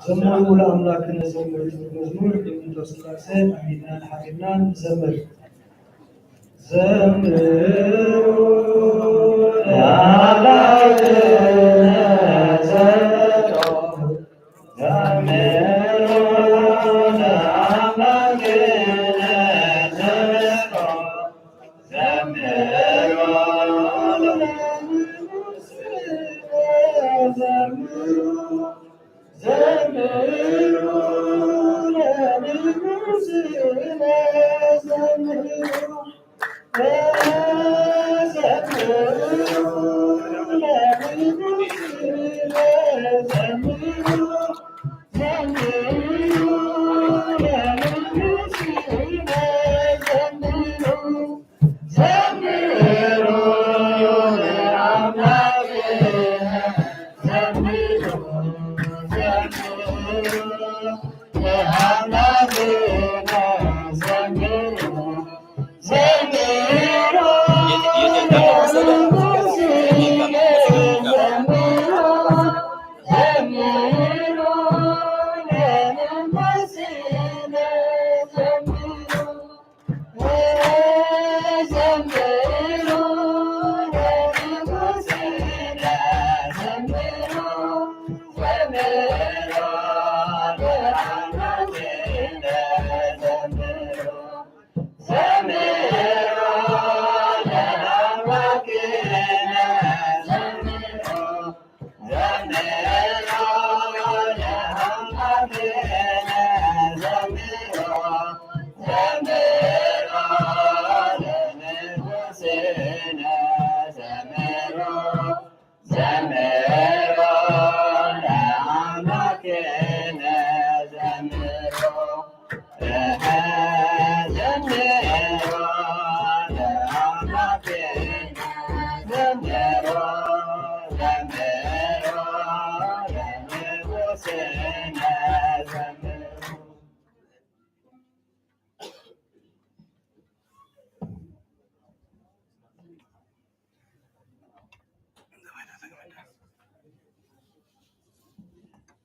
زمون ولا أملاكنا زمور المزمور من تصلح سيد أمينا حبيبنا زمر زمروا يا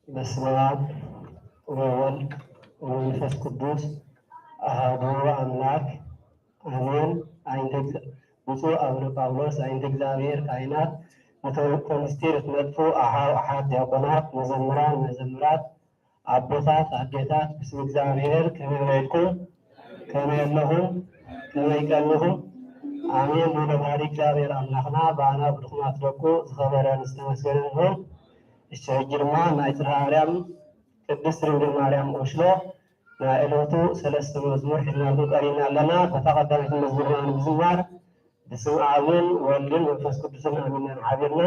በስመ አብ ወወልድ ወመንፈስ ቅዱስ አሐዱ አምላክ አሜን። ብፁዕ አቡነ ጳውሎስ አይንተ እግዚአብሔር ካህናት ነተወልቆ ምስጢር ትነጥፉ አሃው አሓት ዲያቆናት መዘምራን መዘምራት አቦታት አዴታት ብስም እግዚአብሔር ከመይልኩም ከመየለኹም ከመይቀንኹም አሜን። ሙሉ ባህሪ እግዚአብሔር አምላኽና በአና ብድኹም አትደቁ ዝኸበረ ዝተመስገነ ይሁን። እሺ ሕጂ ድማ ናይ ጽርሐ አርያም ቅድስት ድንግል ማርያም ቁሽሎ ናይ ዕለቱ ሰለስተ መዝሙር ሒዝናሉ ቀሪብና ኣለና። ተተቐዳሚት መዝሙርና ንምዝማር بسم آبን ወልድን መንፈስ ቅዱስን አሚን ሓቢርና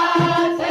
Thank you.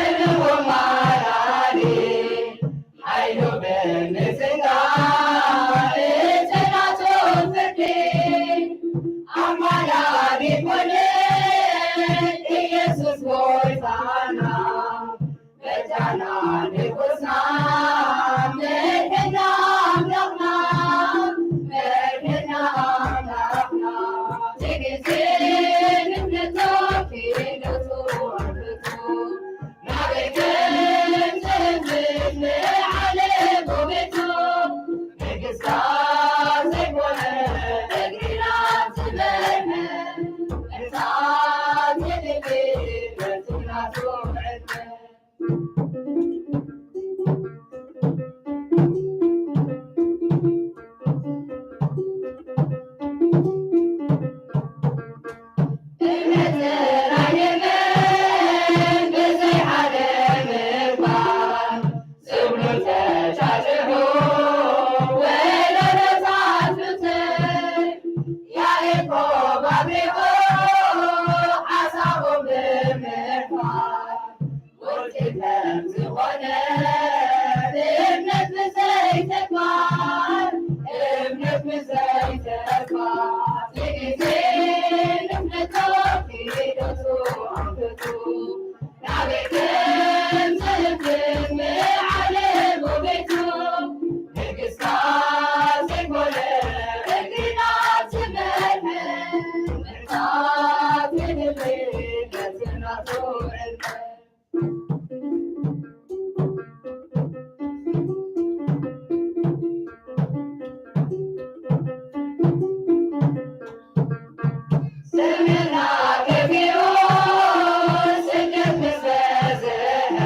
حسابهم بالمحور وكتاب زغنة ابنك بزي تكبر ابنك بزي تكبر تجزين ابنك في دسو عفتو نعبكم زهبكم علم وبيتو نقصاص يقول اقنا زمنهم محتاج للبيت نصور سمعنا كبيرون سجد بزازهم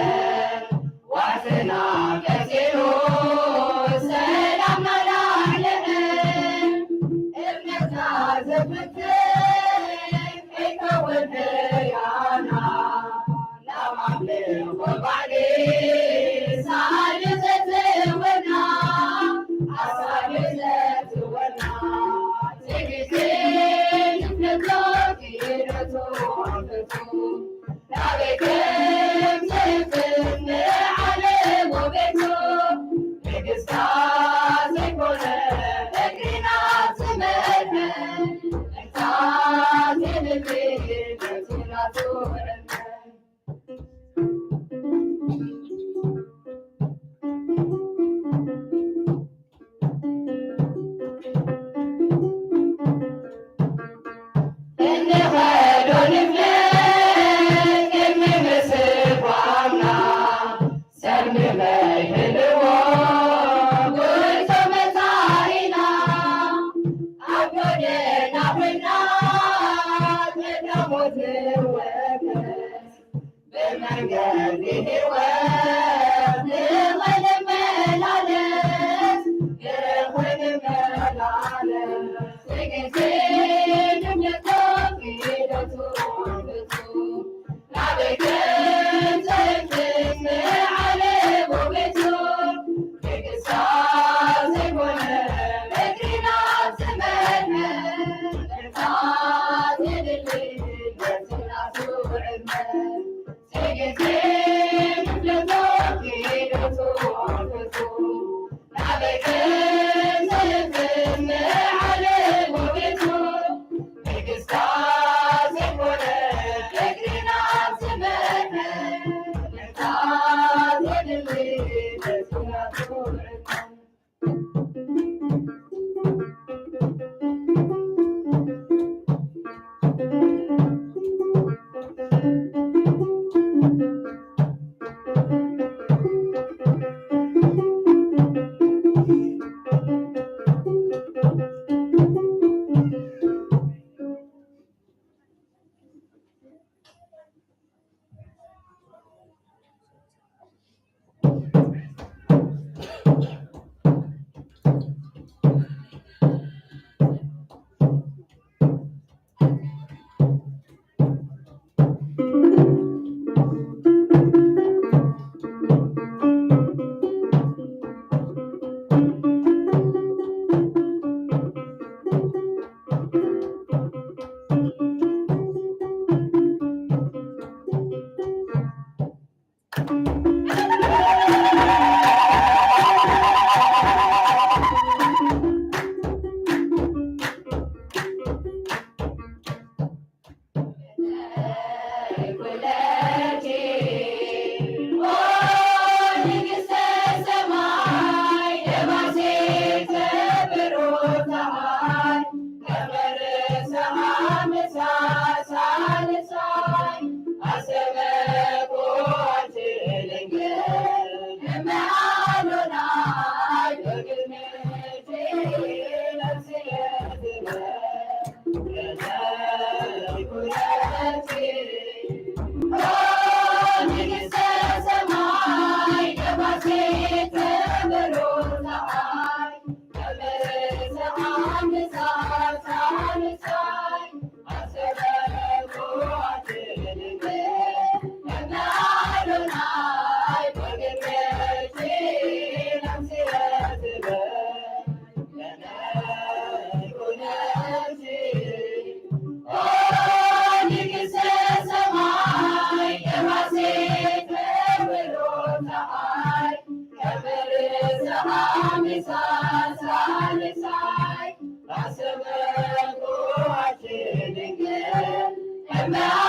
وعزنا كثيرون سلام لهم ابنتنا زبتين حيكون بيانا لا معمل وبعدي سالزة ونا عسالزة ونا تجزين نتوكيرتو عفتو نابكم سيفن علم وبيتو نقصاص يكون اقرنا زمنهم احتاج للبيت نصور Take it, Bye.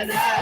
Yeah.